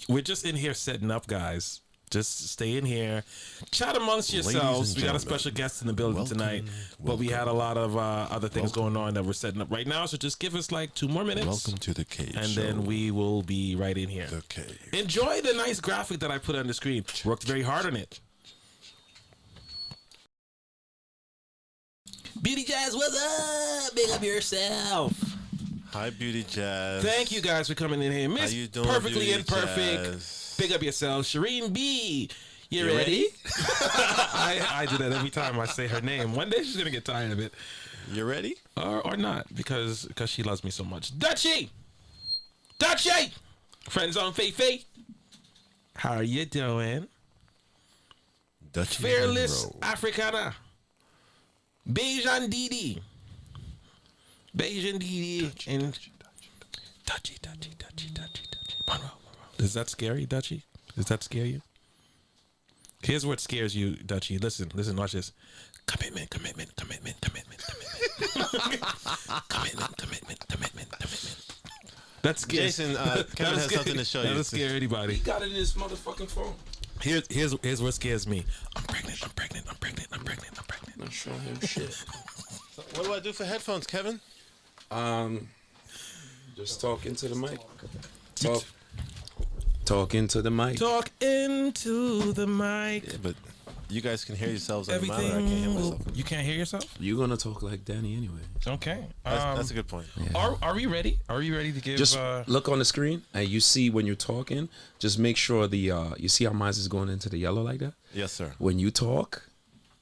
we're just in here setting up, guys. Just stay in here, chat amongst yourselves. We got a special guest in the building tonight, but we had a lot of other things going on that we're setting up right now. So just give us like 2 more minutes. Welcome to the Cave and Show. then we will be right in here. The Cave. Enjoy the nice graphic that I put on the screen. Worked very hard on it. Beauty Jazz, what's up? Big up yourself. Hi, Beauty Jazz. Thank you guys for coming in here. How Miss you doing, Perfectly Beauty Imperfect. Jazz? Big up yourself. Shireen B. You ready? I do that every time I say her name. One day she's going to get tired of it. You ready? Or not, because she loves me so much. Dutchie! Dutchie! Friends on Faith. How are you doing? Dutchie Fearless Monroe. Africana. Bejan Didi. Bejan Didi. And Dutchie. Monroe. Does that scare you, Dutchie? Does that scare you? Here's what scares you, Dutchie. Listen, watch this. Commitment. Commitment. That's scary. Jason, Kevin has something to show you. That'll scare anybody. He got it in his motherfucking phone. Here's what scares me. I'm pregnant. Not showing him shit. What do I do for headphones, Kevin? Just talk into the mic. Talk into the mic. Talk into the mic. Yeah, but you guys can hear yourselves on the monitor. I can't hear myself. You can't hear yourself? You're gonna talk like Danny anyway. Okay. That's a good point. Yeah. Are we ready? Are we ready to give? Just look on the screen and you see when you're talking. Just make sure you see how mine is going into the yellow like that. Yes, sir. When you talk,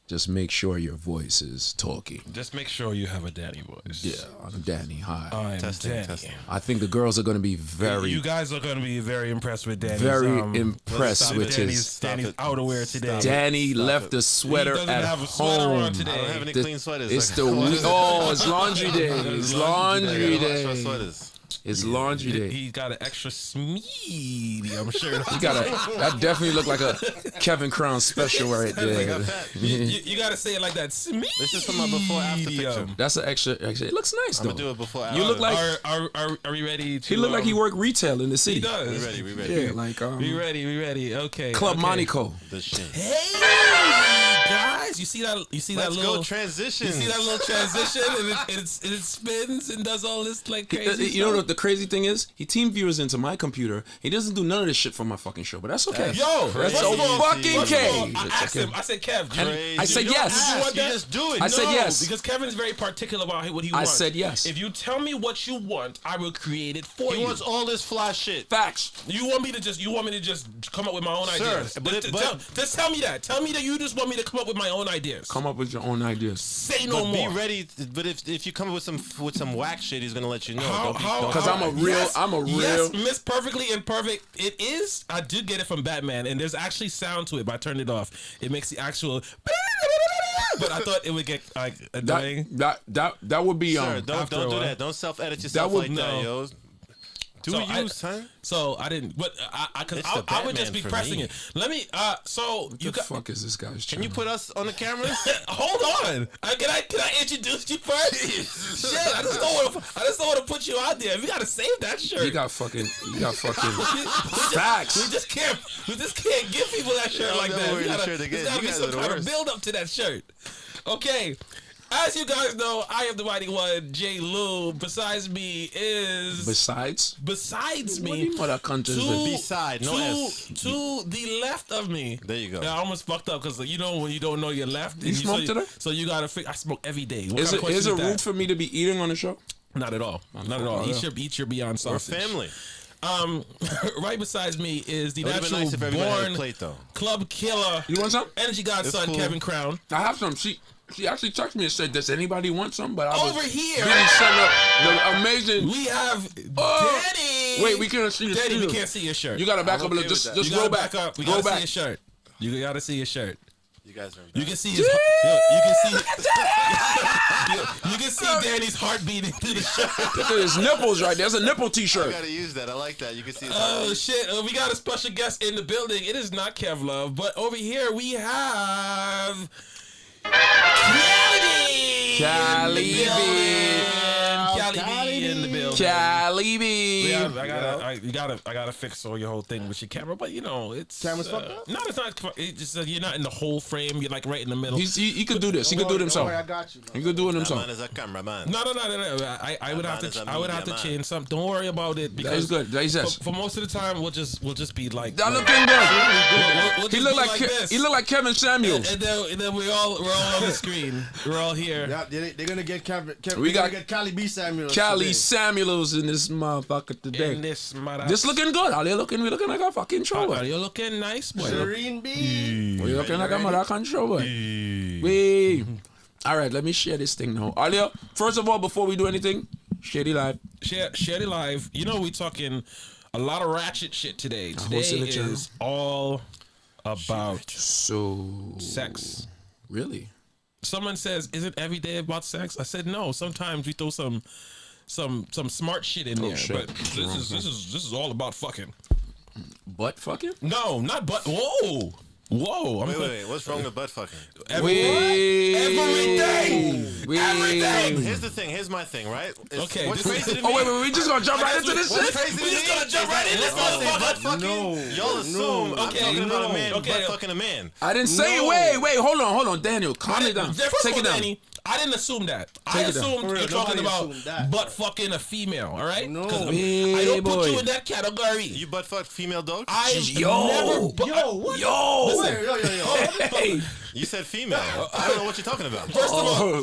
just make sure your voice is talking. Just make sure you have a Danny voice. Yeah, I'm Danny. Hi. I'm Testing, Danny. testing. I think the girls are gonna be very, You guys are going to be very impressed with Danny's. very impressed stop with it. his. Danny's outerwear today. Danny Stop left it. the sweater He doesn't at have a sweater on home. today. I don't have any The- clean sweaters. It's Like, it's laundry day. It's laundry I got extra day. sweaters. It's laundry day. He got an extra medium shirt. You that definitely looked like a Kevin Crown special right I there. got fat. You got to say it like that. This is from my before-after picture. That's an extra. It looks nice I'm though. gonna do it before. You look like Are we ready to? he looked like he worked retail in the city. He does. We ready. Yeah, like We ready. Okay. Club okay. Monaco. The shit. Hey guys, you see that? Let's little go transition. You see that little transition, and it spins and does all this like crazy. You know stuff? what the crazy thing is? He team viewers into my computer. He doesn't do none of this shit for my fucking show, but that's okay. Yo, that's first of all, fucking first of all, okay. I asked him. I said, Kev, I said yes. You want You that? just do it. I said No, yes. because Kevin's very particular about what he I wants. said yes. If you tell me what you want, I will create it for He you. wants all this fly shit. Facts. You want me to just come up with my own ideas? Just tell me that. Tell me that you just want me to come up with my own ideas. Come up with your own ideas. Say no But more. be ready. But if you come up with some whack shit, he's gonna let you know. Because I'm a real. Yes, Miss Perfectly Imperfect. It is. I did get it from Batman, and there's actually sound to it, but I turned it off. It makes the actual. But I thought it would get like annoying. That would be Sir, don't after a do while. that. Don't self-edit yourself would- like that, no. yo. Do So you, son? So I didn't. But because It's the I would just Batman be for pressing me. it. Let me. So What you the got. fuck is this guy's Can you channel? put us on the camera? Hold on. Can I introduce you first? Shit, I just don't want to put you out there. We gotta save that shirt. You got fucking We facts. just can't give people that shirt Y'all like never that. wear the There's shirt again. gotta You be guys some are the kind of worst. build up to that shirt. Okay. As you guys know, I am the mighty one, J. Lou. Besides me is Besides, besides what do me. you know that cunt is this? Beside, no S. To the left of me. There you go. Yeah, I almost fucked up because you know when you don't know your left. You smoke today? So you gotta figure. I smoke every day. What Is kind of it question is it that? rude for me to be eating on the show? Not at all. Not at all. Eat your Beyond We're sausage. family. Right besides me is the It would've been natural nice if everybody had a born plate, though. club killer, You want some? energy godson cool. Kevin Crown. I have some. She actually texted me and said, "Does anybody want some?" But I was Over here, busy setting up the amazing. we have Oh. Danny. Wait, we can't see the Danny, we studio. can't see your shirt. You gotta back I'm up a little. okay Just with that. You roll gotta back. back up. We Roll gotta see back. your shirt. You gotta see your shirt. You guys are You can see his. You can see. You can see Danny's heart beating through the shirt. Look at his nipples right there. There's a nipple I T-shirt. gotta use that. I like that. You can see. Oh shit! We got a special guest in the building. It is not Kev Love, but over here we have Cali B. Cali B. Cali B in the building. real. Cali B. Yeah, I gotta fix all your whole thing with your camera, but you know it's Camera's fucked up? No, it's not. It's just you're not in the whole frame. You're like right in the middle. He could do this. He could do it Don't himself. worry, I got you. He could do it That himself. man is a cameraman. No. I would have man is to. a I would have to media man. change something. Don't worry about it That because is good. That is for, this. for most of the time we'll just be like. That like- looking good. We'll He just look be like this. he look like Kevin Samuels. And then we're all on the screen. We're all here. Yeah, they're gonna get We got get Cali B Samuels. Cali today. Samuels in this motherfucker today. In this mother. This looking good. Are they looking? We looking like a fucking show. Are you looking nice, boy? Shireen B. We looking like a mother control boy. We. All right, let me share this thing now. Alia, first of all, before we do anything, share the live. Share the live. You know we talking a lot of ratchet shit today. Today hosted the channel. is all about So sex. really, Someone says, "Isn't every day about sex?" I said, "No. Sometimes we throw some smart shit in there, shit. but this is all about fucking." butt fucking. No, not but. Whoa. Wait. What's wrong with butt fucking? Everything. Everything. Here's the thing. Here's my thing, right? Okay, What's this is- crazy to me? Oh wait, we just gonna jump right into this What's shit. crazy to We just me gonna jump is right that in this when I say motherfucker. butt fucking, No. y'all assume I'm Okay, talking about a man okay. butt fucking a man. I didn't say. No. Wait, hold on, Daniel, calm it down. First Take of it all, down. Danny, I didn't assume that. I Take it down. assumed For real, you're talking nobody about assumed that. butt fucking a female, all right? No. 'Cause I Hey, don't put boy. you in that category. You butt fuck female dog? I Yo. never. Yo, what? Yo. Hey. You said female. I don't know what you're talking about. First of all, Oh,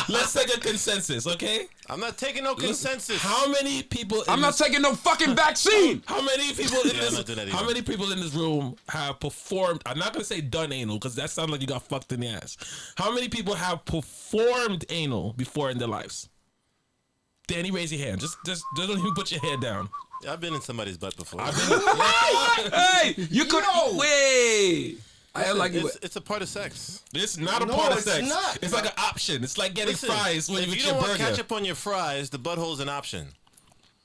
let's take a consensus, okay? I'm not taking no consensus. How many people? In I'm not this, taking no fucking vaccine. How many people in Yeah, I'm not doing that this? How either. many people in this room have performed? I'm not gonna say done anal because that sounds like you got fucked in the ass. How many people have performed anal before in their lives? Danny, raise your hand. Just don't even put your head down. I've been in somebody's butt before. Hey, you could wait. I like it. It's a part of sex. It's not a No, part of it's sex. not. It's like an option. It's like getting Listen, fries when if you you get don't your want burger. ketchup on your fries, the butthole's an option.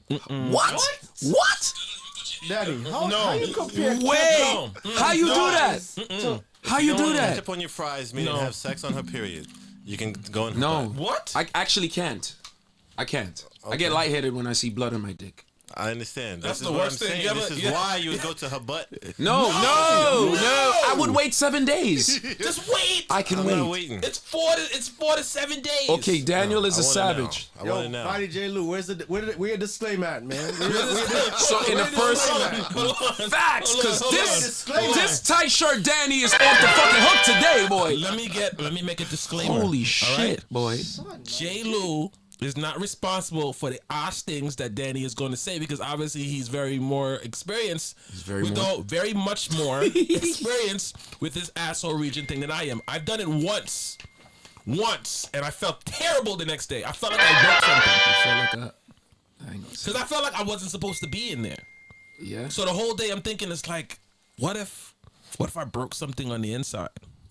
What? What? Daddy, how No. you compare? Wait. No. How you do that? to- How you don't do want that? ketchup on your fries, meaning No. have sex on her period. You can go in her No. butt. What? I actually can't. I can't. I get lightheaded when I see blood on my dick. I understand. That's This the is what worst I'm thing. saying. You ever- This is yeah. why you would go to her butt. No. I would wait 7 days. Just wait. I can I'm not wait. waiting. It's 4 to 7 days. Okay, Daniel is a I want it savage. now. I want it Yo, now. Body J. Lou, where a disclaimer at, man? So in the first facts, because this tight shirt Danny is off the fucking hook today, boy. Let me make a disclaimer. Holy all shit, right? boy. J. Lou is not responsible for the ass things that Danny is going to say because obviously he's very more experienced. He's very much more experienced with this asshole region thing than I am. I've done it once, and I felt terrible the next day. I felt like I broke something I feel like I ain't gonna say. because I felt like I wasn't supposed to be in there. Yeah. So the whole day I'm thinking it's like, what if I broke something on the inside?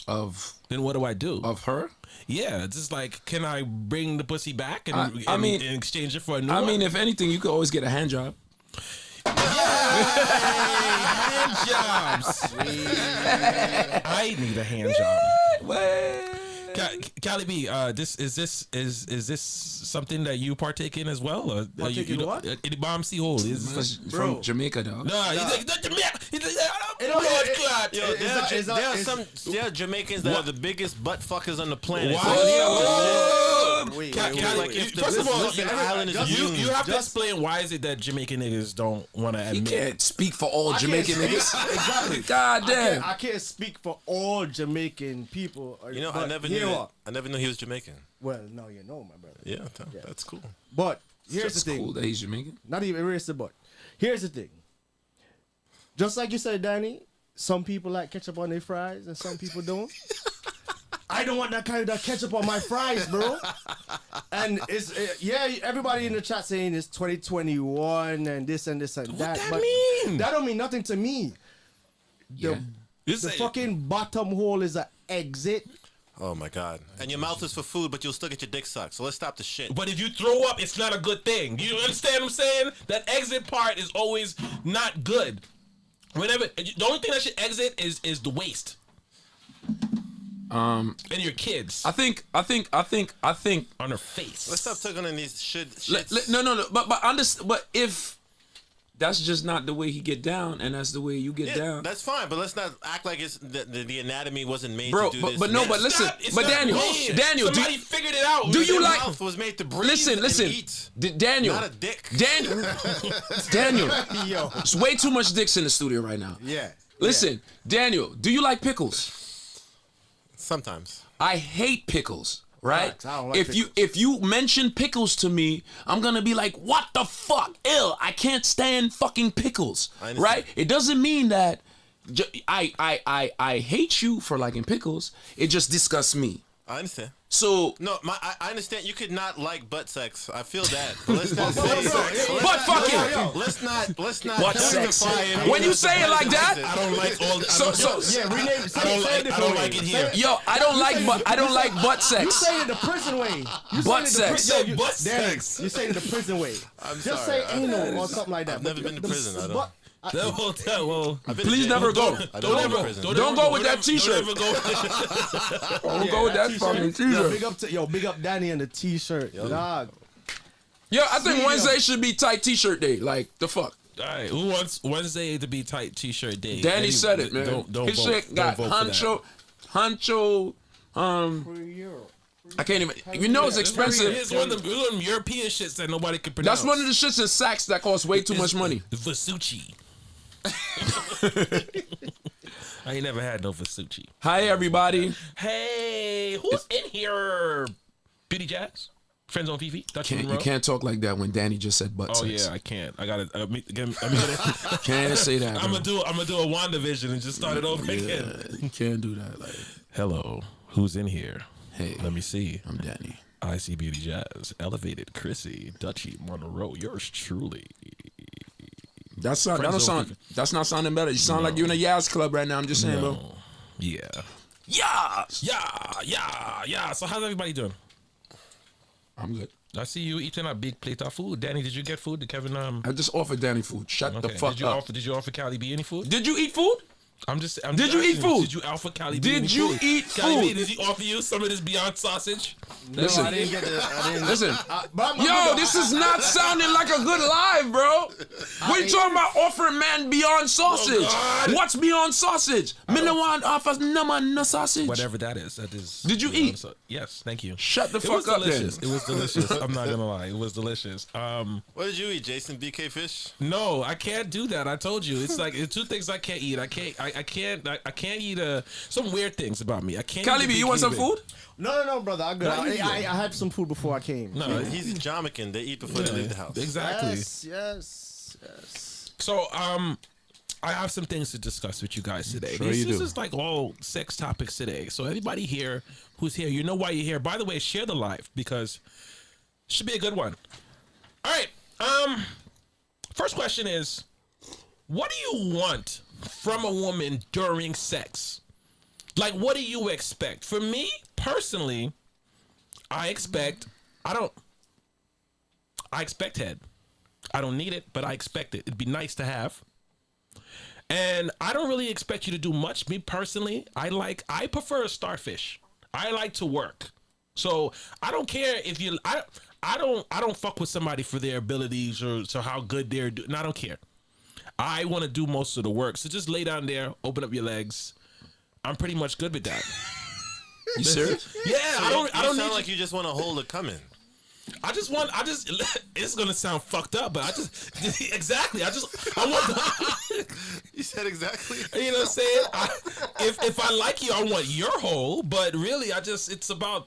Of Then what do I do? her? Yeah, it's just like, can I bring the pussy back and, I mean- and exchange it for a new I one? mean, if anything, you could always get a hand job. hand jobs. I need a hand job. Cali B, is this something that you partake in as well? Or Partake in what? The bomb sea hole. Is this From Jamaica, dog. no, he's like, Yo, there are Jamaicans that are the biggest butt fuckers on the planet. Wow. Wait, Like if the First of all, fucking island is you have to Just- explain why is it that Jamaican niggas don't want to You admit. can't speak for all I Jamaican can't niggas. speak- Exactly. God damn. I can't speak for all Jamaican people. You know, but I never hear knew. what? I never knew he was Jamaican. Well, no, you know, my brother. Yeah, that's cool. But here's It's the thing. cool that he's Jamaican. Not even erase the but. Here's the thing. Just like you said, Danny, some people like ketchup on their fries and some people don't. I don't want that kind of that ketchup on my fries, bro. And it's everybody in the chat saying it's 2021 and this and this and that. that but mean? that don't mean nothing to me. Yeah. The fucking bottom hole is an exit. Oh my god. And your mouth is for food, but you'll still get your dick sucked. So let's stop the shit. But if you throw up, it's not a good thing. You understand what I'm saying? That exit part is always not good. The only thing that should exit is the waste. And your kids I think. on her face. Let's stop taking on these shit. No. But if that's just not the way he get down, and that's the way you get down. That's fine, but let's not act like it's the anatomy wasn't made Bro, to do this. but no, but listen, but Daniel, somebody figured it out. do you Your like? mouth was made to breathe Listen, and eat, Daniel, not a dick. Daniel, Yo. it's way too much dicks in the studio right now. Yeah. Listen, Daniel, do you like pickles? Sometimes. I hate pickles. Right? Facts, I don't like if you mention pickles to me, I'm gonna be like, what the fuck? Ill. I can't stand fucking pickles. I understand. Right? It doesn't mean that I hate you for liking pickles. It just disgusts me. I understand. So No, I understand. You could not like butt sex. I feel that. But let's not say Butt fucking. Let's not Butt sex. justify it. When you say it like that, I don't like all. Yeah, rename it. I don't like it here. yo, I don't like butt You sex. say it the prison way. You Butt say it the sex. Yo, Yo, butt Danny, sex. You say it the prison way. I'm Just sorry. say anal or something like that. I've never been to prison. I don't. But, Well, I've been to Please jail. never go. I don't go to prison. Don't go with that t-shirt. Don't ever go. Don't go with that fucking t-shirt. big up Danny and the t-shirt. Dog. Yo, I think Wednesday should be tight t-shirt day. Like the fuck. All right, who wants Wednesday to be tight T-shirt day? Danny said it, man. Don't His vote. shit got Don't vote for that. honcho. I can't even. You know it's expensive. It's one of them European shits that nobody can pronounce. That's one of the shits in Saks that cost way too much money. Versace. I ain't never had no Versace. Hi everybody. Hey, who's in here? Beauty Jazz? Friends on Fifi? You can't talk like that when Danny just said butt Oh sex. yeah, I can't. I gotta. Can't say that. I'm bro. gonna do a WandaVision and just start it over again. Yeah, you can't do that. Like, Hello, who's in here? hey, Let me see. I'm Danny. I see Beauty Jazz, Elevated, Chrissy, Dutchy, Monroe. Yours truly. That's not. That don't sound. That's not sounding better. You sound like you're in a Yaz club right now. I'm just saying, bro. No. Yeah. Yaz. Yeah. So how's everybody doing? I'm good. I see you eating a big plate of food. Danny, did you get food? Did Kevin I just offered Danny food. Shut the fuck did you up. Did you offer Cali B any food? Did you eat food? I'm Did just you eat asking, food? Did you offer Cali B Did any you food? eat Cali B, food? did he offer you some of this Beyond sausage? Listen. I didn't get the. I didn't. Listen. But Yo, this is not sounding like a good live, bro. We talking about offering man beyond sausage. God. What's beyond sausage? Me no want offers no man no sausage. Whatever that is, that is. Did you eat? Yes, thank you. Shut the It fuck was up delicious. then. It was delicious. I'm not gonna lie. It was delicious. What did you eat, Jason? BK Fish? No, I can't do that. I told you. It's like it's two things I can't eat. I can't eat some weird things about me. I can't. Cali eat B, the you want some big food? No, brother. I'm good. No, you I good. had some food before I came. No, He's Jamaican. They eat before they leave the house. exactly. Yes. So, I have some things to discuss with you guys today. Sure this you do. is like all sex topics today. So everybody here who's here, you know why you're here. By the way, share the live because it should be a good one. All right. First question is, what do you want from a woman during sex? Like, what do you expect? For me, personally, I expect head. I don't need it, but I expect it. It'd be nice to have. And I don't really expect you to do much. Me personally, I prefer a starfish. I like to work. So I don't care if you I don't fuck with somebody for their abilities or so how good they're doing. I don't care. I want to do most of the work. So just lay down there, open up your legs. I'm pretty much good with that. You serious? Yeah, I don't sound need like you just want to hold it coming. it's gonna sound fucked up, but I want You said exactly. you know what I'm saying? If I like you, I want your hole, but really I just want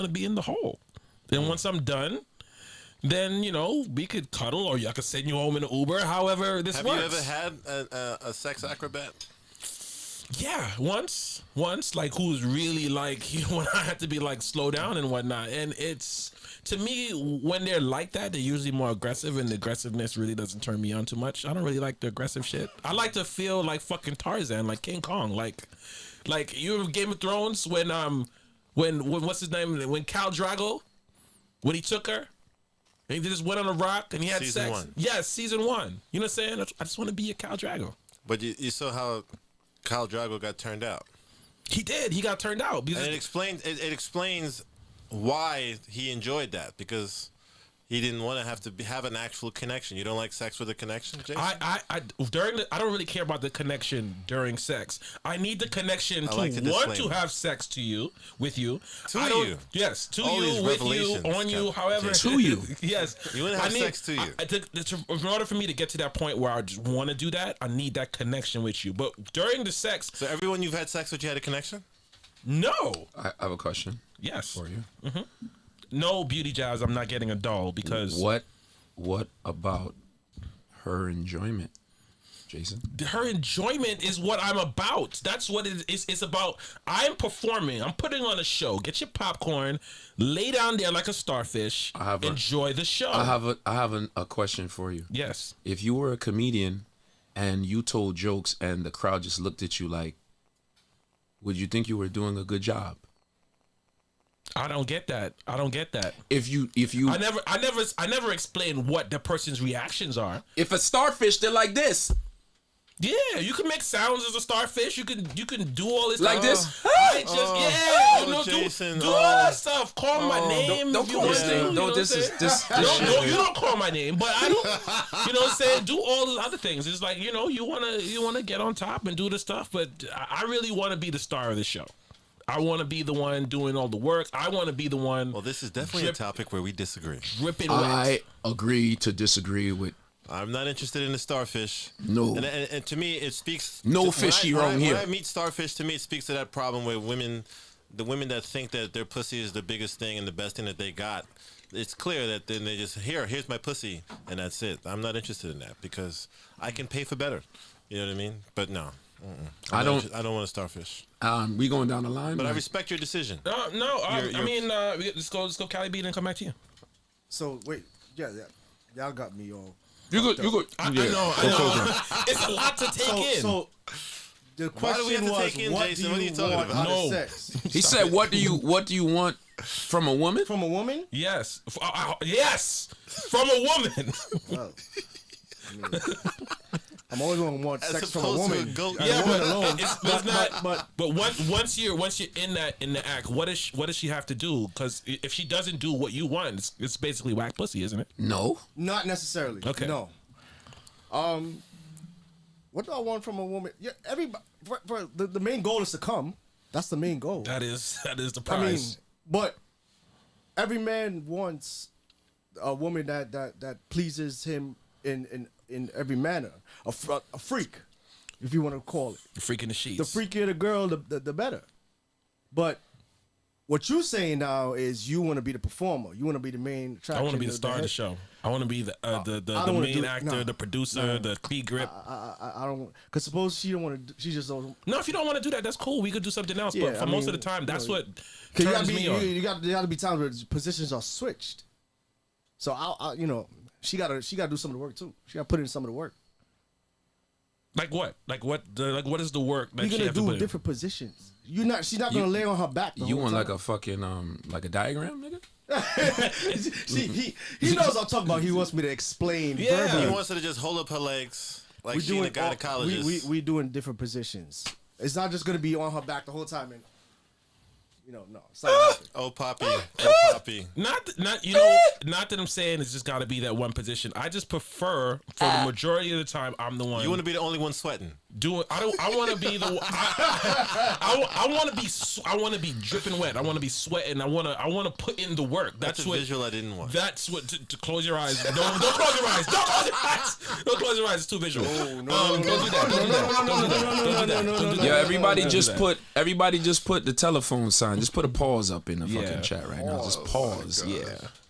to be in the hole. Then once I'm done, then we could cuddle or I could send you home in an Uber, however this Have works. you ever had a sex acrobat? Yeah, once, like who's really like, when I have to be like slow down and whatnot. And it's, to me, when they're like that, they're usually more aggressive, and the aggressiveness really doesn't turn me on too much. I don't really like the aggressive shit. I like to feel like fucking Tarzan, like King Kong, like you remember Game of Thrones when what's his name, when Khal Drogo, when he took her, and he just went on a rock and he had Season sex. 1. Yes, season 1. You know what I'm saying? I just want to be a Khal Drogo. But you saw how Khal Drogo got turned out. He did. He got turned out because And it explains why he enjoyed that, because he didn't want to have an actual connection. You don't like sex with a connection, Jason? I don't really care about the connection during sex. I need the connection to like the want to disclaimer. have sex with you. To I don't- you. Yes, to All these you, with you, revelations, on you, Kevin. however. To you. Yes. You wanna have sex to you. In order for me to get to that point where I just want to do that, I need that connection with you. But during the sex, So everyone you've had sex with, you had a connection? no. I have a question Yes. for you. No beauty jobs. I'm not getting a doll because What about her enjoyment, Jason? her enjoyment is what I'm about. That's what it is. It's about. I'm performing. I'm putting on a show. Get your popcorn, lay down there like a starfish. Enjoy the show. I have a question for you. Yes. If you were a comedian and you told jokes and the crowd just looked at you like, would you think you were doing a good job? I don't get that. I don't get that. If you I never explain what the person's reactions are. if a starfish, they're like this. Yeah, you can make sounds as a starfish. You can do all this Like stuff. this? I just oh, do Jason, do all that stuff. Call my name. Don't if you call want his to, name. you know No, what this I'm is saying? this No, shit. you don't call my name, but I don't. You know what I'm saying? Do all the other things. It's like, you wanna get on top and do the stuff, but I really want to be the star of the show. I want to be the one doing all the work. I want to be the one Well, this is definitely a topic where we disagree. dripping wet. I agree to disagree with I'm not interested in the starfish. No. And to me, it speaks. No when fishy when wrong here. When I meet starfish, to me, it speaks to that problem where the women that think that their pussy is the biggest thing and the best thing that they got. It's clear that then they just here's my pussy and that's it. I'm not interested in that because I can pay for better. You know what I mean? But no, I don't want a starfish. we going down the line. But I like, respect your decision. No. I You're- mean, let's go Cali Beat and come back to you. So wait, yeah, y'all got me all. you good. I know. It's a lot to take in. So the Why do we have question to was, take in, what Jason? do What are you you talking want about? out No. of sex? He said, "What do you want from a woman?" From a woman? Yes. Yes. From a woman. Well, I mean, I'm always going to want As sex from a opposed to woman. a goat. Yeah, woman but alone. it's not. but But once you're in the act, what does she have to do? Because if she doesn't do what you want, it's basically whack pussy, isn't it? No. not necessarily. Okay. No. What do I want from a woman? Yeah, everybody. For the main goal is to come. That's the main goal. That is the I mean, prize. but every man wants a woman that pleases him in every manner. A freak, if you want to call it. The freak in the sheets. The freakier the girl, the better. But what you're saying now is you want to be the performer. You want to be the main attraction. I want to be the star of the head. show. I want to be the I don't wanna main do- actor, no. the producer, the key grip. I don't. Because suppose she don't want to. She just don't. No, if you don't want to do that, that's cool. We could do something else. Yeah, but for I most mean, of the time, that's you know, what Cause turns me on. you got to be times where positions are switched. So I she gotta do some of the work too. She gotta put in some of the work. Like what? Like what? What is the work that You're she gonna have to put do in? different positions. She's not gonna lay on her back. The You whole want time. like a fucking like a diagram, nigga? See, he knows what I'm talking about. He wants me to explain. Yeah. verbally. He wants her to just hold up her legs like she and a gynecologist. We doing different positions. It's not just gonna be on her back the whole time and no. It's not gonna happen. Oh, Poppy. Oh, Poppy. Not that I'm saying it's just got to be that one position. I just prefer for the majority of the time I'm the one. You want to be the only one sweating. doing. I want to be the. I want to be. I want to be dripping wet. I want to be sweating. I want to put in the work. That's a what. visual I didn't want. That's what. To close your eyes. Don't close your eyes. Don't close your eyes. Don't close your eyes. It's too visual. Don't do that. Don't do that. Don't do that. Don't do that. Yeah, everybody Don't do just put the telephone sign. Just put a pause up in the Yeah. fucking chat right now. Just pause. Yeah.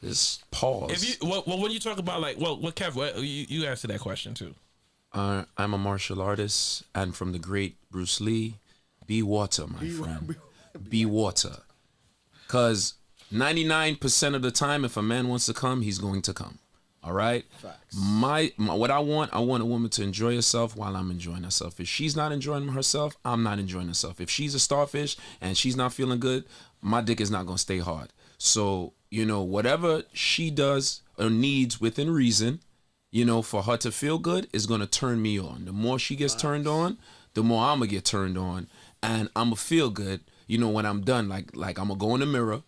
Just pause. If you when you talk about like what Kev, you answer that question too. I'm a martial artist, and from the great Bruce Lee, be water, my friend. Be water. Because 99% of the time, if a man wants to come, he's going to come. All right? Facts. What I want a woman to enjoy herself while I'm enjoying herself. If she's not enjoying herself, I'm not enjoying herself. If she's a starfish and she's not feeling good, my dick is not going to stay hard. So, whatever she does or needs within reason, for her to feel good is going to turn me on. The more she gets turned on, the more I'm going to get turned on. and I'ma feel good. You know, when I'm done, like I'm gonna go in the mirror.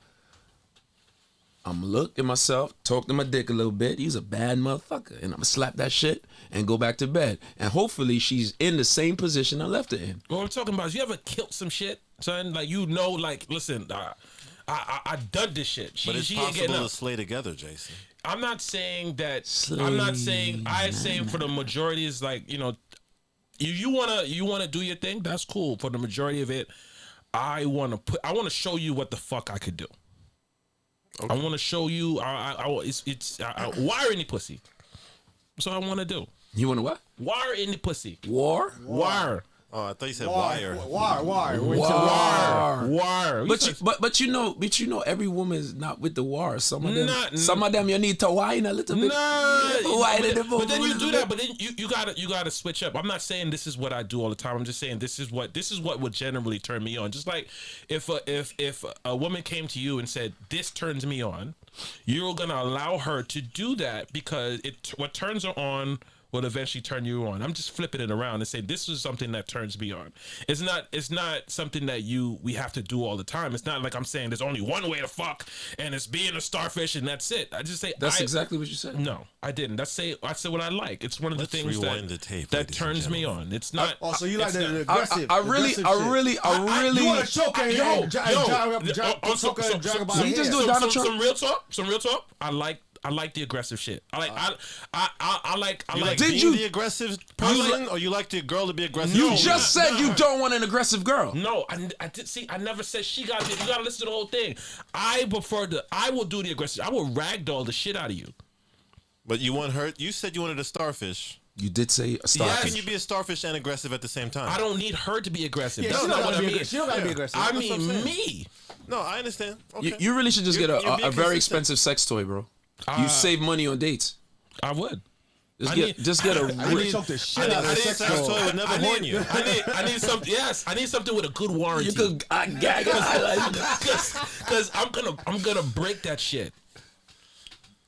I'm gonna look at myself, talk to my dick a little bit. He's a bad motherfucker, and I'm gonna slap that shit and go back to bed. And hopefully, she's in the same position I left her in. What I'm talking about is you ever killed some shit, son? Like, you know, like, listen, I done this shit. But it's she ain't getting possible up. to slay together, Jason. I'm not saying that. I'm not saying. I'm saying for the majority is like, you know, you wanna do your thing. That's cool. For the majority of it, I wanna show you what the fuck I could do. Okay. I want to show you. It's wire any pussy. That's what I want to do. You want to what? Wire any pussy. War? Wire. Oh, I thought you said wire. Wire. But you know every woman is not with the war. Some of them you need to whine a little bit. But then you do that. But then you gotta switch up. I'm not saying this is what I do all the time. I'm just saying this is what would generally turn me on. Just like if a woman came to you and said this turns me on, you're gonna allow her to do that because what turns her on will eventually turn you on. I'm just flipping it around and saying this is something that turns me on. It's not something that we have to do all the time. It's not like I'm saying there's only one way to fuck and it's being a starfish and that's it. I just say that's exactly what you said. No, I didn't. I said what I like. It's one of the things that turns me on. It's not. So you like the aggressive? I really. You want to choke her? Some real talk. I like the aggressive shit. I like. Being the aggressive person, or you like the girl to be aggressive? You just said you don't want an aggressive girl. No, I did see. I never said she got it. You gotta listen to the whole thing. I will do the aggressive. I will ragdoll the shit out of you. But you want her? You said you wanted a starfish. You did say a starfish. How can you be a starfish and aggressive at the same time? I don't need her to be aggressive. Yeah, That's not what I mean. She don't gotta be aggressive. I mean me. No, I understand. Okay. You really should just get a very expensive sex toy, bro. You save money on dates. I would. Just get a. I need choke the shit out of sex toy would never horn you. I need something. Yes, I need something with a good warranty. You could gag it. Because I'm gonna break that shit.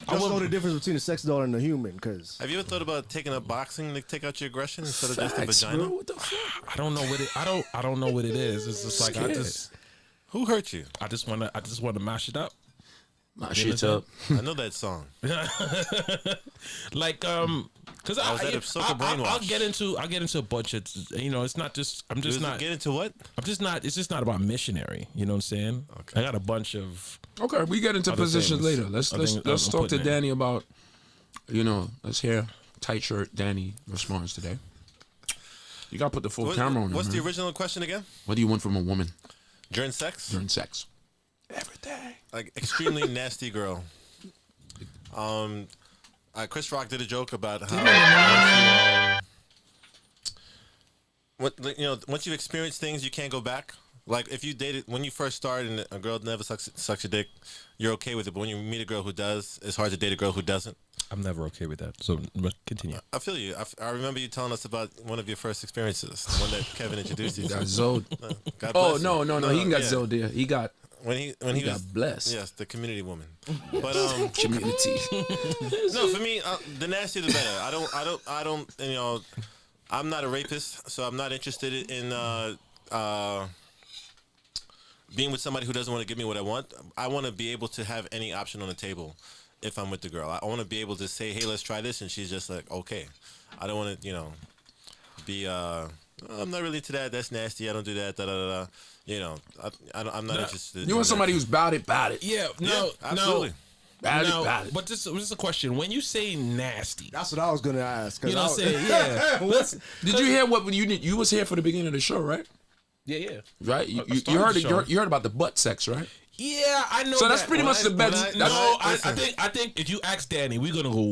Just know the difference between a sex doll and a human. Cause have you ever thought about taking up boxing to take out your aggression instead of just a vagina? Bro, what the fuck? I don't know what it. I don't know what it is. It's just like Who hurt you? I just wanna mash it up. Mash it up. I know that song. Like because I'll get into a bunch of, you know, it's not just get into what? It's just not about missionary, you know what I'm saying? Okay. I got a bunch of Okay, we get into positions things. later. Let's talk to Danny about, you know, let's hear tight shirt Danny response today. You gotta put the full camera on. What's the original question again? What do you want from a woman during sex? Everything. Like extremely nasty girl. Chris Rock did a joke about how once you've experienced things, you can't go back. Like if you dated when you first started and a girl never sucks your dick, you're okay with it. But when you meet a girl who does, it's hard to date a girl who doesn't. I'm never okay with that. So continue. I feel you. I remember you telling us about one of your first experiences, the one that Kevin introduced you to. Got Zod. God bless you. No. He got Zod there. He got. When he got was blessed. Yes, the community woman. But community. No, for me, the nastier the better. I don't. You know, I'm not a rapist, so I'm not interested in being with somebody who doesn't want to give me what I want. I want to be able to have any option on the table if I'm with the girl. I want to be able to say, "Hey, let's try this," and she's just like, "Okay." I don't want to, you know, be. I'm not really into that. That's nasty. I don't do that. Da da da. You know, I'm not interested. You want somebody who's about it. Yeah, no, absolutely. About it. But this is a question. When you say nasty, that's what I was gonna ask. You know what I'm saying? Yeah. Did you hear what you was here for the beginning of the show, right? Yeah. Right. You heard it. You heard about the butt sex, right? Yeah, I know. So that's pretty much the best. I think if you ask Danny, we're gonna go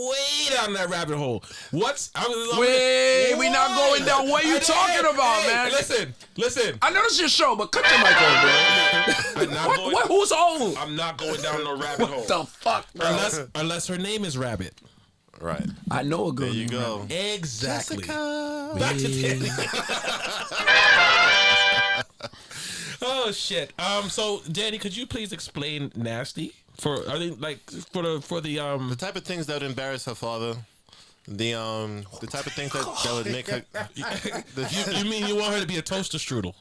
way down that rabbit hole. We not going down. What are you talking about, man? Listen. I know this is your show, but cut your mic on, bro. Who's old? I'm not going down no rabbit hole. What the fuck, bro? Unless her name is Rabbit. Right. I know a girl. There you go. Rabbit. Exactly. Jessica. Back to Danny. Oh shit. So Danny, could you please explain nasty for the type of things that would embarrass her father, the type of things that would make her. You mean you want her to be a toaster strudel?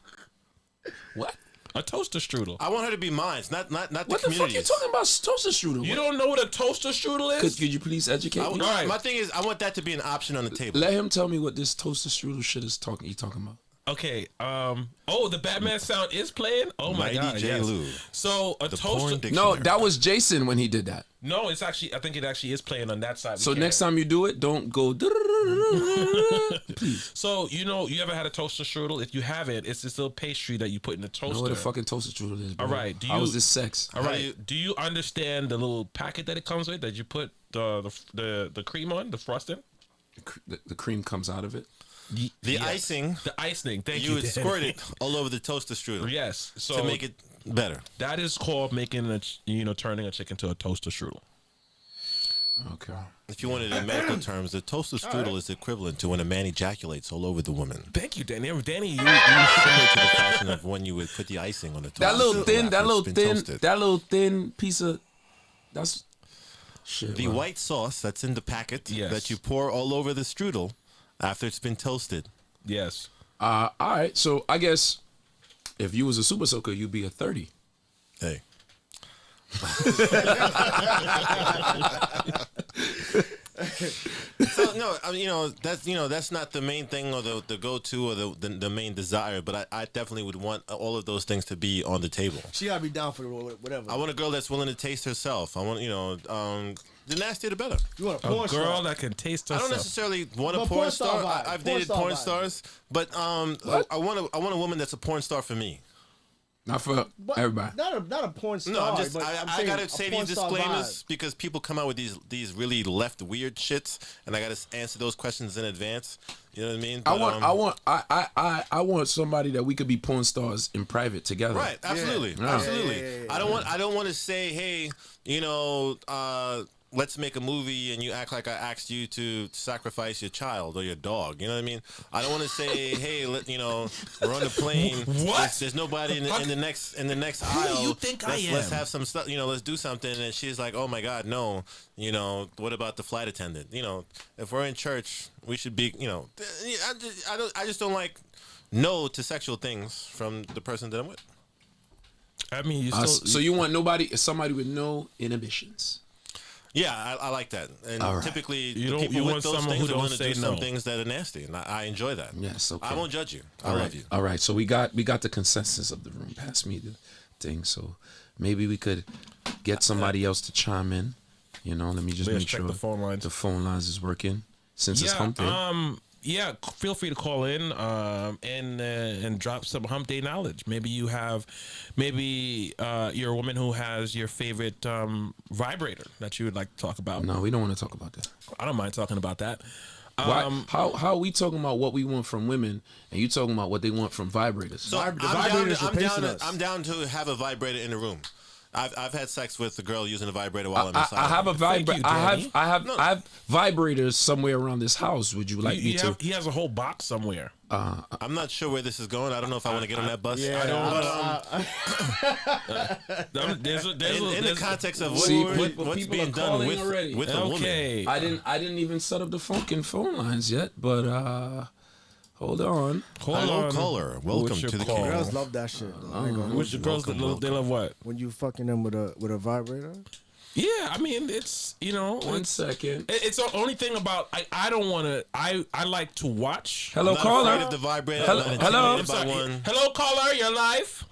What? A toaster strudel. I want her to be mine, not the What the fuck you community's. talking about? Toaster strudel. You don't know what a toaster strudel is? Could you please educate me? Right. My thing is, I want that to be an option on the table. Let him tell me what this toaster strudel shit is talking about. Okay. Oh, the Batman sound is playing. Oh my Mighty God. J. Yes. Lou. So a The toaster. porn dictionary. No, that was Jason when he did that. No, it's actually. I think it actually is playing on that side. So next time you do it, don't go. Please. So you ever had a toaster strudel? If you haven't, it's this little pastry that you put in the toaster. Know what a fucking toaster strudel is, bro. All right, How is this sex? All right. Do you understand the little packet that it comes with that you put the cream on, the frosting? The cream comes out of it. The Yes. icing, The icing. Thank you you. would Danny. squirt it all over the toaster strudel Yes. So to make it better. that is called making turning a chicken to a toaster strudel. Okay. If you wanted it in medical terms, the toaster strudel is equivalent to when a man ejaculates all over the woman. Thank you, Danny. Danny, you Similar to the fashion of when you would put the icing on the toaster. That little strudel thin, after it's been toasted. that little thin piece of that's shit. The bro. white sauce that's in the packet Yes. that you pour all over the strudel after it's been toasted. yes. All right. So I guess if you was a super soaker, you'd be a 30. Hey. So no, I mean, that's not the main thing or the go-to or the main desire, but I definitely would want all of those things to be on the table. She gotta be down for whatever. I want a girl that's willing to taste herself. I want, the nastier the better. You want a A porn girl star. that can taste I herself. don't necessarily want a But porn porn star star. vibe. I've Porn dated star porn vibe. stars, but I want a woman that's a porn star for me. Not for But everybody. Not a porn star. No, I'm just but I saying gotta a say porn these star disclaimers vibe. because people come out with these really left weird shits, and I gotta answer those questions in advance. You know what I mean? I want somebody that we could be porn stars in private together. Right, absolutely, Yeah. absolutely. Yeah. I don't want to say, hey, let's make a movie and you act like I asked you to sacrifice your child or your dog. You know what I mean? I don't want to say, hey, we're on the plane. What? There's nobody in the next aisle. you think I Let's am? have some stuff. Let's do something. And she's like, oh my God, no. What about the flight attendant? If we're in church, we should be. I just don't like no to sexual things from the person that I'm with. I mean, you So still. you want somebody with no inhibitions. Yeah, I like that. And All right. typically, You the don't- people you with want those someone things who are willing don't to do say some no. things that are nasty, and I enjoy that. Yes, okay. I won't judge you. I love you. All right, so we got the consensus of the room. Pass me the thing. So maybe we could get somebody else to chime in. Let me just Let's make check sure the phone lines. the phone lines is working since it's hump day. Yeah, feel free to call in and drop some hump day knowledge. Maybe you're a woman who has your favorite vibrator that you would like to talk about. No, we don't want to talk about that. I don't mind talking about that. Why, how are we talking about what we want from women and you talking about what they want from vibrators? So The vibrators are pacing us. I'm down to have a vibrator in the room. I've had sex with a girl using a vibrator while I'm inside. I have a Thank vibrator. you, I Danny. have vibrators somewhere around this house. Would you like me to? He has a whole box somewhere. I'm not sure where this is going. I don't know if I want to get on that bus. Yeah, There's In the context of See, what's people being are done calling with already. a woman. okay. I didn't even set up the fucking phone lines yet, but hold on. Hold Hello, on. caller. Welcome What's your to the call? King. Girls love that shit. though. I ain't gonna- Which the girls that they love what? when you fucking them with a vibrator. Yeah, I mean it's One it's second. it's the only thing about I don't want to I like to watch. Hello, I'm not afraid caller. of the vibrator. Hello- I'm not hello? intimidated by one. Hello, caller, you're live.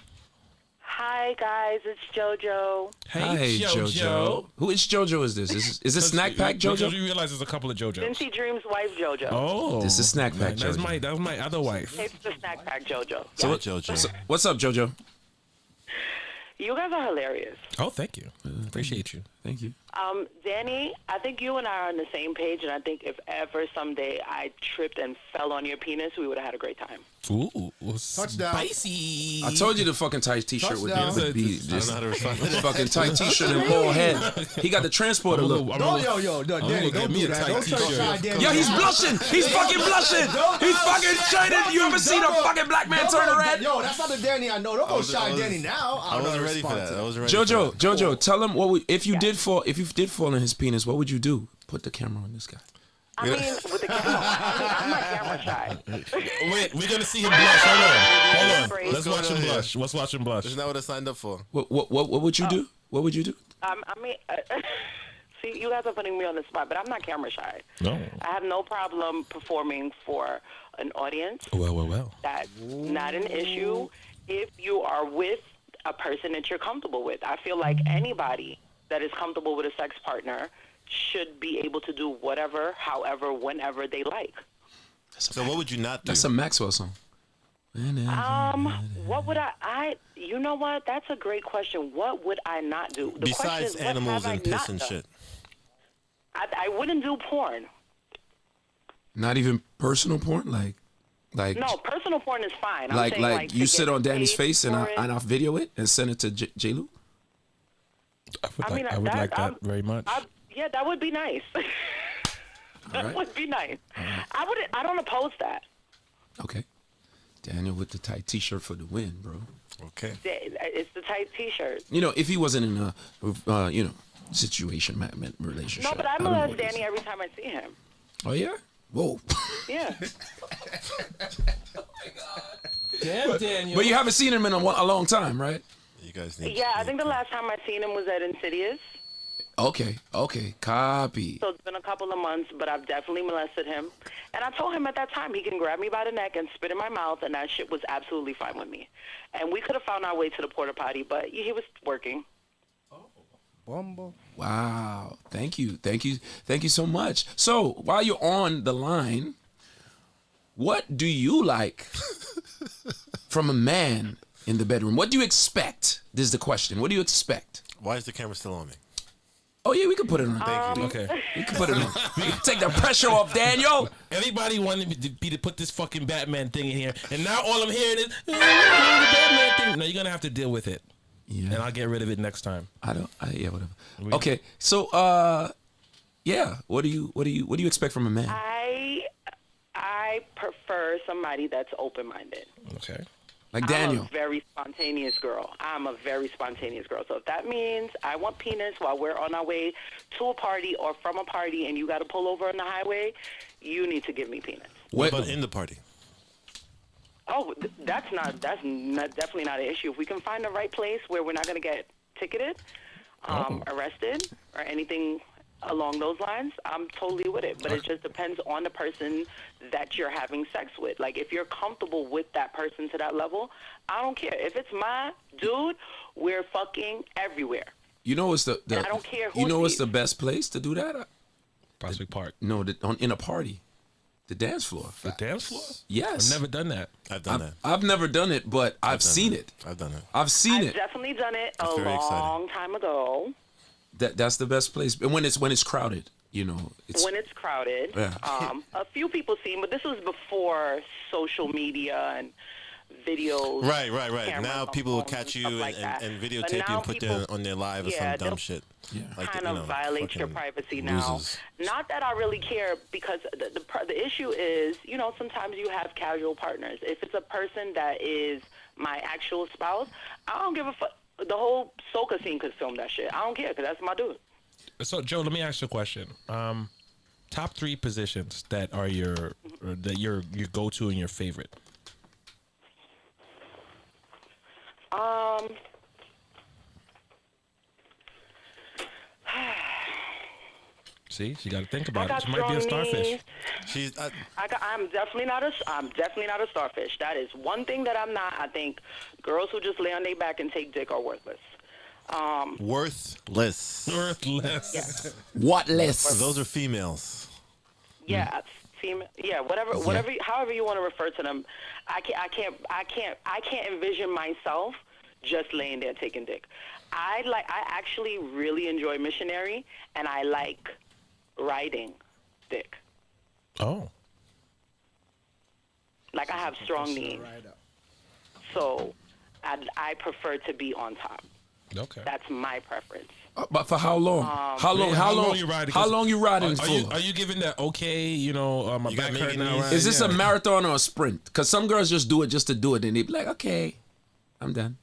Hi guys, it's JoJo. Hi, Hey, JoJo. Who is JoJo? Is this? Is this Snack Pack JoJo? You realize there's a couple of JoJos. Cincy Dream's wife JoJo. Oh, This is Snack Pack That's JoJo. that was my other wife. It's the Snack Pack JoJo. So what- JoJo. so what's up, JoJo? You guys are hilarious. Oh, thank you. Appreciate you. Thank you. Danny, I think you and I are on the same page, and I think if ever someday I tripped and fell on your penis, we would have had a great time. Ooh, Touchdown. spicy. I told you the fucking tight T-shirt would Touchdown. be I don't this know how to respond to that. fucking tight T-shirt and bald head. He got the transporter look. Don't Danny, get don't me do a that. tight Don't try to t-shirt. shy Danny. Yo, he's down. blushing. He's fucking blushing. He's fucking shining. You ever seen a fucking black man turn red? Yo, that's not the Danny I know. Don't go shy was- Danny now. I wasn't ready for that. I wasn't ready Jojo, for that. Jojo, tell him if you did fall in his penis, what would you do? Put the camera on this guy. I mean, with the camera, I'm not camera shy. Wait, we're gonna see him blush. Hold on. Great. Let's watch him blush. Let's watch him blush. Isn't that what I signed up for? What would you do? What would you do? I mean, see, you guys are putting me on the spot, but I'm not camera shy. No. I have no problem performing for an audience. Well. That's not an issue if you are with a person that you're comfortable with. I feel like anybody that is comfortable with a sex partner should be able to do whatever, however, whenever they like. So what would you not do? That's a Maxwell song. What would you know what? That's a great question. What would I not do? The question Besides is, what animals have I and piss not and done? shit. I wouldn't do porn. Not even personal porn, like No, personal porn is fine. I'm saying, like you to sit get on Danny's paid face and for it. I video it and send it to J-Lu? I would like that very much. Yeah, that would be nice. That right. would be nice. I don't oppose that. Okay. Daniel with the tight T-shirt for the win, bro. Okay. It's the tight T-shirt. You know, if he wasn't in a situation, relationship. No, but I don't know molest what it is. Danny every time I see him. Oh yeah. Whoa. Yeah. Damn, Daniel. But you haven't seen him in a long time, right? You guys need. Yeah, I think the last time I seen him was at Insidious. Okay. Copy. So it's been a couple of months, but I've definitely molested him. And I told him at that time he can grab me by the neck and spit in my mouth, and that shit was absolutely fine with me. And we could have found our way to the porta potty, but he was working. Bumble. Wow. Thank you so much. So while you're on the line, what do you like from a man in the bedroom? What do you expect? This is the question. What do you expect? Why is the camera still on me? Oh yeah, we can put it on. Thank you. Okay. We can put it on. We can take the pressure off, Daniel. Everybody wanted me to put this fucking Batman thing in here, and now all I'm hearing is the Batman thing. No, you're gonna have to deal with it, and Yeah. I'll get rid of it next time. Yeah, whatever. Okay. So yeah, what do you expect from a man? I prefer somebody that's open-minded. Okay. Like Daniel. I'm a very spontaneous girl. So if that means I want penis while we're on our way to a party or from a party and you got to pull over on the highway, you need to give me penis. What about in the party? Oh, that's definitely not an issue. If we can find the right place where we're not going to get ticketed, arrested, or anything along those lines, I'm totally with it. But it just depends on the person that you're having sex with. Like, if you're comfortable with that person to that level, I don't care. If it's my dude, we're fucking everywhere. You know what's the And I don't care who you know what's sees. the best place to do that? Prospect Park. No, in a party, the dance floor. The dance floor? Yes. I've never done that. I've done that. I've never done it, but I've seen it. I've done it. I've seen I've it. definitely done it a very exciting. long time ago. That's the best place. And when it's crowded, you know, it's When it's crowded. Yeah. A few people seen, but this was before social media and videos. Right. cameras Now on people will phones catch and you stuff like that. and But videotape you now and put people- you on their live or Yeah, some dumb they'll- shit. Yeah. Like kind you of know, violates your fucking privacy now. losers. Not that I really care, because the issue is, you know, sometimes you have casual partners. If it's a person that is my actual spouse, I don't give a fuck. The whole soca scene could film that shit. I don't care, because that's my dude. So, Joe, let me ask you a question. Top 3 positions that are your go-to and your favorite. See, you got to think about I it. got She might be a strong starfish. knees. She's I'm definitely not a starfish. That is one thing that I'm not. I think girls who just lay on their back and take dick are worthless. worthless. Worthless. what less? Those are females. Yeah, female. Yeah, whatever, however you want to refer to them. I can't envision myself just laying there taking dick. I actually really enjoy missionary, and I like riding dick. Oh. Like, I have strong knees, so I prefer to be on top. Okay. That's my preference. But for how long? How long you riding? How long you riding Are for? you giving that okay? You know, my You got back hurt Megan now. Thee- Right? Is this a Yeah. marathon or a sprint? Because some girls just do it just to do it, and they be like, okay, I'm done.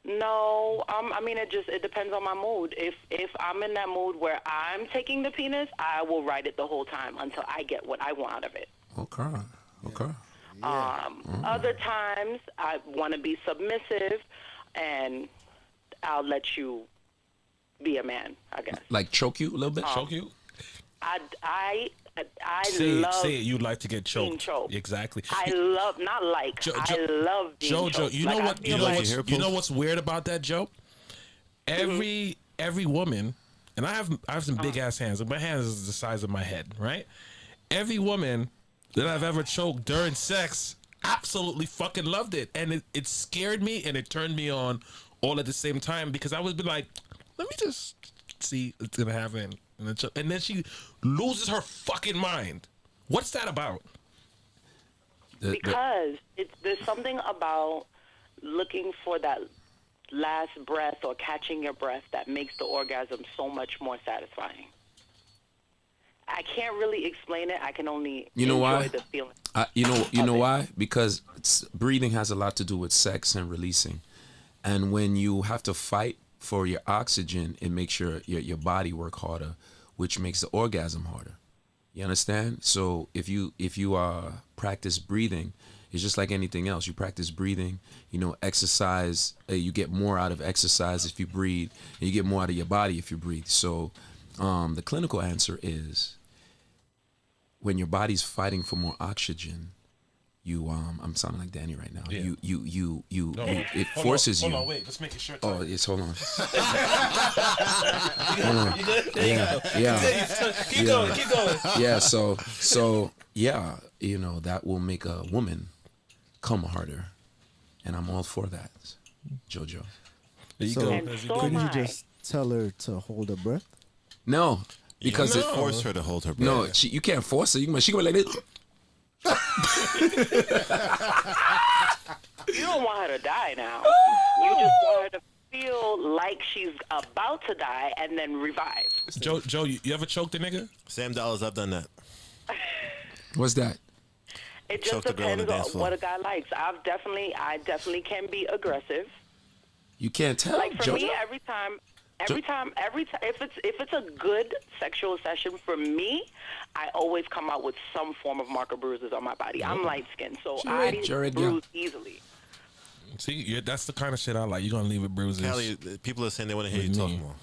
No, I mean it depends on my mood. If I'm in that mood where I'm taking the penis, I will ride it the whole time until I get what I want out of it. Okay. Okay. Other times I want to be submissive, and I'll let you be a man, I guess. Like choke you a little bit. Choke you? I Say love it. You'd like to get being choked. choked. Exactly. I love I love being Jojo, choked. you know Like, I what? feel like- You know what's weird about that, Joe? Every woman, and I have some big ass hands. My hands is the size of my head, right? Every woman that I've ever choked during sex absolutely fucking loved it, and it scared me and it turned me on all at the same time because I would be like, let me just see what's gonna happen, and then she loses her fucking mind. What's that about? Because there's something about looking for that last breath or catching your breath that makes the orgasm so much more satisfying. I can't really explain it. I can only You know enjoy why? the feeling. You know it. why? Because breathing has a lot to do with sex and releasing, and when you have to fight for your oxygen, it makes your body work harder, which makes the orgasm harder. You understand? So if you practice breathing, it's just like anything else. You practice breathing, exercise. You get more out of exercise if you breathe, and you get more out of your body if you breathe. So the clinical answer is, when your body's fighting for more oxygen, you I'm sounding like Danny right now. Yeah. It forces you. Wait, let's make it short. Oh, it's hold on. Hold on. Yeah. Keep going. Yeah, so yeah, that will make a woman come harder, and I'm all for that, Jojo. There you So- go. And There you so go. Couldn't you am I. just tell her to hold her breath? No, because You it, can't force her to hold her breath. no, you can't force her. She can be like this. You don't want her to die now. You just want her to feel like she's about to die and then revive. Joe, you ever choked a nigga? Sam Dollars, I've done that. What's that? It just Choke the girl on the depends dance on floor. what a guy likes. I definitely can be aggressive. You can't tell, Like for Jojo. me, every time, if it's a good sexual session for me, I always come out with some form of marker bruises on my body. I'm light skinned, so I Jared, bruise easily. See, that's the kind of shit I like. You're gonna leave it bruises. Callie, people are saying they want to hear you With talk me. more.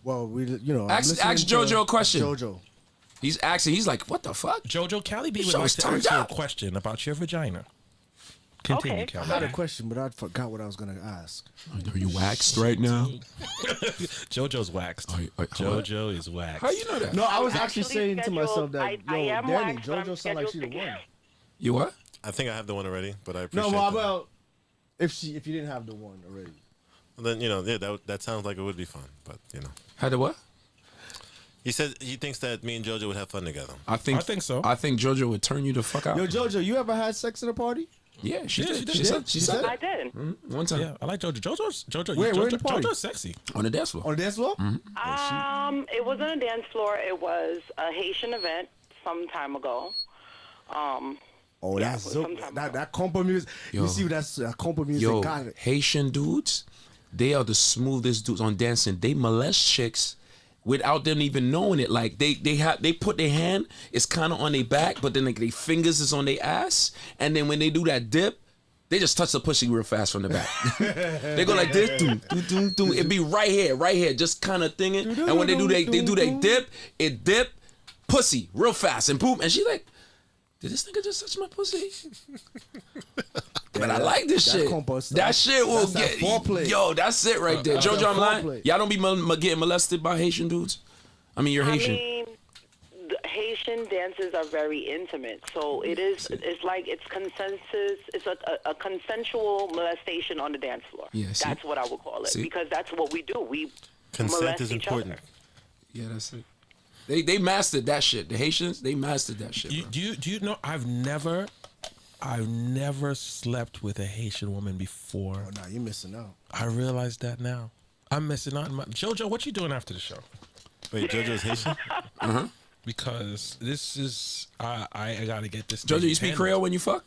Well, I'm Ask listening Jojo to a question. Jojo. He's asking. He's like, what the fuck? Jojo, Callie B This would show like is to turned ask you a up. question about your vagina. Continue, Okay. I Callie. had a question, but I forgot what I was gonna ask. Are you waxed right now? Jojo's waxed. Jojo is waxed. How you know that? No, I was I'm actually saying to scheduled- myself that, I am Danny, waxed, but I'm Jojo sound like she the scheduled to one. get- You what? I think I have the one already, but I No, appreciate well, that. well, if you didn't have the one already. Then that sounds like it would be fun, but Had the what? he said he thinks that me and JoJo would have fun together. I think so. I think Jojo would turn you the fuck out. Yo, Jojo, you ever had sex at a party? Yeah, she Yeah, did. she did. She said. She She said. did? I did. One time Yeah, I like Jojo. Jojo. Where Jojo, the party? Jojo's sexy. on the dance floor. On the dance floor? It wasn't a dance floor. It was a Haitian event some time ago. Oh, Yeah, that's it was so, sometime that ago. that compa music. Yo. You see, that's compa music. Yo, got it. Haitian dudes, they are the smoothest dudes on dancing. They molest chicks without them even knowing it. Like they put their hand, it's kind of on their back, but then like their fingers is on their ass, and then when they do that dip, they just touch the pussy real fast from the back. They go like this, doom, doom, doom, doom. It be right here, just kind of thinging. And when they do they dip, it dip, pussy real fast, and boom, and she like, did this nigga just touch my pussy? But I like this that shit. compa stuff. That shit will That's that get foreplay. yo. That's it right there. That's Jojo, that I'm lying. foreplay. Y'all don't be getting molested by Haitian dudes. I mean, you're Haitian. I mean, the Haitian dances are very intimate, so it is. It's like it's consensus. It's a consensual molestation on the dance floor. Yeah, see? That's what I would call it See? because that's what we do. We Consent molest is each important. other. Yeah, that's it. They mastered that shit. The Haitians, they mastered that shit. Bro. Do you know? I've never slept with a Haitian woman before. Oh, nah, you're missing out. I realize that now. I'm missing out. Jojo, what you doing after the show? Wait, JoJo's Haitian? Because this is I gotta get this. Jojo, thing you speak handled. Creole when you fuck?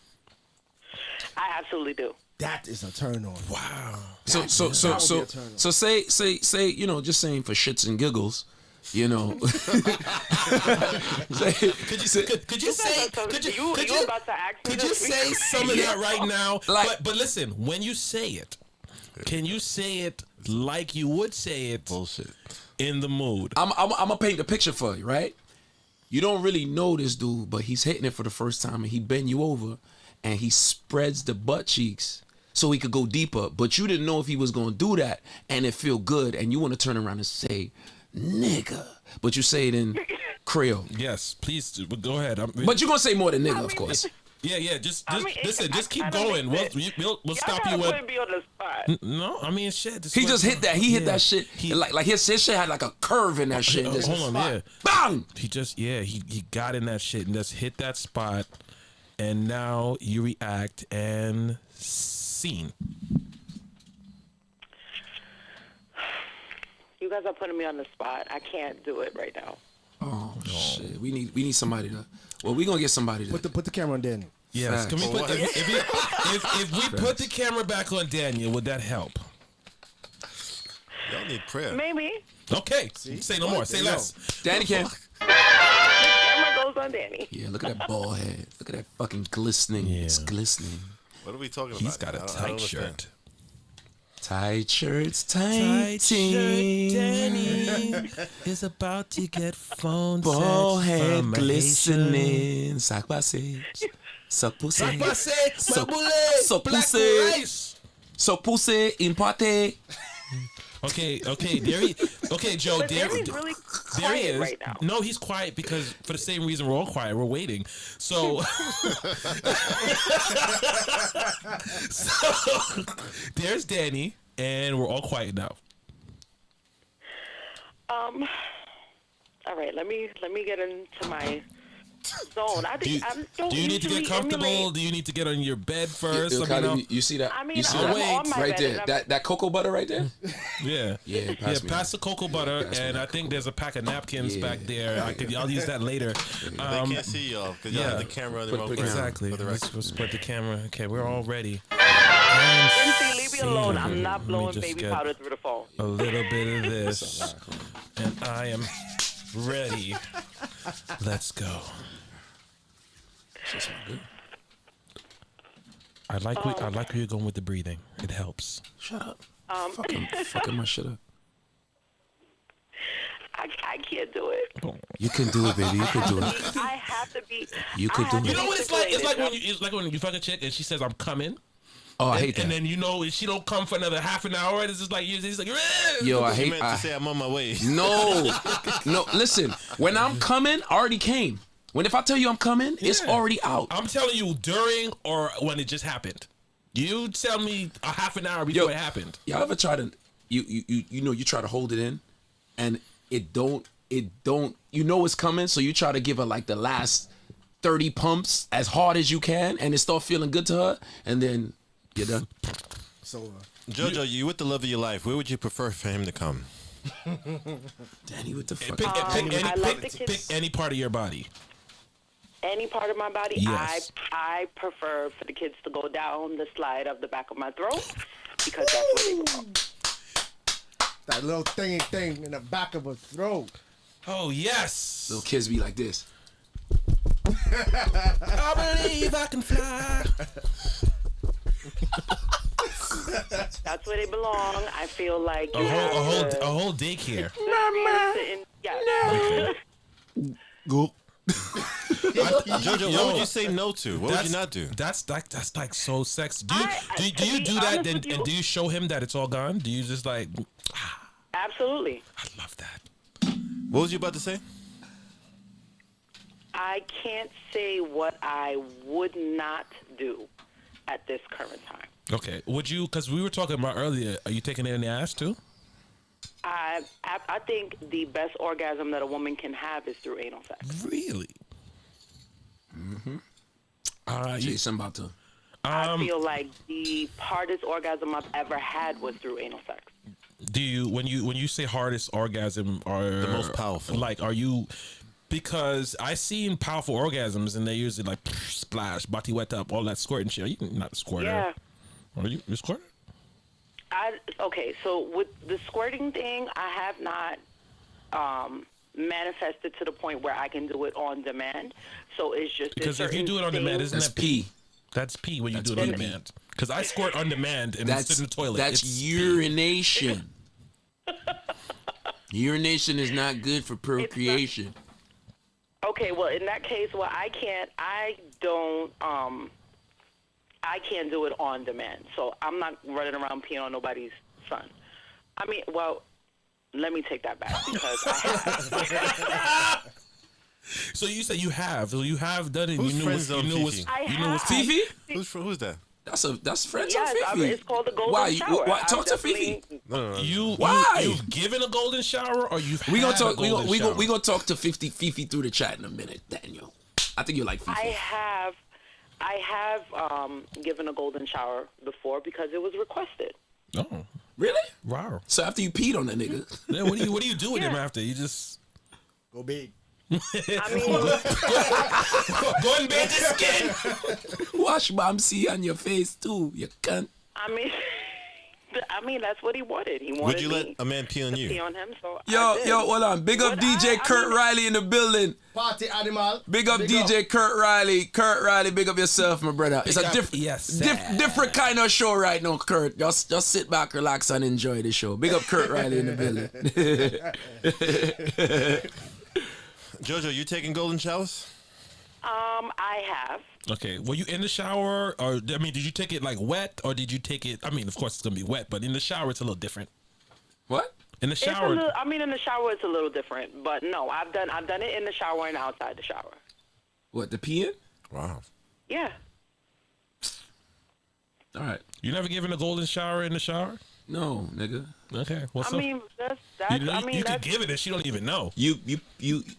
I absolutely do. that is a turn on. Wow. So that would be a turn on. so say you know, just saying for shits and giggles, you know. Could you say? Could you about to ask me Could you this? say some of that right now? Like- but listen, when you say it, can you say it like you would say it Bullshit. in the mood? I'm gonna paint the picture for you, right? You don't really know this dude, but he's hitting it for the first time, and he bend you over, and he spreads the butt cheeks so he could go deeper. But you didn't know if he was gonna do that, and it feel good, and you want to turn around and say, "Nigga," but you say it in Creole. Yes, please go ahead. But you're gonna say more than nigga, of course. yeah, just I mean, listen, just keep I kinda going. We'll mix it. we'll Y'all stop gotta you put when. me on the spot. No, I mean shit. He just hit that. He hit that shit. He, like his shit had like a curve in that shit. Just, hold on, yeah. bang. He just he got in that shit and just hit that spot, and now you react and scene. You guys are putting me on the spot. I can't do it right now. Oh shit. We need somebody to. Well, we gonna get somebody to. Put the camera on Danny. Yes. Can we Facts. put if we put the camera back on Daniel, would that help? Y'all need prayer. Maybe. Okay. Say no more. Say There you less. Danny can. The camera goes on Danny. Yeah, look at that bald head. Look at that fucking glistening. Yeah. It's glistening. What are we talking about? He's got a I don't tight understand. shirt. Tight shirts, tight team. Danny is about to get phone Bald sex head from a glistening. Sac passage. Suck pussy. Haitian. So- Maboule, so black pussy. rice. So pussy in party. Okay, Joe, But there, Danny's really there he quiet is. right now. No, he's quiet because for the same reason we're all quiet. We're waiting. So, so there's Danny, and we're all quiet now. All right, let me get into my zone. I Do you, think I don't do you need to get usually comfortable? emulate- Do you need to get on your bed first? Yo, Let me know. Kylie, you see that? I mean, you see I'm that? on my right bed there. and I'm- That cocoa butter right there. Yeah, Yeah, pass me pass that. the cocoa butter, pass me and that I think there's a pack of napkins Yeah. back there. I'll use that later. They can't see y'all because y'all yeah. have the camera on the Put- wrong put place. Exactly. For the record. Let's put the camera. Okay, we're all ready. Lindsay, leave me alone. I'm not Let me blowing just baby get powder through the phone. a little bit of this, and I am ready. Let's go. I like where you're going with the breathing. It helps. Shut up. Fucking my shit up. I can't do it. You can do it, baby. You can do it. I have to be. You could I do have it. to You know be what it's like? situated. It's like when you fuck a chick and she says, "I'm coming," Oh, I and, hate that. and then you know if she don't come for another half an hour, it's just like it's like. Yo, I You hate. meant to say I'm on my way. No. Listen. When I'm coming, I already came. When if I tell you I'm coming, it's Yeah. already out. I'm telling you during or when it just happened. You tell me a half an hour before Yo. it happened. Y'all ever try to you try to hold it in, and it don't you know it's coming, so you try to give her like the last 30 pumps as hard as you can, and it start feeling good to her, and then you're done. So Jojo, you with the love of your life. Where would you prefer for him to come? Danny, what the fuck? Pick, I like the pick kids- any part of your body. Any part of my body, Yes. I prefer for the kids to go down the slide of the back of my throat because that's where they belong. that little thing in the back of her throat. Oh yes. Little kids be like this. I believe I can fly. That's where they belong. I feel like A you whole, have to- a whole daycare. Yeah. Go. Jojo, Yo, what would you say no to? What would you not do? That's like so sexy. Do you I- do you to be do that honest then, with you- and do you show him that it's all gone? Do you just like Absolutely. I love that. What was you about to say? I can't say what I would not do at this current time. Okay. Would you? Because we were talking about earlier. Are you taking it in the ass too? I think the best orgasm that a woman can have is through anal sex. Really? Mm-hmm. Jason about to. I feel like the hardest orgasm I've ever had was through anal sex. Do you when you say hardest orgasm or The most powerful. Like, are you? Because I seen powerful orgasms and they usually like splash, body wet up, all that squirting shit. You not a squirter. Yeah. Are you squirting? Okay, so with the squirting thing, I have not manifested to the point where I can do it on demand. So it's just Because if you do it on demand, isn't That's that pee. That's pee when you That's do it on pee. demand. Because I squirt on demand and That's it's in the toilet. That's It's urination. Urination is not good for procreation. Okay, well, in that case, well, I can't do it on demand. So I'm not running around peeing on nobody's son. I mean, well, let me take that back because I have. So you said you have. So you have done it. Who's you knew friend what's, zone you knew what's, Fifi? I you know what's have. Fifi? Who's that? That's friends Yes, on Fifi. it's called the golden Why? shower. Why? I've Talk to definitely- Fifi. No. You've given a golden shower or you've We gonna had talk. a We golden gonna shower? we gonna talk to Fifi through the chat in a minute, Daniel. I think you like Fifi. I have given a golden shower before because it was requested. Oh, Really? wow. So after you peed on that nigga, Then what do you do with him Yeah. after? You just Go big. I mean, go and bathe his skin. wash Bamsi on your face too. You can't. I mean, that's what he wanted. He wanted Would you let me a man pee on to pee you? on him. So I Yo, did. hold on. Big up Would DJ I Kurt mean- Riley in the building. Party animal. Big up DJ Kurt Riley. Kurt Riley, big up yourself, my brother. It's a up, different, yes, sir. different kind of show right now, Kurt. Just sit back, relax, and enjoy the show. Big up Kurt Riley in the building. Jojo, you taking golden showers? I have. Okay, were you in the shower or I mean, did you take it like wet or did you take it? I mean, of course it's gonna be wet, but in the shower it's a little different. What? In the It's a shower, little, I mean, in the shower it's a little different, but no, I've done it in the shower and outside the shower. What, the peeing? Wow. Yeah. All right. you never given a golden shower in the shower? No, nigga. Okay, what's I up? mean, that's. you know, I mean, you could that's. give it and she don't even know.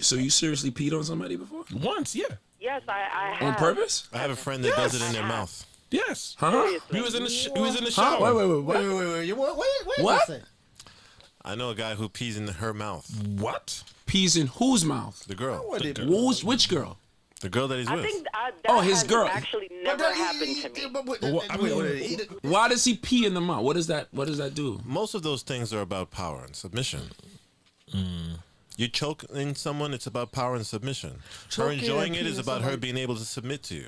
So you seriously peed on somebody before? Once, yeah, Yes, I have. On purpose? I have a friend that does it in their mouth. yes. Huh? He was in the he was in the Huh? shower. Wait. Wait. What? I know a guy who pees in her mouth. What? Pees in whose mouth? The girl. Which girl? The girl that he's I with. think that his has girl. actually never happened to me. Why does he pee in the mouth? What does that do? Most of those things are about power and submission. You choke in someone, it's about power and submission. Her Choking enjoying and it is peeing about her somebody. being able to submit to you.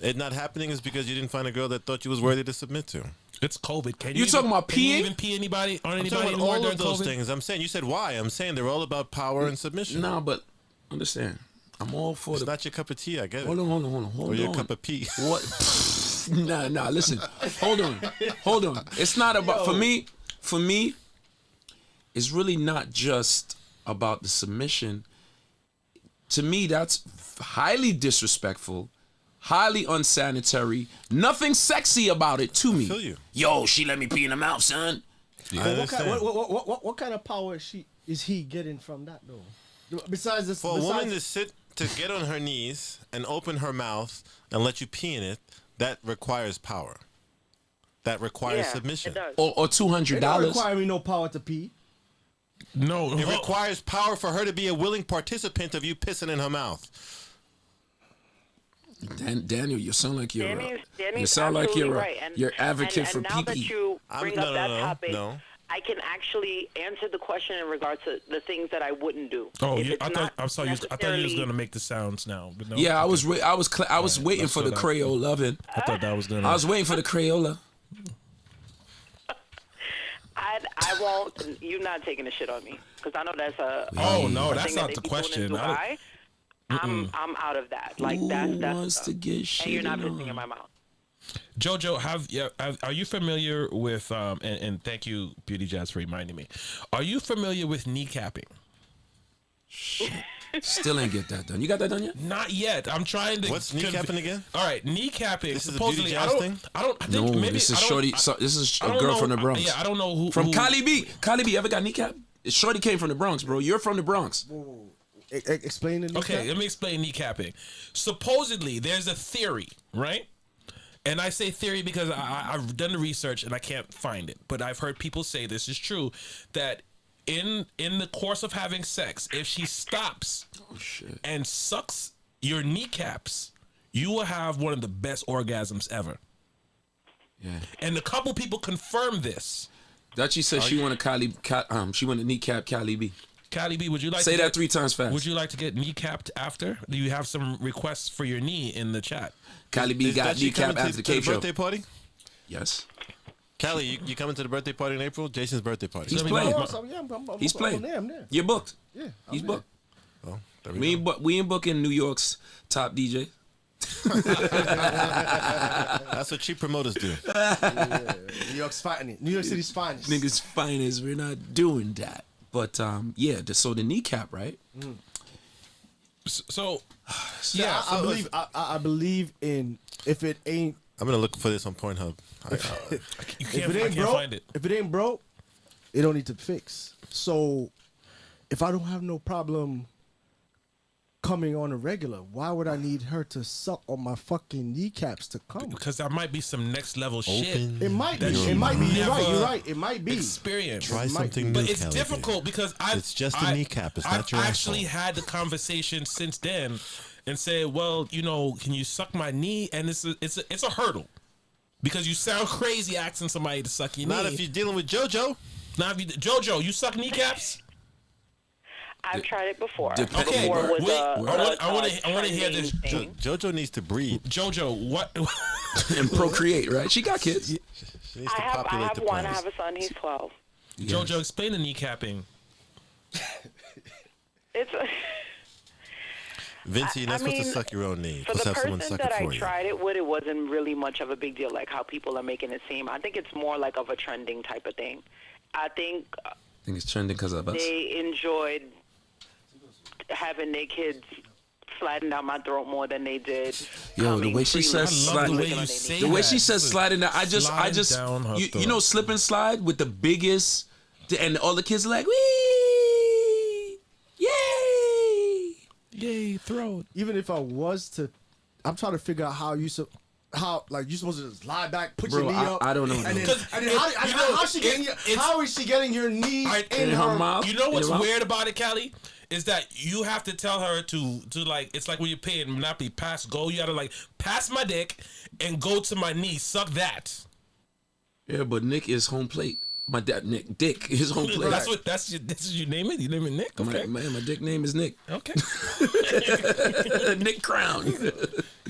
It not happening is because you didn't find a girl that thought you was worthy to submit to. It's COVID. Can You talking about Can you peeing? even pee anybody on I'm anybody talking about anymore all during of those COVID? things. I'm saying, you said why. I'm saying they're all about power and submission. Nah, but understand. I'm all for It's the. not your cup of tea, I get it. Hold on. Or your cup of pee. What? Nah. Listen. Hold on. It's not about for me. It's really not just about the submission. To me, that's highly disrespectful, highly unsanitary. Nothing sexy about it to me. feel you. Yo, she let me pee in the mouth, son. I What understand. what kind of power is he getting from that though? Besides this, For a woman to get on her knees and open her mouth and let you pee in it, that requires power. That requires Yeah, submission. it does. Or it don't $200. require me no power to pee. No, It requires power for her to be a willing participant of you pissing in her mouth. Daniel, you sound like you're. Danny's You sound like absolutely you're. right. And, You're advocate and for now that pee. you bring up that topic, no. I can actually answer the question in regards to the things that I wouldn't do. Oh, If yeah, it's I thought. not I'm sorry. I thought you was necessarily- gonna make the sounds now. But no. Yeah, I was. Okay. I was waiting that's for the what I- Creole loving. I thought that was gonna. I was waiting for the Crayola. I won't. You're not taking a shit on me because I know that's a. Oh, no, a that's thing not that the they be doing question. in I Dubai. I'm out of that. Like Who that's wants to get shit and you're not on? pissing in my mouth. Jojo, are you familiar with and thank you, Beauty Jazz, for reminding me. Are you familiar with kneecapping? Still ain't get that done. You got that done yet? Not yet. I'm trying to. What's kneecapping again? All right, kneecapping. This is a supposedly, Beauty I Jazz don't. thing? I think No, maybe this is I don't- Shorty. I- This is I a don't girl know- from the Bronx. Yeah, I don't know who From who, Cali B. Cali B, ever got kneecap? Shorty came from the Bronx, bro. You're from the Bronx. Explain it. Okay, let me explain kneecapping. Supposedly, there's a theory, right? And I say theory because I've done the research and I can't find it. But I've heard people say this is true, that in the course of having sex, if she stops Oh shit. and sucks your kneecaps, you will have one of the best orgasms ever. Yeah. And a couple people confirmed this. Dutchie said she want to kneecap Cali B. Cali B, would you like Say to that get, 3 times fast. Would you like to get kneecapped after? Do you have some requests for your knee in the chat? Cali B Is got that you kneecap coming after the to Cape show. birthday party? Yes. Callie, you coming to the birthday party in April? Jason's birthday party. He's Let me playing. know. He's playing. I'm there. You're booked. Yeah, He's I'm booked. Oh, there we We go. ain't booking New York's top DJ. That's what cheap promoters do. New York's fighting it. New York City's finest. Niggas finest. We're not doing that. But so the kneecap, right? So, Yeah, yeah, so I believe in if it ain't I'm gonna look for this on Pornhub. you if can't, it I ain't can't broke, find it. if it ain't broke, it don't need to fix. So if I don't have no problem coming on a regular, why would I need her to suck on my fucking kneecaps to come? Because that might be some next level shit. It might be. that It you might be. You're right. never You're right. It might be. Experience. Try It might something But new, it's Callie. difficult because It's just a kneecap. It's not I've your actually asshole. had the conversation since then and say, well, you know, can you suck my knee? And it's a hurdle because you sound crazy asking somebody to suck your Not knee. if you're dealing with JoJo. Not if you, JoJo, you suck kneecaps? I've tried it before. Depends. Okay, Before it was wait, a I want to hear trending this. thing. JoJo needs to breed. JoJo, what? And procreate, right? She got kids. She needs I to have populate the one. I planet. have a son. He's 12. JoJo, explain the kneecapping. It's Vinci, you're not I supposed to mean, suck your own knee. for Let's the have someone person suck that it I for you. tried it with, it wasn't really much of a big deal, like how people are making it seem. I think it's more like of a trending type of thing. I think I think it's trending because of us. they enjoyed having their kids sliding down my throat more than they did. Yo, the coming way she freely says I love the slide, way licking you on their say knee. the way that. she says slide in there, I Slide just down her you know throat. slip and slide with the biggest, and all the kids are like wee, yay. Yay, throat. Even if I was to, I'm trying to figure out how you like you supposed to just lie back, put Bro, your knee I- up. I don't know, And then, bro. and then how is she getting your knee in her mouth? You know what's In her mouth? weird about it, Callie? Is that you have to tell her to like, it's like when you're paying Monopoly pass go, you gotta like pass my dick and go to my knee, suck that. Yeah, but Nick is home plate. My dad, Nick, Dick is home plate. This is you name it. You name it Nick. Okay. My dick name is Nick. Okay. Nick Crown.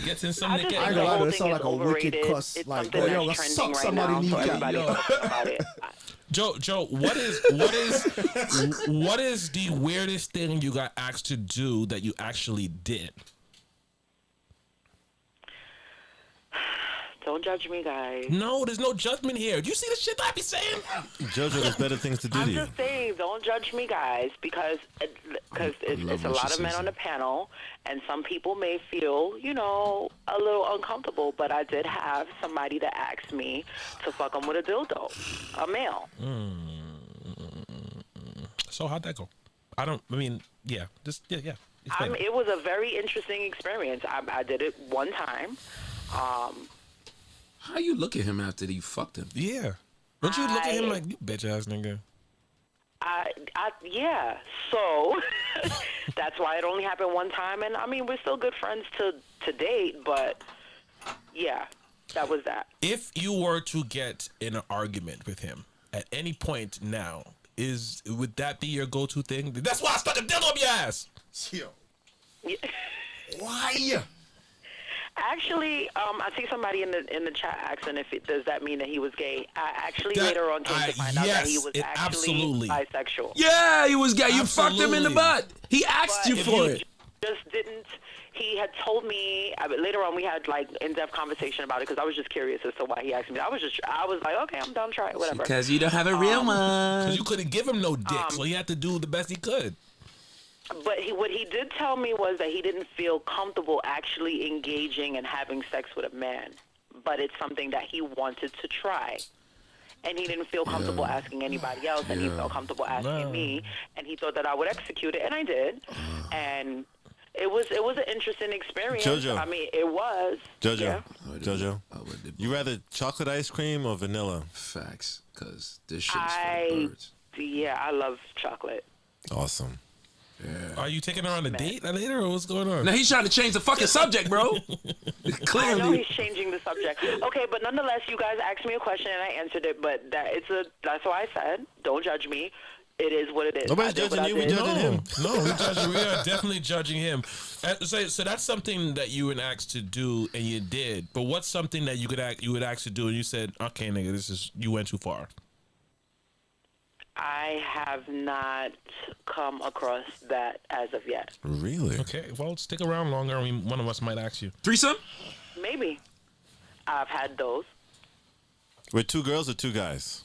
Gets in some I Nick. just I think ain't the gonna lie, whole that thing sound is like a wicked overrated. cuss, It's like, something oh, yo, that's let's trending suck right now, somebody so kneecap. everybody Yo. knows about it. Joe, what is the weirdest thing you got asked to do that you actually did? Don't judge me, guys. No, there's no judgment here. Do you see the shit I be saying? JoJo, there's better things to do I'm to you. just saying, don't judge me, guys, because it's a when she lot of says men on that. the panel, and some people may feel, you know, a little uncomfortable. But I did have somebody that asked me to fuck them with a dildo, a male. So how'd that go? Yeah. Yeah. Explain it. It was a very interesting experience. I did it one time. How you look at him after you fucked him? Yeah. Don't you look at him I- like, you bitch ass nigga? Yeah. So that's why it only happened one time, and I mean we're still good friends to date, but yeah, that was that. If you were to get in an argument with him at any point now, would that be your go-to thing? That's why I stuck a dildo up your ass. Yo. Why? Actually, I see somebody in the chat asking if does that mean that he was gay. I actually That- later on came to find out that he yes, was it actually absolutely. bisexual. Yeah, he was gay. You fucked him in the Absolutely. butt. He asked But you if for he it. just didn't. He had told me later on. We had like in-depth conversation about it because I was just curious as to why he asked me. I was like, okay, I'm down to try it, whatever. Because you don't have a real one. Because you couldn't give him no dick, so he had to do the best he could. But what he did tell me was that he didn't feel comfortable actually engaging and having sex with a man, but it's something that he wanted to try. And he didn't feel comfortable asking anybody else, and he felt comfortable asking me, and he thought that I would execute it, and I did. And it was an interesting experience. Jojo. I mean, it was. JoJo, Yeah. JoJo, I would do you rather chocolate ice cream or vanilla? facts, because this shit is for the birds. Yeah, I love chocolate. Awesome. Are you taking her on a date later, or what's going on? Now he's trying to change the fucking subject, bro. I know Clearly. he's changing the subject. Okay, but nonetheless, you guys asked me a question and I answered it. But that's why I said, don't judge me. It is what it is. Nobody's I did what judging I you, we did. judging him. No, we are definitely judging him. So that's something that you were asked to do and you did. But what's something that you would ask to do and you said, okay, nigga, you went too far. I have not come across that as of yet. Really? Okay, well, stick around longer. I mean, one of us might ask you. Threesome? Maybe. I've had those. With 2 girls or 2 guys?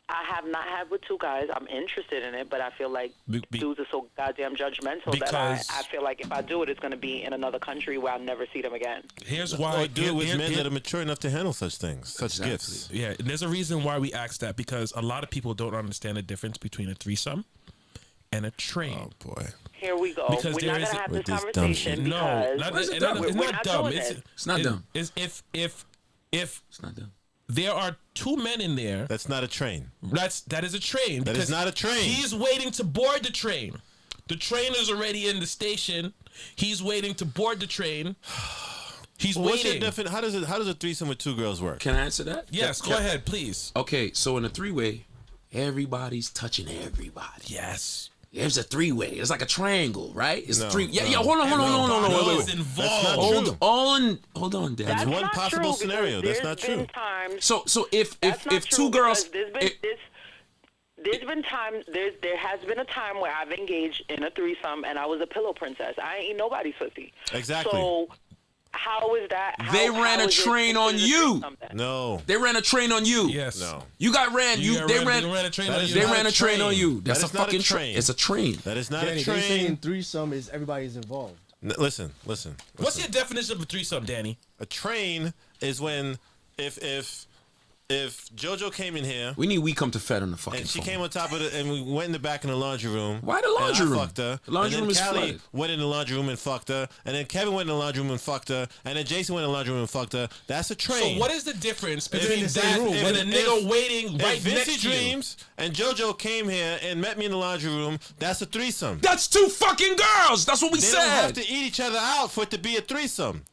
I have not had with 2 guys. I'm interested in it, but I feel like Be- dudes are so goddamn judgmental that Because- I feel like if I do it, it's going to be in another country where I'll never see them again. Here's why. Or do it with here- men here- that are mature enough to handle such things, such gifts. Yeah, and there's a reason why we asked that, because a lot of people don't understand the difference between a threesome and a train. Oh boy. Here we go. Because We're there not is going to a- have with this this dumb shit. conversation No, because not, Why is it it's dumb? not, it's We're not not dumb. doing it. It's not dumb. It's if It's not dumb. there are 2 men in there, That's not a train. that is a train. That is because not a train. He's waiting to board the train. The train is already in the station. He's waiting to board the train. He's What's your waiting. how does a threesome with 2 girls work? Can I answer that? Yes, go ahead, please. Okay, so in a 3-way, everybody's touching everybody. Yes. There's a 3-way. It's like a triangle, right? It's No, 3. Yeah, no. yeah. Hold on. Everybody Wait. is involved. Hold on, Dad. That's one not possible true, because scenario. That's there's not been true. Times, So if that's not 2 true, girls, because there's been times there has been a time where I've engaged in a threesome and I was a pillow princess. I ain't nobody's pussy. Exactly. So how is that? They how ran a is it train on considered a you. threesome then? No. they ran a train on you. Yes. No. You got ran. They ran a train That on is you. They not ran a a train on train. you. That's That a is not a fucking train. It's a train. That is not Danny, a they saying train. threesome is everybody's involved. Listen. What's your definition of a threesome, Danny? A train is when if JoJo came in here We need We Come to Fed on the fucking and she phone. came on top of it and we went in the back in the laundry room. Why the laundry and I room? fucked her. The laundry and room then is Callie flooded. went in the laundry room and fucked her. And then Kevin went in the laundry room and fucked her. And then Jason went in the laundry room and fucked her. That's a train. So what is the difference in between the same that room. and a nigga waiting right if Vincy next to you? Dreams and JoJo came here and met me in the laundry room, that's a threesome. That's 2 fucking girls. That's what we They don't have said. to eat each other out for it to be a threesome.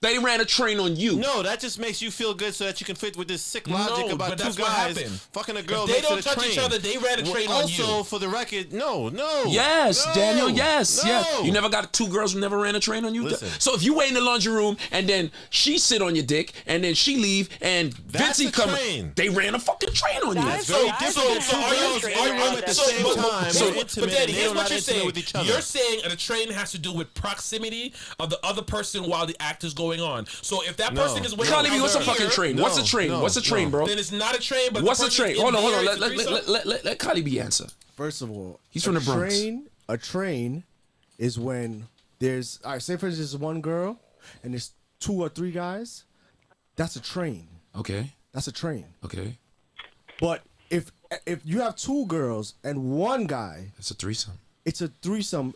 They ran a train on you. No, that just makes you feel good so that you can fit with this sick logic No, about but 2 that's what guys happened. fucking a girl If they makes don't it a touch train. each other, they ran a train on you. Also, for the record, no. Yes, No, Daniel. Yes, no. yes. You never got 2 girls who never ran a train on you. Listen. So if you wait in the laundry room and then she sit on your dick and then she leave and That's Vincy a come, train. they ran a fucking train on you. That's very I've different been than 2 had girls train in a room rides at the that- same but- time. so- They're but intimate Daddy, and they here's don't what not you're intimate saying. with each other. You're saying a train has to do with proximity of the other person while the act is going on. So if that No. person is waiting, Carly B, what's a over fucking here, train? No, What's a train? no, What's a train, no. bro? then it's not a train. But What's the a train? person Hold on. in there is a Let Carly B answer. First of all, He's from the Bronx. A train is when there's, all right, say for instance, there's one girl and there's 2 or 3 guys. That's a train. Okay. That's a train. Okay. But if you have 2 girls and 1 guy, That's a threesome. it's a threesome.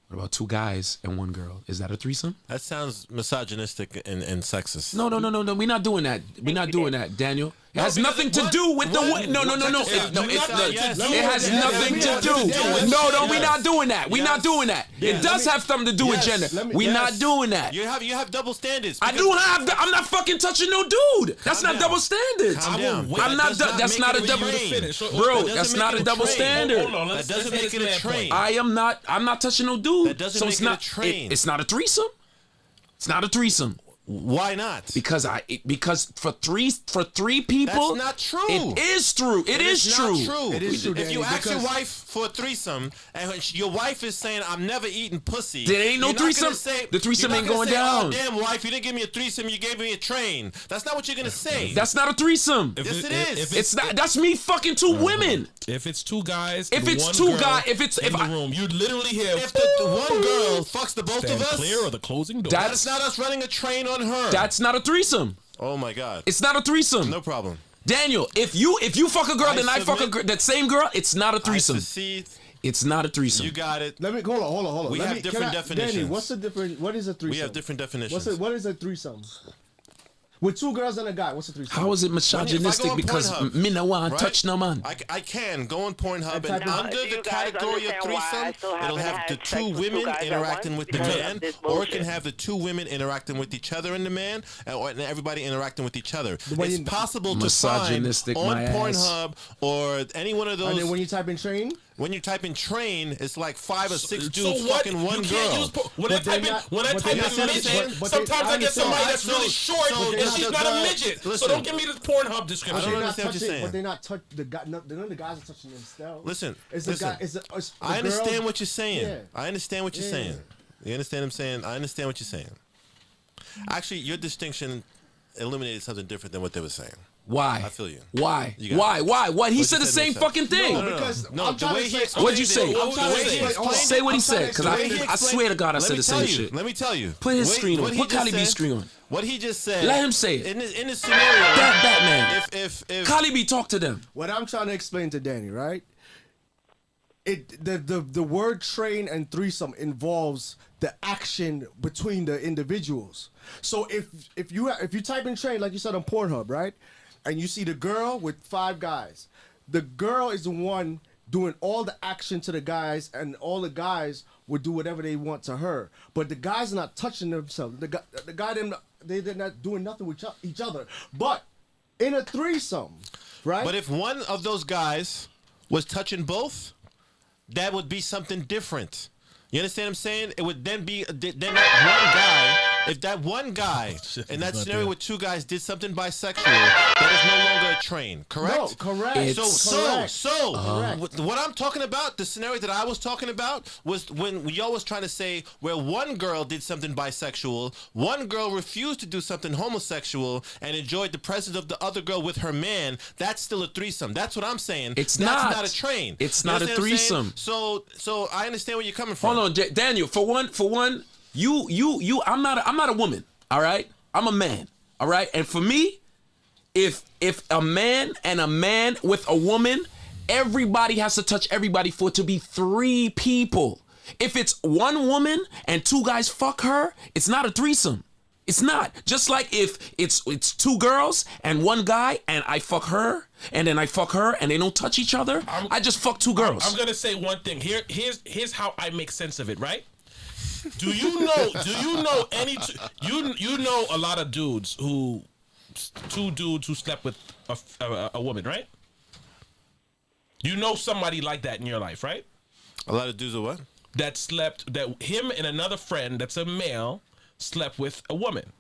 What about 2 guys and 1 girl? Is that a threesome? That sounds misogynistic and sexist. No. We're not doing that. We're not doing that, Daniel. It has because nothing to what- do with the what- way. No. what- It let me it has nothing to do. No, we're not doing that. We're not doing that. It does have something to do with gender. We're not doing that. You have double standards. I do have. I'm not fucking touching no dude. That's Calm not down. double standards. Calm down. I'm not. That's not a double. Bro, That that's doesn't not make a it a double train. standard. Hold on, That doesn't make it a train. I am not. I'm not touching no dude. That doesn't so make it's it a not. train. It's not a threesome. It's not a threesome. Why not? Because for three people, That's not true. It is true. It is It's true. not true. It is true, If you Danny, ask your because- wife for a threesome and your wife is saying, "I'm never eating pussy," There ain't no you're not gonna threesome. say- The threesome you're ain't not gonna going say, down. "Oh, damn, wife, you didn't give me a threesome. You gave me a train." That's not what you're gonna say. That's not a threesome. Yes, it is. It's not. That's me fucking 2 women. If it's 2 guys, If and it's one 2 girl guys, in the room, you literally hear. if the one girl fucks the both Stand of us, clear of the closing door. That- that's not us running a train on her. That's not a threesome. Oh my God. It's not a threesome. No problem. Daniel, if you fuck a girl, then I fuck submit- that same girl. It's not a I threesome. secede. It's not a threesome. You got it. Let me hold on. We Let have me- different can I- definitions. Danny, what's the difference? What is a threesome? We have different definitions. What is a threesome? With 2 girls and a guy, what's a threesome? How is it misogynistic? on Because Pornhub, me no want right? touch no man. I can go on Pornhub And and now, under do the you guys category of understand why I threesome, still it'll haven't have had the sex 2 with 2 women guys at interacting once with the because of man, this or it can bullshit? have the 2 women interacting with each other and the man, and everybody interacting with each other. way It's you- possible to find Misogynistic, on my ass. Pornhub or any one of those. And then when you type in train, When you type in train, it's like 5 or 6 So dudes what? fucking one You girl. can't use when I But they're type in not- when I but type they're in not- midget, but they- sometimes I get understand. somebody that's So- really short so and she's not a the- midget. So listen. don't give me this Pornhub I description. don't they're not understand what you're touching, saying. but they're not touch the guy. None of the guys are touching themselves. Listen, it's the listen. guy. It's the I understand girl- what you're saying. Yeah. I understand what you're Yeah. saying. You understand what I'm saying? I understand what you're saying. Actually, your distinction illuminated something different than what they were saying. Why? I feel you. Why? You got it. Why? What? He What said you the said same makes sense. fucking thing. No, because No, I'm the trying way to he say. explained What'd you it- say? the I'm trying way to he explain- explained Say what he I'm trying said, to because the way explain he I explained- swear to God I Let said me the tell same you, shit. Let me tell you. Put his screen on. what he Put just Cardi B said- screen on. What he just said. Let him say it. In this scenario. That Batman. If Cardi B, talk to them. What I'm trying to explain to Danny, right? The word train and threesome involves the action between the individuals. So if you type in train like you said on Pornhub, right, and you see the girl with 5 guys, the girl is the one doing all the action to the guys, and all the guys would do whatever they want to her. But the guys are not touching themselves. The guy they're not doing nothing with each other. But in a threesome, right? But if one of those guys was touching both, that would be something different. You understand what I'm saying? It would then be then that one guy. If that one guy in that scenario with 2 guys did something bisexual, that is no longer a train. Correct? No, correct. It's- Correct. What I'm talking about, the scenario that I was talking about, was when y'all was trying to say where one girl did something bisexual, one girl refused to do something homosexual, and enjoyed the presence of the other girl with her man. That's still a threesome. That's what I'm saying. It's That's not. not a train. It's You not a understand what I'm saying? threesome. So I understand where you're coming from. Hold on, Daniel. For one, you. I'm not a woman. All right, I'm a man. All right, and for me, if a man and a man with a woman, everybody has to touch everybody for it to be 3 people. If it's one woman and 2 guys fuck her, it's not a threesome. It's not. Just like if it's 2 girls and 1 guy and I fuck her and then I fuck her and they don't touch each other, I just fuck 2 girls. I'm gonna say one thing. Here's how I make sense of it, right? Do you know any you know a lot of dudes who 2 dudes who slept with a woman, right? You know somebody like that in your life, right? A lot of dudes are what? That him and another friend that's a male slept with a woman.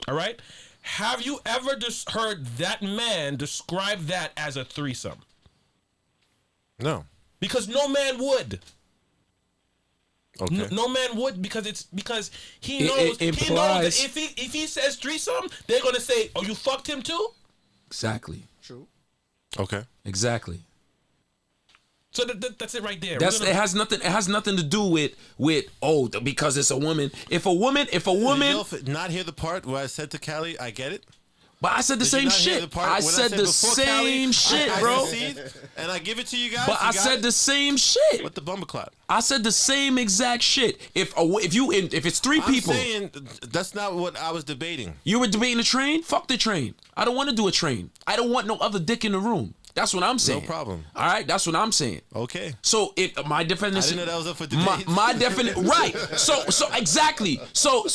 All right? Have you ever just heard that man describe that as a threesome? No. Because no man would. Okay. No man would because he It- knows it he knows implies- that if he says threesome, they're gonna say, "Oh, you fucked him too." Exactly. True. Okay. Exactly. So that's it right there. It has nothing. It has nothing to do with because it's a woman. If a woman, Did y'all not hear the part where I said to Callie, I get it? but I said the Did you same not hear shit. the part I when said the before Callie, same shit, I bro. concede, and I give it to you guys. But you I got said it? the same shit. What the bumper clock? I said the same exact shit. If it's 3 people, I'm saying that's not what I was debating. you were debating a train. Fuck the train. I don't want to do a train. I don't want no other dick in the room. That's what I'm saying. problem. All right, that's what I'm saying. Okay. So if my definition, I didn't know that was up for debate. my definition, right? So exactly. So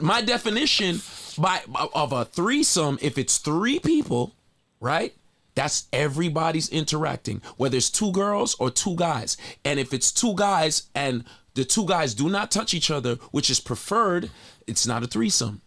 my definition of a threesome, if it's 3 people, right? That's everybody's interacting, whether it's 2 girls or 2 guys. And if it's 2 guys and the 2 guys do not touch each other, which is preferred, it's not a threesome.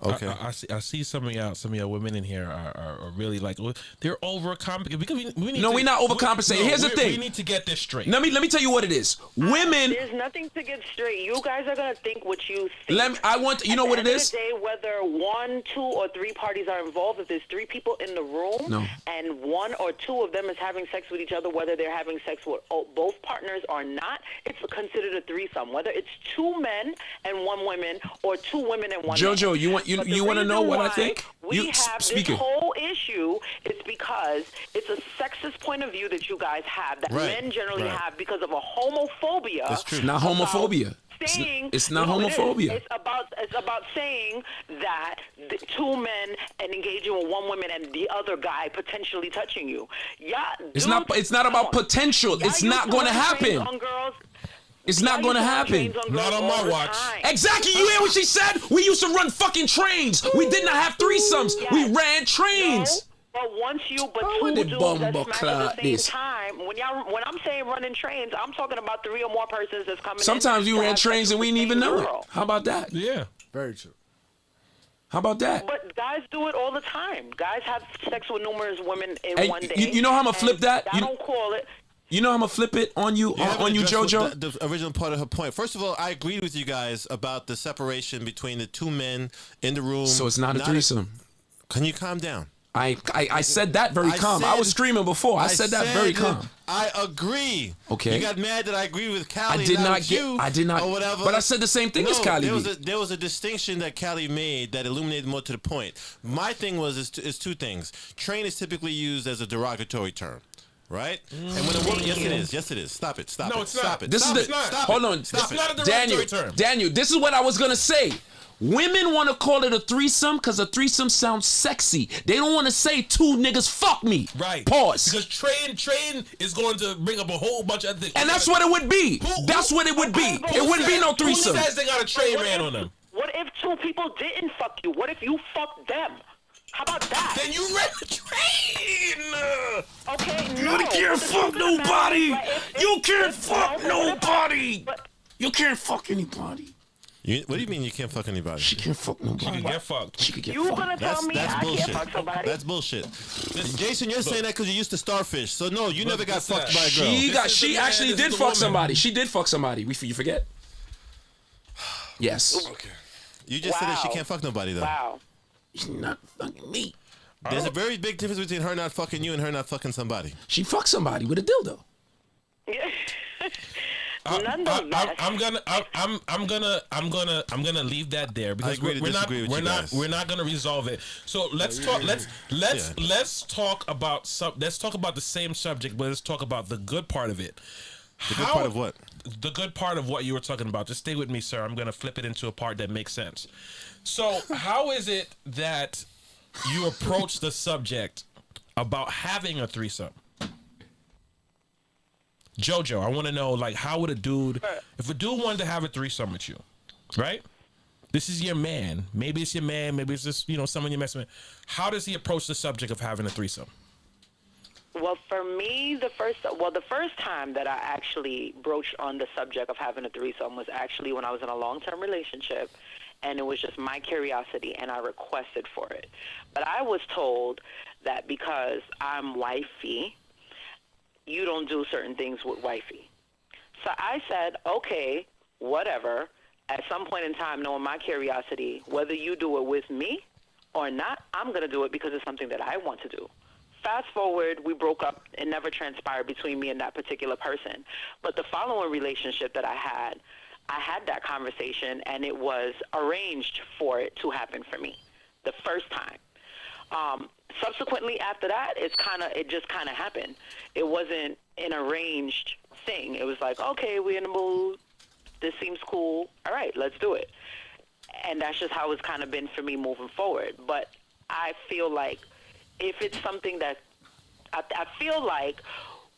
Okay. I see some of y'all women in here are really like they're overcompensating because we need No, to, we're not overcompensating. Here's the thing. We need to get this straight. Let me tell you what it is. Women. There's nothing to get straight. You guys are gonna think what you think. You know what it is? At the end of the day, whether 1, 2, or 3 parties are involved, if there's 3 people in the room No. and 1 or 2 of them is having sex with each other, whether they're having sex with both partners or not, it's considered a threesome. Whether it's 2 men and 1 woman or 2 women and 1 Jojo, man. you want But the to know reason what I why think? We have speak this it. whole issue is because it's a sexist point of view that you guys have, that Right, men generally right. have because of a homophobia. That's true. Not homophobia. Saying, It's not no, homophobia. It's about it's about saying that the two men and engaging with one woman and the other guy potentially touching you. Yeah, It's dudes, not come about on. potential. Y'all It's used not to going to run trains happen. on girls. It's not Y'all going to used run happen. trains on Not girls on my all the watch. time. Exactly. You hear what she said? We used to run fucking trains. We did not have threesomes. We Yes. ran trains. No, but once you, but Oh, two the dudes bumbo that smash at clock the same this. time. When I'm saying running trains, I'm talking about 3 or more persons that's coming. Sometimes in we to ran have trains sex and we with the didn't even same know it. girl. How about that? Yeah. Very true. How about that? But guys do it all the time. Guys have sex with numerous women in Hey, one day. you know how I'ma and flip that? I You- don't call it. You know I'm gonna flip it on you, haven't on you, addressed JoJo. The original part of her point. First of all, I agreed with you guys about the separation between the two men in the room. So it's not a threesome. Can you calm down? I said that very calm. I was said- screaming before. I said that very calm. I agree. Okay. You got mad that I agree with Callie. I did not with get. you, I did not. Or whatever. But I said the same thing as Callie. There was a distinction that Callie made that illuminated more to the point. My thing is two things. Train is typically used as a derogatory term. Right? And when a woman, yes it is. Stop it. No, it. it's not. Stop it. This Stop is it. the. Stop Hold it. on. It's not a derogatory term. Daniel, this is what I was gonna say. Women want to call it a threesome because a threesome sounds sexy. They don't want to say two niggas fuck me. Right. Pause. Because train is going to bring up a whole bunch of things. And that's what it would be. That's what it would be. It wouldn't be no threesome. Who says they got a train man on them? What if two people didn't fuck you? What if you fucked them? How about that? Then you ran the train. Okay, no. You can't fuck nobody. You can't fuck nobody. But You can't fuck anybody. What do you mean you can't fuck anybody? She can't fuck nobody. You can get fucked. She could get you fucked. gonna tell me That's I bullshit. can't fuck somebody? That's bullshit. Jason, you're saying that because you used to starfish. So no, you never got listen fucked to by a that. girl. She got. This is She the man, actually this is did the fuck woman. somebody. She did fuck somebody. You forget? Yes. Okay. You just said that she Wow. can't fuck nobody though. Wow. She's not fucking me. There's a very big difference between her not fucking you and her not fucking somebody. She fucked somebody with a dildo. Nonetheless, I'm gonna leave that there because agree to disagree with you guys. we're not gonna resolve it. So let's talk. Let's talk about let's talk about the same subject, but let's talk about the good part of it. The good part of what? The good part of what you were talking about. Just stay with me, sir. I'm gonna flip it into a part that makes sense. So how is it that you approach the subject about having a threesome? JoJo, I want to know, like, how would if a dude wanted to have a threesome with you, right? This is your man. Maybe it's your man. Maybe it's just, someone you're messing with. How does he approach the subject of having a threesome? well, for me, the first time that I actually broached on the subject of having a threesome was actually when I was in a long-term relationship, and it was just my curiosity, and I requested for it. But I was told that because I'm wifey, you don't do certain things with wifey. So I said, okay, whatever. At some point in time, knowing my curiosity, whether you do it with me or not, I'm going to do it because it's something that I want to do. Fast forward, we broke up. It never transpired between me and that particular person. But the following relationship that I had that conversation, and it was arranged for it to happen for me the first time. Subsequently, after that, it just kind of happened. It wasn't an arranged thing. It was like, okay, we're in the mood. This seems cool. All right, let's do it. And that's just how it's kind of been for me moving forward. But I feel like if it's something that I feel like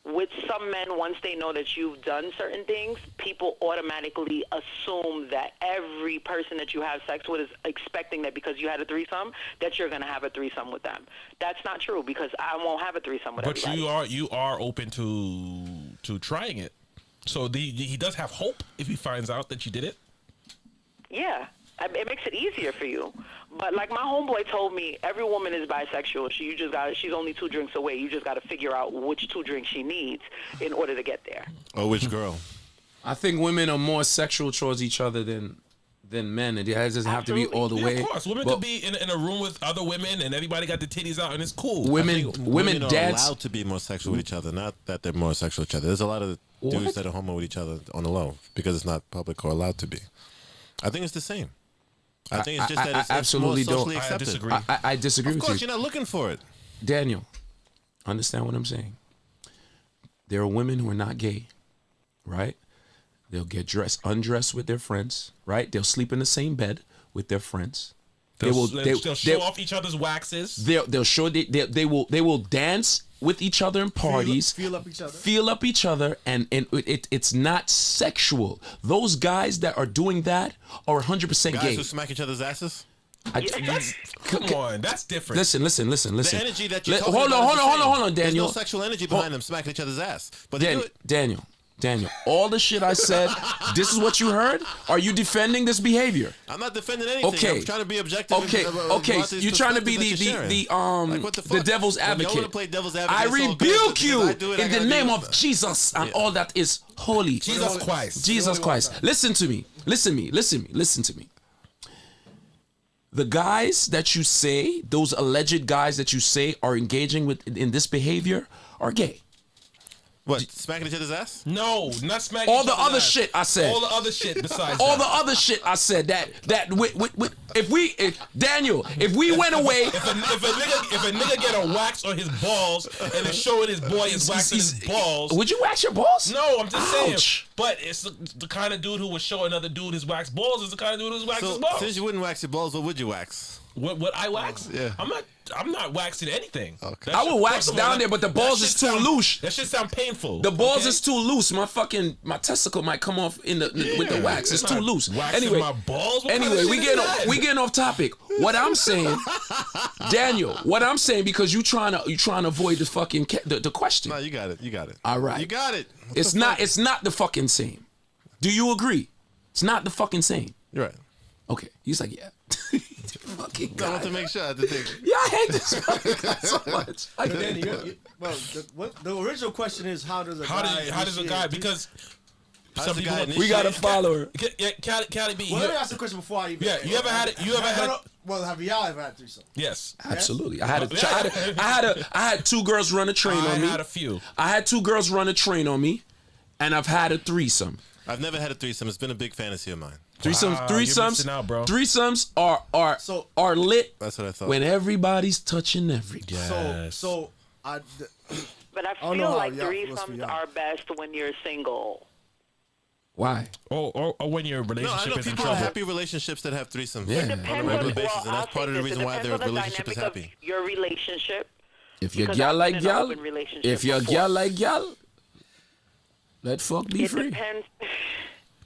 with some men, once they know that you've done certain things, people automatically assume that every person that you have sex with is expecting that because you had a threesome, that you're going to have a threesome with them. That's not true, because I won't have a threesome with But everybody. you are open to trying it. So he does have hope if he finds out that you did it. Yeah, it makes it easier for you. But like my homeboy told me, every woman is bisexual. She's only 2 drinks away. You just got to figure out which 2 drinks she needs in order to get there. Oh, which girl? I think women are more sexual towards each other than men. It doesn't have to be all the Yeah, way. of course, women But could be in a room with other women and everybody got the titties out and it's cool. women are dance. allowed to be more sexual with each other. Not that they're more sexual with each other. There's a lot of dudes What? that are homo with each other on the low because it's not public or allowed to be. I think it's the same. I think it's just that it's absolutely more socially don't. I accepted. disagree. I disagree Of with course, you. you're not looking for it. Daniel, understand what I'm saying. There are women who are not gay, right? They'll get undressed with their friends, right? They'll sleep in the same bed with their friends. They'll show off each other's waxes. They'll show they will dance with each other in parties, Feel up each other. feel up each other, and it's not sexual. Those guys that are doing that are 100% Guys gay. who smack each other's asses. Come on, that's different. Listen. The energy that you're talking Hold about is the same. on, There's Daniel. no sexual energy behind them smacking each other's ass, but they do it. Daniel, all the shit I said, this is what you heard? Are you defending this behavior? I'm not defending anything. Okay. I'm trying to be objective. Okay, about these you're trying to be perspectives that you're sharing. Like, what the fuck? devil's When y'all advocate. wanna play devil's advocate, I it's all good, rebuke because you I do it, I in the gotta name deal of with it. Jesus and all that is holy. Jesus Christ. Jesus Christ. Listen to me. Listen to me. The guys that you say, those alleged guys that you say are engaging with in this behavior are gay. What? Smacking each other's ass? No, not smacking. All each the other's other ass. shit I said. All the other shit besides All that. the other shit I said Daniel, if we went away, If a nigga get a wax on his balls and is showing his boy is waxing his balls. would you wax your balls? No, I'm just saying. Ouch. But it's the kind of dude who would show another dude his wax balls is the kind of dude who's wax his So balls. since you wouldn't wax your balls, what would you wax? What I wax? Yeah. I'm not waxing anything. Okay. I will wax first of down all, there, but the that balls shit is too sound- loose. That shit sound painful. The balls okay? is too loose. My testicle might come off with the wax. It's I'm too not loose. waxing Anyway, my balls? What kind of anyway, shit we is getting that? off topic. What I'm saying, Daniel, because you trying to avoid the fucking the question. No, you got it. All right. You got it. What It's the not. fuck? It's not the fucking same. Do you agree? It's not the fucking same. You're right. Okay. He's like, yeah. Fucking I want guy. to make sure. I had to think. Yeah, I hate this fucking guy so much. Danny, the original question is how does a How guy does a guy? Because How some does a people. guy We got a follower. Yeah, Cali B. Well, let me ask the question before I even. Yeah, you ever had it? You ever had it? Well, have y'all ever had threesome? Yes. Absolutely. I had two girls run a train I on me. had a few. I had two girls run a train on me, and I've had a threesome. I've never had a threesome. It's been a big fantasy of mine. Wow, you're missing out, bro. Threesomes So- are lit That's what I thought. when everybody's touching everything. Yes. So But I don't feel know how like y'all- what's for threesomes y'all. are best when you're single. Why? Or when your No, I relationship know is in people have trouble. happy relationships that have threesomes Yeah. on a Depends regular on, basis, well, and that's I'll part of say the this, reason it why depends their on the relationship is dynamic happy. of your relationship. If your Because gal I've been like in an gal, open relationship if your before. gal like gal, let fuck be It free. depends.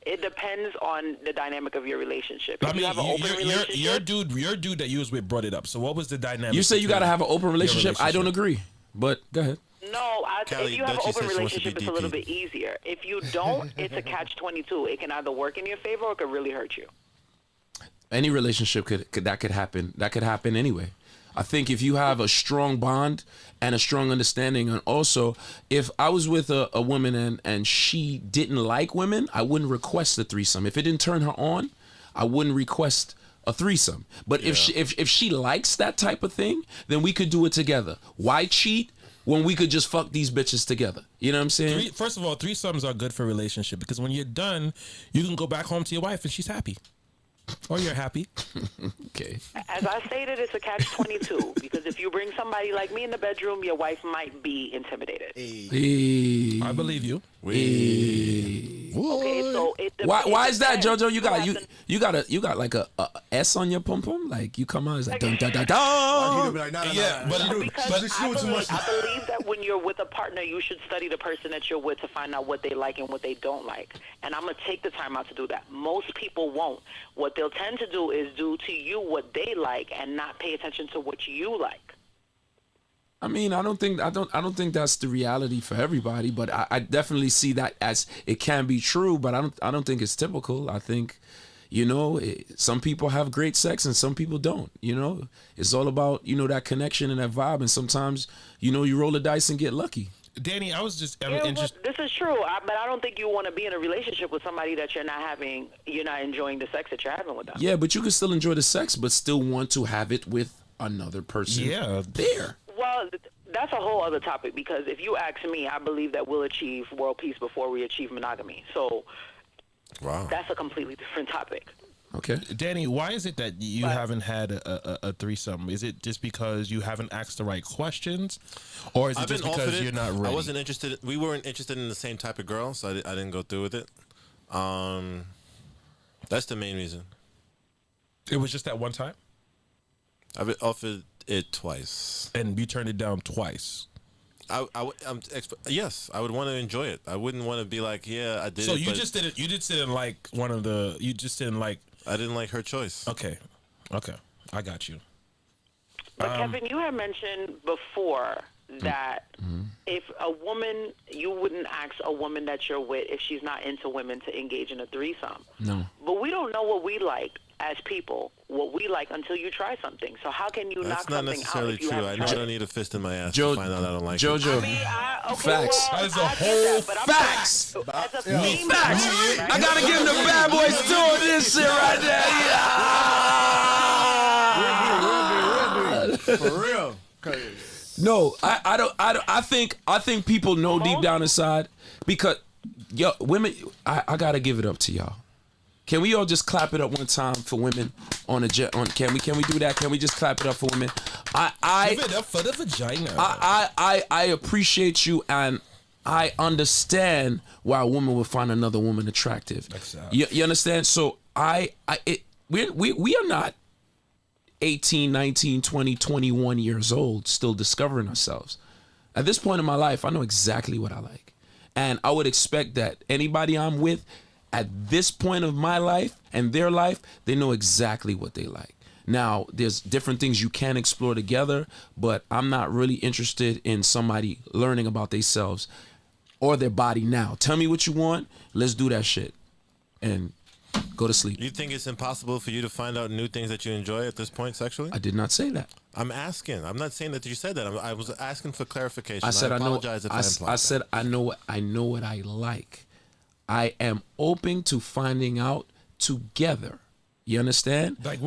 It depends on the dynamic of your relationship. If I mean, you have an open relationship, your dude that you was with brought it up. So what was the dynamic? You say you gotta have an open relationship. I don't relationship. agree, but go ahead. no, Kelly, if you have an Dutchie open said she wants to be relationship, it's a little DP. bit easier. If you don't, it's a catch-22. It can either work in your favor or it could really hurt you. Any relationship could happen. That could happen anyway. I think if you have a strong bond and a strong understanding, and also if I was with a woman and she didn't like women, I wouldn't request a threesome. If it didn't turn her on, I wouldn't request a threesome. But if she likes that type of thing, then we could do it together. Why cheat when we could just fuck these bitches together? You know what I'm saying? First of all, threesomes are good for a relationship because when you're done, you can go back home to your wife and she's happy. Or you're happy. Okay. As I stated, it's a catch-22 because if you bring somebody like me in the bedroom, your wife might be intimidated. Hey. I believe you. Okay, so it Why is that, depends. JoJo? You got have to- like a S on your pum pum? Like you come out, it's like dun dun dun You dun. be like, nah, Yeah, but- Because I believe that when you're with a partner, you should study the person that you're with to find out what they like and what they don't like. And I'm going to take the time out to do that. Most people won't. What they'll tend to do is do to you what they like and not pay attention to what you like. I mean, I don't think that's the reality for everybody, but I definitely see that as it can be true, but I don't think it's typical. I think, some people have great sex and some people don't. It's all about that connection and that vibe, and sometimes you roll the dice and get lucky. Danny, I was just Yeah, interested. but this is true, but I don't think you want to be in a relationship with somebody that you're not enjoying the sex that you're having with them. Yeah, but you can still enjoy the sex, but still want to have it with another person. Yeah. There. Well, that's a whole other topic because if you ask me, I believe that we'll achieve world peace before we achieve monogamy. So Wow. that's a completely different topic. Okay. Danny, why is it that you What? haven't had a threesome? Is it just because you haven't asked the right questions? Or is it I've just been offered because it. you're not ready? I wasn't interested. We weren't interested in the same type of girl, so I didn't go through with it. That's the main reason. It was just that one time, I've been offered it twice. and you turned it down twice. Yes, I would want to enjoy it. I wouldn't want to be like, yeah, I did. So it, you but just didn't. You just didn't like one of the. You just didn't like. I didn't like her choice. Okay, I got you. But Kevin, you had mentioned before that if a woman, you wouldn't ask a woman that you're with if she's not into women to engage in a threesome. No. But we don't know what we like as people, what we like until you try something. So how can you That's knock not something necessarily out if you true. haven't I know I tried don't it? need a fist in my ass Jo- to find out I don't like Jojo. it. I mean, okay, Facts. well, That is a I get whole that, but I'm facts. saying, as a Yeah. female, Facts. right? I gotta give them the bad boys doing this shit right there. Yeah. For real. 'Cause No, I don't. I think people know deep down inside because women. I gotta give it up to y'all. Can we all just clap it up one time for women on a jet? Can we do that? Can we just clap it up for women? Give it up for the vagina. I appreciate you and I understand why a woman would find another woman attractive. Exactly. You understand? So we are not 18, 19, 20, 21 years old still discovering ourselves. At this point in my life, I know exactly what I like. And I would expect that anybody I'm with at this point of my life and their life, they know exactly what they like. Now, there's different things you can explore together, but I'm not really interested in somebody learning about themselves or their body now. Tell me what you want. Let's do that shit. And go to sleep. You think it's impossible for you to find out new things that you enjoy at this point sexually? I did not say that. I'm asking. I'm not saying that you said that. I was asking for clarification. I said I know. apologize if I implied I said I know what I like. I am open to finding out together. You understand? Like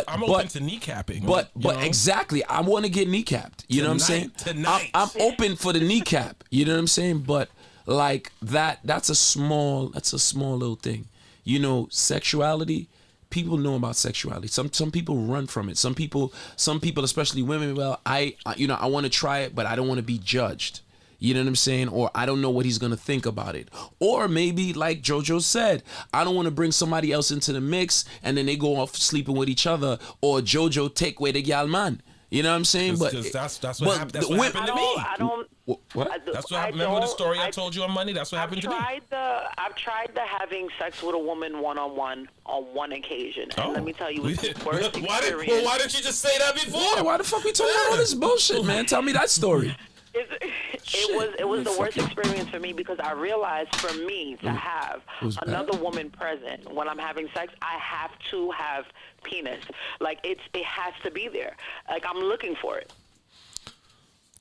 I'm open to kneecapping. But you know? exactly, I want to get kneecapped. You know what I'm saying? Tonight. I'm open for the kneecap. You know what I'm saying? But like that's a small little thing. You know, sexuality. People know about sexuality. Some people run from it. Some people, especially women. Well, I want to try it, but I don't want to be judged. You know what I'm saying? Or I don't know what he's going to think about it. Or maybe, like JoJo said, I don't want to bring somebody else into the mix and then they go off sleeping with each other. Or JoJo take away the gal man. You know what I'm saying? But that's what happened. That's what happened to me. I don't. What? That's what happened. Remember the story I told you on Monday? That's what happened to me. I've tried the having sex with a woman one-on-one on one occasion, and let me tell you, it's the worst experience. Why didn't you just say that before? Yeah, why the fuck we talking about all this bullshit, man? Tell me that story. It was the worst experience for me because I realized for me to have another woman present when I'm having sex, I have to have penis. Like it has to be there. Like I'm looking for it.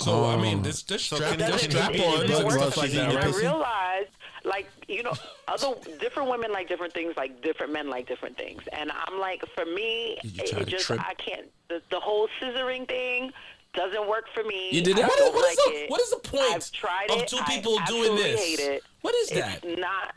So I mean, this strap on and stuff like that, And I right? realized, like, you know, other different women like different things, like different men like different things. And I'm like, for me, try it to just trip? I can't. The whole scissoring thing doesn't work for me. You did that? I What don't is like the it. what is the point I've tried of it. two people I doing absolutely this? hate it. What is that? It's not.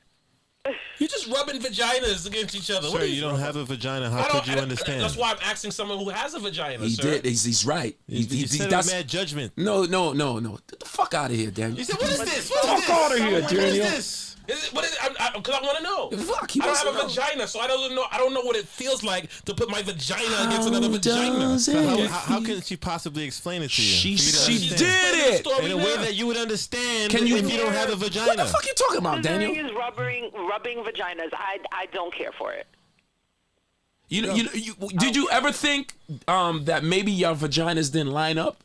You're just rubbing vaginas against each other. Sir, What is you don't wrong? have a vagina. I How don't- could you understand? That's why I'm asking someone who has a vagina, He sir. did. He's right. You said it with mad judgment. No. Get the fuck out of here, Daniel. You said, what is this? Fuck What is out of this? here, What is Daniel. this? What is it? Because I want to know. Fuck, he I don't doesn't have a know. vagina, so I don't know what it feels like to put my vagina against another vagina. does it Okay. How can she possibly explain it to you? She For you to she understand? did it. Story in a now. way that you would understand Can you- if you don't have a vagina. What the fuck you talking about, Daniel? Scissoring is rubbing vaginas. I don't care for it. Did you ever think that maybe your vaginas didn't line up?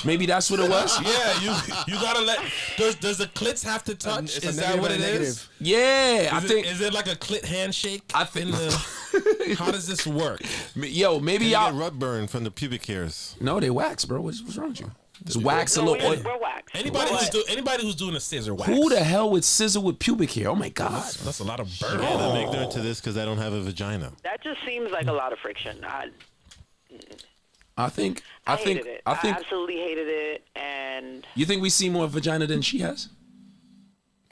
Maybe that's what it was. Yeah, you gotta let. Does the clits have to touch? It's a Is that negative what it and a is? negative. Yeah, I Is think. it like a clit handshake? I think- How does this work? Yo, maybe You get y'all. rub burn from the pubic hairs. No, they wax, bro. What's wrong with you? Just wax a little oil. We're waxed. Anybody who's doing a scissor wax. Who the hell would scissor with pubic hair? Oh my god. That's a lot of burn. And I'm ignorant to this because I don't have a vagina. That just seems like a lot of friction. I think. I hated it. I I think. absolutely hated it. And You think we see more vagina than she has?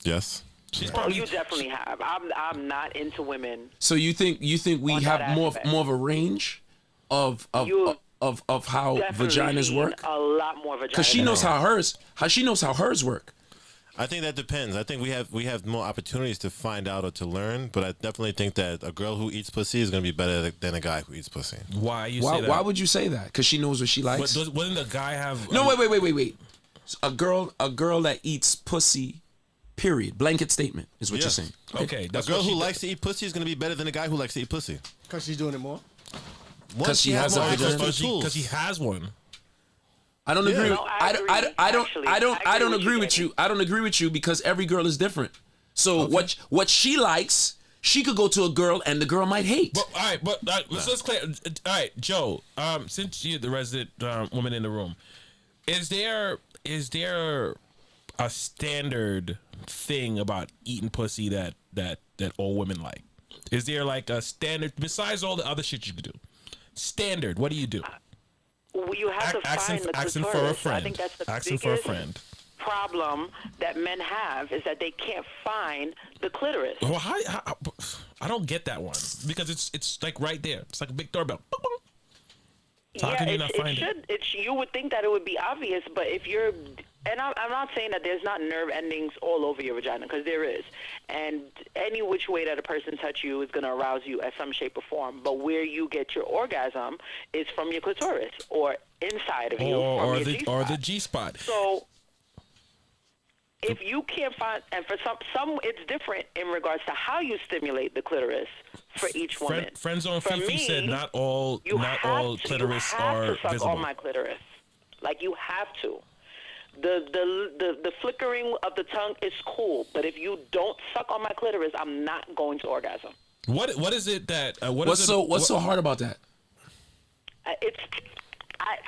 Yes. She's oh, probably you definitely have. I'm not into women. So you think we On have that more aspect. of a range of how Definitely vaginas seen work? a lot more vaginas. Because she knows how hers work. I think that depends. I think we have more opportunities to find out or to learn, but I definitely think that a girl who eats pussy is going to be better than a guy who eats pussy. Why you Why, say that? why would you say that? Because she knows what she likes. But wouldn't the guy have? No, wait. A girl that eats pussy, period. Blanket statement is what you're Yes. saying. Okay, A that's girl what she who does. likes to eat pussy is going to be better than a guy who likes to eat pussy. Because she's doing it more. Because she has more a access to vagina. the tools. Because he has one. I don't agree. No, I agree, actually. I don't I agree agree with with you, you. I don't agree with you because every girl is different. So what she likes, she could go to a girl and the girl might hate. But all right, but let's clear. All right, Joe. Since you're the resident woman in the room, is there a standard thing about eating pussy that all women like? Is there like a standard besides all the other shit you could do? Standard. What do you do? Well, you have to find the Asking for a clitoris. friend. I think that's the Asking for a biggest friend. problem that men have is that they can't find the clitoris. Well, how, I don't get that one because it's like right there. It's like a big doorbell. Boom, boom. So how can you not find it? You would think that it would be obvious, but if you're, and I'm not saying that there's not nerve endings all over your vagina, because there is, and any which way that a person touch you is going to arouse you at some shape or form. But where you get your orgasm is from your clitoris or inside of you from your G-spot. Or the G spot. So if you can't find, and for some it's different in regards to how you stimulate the clitoris for each woman. Friends on For Fifi me, said not all clitoris you have are to suck visible. on my clitoris. Like you have to. The flickering of the tongue is cool, but if you don't suck on my clitoris, I'm not going to orgasm. What is it that What's so hard about that? It's.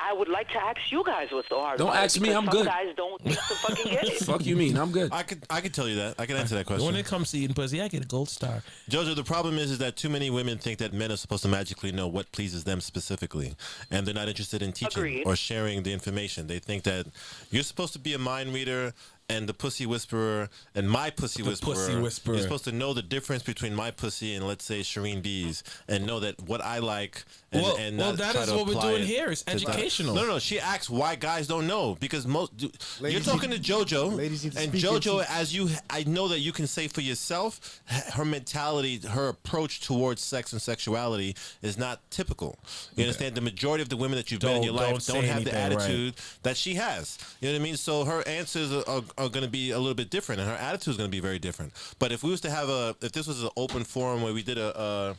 I would like to ask you guys what's so hard. Don't about ask it, me, because I'm some good. guys don't think to fucking get it. Fuck you mean? I'm good. I could tell you that. I can answer that question. When it comes to eating pussy, I get a gold star. Jojo, the problem is that too many women think that men are supposed to magically know what pleases them specifically, and they're not interested in teaching Agreed. or sharing the information. They think that you're supposed to be a mind reader and the pussy whisperer and my pussy whisperer. pussy whisperer. You're supposed to know the difference between my pussy and, let's say, Shireen B's, and know that what I like. And, Well, and well, not that try is to what we're apply doing it here. It's to that. educational. No. She asks why guys don't know because you're Ladies talking need- to JoJo, ladies need to and speak JoJo, into- I know that you can say for yourself, her mentality, her approach towards sex and sexuality is not typical. You understand? The majority of the women that you've met in your Don't life say don't have the anything, right. attitude that she has. You know what I mean? So her answers are going to be a little bit different, and her attitude is going to be very different. But if we was to have if this was an open forum where we did a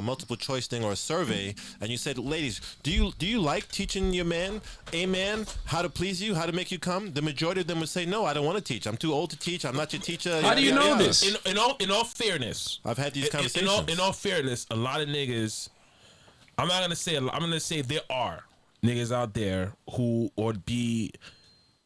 multiple choice thing or a survey, and you said, ladies, do you like teaching your man, how to please you, how to make you come? The majority of them would say, no, I don't want to teach. I'm too old to teach. I'm not your teacher. How do you know this? In all fairness, I've had these conversations. In all fairness, a lot of niggas. I'm gonna say there are niggas out there who would be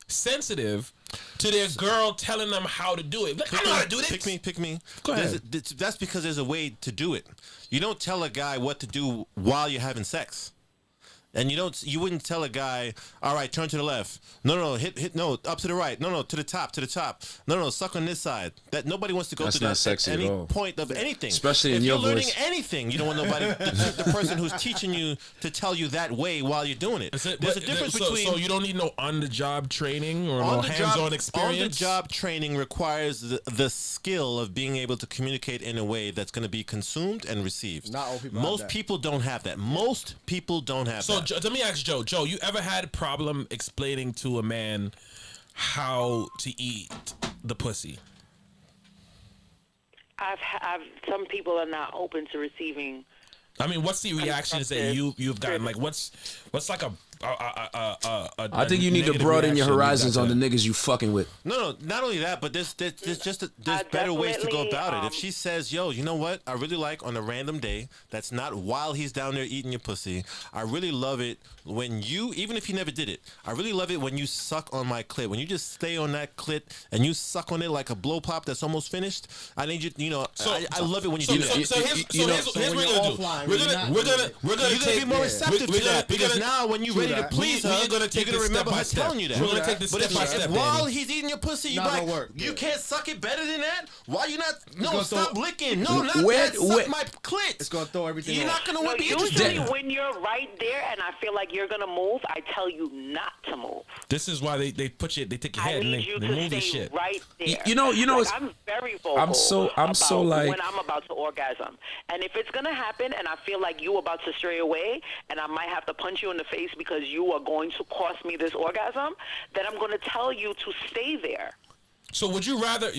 sensitive to their girl telling them how to do it. Like, I know how to do this. Pick me. Go ahead. That's because there's a way to do it. You don't tell a guy what to do while you're having sex. And you wouldn't tell a guy, all right, turn to the left. No, hit, no, up to the right. No, to the top. No, suck on this side. That nobody wants to go That's to not that sexy at any at all. point of anything. Especially if in your you're learning voice. anything, you don't want nobody, the person who's teaching you to tell you that way while you're doing it. There's a difference between. So you don't need no on-the-job training or no hands-on experience. On-the-job training requires the skill of being able to communicate in a way that's going to be consumed and received. Not all people have Most that. people don't have that. Most people don't have So that. let me ask Joe. Joe, you ever had a problem explaining to a man how to eat the pussy? I've some people are not open to receiving. I mean, what's the reactions that you've gotten? Like, what's like a I think you need to negative broaden your reaction you got horizons to on the that? niggas you fucking with. No, not only that, but there's better ways to go about it. If she says, yo, you know what? I really like on a random day, that's not while he's down there eating your pussy. I really love it when you, even if he never did it, I really love it when you suck on my clit. When you just stay on that clit and you suck on it like a blow pop that's almost finished. I need you, I love it when you do that. So here's what when we're you're gonna do. offline, We're when gonna You're gonna take be more receptive to that because now when you're ready to please her, we're gonna take you're gonna this remember step by her step. telling you that. We're gonna take this But step by if step. while Danny. he's eating your pussy, you Not like, gonna work. you Yeah. can't suck it better than that. Why you not? No, gonna stop throw- licking. No, not Where- that. Suck where- my clit. It's gonna throw everything You're off. not gonna No, be usually interested. when you're right there and I feel like you're gonna move, I tell you not to move. This is why they put you. They take your I head and need they you move to your stay shit. right there. You know, Like, it's- I'm very vocal. I'm so about like- when I'm about to orgasm, and if it's gonna happen, and I feel like you about to stray away, and I might have to punch you in the face because you are going to cost me this orgasm, then I'm gonna tell you to stay there. So would you rather?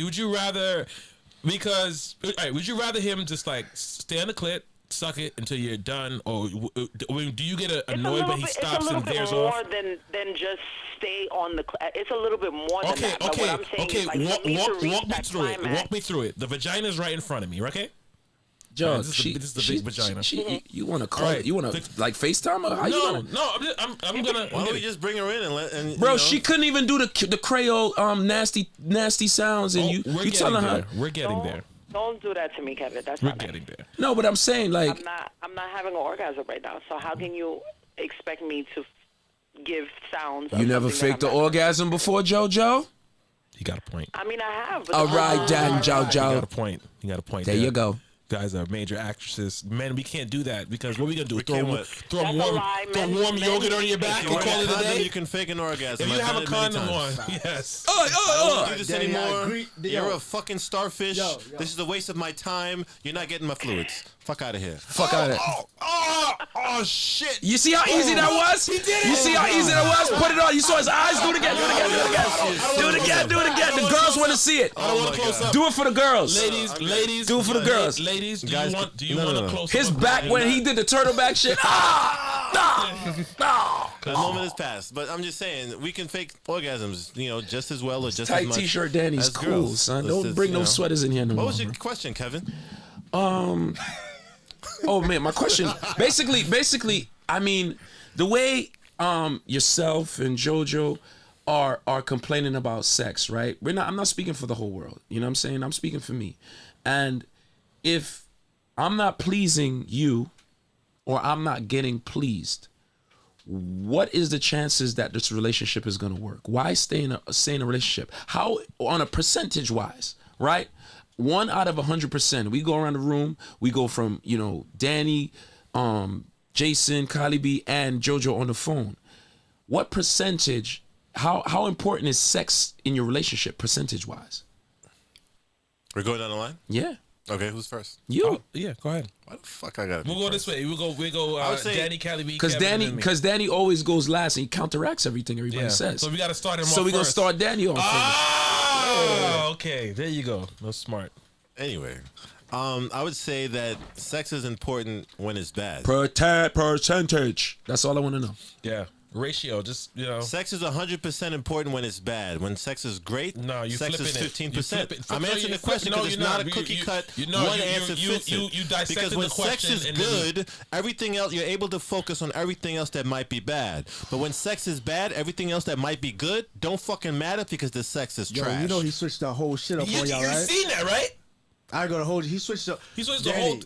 Because all right, would you rather him just like stay on the clit, suck it until you're done, or do you get annoyed when he stops and veers It's a little off? bit more than just stay on the. It's a little bit more than that. But what I'm saying is, like, for me to reach Walk me that through it. climax, Walk me through it. The vagina's right in front of me, okay? Joe, this is the big vagina. You want to call All right. it? You want to like FaceTime her? How you No, gonna? no, I'm gonna. Why don't we just bring her in and let? And, Bro, you know, she couldn't even do the Creole nasty sounds, and you we're telling getting her there. We're getting there. don't do that to me, Kevin. That's We're not nice. getting there. no, but I'm saying like I'm not having an orgasm right now. So how can you expect me to give sounds? you of never something that faked the I'm not- orgasm before, JoJo. You got a point. I mean, I have. But All the right, problem Dan, is- You got a JoJo. point. You got a point. There you go. Guys are major actresses. Men, we can't do that because what are we gonna do? can't what? Throw That's a lie, warm men. yogurt on your back if and you call wear it a a condom, day? you can fake an orgasm. If you I've have done a it many condom on, times. yes. I don't do this Danny, I anymore. agree. You're Yo. a fucking starfish. Yo. This is a waste of my time. You're not getting my fluids. Fuck out of here. Fuck out of it. Oh shit! You see how easy that was? He did it. You see how easy that was? Put it on. You saw his eyes. Do it again. Do it again. Do it again. Do it again. Do it again. The girls want to see it. I don't want to close up. Do it for the girls. Ladies, Do it for the girls. Ladies, do Guys, you want? Do you no, want no, to no. close His up? back when he did the turtleback shit. The moment has passed. But I'm just saying, we can fake orgasms, just as well or just as Tight much. t-shirt, Danny's as cool, girls. son. Let's Don't just, bring no sweaters in here no more. What was your question, Kevin? Oh man, my question. Basically, I mean, the way yourself and JoJo are complaining about sex, right? I'm not speaking for the whole world. You know what I'm saying? I'm speaking for me. And if I'm not pleasing you or I'm not getting pleased, what is the chances that this relationship is going to work? Why stay in a relationship? How, on a percentage wise, right? 1 out of 100%. We go around the room. We go from, Danny, Jason, Kylie B, and JoJo on the phone. What percentage, how important is sex in your relationship percentage wise? We're going down the line? Yeah. Okay, who's first? You. Oh, yeah, go ahead. Why the fuck I gotta be We'll go first? this way. We go. I would say- Danny, Cali B, Because Kevin, and then me. Danny always goes last and he counteracts everything everybody Yeah. says. So we got to start him off So we're going to first. start Danny off first. Oh, okay. There you go. That's smart. Anyway, I would say that sex is important when it's bad. Percentage. That's all I want to know. Yeah. Ratio, just, Sex is 100% important when it's bad. When sex is great, No, you sex is flipping it. 15%. You flip it. I'm No, answering you the question flip- no, because it's you're not a not. cookie You- cut. you know, one you- answer you- fits you- it. you dissected Because the when sex question is and then- good, everything else, you're able to focus on everything else that might be bad. But when sex is bad, everything else that might be good don't fucking matter because the sex is Yo, trash. you know he switched the whole shit up You on y'all, right? seen that, right? I ain't gonna hold you. He switched up. He switched the Danny, whole-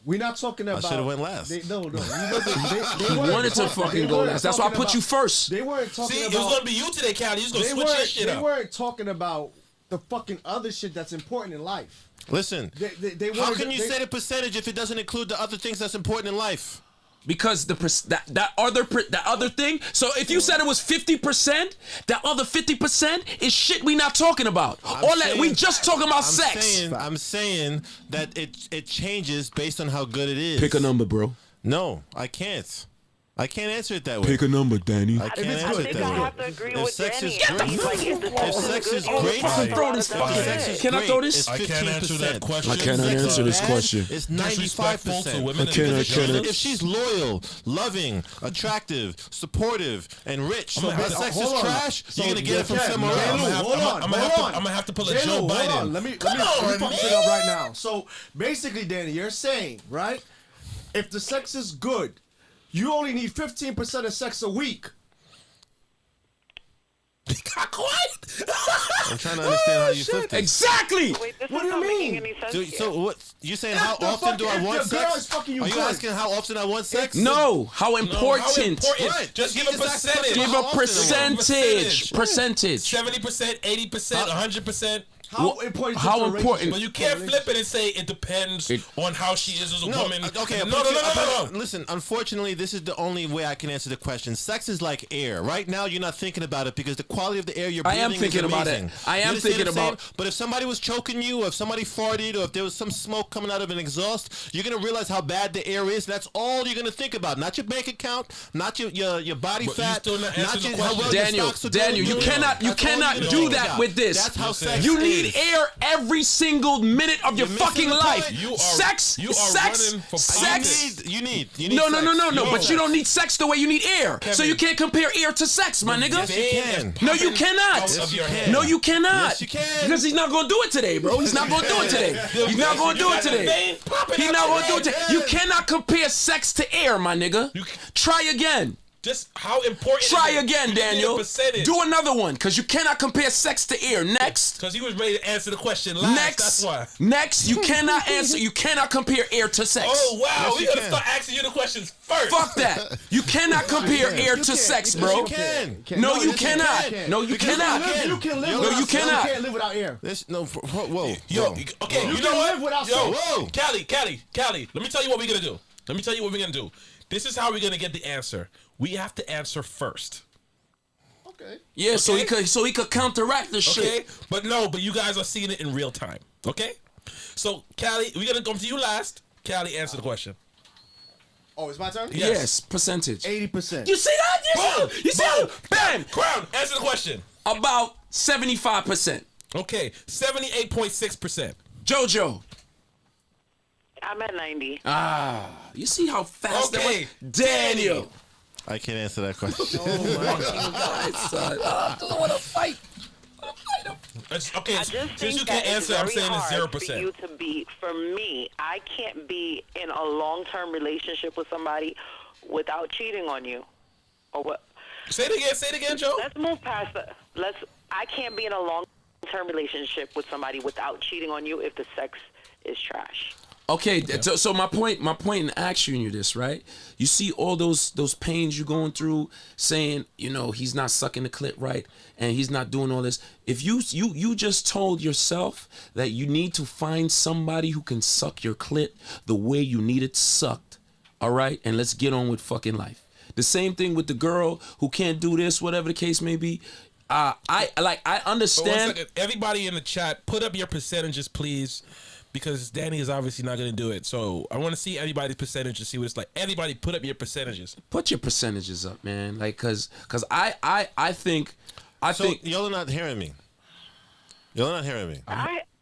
We're not talking about. should've went last. No. He wasn't, they He weren't wanted to talking- fucking they go weren't last. That's why I talking put you about- first. They weren't talking See, it about. was going to be you today, Cali. You was going to they switch your weren't. shit They up. weren't talking about the fucking other shit that's important in life. Listen, They how wanted can to- you say the percentage if it doesn't include the other things that's important in life? Because that other thing. So if you said it was 50%, that other 50% is shit we not talking about. We just talking about sex. I'm saying that it changes based on how good it is. Pick a number, bro. No, I can't. I can't answer it that way. a number, Danny. I can't I answer it think that I way. have to agree with sex Danny. is great, Like, if sex is good, great, you throw this that's fucking- it. sex is Can I great, throw this? it's I can't answer 15%. that question. I cannot Sex answer is this bad, question. It's Disrespectful 95%. to women I cannot, and children. If she's loyal, loving, attractive, supportive, and rich, so gonna have her to- sex hold is on. trash, So you're gonna get it from Ken, somewhere J-Lo, else. hold on, I'm gonna have to pull a J-Lo, Joe hold Biden. on. Let me fuck shit up right now. So basically, Danny, you're saying, right? If the sex is good, you only need 15% of sex a week. Got quiet. I'm trying to understand how you flip this. Exactly. Wait, this What is do you not making mean? any sense So, here. so what? You saying how the often do I fuck- want if the girl sex? is fucking you Are you good. asking how often I want sex? No, how important. How important? Right. Just She give a just asked percentage. Give How a often I want percentage. Percentage. Percentage. 70%, 80%, 100%. How important? is how this important- But relationship? you can't flip it and say it depends on how she is as a No, woman. okay. No. Listen, unfortunately, this is the only way I can answer the question. Sex is like air. Right now, you're not thinking about it because the quality of the air you're I breathing am thinking is about it. amazing. I You am understand thinking what I'm saying? about- But if somebody was choking you, or if somebody farted, or if there was some smoke coming out of an exhaust, you're gonna realize how bad the air is. That's all you're gonna think about. Not your bank account, not your body But you fat, still not answering the how well question. your Daniel, stocks are doing. Daniel, you That's cannot all you're gonna do think that about. with this. That's how Listen. sex You is. need air every single minute of your You're missing fucking the life. point. You are Sex, running for sex. You need No, sex. but you don't need sex the way you need air. So Kevin. you can't compare air to sex, my nigga. Yes, you can. No, you cannot. Out of your you head. can. No, you cannot. Yes, you can. Because he's not gonna do it today, bro. He's not gonna do it today. He's not gonna do it today. He's not gonna do it today. You cannot compare sex to air, my nigga. Try again. Just how important. Try is it? again, You need a Daniel. percentage. Do another one, because you cannot compare sex to air. Next. Because he was ready to answer the question last. That's Next, why. next, you cannot answer. You cannot compare air to sex. Oh wow, Yes, we you gotta can. start asking you the questions first. Fuck that. You cannot compare air to sex, bro. You can. No, you yes, you cannot. can. No, you Because cannot. You can live No, without you cannot. You can't live without air. Whoa. Yo, whoa. okay, You you know can what? live without Yo, sex. Whoa. Callie, let me tell you what we're gonna do. Let me tell you what we're gonna do. This is how we're gonna get the answer. We have to answer first. Okay. Yeah, so he Okay. could counteract the Okay? shit. But you guys are seeing it in real time. Okay? So, Callie, we're gonna come to you last. Callie, answer the question. Oh, it's my turn. Yes, percentage. 80%. You see that? Boom! You see that? Bam! Crown, answer the question. About 75%. Okay, 78.6%. Jojo. I'm at 90. You see how fast Okay, that was? Daniel. I can't answer that question. God, son. I don't want to fight. Okay, I just since think you that can't it's answer, I'm very saying it's hard 0%. for you to be. For me, I can't be in a long-term relationship with somebody without cheating on you, or what? Say it again, Joe. Let's move past that. I can't be in a long-term relationship with somebody without cheating on you if the sex is trash. Okay, so my point in asking you this, right? You see all those pains you're going through, saying, he's not sucking the clit right, and he's not doing all this. If you just told yourself that you need to find somebody who can suck your clit the way you need it sucked, all right? And let's get on with fucking life. The same thing with the girl who can't do this, whatever the case may be. I But one understand. second, everybody in the chat, put up your percentages, please, because Danny is obviously not going to do it. So I want to see anybody's percentages, see what it's like. Everybody, put up your percentages. Put your percentages up, man. Like, cause I think Y'all are not hearing me. Y'all are not hearing me.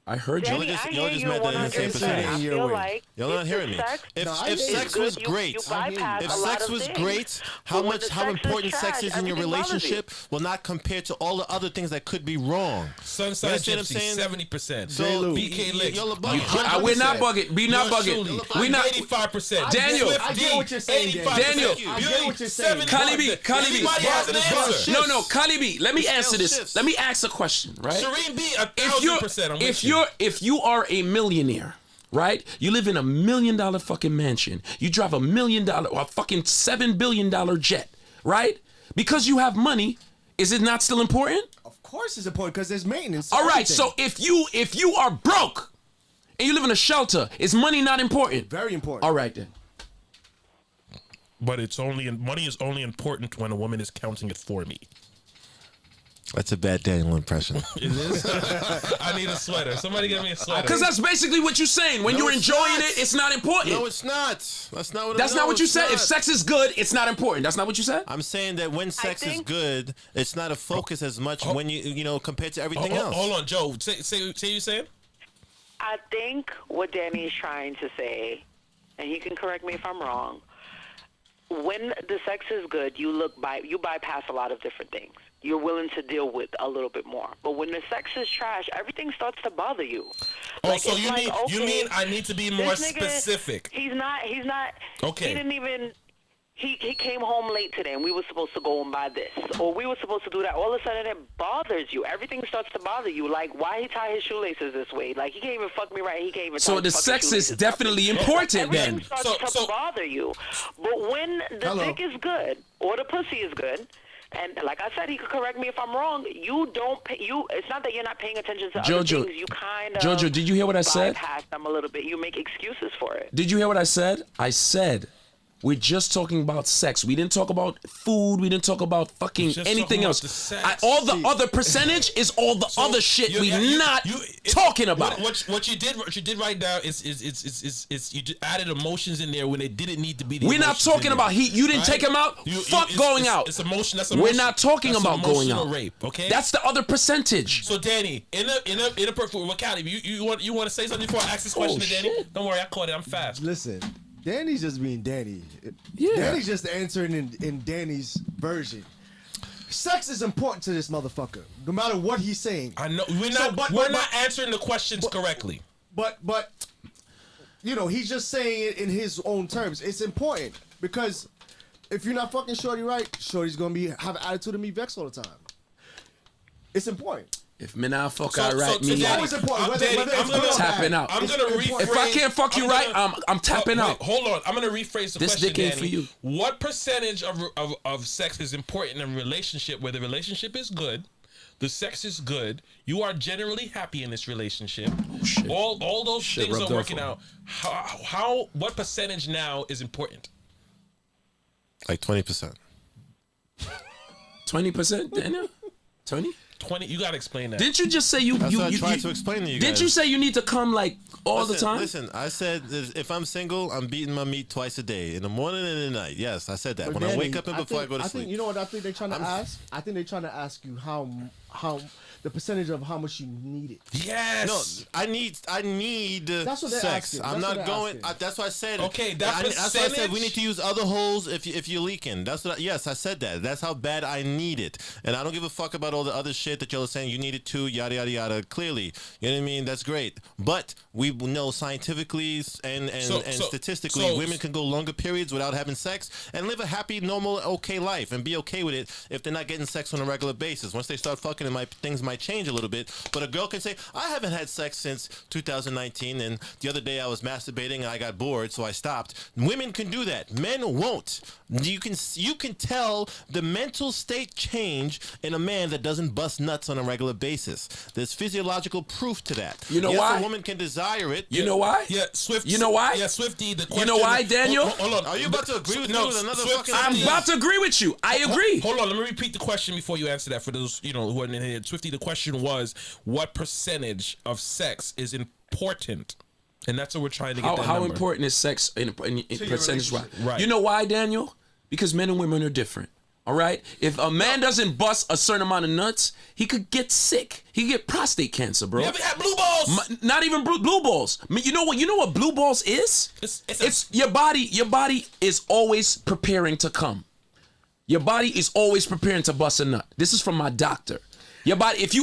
I heard you. Danny, just- I y'all hear just you met that in the same 100%. percentage. I Your feel way. like Y'all not if hearing the me. sex If No, I if hear you. sex is was good, great, you bypass if a lot sex of was things. great, But when the how sex is important sex trash, is in your everything bothers you. relationship will not compare to all the other things that could be wrong. Sunside You understand what I'm Gypsy, saying? 70%. So BK Licks, y'all are bugging. We're not bugging. We not Yours bugging. truly, We not. 85%. Daniel, Swift I get D, what you're saying, 85%. Daniel. I get what you're saying. Kalibi. Everybody has an answer. No, Kalibi. Let me answer this. shifts. Let me ask a question, right? Shireen B, If you're 1,000%. I'm with you. if you are a millionaire, right? You live in $1 million fucking mansion. You drive $1 million or fucking $7 billion jet, right? Because you have money, is it not still important? Of course it's important because there's maintenance. to All right. everything. So if you are broke and you live in a shelter, is money not important? Very important. All right then. But money is only important when a woman is counting it for me. That's a bad Daniel impression. It is? I need a sweater. Somebody get me a sweater. Because that's basically what you're saying. When No, you're it's enjoying not. it, it's not important. No, it's not. That's not what. That's no, not what you it's said. not. If sex is good, it's not important. That's not what you said? I'm saying that when sex is think- good, it's not a focus as much when you compared to everything else. Hold on, Joe. Say you saying? I think what Danny is trying to say, and he can correct me if I'm wrong, when the sex is good, you bypass a lot of different things. You're willing to deal with a little bit more. But when the sex is trash, everything starts to bother you. Oh, so it's you mean I need to be more this nigga, specific? He's not. Okay. He didn't even. He came home late today, and we were supposed to go and buy this, or we were supposed to do that. All of a sudden, it bothers you. Everything starts to bother you. Like, why he tie his shoelaces this way? Like, he can't even fuck me right. He can't even. So tie the his fucking sex is shoelaces definitely properly. important Everything then. starts to So- bother you. But when the Hello. dick is good or the pussy is good, And like I said, he could correct me if I'm wrong. You don't pay, it's not that you're not paying attention to other Jojo, things. You kind of Jojo, did you hear what I said? bypass them a little bit. You make excuses for it. Did you hear what I said? I said we're just talking about sex. We didn't talk about food. We didn't talk about fucking just anything talking else. about the sex. All the other percentage is all the So, other shit you- we you- not you- it- talking about. What you did right now is you just added emotions in there when they didn't need to be. The We're not emotions in talking there, about you didn't right? take him out. Fuck it's- going it's- out. It's emotion. That's We're emotion. not talking That's about going emotional out. rape. Okay. That's the other percentage. So Danny, in a perfect world, Callie, you want to say something before I ask this question to Danny? shit. Don't worry, I caught it. I'm fast. Listen, Danny's just being Danny. Yeah. Danny's just answering in Danny's version. Sex is important to this motherfucker, no matter what he's saying. I know we're So, not. but- we're but- not answering the questions correctly. But you know, he's just saying it in his own terms. It's important because if you're not fucking Shorty right, Shorty's gonna have an attitude and be vexed all the time. It's important. If me not fuck So- I right, so me Danny, always important, whether Danny, it's I'm good or gonna tapping bad. out. I'm It's gonna important. rephrase. If I can't fuck you right, I'm tapping wait, out. Hold on, I'm gonna rephrase the This question, dick ain't Danny. for you. What percentage of sex is important in a relationship where the relationship is good, the sex is good, you are generally happy in this relationship, shit. all those Shit things rubbed are off working on out. What percentage now is important? Like 20%. 20%, Daniel? 20? 20. You gotta explain that. Didn't you just say you That's you what I you, tried you to explain to you Didn't guys. you say you need to come like all the time? Listen, I said if I'm single, I'm beating my meat twice a day, in the morning and in the night. Yes, I said that. But When I Danny, wake up and before I go to think, sleep. you know what I think they're trying to ask? I think they're trying to ask you how the percentage of how much you need it. Yes. No, I need That's what they're sex. asking. I'm That's what not they're going. asking. That's why I said. Okay, that that's why I said we percentage- need to use other holes if you're leaking. That's what. Yes, I said that. That's how bad I need it, and I don't give a fuck about all the other shit that y'all are saying. You need it too. Yada yada yada. Clearly, you know what I mean. That's great, but we know scientifically and So- statistically, so- women can go longer periods without having sex and live a happy, normal, okay life and be okay with it if they're not getting sex on a regular basis. Once they start fucking, things might change a little bit. But a girl can say, I haven't had sex since 2019, and the other day I was masturbating and I got bored, so I stopped. Women can do that. Men won't. You can tell the mental state change in a man that doesn't bust nuts on a regular basis. There's physiological proof to that. You know yes, why? a woman can desire it. You know why? Yeah, Swift. You know why? Yeah, Swifty. The question. You know why, Daniel? Hold on. Are you about to agree with me with another Swift- fucking- I'm about to agree with you. I agree. Hold on, let me repeat the question before you answer that for those who are in here. Swifty, the question was, what percentage of sex is important? And that's what we're trying to get. That How number. important is sex in percentage? Right. Right. You know why, Daniel? Because men and women are different. All right. If a man doesn't bust a certain amount of nuts, he could get sick. He could get prostate cancer, bro. You ever had blue balls? Not even blue balls. I mean, you know what? You know what blue balls is? It's Your body. Your body is always preparing to come. Your body is always preparing to bust a nut. This is from my doctor. Your body. If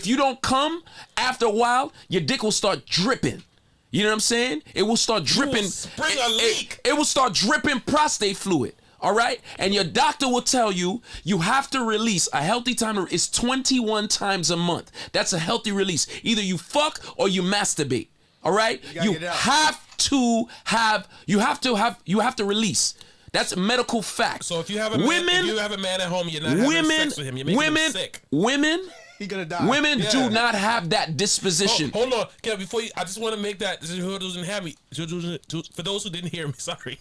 you don't come after a while, your dick will start dripping. You know what I'm saying? It will start dripping. spring a leak. It will start dripping prostate fluid. All right, and your doctor will tell you have to release a healthy time. It's 21 times a month. That's a healthy release. Either you fuck or you masturbate. All right, you get it out. you have to release. That's a medical fact. So if you have a man at home, you're not having sex with him. You're making him sick. Women He gonna die. Women Yeah. do not have that disposition. Hold on, Kev. Before I just want to make that. This is who doesn't have me. For those who didn't hear me, sorry.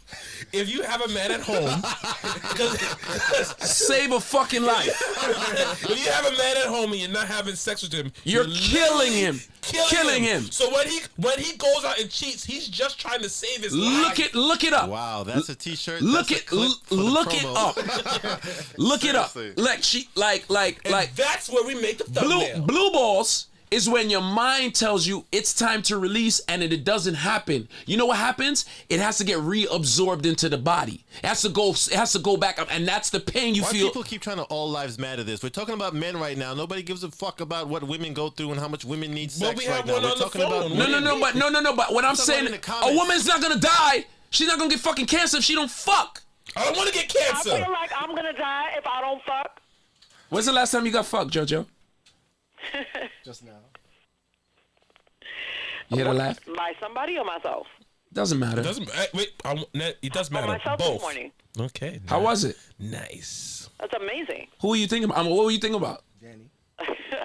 If you have a man at home, Save a fucking life. if you have a man at home and you're not having sex with him, You're killing him. Killing him. So when he goes out and cheats, he's just trying to save his life. Look it up. Wow, that's a T-shirt. Look That's a it clip for the look it promo. up. Look it up. Seriously. Like That's where we make the thumbnail. blue balls is when your mind tells you it's time to release and it doesn't happen. You know what happens? It has to get reabsorbed into the body. It has to go back up, and that's the pain you Why feel. people keep trying to all lives matter this? We're talking about men right now. Nobody gives a fuck about what women go through and how much women need sex we right have now. one We're on the talking phone. about No, but what I'm talking saying, about in the a comments. woman's not gonna die. She's not gonna get fucking cancer if she don't fuck. I don't want to get I cancer. feel like I'm gonna die if I don't fuck. When's the last time you got fucked, JoJo? Just now. You hear the laugh? By somebody or myself? Doesn't matter. It doesn't. Wait. It does Oh, matter. myself Both. this morning. Okay. How was it? Nice. That's amazing. Who were you thinking about? What were you thinking about? Danny.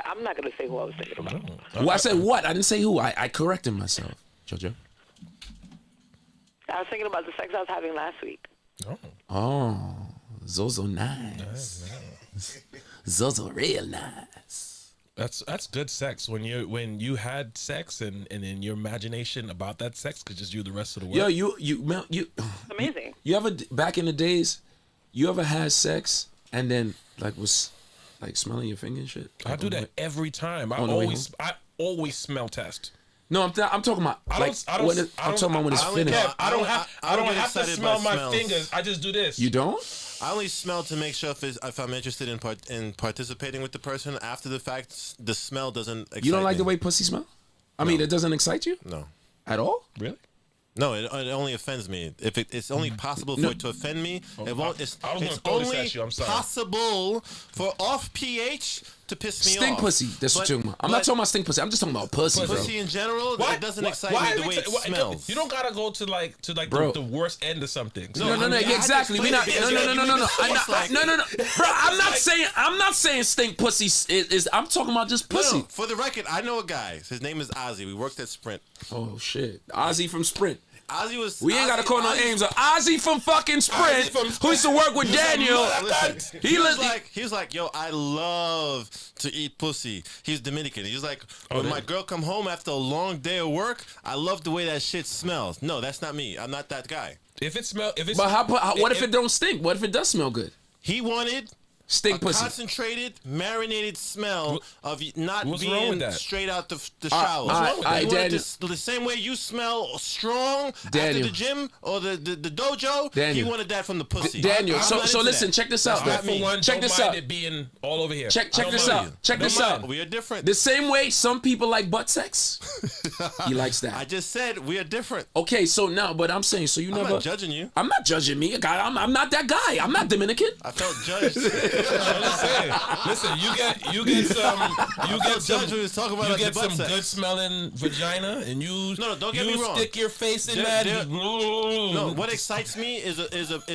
I'm not gonna say who I was thinking about. Well, I said what? I didn't say who. I corrected myself. Jojo. I was thinking about the sex I was having last week. Oh. Oh, Zozo nice. Zozo real nice. That's good sex when you had sex and in your imagination about that sex could just do the rest of the work. Yo, you It's amazing. you ever back in the days, you ever had sex and then like was like smelling your finger and shit? I do that every time. I On the way always smell test. No, I'm talking about I'm talking about when it's I only finished. get- I don't I don't get have to excited smell by my smells. fingers. I just do this. You don't? I only smell to make sure if I'm interested in participating with the person. After the fact, the smell doesn't excite You don't like me. the way pussy smell? I mean, it doesn't excite you No. at all? Really? No, it only offends me. If it's only possible for it to offend me, it won't. It's, I was gonna it's throw this only at you, I'm sorry. possible for off pH to piss me Stink off. pussy. That's what you're talking about. I'm not talking about stink pussy. I'm just talking about pussy, bro. Pussy in general, it doesn't excite me the way it smells. You don't gotta go to like Bro. the worst end of something. No, I mean, exactly. We not. No. Bro, I'm not saying stink pussy is. I'm talking about just pussy. No, for the record, I know a guy. His name is Ozzy. We worked at Sprint. Oh shit, Ozzy from Sprint. Ozzy was. We ain't gotta call no names. Ozzy from fucking Sprint, who used to work with Daniel. Listen, He he li- was like, yo, I love to eat pussy. He's Dominican. He was like, when my girl come home after a long day of work, I love the way that shit smells. No, that's not me. I'm not that guy. If it smell, if it's But what if it don't stink? What if it does smell good? He wanted Stink a pussy. concentrated, marinated smell of not what's wrong being with that? straight out the shower. alright, He Daniel. wanted the same way you smell strong after Daniel. the gym or the dojo. Daniel. He wanted that from the pussy. Daniel, I'm so not so into listen, that. check this That's out. not for me. one, Check don't this mind out. it being all over here. Check I don't this mind out. it. Check Don't this mind out. We are different. The same way some people like butt sex, he likes I that. just said we are different. Okay, so now, but I'm saying, so you I'm never. not judging you. I'm not judging me. God, I'm not that guy. I'm not Dominican. I felt judged. I'm just saying. Listen, you get some Judge, we was talking about you like get the butt some sex. good smelling vagina, and you No, don't get you me wrong. stick your face in There- that. there- No, what excites me is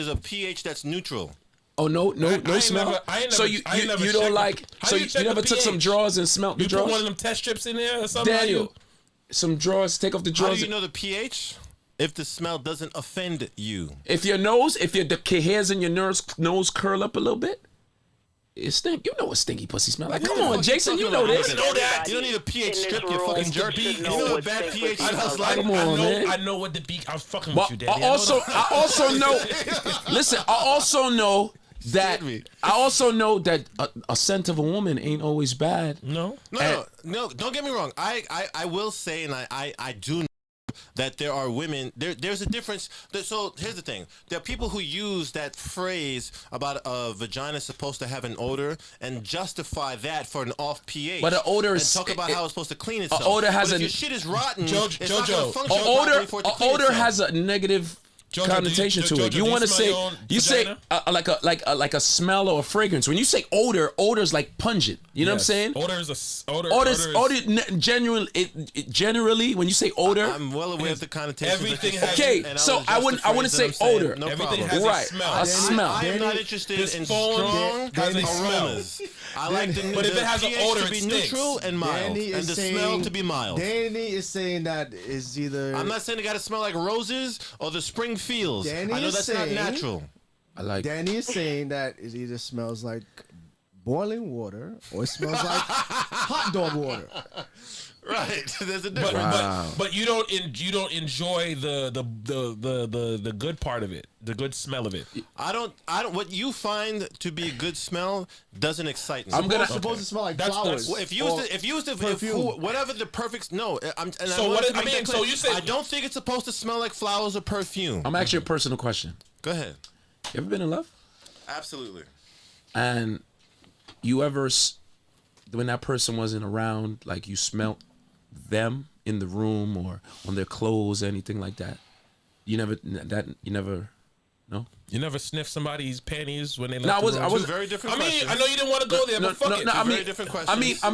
a pH that's neutral. Oh no ain't smell. never- I ain't So never- you I ain't never you don't checked like. the- how So you you check never the took some pH? drawers and smelt the You put one drawers. of them test strips in there or something. Daniel, some drawers. Take off the How drawers. do you know the pH? If the smell doesn't offend you. If your the hairs in your nose curl up a little bit, it stink. You know what stinky pussy smell like. What Come the on, fuck Jason, you you talking know about? this. You know that. You don't need a pH In this strip, you room fucking should jerk. know You know what what bad stink pH pussy smells smells like? Come on, man. I know what the beak. I was fucking But with you, I Daddy. also know. Listen, I also know that a scent of a woman ain't always bad. No. No, don't get me wrong. I will say, and I do know that there are women. There's a difference. So here's the thing: there are people who use that phrase about a vagina supposed to have an odor and justify that for an off pH. But an odor and is- talk about it- how it's supposed to clean itself. odor has but if a- your shit is rotten. Jojo, it's not gonna function Odor, properly for it to clean odor itself. has a negative Jojo, connotation to Jojo, it. do You you want to smell say your own you say vagina? like a smell or a fragrance. When you say odor's like pungent. You know what I'm saying? Odor is odor. Generally, when you say odor, I'm well aware of the connotations. Everything that you has- said, Okay, and so was I just wouldn't- the I wouldn't phrase that say I'm saying. odor. No Everything problem. has Right. a smell. A smell. I am not Danny, interested this in phone strong has a smell. aromas. I like the But if the it has an pH odor, to it be stinks. neutral and mild, Danny and is the saying, smell to be mild. Danny is saying that is either. I'm not saying it got to smell like roses or the spring feels. Danny I know is that's not saying- natural. I like. Danny is saying that it either smells like boiling water or it smells like hot dog water. Right. There's a But, difference. but you don't enjoy the good part of it, the good smell of it. I don't. What you find to be a good smell doesn't excite me. I'm gonna- It's supposed to smell like That's- flowers. Well, if you was to perfume. whatever the perfect no, and So I what want to I make mean, that so clear. you said- I don't think it's supposed to smell like flowers or perfume. I'm asking you a personal question. Go ahead. You ever been in love? Absolutely. And you ever, when that person wasn't around, like you smelt them in the room or on their clothes, anything like that? You never No. You never sniff somebody's panties when they left No, I the was. room? I was. Two very different I mean, questions. I know you didn't want to go there, but fuck it. I Very mean, different I mean, questions. I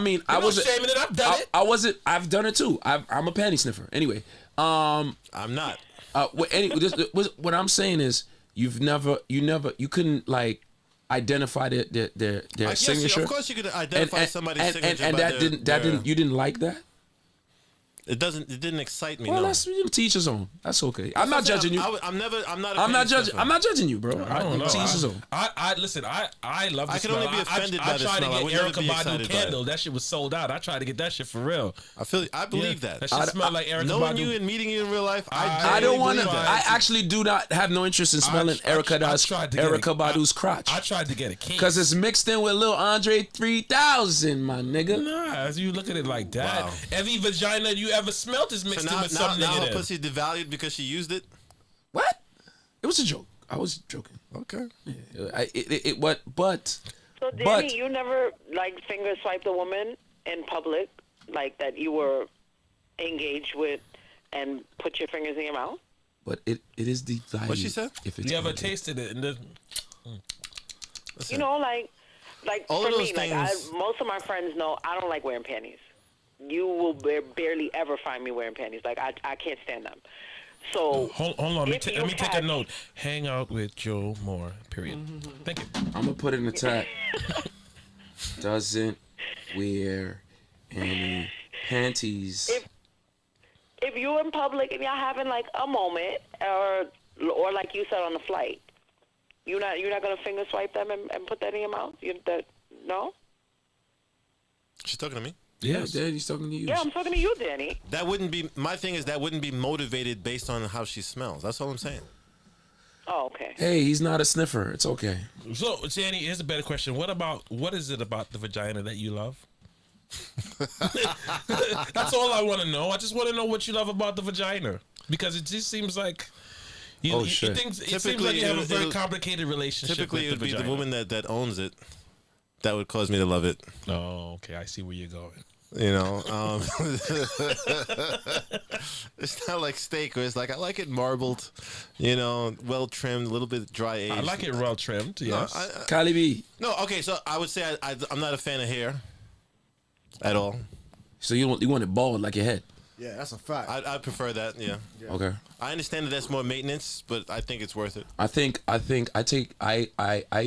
You're not wasn't. shaming it. I've done it. I wasn't. I've done it too. I'm a panty sniffer. Anyway, I'm not. what I'm saying is, you couldn't like identify their Yes, signature. of course you could identify somebody's signature. and by that their- didn't you didn't like that. It didn't excite me. Well, no. that's teach his own. That's okay. I'm not judging you. I'm not. I'm not panty judging. sniffer. I'm not judging you, bro. I don't know. Teach his own. I listen. I love the I can smell. only be offended I by the tried smell. I to would get never Erica be Badu excited by it. candle. That shit was sold out. I tried to get that shit for real. I believe Yeah, that. That shit smelled like Erica Knowing Badu. you and meeting you in real life, I don't want to. believe I that. actually do not have no interest in smelling I Erica tried to get Badu's crotch. I tried to get a case. Cause it's mixed in with Lil Andre 3000, my nigga. Nah, as you look at it like that, Wow. every vagina you ever smelt is mixed So in with some now nigga her there. pussy devalued because she used it. What? It was a joke. I was joking. Okay. But So, Danny, But- you never like finger swiped a woman in public, like that you were engaged with, and put your fingers in your mouth? it is the value. What she said? If it's You ever conjugal. tasted it? And the, You know, like All for of me, those like things- most of my friends know I don't like wearing panties. You will barely ever find me wearing panties. Like I can't stand them. So hold on. Let me if take you a catch- note. Hang out with Joe Moore. Period. Thank you. I'm gonna put it in the chat. Doesn't wear any panties. If you're in public and y'all having like a moment, or like you said on the flight, you're not gonna finger swipe them and put that in your mouth. No. She's talking to me. Yeah, Yes. Daddy's talking to you. Yeah, I'm talking to you, Danny. That wouldn't be my thing. Is that wouldn't be motivated based on how she smells. That's all I'm saying. Oh, okay. Hey, he's not a sniffer. It's okay. So, Danny, here's a better question. What is it about the vagina that you love? That's all I want to know. I just want to know what you love about the vagina, because it just seems like Shit. it seems Typically, like you have a very it'll- complicated relationship. Typically, it with would be the vagina. woman that owns it that would cause me to love it. Oh, okay. I see where you're going. You know, it's not like steak, where it's like I like it marbled, you know, well trimmed, a little bit dry aged. I like it well trimmed. No, Yes. Kylie B. no, okay. So I would say I'm not a fan of hair at all. So you want it bald like your head? Yeah, that's a fact. I prefer that. Yeah, Okay. I understand that that's more maintenance, but I think it's worth it. I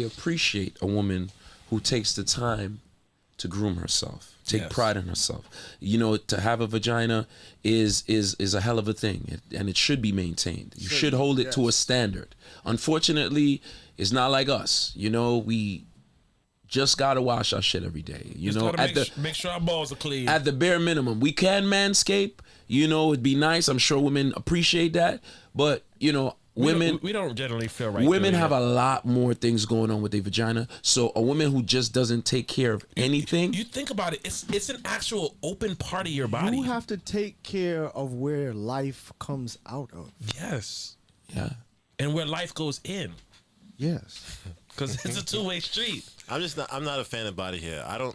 appreciate a woman who takes the time to groom herself, take Yes. pride in herself. You know, to have a vagina is a hell of a thing, and it should be maintained. You should hold it to a standard. Unfortunately, it's not like us. You know, we just gotta wash our shit every day. You Just know, gotta make sure our balls are clean. at the bare minimum, we can manscape. You know, it'd be nice. I'm sure women appreciate that, but you know, women. we don't generally feel right. Women doing have it. a lot more things going on with their vagina. So a woman who just doesn't take care of anything, You think about it. It's an actual open part of your body. You have to take care of where life comes out of. Yes. yeah. And where life goes in, Yes. because it's a two-way street. I'm not a fan of body hair. I'm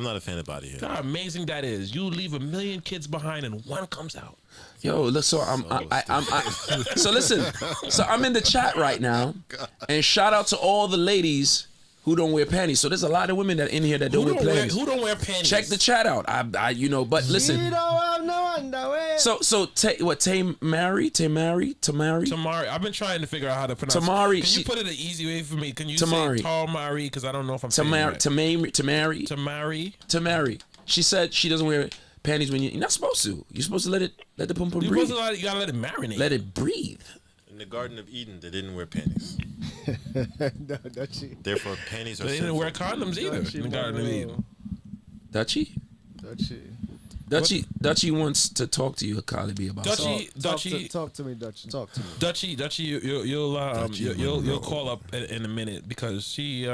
not a fan of body hair. How amazing that is. You leave 1 million kids behind and one comes out. Yo, look, so so listen. So I'm in the chat right now, and shout out to all the ladies who don't wear panties. So there's a lot of women that in here that don't wear panties. Who don't wear panties? Check the chat out. But You listen. don't have no underwear. So Tamari. Tamari. I've been trying to figure out how to pronounce Tamari, it. Can she- you put it an easy way for me? Can you Tamari. say Tamari? Because I don't know if I'm saying it right. Tamari. Tamari. She said she doesn't wear panties when you're not supposed to. You're supposed to let the pum pum breathe. You gotta let it marinate. Let it breathe. In the Garden of Eden, they didn't wear panties. No, that's she. Therefore, panties are They didn't sinful. wear condoms either. In the Garden of Eden. Dutchie? That's she. Dutchie wants to talk to you, Kylie B, about something. Talk to me, Dutch. Talk to me. Dutchie, you'll call up in a minute because she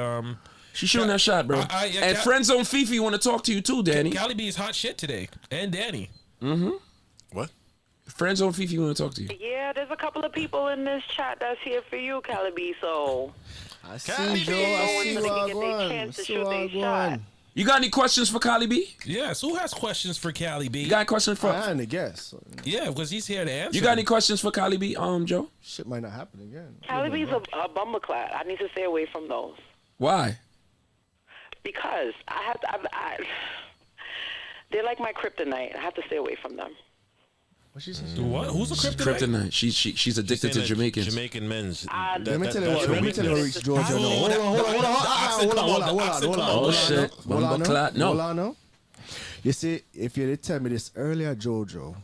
She's shooting that shot, bro. yeah, And Friend Zone Fifi want to talk to you too, Danny. Callie B is hot shit today, and Danny. What? Friend Zone Fifi want to talk to you. Yeah, there's a couple of people in this chat that's here for you, Calabi. So I see Cali Joe. B. I see So they can get their Wagwan. chance to I see shoot their Wagwan. shot. You got any questions for Cali B? Yes. Who has questions for Cali B? You got any questions for? I had to guess. Yeah, because he's here to answer. You got any questions for Cali B? Joe. Shit might not happen again. Cali B's a bummerclad. I need to stay away from those Why? because they're like my kryptonite. I have to stay away from them. What she said? What? Who's a kryptonite? Kryptonite. She's addicted to Saying that Jamaicans. Jamaican men's. Let me tell you what reach Georgia. Oh, Hold on. Oh shit. Bumbleclad. No. Hold on, no. You see, if you did tell me this earlier, Jojo,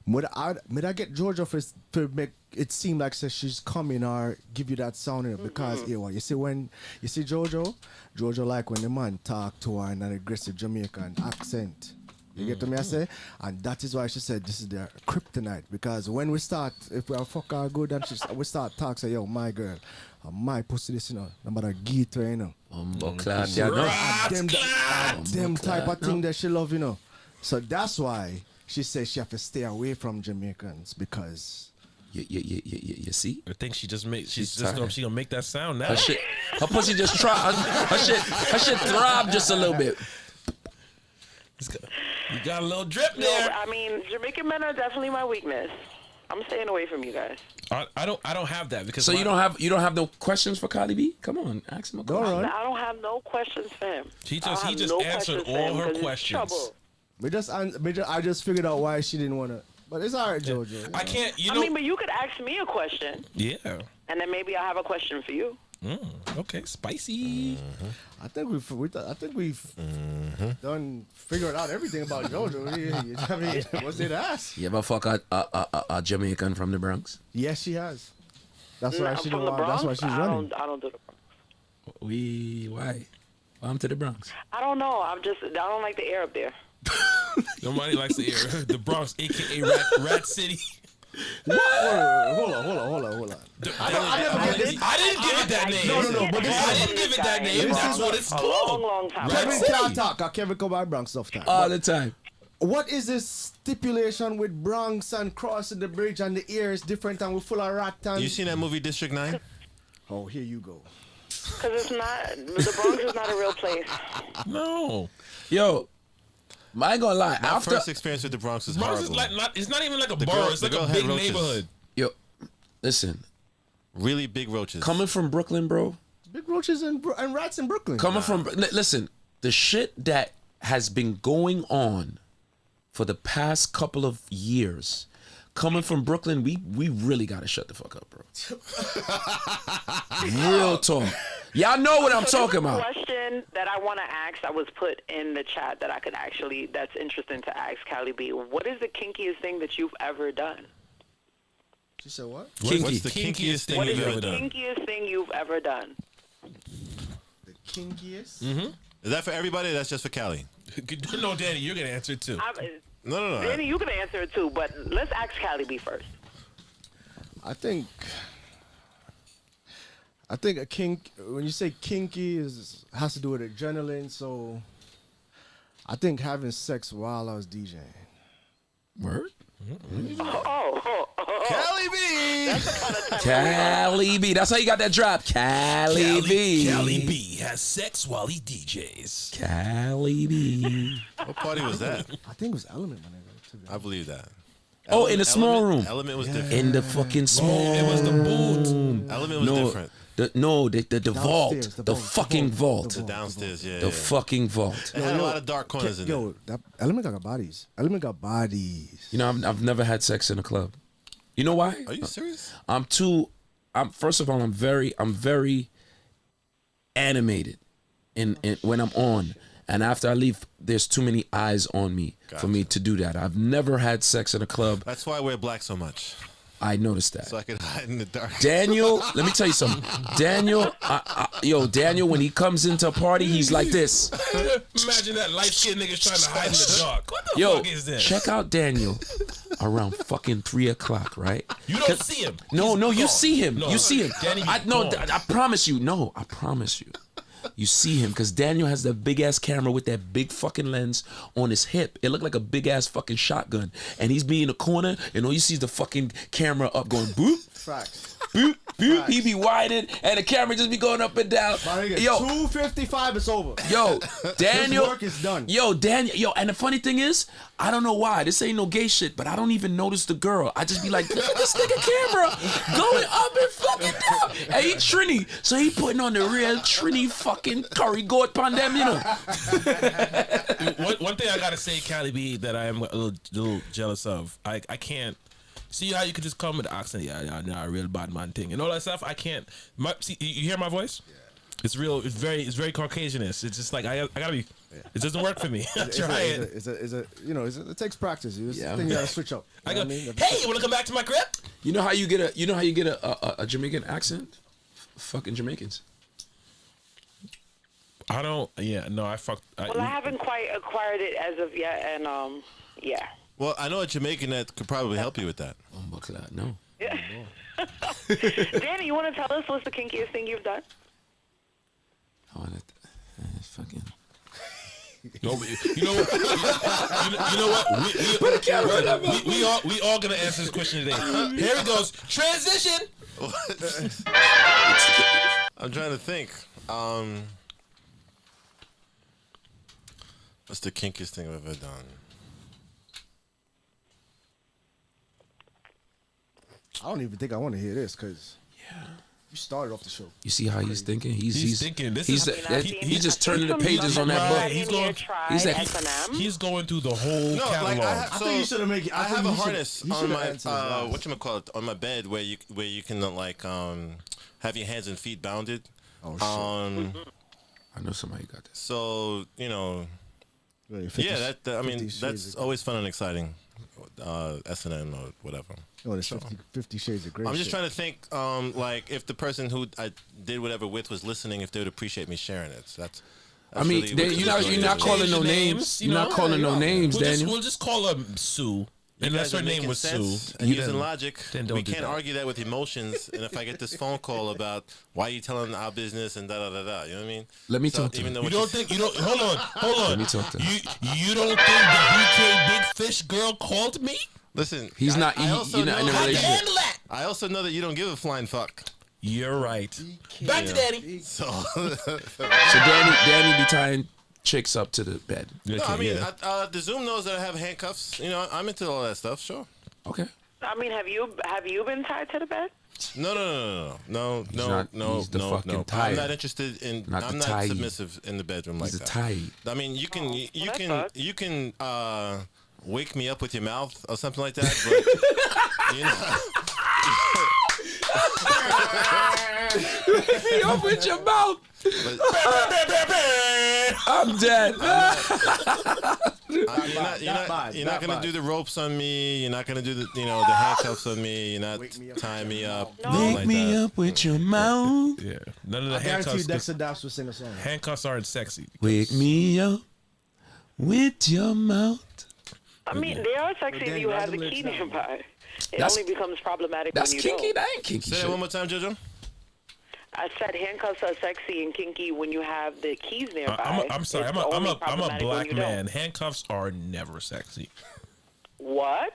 would I get Jojo for make it seem like say she's coming or give you that sound in it? Because you see when you see Jojo like when the man talk to her in an aggressive Jamaican accent. You get to me, I say? And that is why she said this is their kryptonite. Because when we start, if we are fuck her good, and we start talk, say, yo, my girl, my pussy this, you know, no matter get her, you know. Bumbleclad. Yeah, no. Them type of thing that she love, you know. So that's why she says she have to stay away from Jamaicans because You see? I think she just tired. she gonna make that sound now. Her pussy just her shit throb just a little bit. You got a little drip No, there. but I mean, Jamaican men are definitely my weakness. I'm staying away from you guys. I don't have that because So you don't have no questions for Cali B? Come on, ask him a Go question. on. I don't have no questions for him. He I don't just have answered questions for all him her 'cause it's questions. trouble. I just figured out why she didn't want to. But it's all right, Jojo. I can't. You I know. mean, but you could ask me a question, Yeah. and then maybe I'll have a question for you. Okay. Spicy. I think we've done figured out everything about Jojo. I mean, what's it to ask? You ever fuck a Jamaican from the Bronx? Yes, she has. That's No, why she from don't the want. That's Bronx, why she's running. I don't do the Bronx. Why? I'm to the Bronx. I don't know. I don't like the air up there. Nobody likes the air. The Bronx, aka Rat City. Hold on. I didn't give it that name. No, but I didn't give it that name. That's what it's a called. long time. Rat Kevin City. can't talk. Kevin come by Bronx stuff time. All the time. What is this stipulation with Bronx and crossing the bridge and the ear is different and we're full of rat and... You seen that movie District 9? Oh, here you go. Because the Bronx is not a real place. No. Yo, I ain't gonna lie. My After first experience with the Bronx was Bronx horrible. is it's not even like a The borough. girl- It's the like girl a had big roaches. neighborhood. yo, listen, Really big roaches. coming from Brooklyn, bro. Big roaches and rats in Brooklyn. Coming from listen, the shit that has been going on for the past couple of years. Coming from Brooklyn, we really gotta shut the fuck up, bro. Real talk. Y'all know what I'm talking There's a about. question that I want to ask that was put in the chat that I could that's interesting to ask Cali B. What is the kinkiest thing that you've ever done? She said what? What's the kinkiest thing What is you've the ever done? kinkiest thing you've ever done? The kinkiest? Is that for everybody or that's just for Cali? No, Danny, you're gonna answer it too. No. Danny, you can answer it too, but let's ask Cali B first. I think a kink, when you say kinky, has to do with adrenaline. So I think having sex while I was DJing. Word? Cali B! Cali B. That's how you got that drop. Cali B. Cali B has sex while he DJs. Cali B. What party was that? I think it was Element, my nigga. to be I believe that. Oh, in the small room. Element was different. In the fucking small It was the boot. Element was different. The vault. Downstairs, The the vault, fucking the vault, vault. the Downstairs, yeah. The fucking vault. It had a lot of dark corners in it. Yo, that Element got bodies. Element got bodies. You know, I've never had sex in a club. You know why? Are you serious? First of all, I'm very animated in when I'm on. And after I leave, there's too many eyes on me for me to do that. I've never had sex in a club. That's why I wear black so much. I noticed that. So I could hide in the dark. Daniel, let me tell you something. Daniel, Daniel, when he comes into a party, he's like this. Imagine that light-skinned nigga trying to hide in the dark. What the Yo, fuck is this? check out Daniel around fucking 3 o'clock, right? You don't see him. No, you gone. see him. No, You see him. Danny, I gone. promise you. No, I promise you. You see him because Daniel has that big ass camera with that big fucking lens on his hip. It looked like a big ass fucking shotgun. And he's be in the corner and all you see is the fucking camera up going boop. Facts. boop, boop. He be whining, and the camera just be going up and down. My nigga, Yo, 2:55, it's over. yo, Daniel. His work is done. Yo, Daniel. Yo, and the funny thing is, I don't know why. This ain't no gay shit, but I don't even notice the girl. I just be like, look at this nigga camera going up and fucking down. And he Trini. So he putting on the real Trini fucking curry goat pandem, you know. One thing I gotta say, Cali B, that I am a little jealous of. I can't see how you could just come with the accent. Yeah, a real bad man thing and all that stuff. I can't. See, you hear my voice? Yeah. It's real. It's very Caucasianist. It's just like I gotta be. Yeah. It doesn't work for me. Try it. It takes practice. It's Yeah. a thing you gotta switch up. I go. Hey, you wanna come back to my crib? You know how you get a Jamaican accent? Fucking Jamaicans. I don't. Yeah, no, I fucked. Well, I haven't quite acquired it as of yet, and yeah. Well, I know a Jamaican that could probably help you with that. Oh my God, no. Danny, you want to tell us what's the kinkiest thing you've done? Oh, fucking. No, you know what? You know what? We all gonna answer this question today. Here it goes. Transition. I'm trying to think. What's the kinkiest thing I've ever done? I don't even think I want to hear this because you started off the show. You see how he's thinking? He's thinking. He's just turning the pages on that Right. book. He's like- S&M. He's going through the whole catalog. I think you should have made it. I have a harness you on should've my answered last. whatchamacallit, on my bed where you can like have your hands and feet bounded. Oh, shit. I know somebody got this. So you know, Really, 50 yeah. I mean, 50 Shades that's of- always fun and exciting. S&M or whatever. Oh, there's 50 Shades of Grey. I'm just shit. trying to think, like if the person who I did whatever with was listening, if they would appreciate me sharing it. So that's I mean, really they- what you're this not is. calling no Change the names. names, You're you not know? calling no names, Daniel. We'll just call her Sue. You Unless guys her are name making was sense Sue. and using logic, then don't we do can't that. argue that with emotions. And if I get this phone call about why you telling our business and da da da da, you know what I mean? Let me talk to even him. though You what don't think you don't? Hold on. Let me talk to him. You don't think the BK Big Fish girl called me? listen, He's not. I also You're not in a know- I can relationship. handle that. I also know that you don't give a flying fuck. You're right. Back to Danny. So So Danny be tying chicks up to the bed. no, I mean, the Zoom knows that I have handcuffs. You know, I'm into all that stuff. Sure. Okay. I mean, have you been tied to the bed? No. He's the fucking tire. I'm not interested in. Not the I'm not tie. submissive in the bedroom like He's a that. tie. I mean, you can that you sucks. can wake me up with your mouth or something like that, but you know, Open your mouth. I'm dead. you're not gonna do the ropes on me. You're not gonna do the handcuffs on me. You're not Wake me up. tying me up. No. nothing Wake like me that. up with your mouth. Yeah. None of the I guarantee you handcuffs. Dexter Daps will sing a song. Handcuffs aren't sexy. Wake me up with your mouth. I mean, they are sexy if Danny, you write have the the key lyrics down. nearby. It That's- only becomes problematic That's when you kinky. don't. That ain't kinky Say that shit. one more time, Jojo. I said handcuffs are sexy and kinky when you have the keys nearby. I'm sorry. It's I'm only a problematic when black you don't. man. Handcuffs are never sexy. What?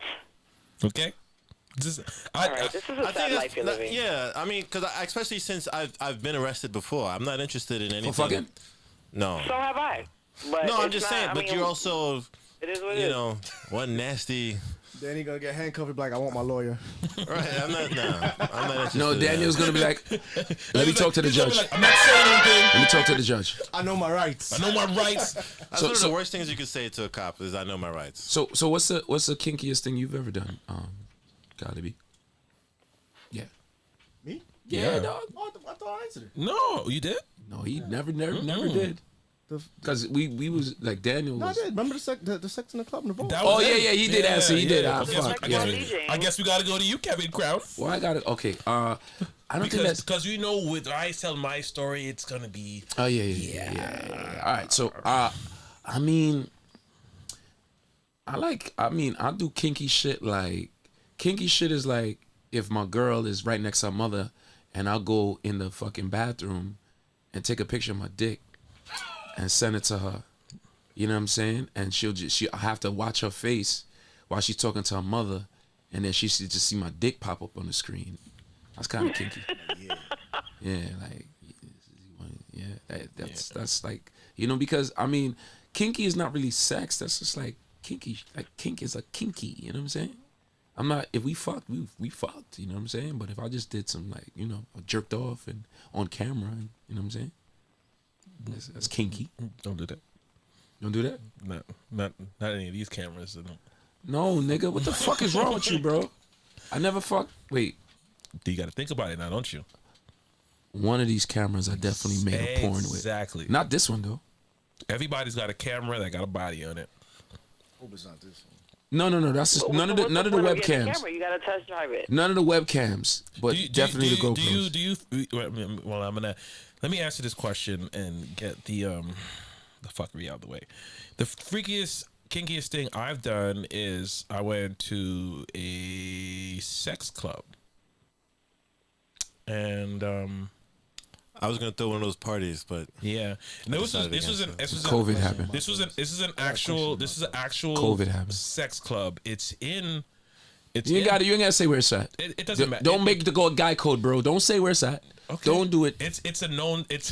Okay. Just All right, this is a I sad think life you're living. yeah. I mean, because especially since I've been arrested before, I'm not interested in anything. For fucking? No. So have I. But No, I'm it's just not- saying. I But mean, you're also, It is what it you is. know, one nasty. Then he gonna get handcuffed and be like, I want my lawyer. Right? I'm not interested. No, in Daniel's that. gonna be like, let me talk to the He's gonna be judge. like, I'm not saying anything. Let me talk to the judge. I know my rights. I know my rights. That's So- one of so- the worst things you could say to a cop is I know my rights. So what's the kinkiest thing you've ever done? Gotta be. Yeah. Me? Yeah, dog. Oh, I thought I answered it. No, you did. No, he never did. Because we was like Daniel No, I was. did. Remember the sex in the club in the boat? That Oh was yeah, it. yeah, he did answer. He did. Ah, I guess, fuck. I, Yeah. guess, I guess we got to go to you, Kevin Crown. Well, I got it. Okay. I don't think that's. Because you know, with I tell my story, it's gonna be. Oh yeah. All right. So I mean, I do kinky shit. Like kinky shit is like if my girl is right next to her mother, and I'll go in the fucking bathroom and take a picture of my dick and send it to her. You know what I'm saying? And she'll have to watch her face while she's talking to her mother, and then she should just see my dick pop up on the screen. That's kind of kinky. Yeah, like, that's like, you know, because I mean, kinky is not really sex. That's just like kinky. Like kink is a kinky. You know what I'm saying? I'm not. If we fucked, we fucked. You know what I'm saying? But if I just did some like, you know, jerked off and on camera, and, you know what I'm saying? That's kinky. Don't do that. Don't do that. No, not any of these cameras. No, nigga. What the fuck is wrong with you, bro? I never fuck. Wait. You got to think about it now, don't you? One of these cameras I definitely made a porn with. Exactly. Not this one though. Everybody's got a camera that got a body on it. Hope it's not this one. No. That's just, none of the point of getting a webcams. camera? You gotta test drive it. None of the webcams, but definitely the GoPros. Do you? Well, let me answer this question and get the fuckery out of the way. The freakiest, kinkiest thing I've done is I went to a sex club, and I was gonna throw one of those parties, but yeah, and this was COVID happened. This is an actual COVID happened. sex club. It's in. You ain't gotta say where it's at. It doesn't matter. Don't make the guy code, bro. Don't say where it's at. Okay. Don't do it. It's a known. It's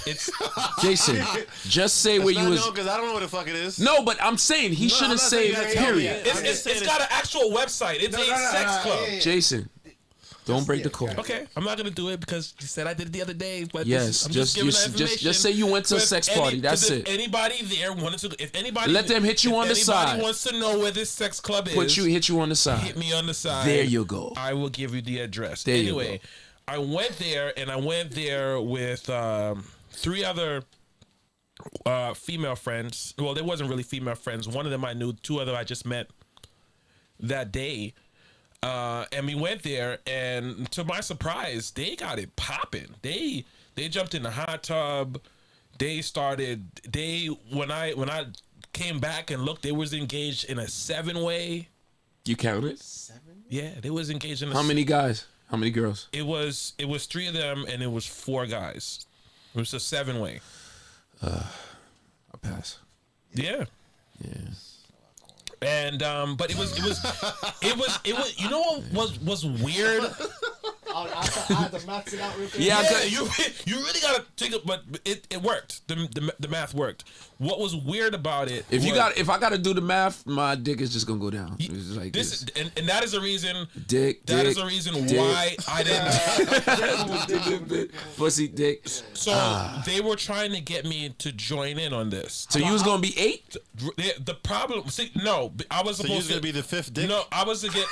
Jason, just say where you was. because I don't know what the fuck it is. No, but I'm saying he shouldn't say period. It's got an actual website. It's a sex club. Jason, don't break the code. Okay, I'm not gonna do it because you said I did it the other day. But Yes, I'm just giving that information. just say you went to a sex party. That's it. If anybody there wanted to, if anybody Let them hit you on the if side. anybody wants to know where this sex club is, Hit you on the side. hit me on the side. There you go. I will give you the address. There you Anyway, go. I went there and I went there with 3 other female friends. Well, they wasn't really female friends. One of them I knew. 2 other I just met that day. And we went there, and to my surprise, they got it popping. They jumped in the hot tub. They started. When I came back and looked, they was engaged in a 7-way. You counted? Yeah, they was engaged in a. How many guys? How many girls? It was 3 of them, and it was 4 guys. It was a 7-way. I'll pass. Yeah. Yeah. And but it was you know what was weird? I had to max it out real quick. Yeah, you really gotta take it, but it worked. The math worked. What was weird about it? If I gotta do the math, my dick is just gonna go down. It's just like this, and that is a reason. Dick. That is a reason why I didn't. Pussy dick. So they were trying to get me to join in on this. So you was gonna be 8? The problem. See, no, I was So supposed you're gonna be the 5th dick. No, I was to get.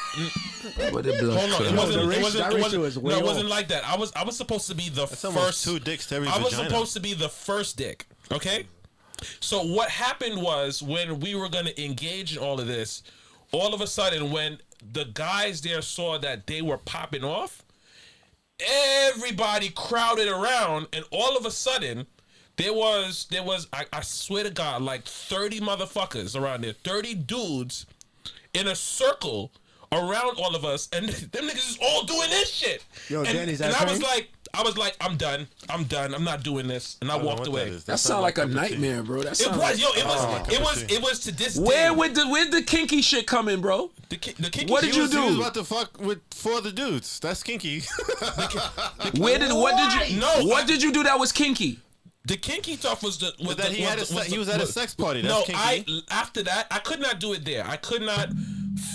What the blood Hold on, clot. it wasn't like that. I was supposed to be the That's almost first 2 dicks to every I was vagina. supposed to be the first dick. Okay. So what happened was when we were gonna engage in all of this, all of a sudden when the guys there saw that they were popping off, everybody crowded around, and all of a sudden there was I swear to God, like 30 motherfuckers around there, 30 dudes in a circle around all of us, and them niggas is all doing this shit. Yo, and, Danny's and that I was like, I'm done. I'm not doing this, and I walked away. That sound like a nightmare, bro. That It sound was, like, it was to this Where day. would the kinky shit come in, bro? The kinky What shit did you was- do? He was about to fuck with 4 other dudes. That's kinky. What did you do that was kinky? The kinky stuff was the. Was But that the, he had was a the, he was at a sex party. No, That's kinky. after that I could not do it there. I could not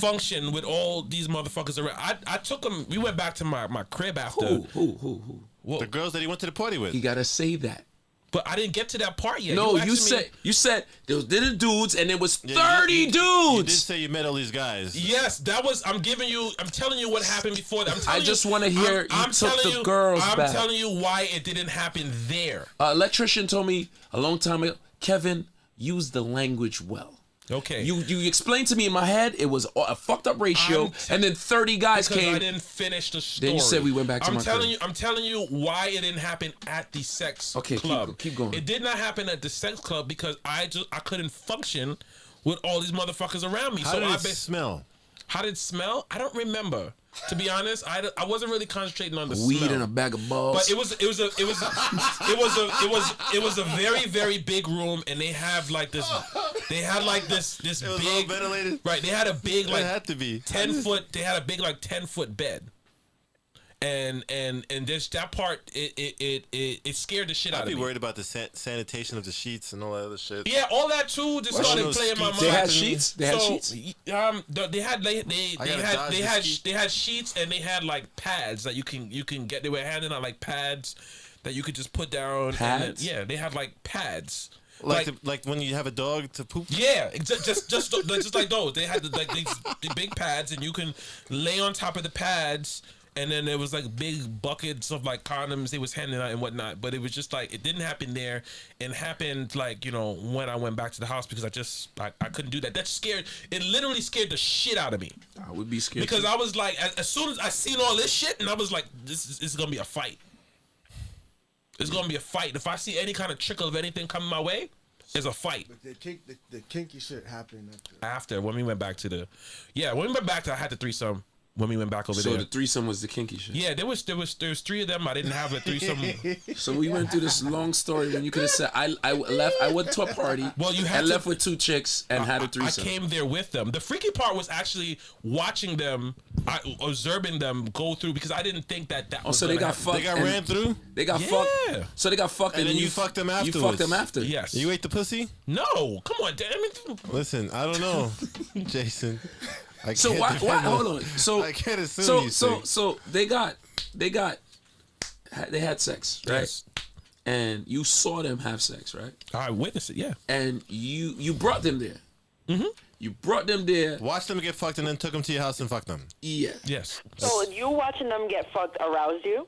function with all these motherfuckers around. I took them. We went back to my crib after. Who? Whoa. The girls that he went to the party with. You gotta say that. But I didn't get to that part yet. No, asking me- you said there was little dudes and there was Yeah, 30 you did dudes. say you met all these guys. Yes, that was. I'm telling you what happened before. I just want to hear you took the girls I'm back. telling you why it didn't happen there. Electrician told me a long time ago, Kevin, use the language well. Okay. You explained to me in my head it was a fucked up ratio, and then 30 guys because came. I didn't finish the story. Then you said we went back to my crib. I'm telling you why it didn't happen at the sex Okay, club. keep going. It did not happen at the sex club because I couldn't function with all these motherfuckers around me. How so did I it smell? How did it smell? I don't remember. To be honest, I wasn't really concentrating on the Weed smell. and a bag of balls. But it was a very, very big room, and they had like this It was all big ventilated. right. They had a big It like had to be 10 foot. They had a big like 10-foot bed, and just that part, it scared the shit out I'd of be me. worried about the sanitation of the sheets and all that other shit. Yeah, all that too just started those playing my skeets mind. They had sheets. They had So, sheets. they had sheets and they had like pads that you can get. They were handing out like pads that you could just put down. Pads? And then, yeah, they had like pads. Like when you have a dog to poop. Yeah, just like those. They had the big pads, and you can lay on top of the pads. And then there was like big buckets of like condoms they was handing out and whatnot. But it was just like, it didn't happen there. It happened like, when I went back to the house because I couldn't do that. That scared, it literally scared the shit out of me. I would be scared Because too. I was like, as soon as I seen all this shit, and I was like, this is going to be a fight. It's going to be a fight. If I see any kind of trickle of anything coming my way, it's a fight. But the kinky shit happened After, when we went back to I had the threesome. When we went back over So there. the threesome was the kinky shit. Yeah, there was 3 of them. I didn't have a threesome. So we went through this long story when you could have said I left. I went to a party. Well, you had and to- left with 2 chicks and had a I threesome. came there with them. The freaky part was actually watching them, observing them go through because I didn't think that Oh, was so they gonna got happen. fucked. They got and ran through. They got Yeah. fucked. So they got fucked, And then you fucked them You fucked afterwards. them after. Yes. You ate the pussy? No, come on, damn it. Listen, I don't know, Jason. I So can't why? defend them. Hold on. So I can't assume these things. so they had sex, right? Yes. And you saw them have sex, right? I witnessed it. Yeah. And you brought them there. Mm-hmm. You brought them there. Watch them get fucked and then took them to your house and fucked them. Yeah. Yes. So you watching them get fucked aroused you?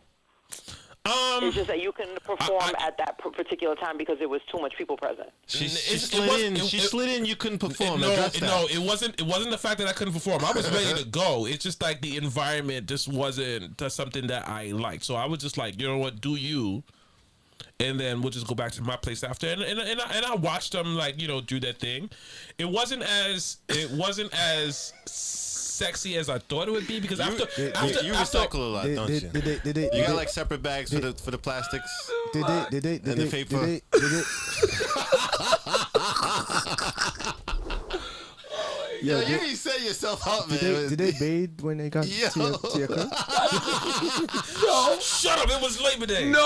It's just that you couldn't perform at that particular time because there was too much people present. She It slid wasn't- in. She slid in. You couldn't perform. No, Address that. it wasn't the fact that I couldn't perform. I was ready to go. It's just like the environment just wasn't something that I liked. So I was just like, you know what, do you? And then we'll just go back to my place after. And I watched them like, do that thing. It wasn't as sexy as I thought it would be because after You recycle a lot, don't you? Did they? You got like separate bags for the plastics. Did they? And the paper. Did they? Yo, you ain't set yourself up, man. Did they bathe when they got to Yo. your crib? Shut up! It was Labor Day. No.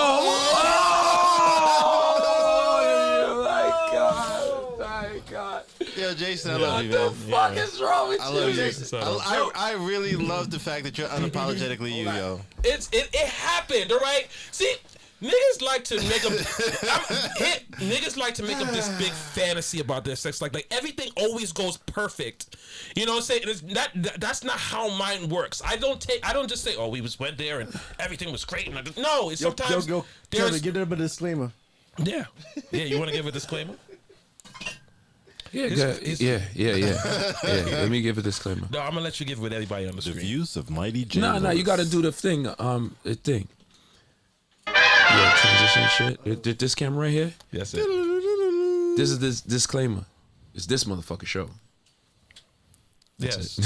Oh, my God. My God. Yo, Jason, I love you, man. What the fuck is wrong with I you? love you. Jason. I really love the fact that you're unapologetically you, yo. It happened, all right? See, niggas like to make up niggas like to make up this big fantasy about their sex. Like everything always goes perfect. You know what I'm saying? That's not how mine works. I don't just say, oh, we went there and everything was great. And no, it's sometimes Yo, Kevin, give them a disclaimer. yeah. You want to give a disclaimer? Yeah, yeah. Let me give a disclaimer. No, I'm gonna let you give it with everybody on the The screen. views of Mighty J. No, you got to do the thing. The thing. Yeah, transition shit. This camera right here. Yes, sir. This is this disclaimer. It's this motherfucker show. Yes.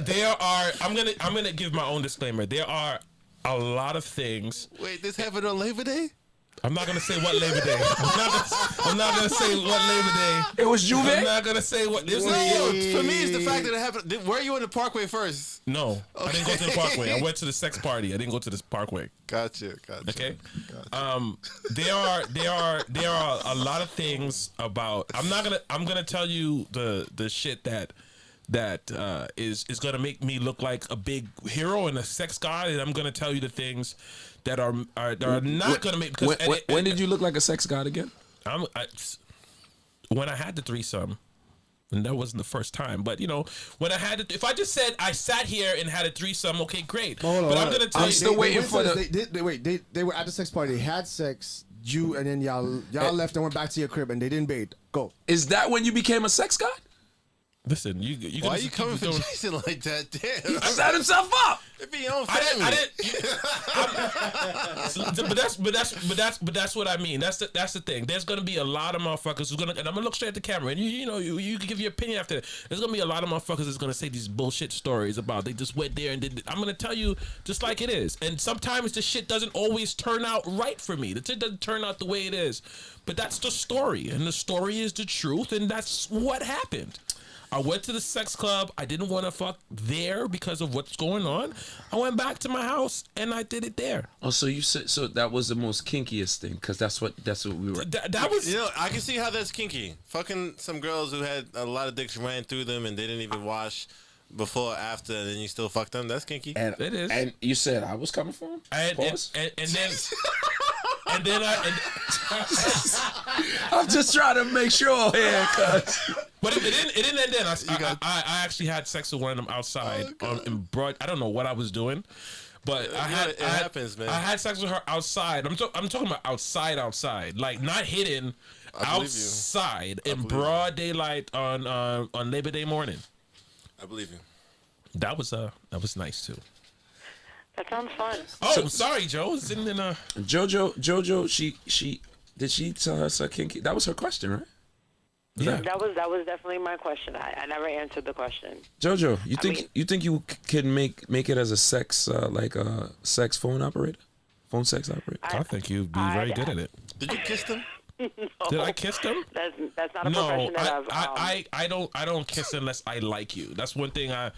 There are. I'm gonna give my own disclaimer. There are a lot of things. Wait, this happened on Labor Day? I'm not gonna say what Labor Day. I'm not gonna say what Labor Day. It was Juve. I'm not gonna say what this No, is. for me, it's the fact that it happened. Were you in the Parkway first? No, I didn't go to the Parkway. I went to the sex party. I didn't go to the Parkway. Gotcha. Okay. There are a lot of things about. I'm gonna tell you the shit that is gonna make me look like a big hero and a sex god, and I'm gonna tell you the things that are not gonna make. Because When did you look like a sex god again? when I had the threesome. And that wasn't the first time, but when I had it, if I just said I sat here and had a threesome, okay, great. Hold on, but hold I'm on. gonna tell I'm you, still waiting went for to the. this- They were at the sex party. They had sex. You and then y'all left and went back to your crib and they didn't bathe. Go. Is that when you became a sex god? Listen, you Why gonna are you keep coming for doing- Jason like that? Damn. He set himself up. It be your own I family. didn't. But that's what I mean. That's the thing. There's gonna be a lot of motherfuckers who's gonna, and I'm gonna look straight at the camera, and you can give your opinion after that. There's gonna be a lot of motherfuckers that's gonna say these bullshit stories about they just went there and did. I'm gonna tell you just like it is, and sometimes the shit doesn't always turn out right for me. The shit doesn't turn out the way it is, but that's the story, and the story is the truth, and that's what happened. I went to the sex club. I didn't want to fuck there because of what's going on. I went back to my house and I did it there. Oh, so you said so that was the most kinkiest thing because that's what we were. That was You know, I can see how that's kinky. Fucking some girls who had a lot of dicks ran through them and they didn't even wash before or after, and then you still fuck them. That's kinky. And, It is. And you said I was coming for him. Pause. and then and then I'm just trying to make sure here, cuz. but it didn't end then. I actually had sex with one of them outside in broad. I don't know what I was doing, but It happens, man. I had sex with her outside. I'm talking about outside, like not hidden, I believe you. outside in broad daylight on Labor Day morning. I believe you. That was nice too. That sounds fun. Oh, sorry, Joe. It's in Jojo, she did she tell us a kinky? That was her question, right? yeah. That was definitely my question. I never answered the question. Jojo, you mean- think you can make it as a sex like a sex phone sex operator? I think you'd be very good at it. Did you kiss them? Did I kiss them? That's not a No, profession that I've. I don't kiss unless I like you. That's one thing if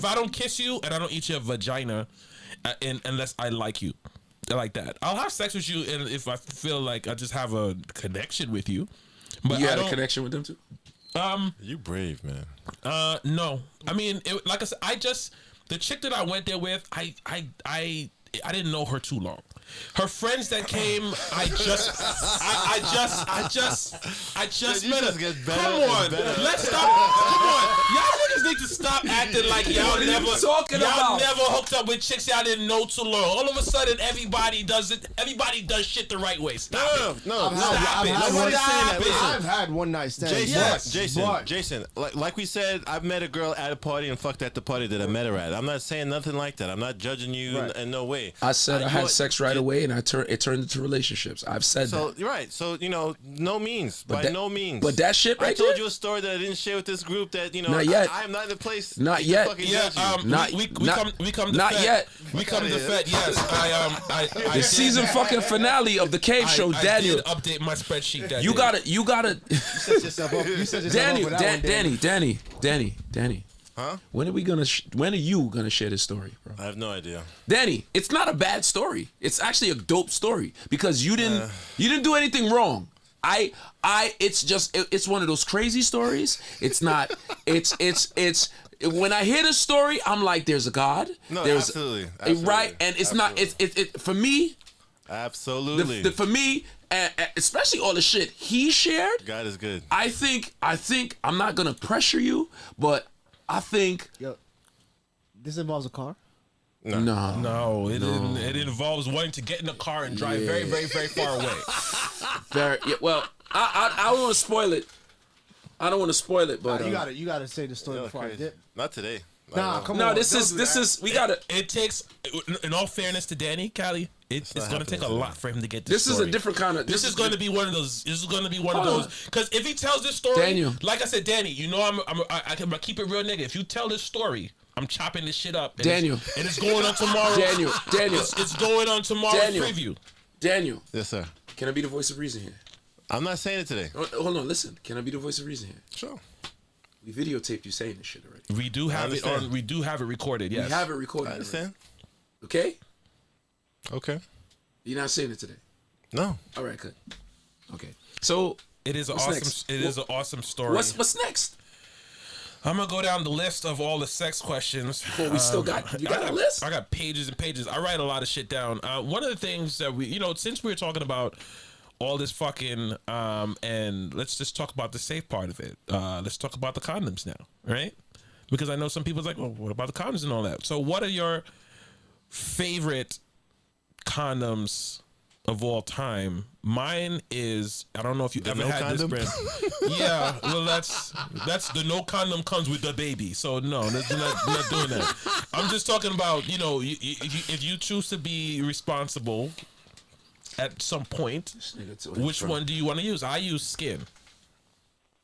I don't kiss you and I don't eat your vagina, unless I like you, like that, I'll have sex with you, and if I feel like I just have a connection with you. But You I had a don't. connection with them too? You brave, man. No. I mean, like I said, the chick that I went there with, I didn't know her too long. Her friends that came, I just You met her. just get better Come and on, better. let's stop. Come on, y'all niggas need to stop acting like y'all are you never talking y'all about? never hooked up with chicks y'all didn't know too long. All of a sudden, everybody does it. Everybody does shit the right way. Stop it. No. Stop it. Nobody's saying that. Listen. I've had one night stand. Jason, like we said, I've met a girl at a party and fucked at the party that I met her at. I'm not saying nothing like that. I'm not judging you in no way. I said I had sex right away, and it turned into relationships. I've said So that. you're right. So no means, by that- no means. But that shit I right told there. you a story that I didn't share with this group. That Not yet. I am not in the place. Not to yet. fucking Yeah, judge you. Not- we not- come to not Fed. yet. We come to Fed. Yes, I The did- season fucking finale of the Cave Show, I Daniel. did update my spreadsheet. That You day. gotta. Set yourself up. You set yourself Daniel, up with that one, Danny. Huh? When are you gonna share this story, bro? I have no idea. Danny, it's not a bad story. It's actually a dope story because you didn't do anything wrong. It's one of those crazy stories. It's not. It's when I hear the story, I'm like, there's a God. No, there's, absolutely. Right, and it's not. It for me. Absolutely. For me, especially all the shit he shared. God is good. I think I'm not gonna pressure you, but I think Yo, this involves a car. no. No, it involves wanting to get in the car and drive very, very, very far away. Very well. I don't want to spoil it. I don't want to spoil it, but You gotta say the story Yo, before I crazy. dip. Not today. Nah, come no, on. this don't is do this that. is we gotta. It takes, in all fairness to Danny, Callie, it's going to take a lot for him to get this This is story. a different kind of. This is going to be one of those. This is going to be one of Hold those. Because if he tells this story, Daniel. like I said, Danny, you know I can keep it real, nigga. If you tell this story, I'm chopping this shit up. And Daniel. and it's going on tomorrow. Daniel. It's going on tomorrow's Daniel. preview. Daniel, Yes, sir. can I be the voice of reason here? I'm not saying it today. Hold on, listen. Can I be the voice of reason here? Sure. We videotaped you saying this shit already. We do have it understand. on. We do have it recorded. Yes. We have it I recorded. Already. understand. Okay? Okay. You're not saying it today. No. All right, good. Okay. So It is an What's awesome. next? It is an awesome story. what's next? I'm gonna go down the list of all the sex questions. Well, we still got. You got a list? I got pages and pages. I write a lot of shit down. One of the things that since we were talking about all this fucking, and let's just talk about the safe part of it. Let's talk about the condoms now, right? Because I know some people's like, well, what about the condoms and all that? So, what are your favorite condoms of all time? Mine is, I don't know if you ever no had condom? this brand. Yeah, well, that's the no condom comes with the baby. So no, we're not doing that. I'm just talking about, if you choose to be responsible at some point, which one do you want to use? I use Skin.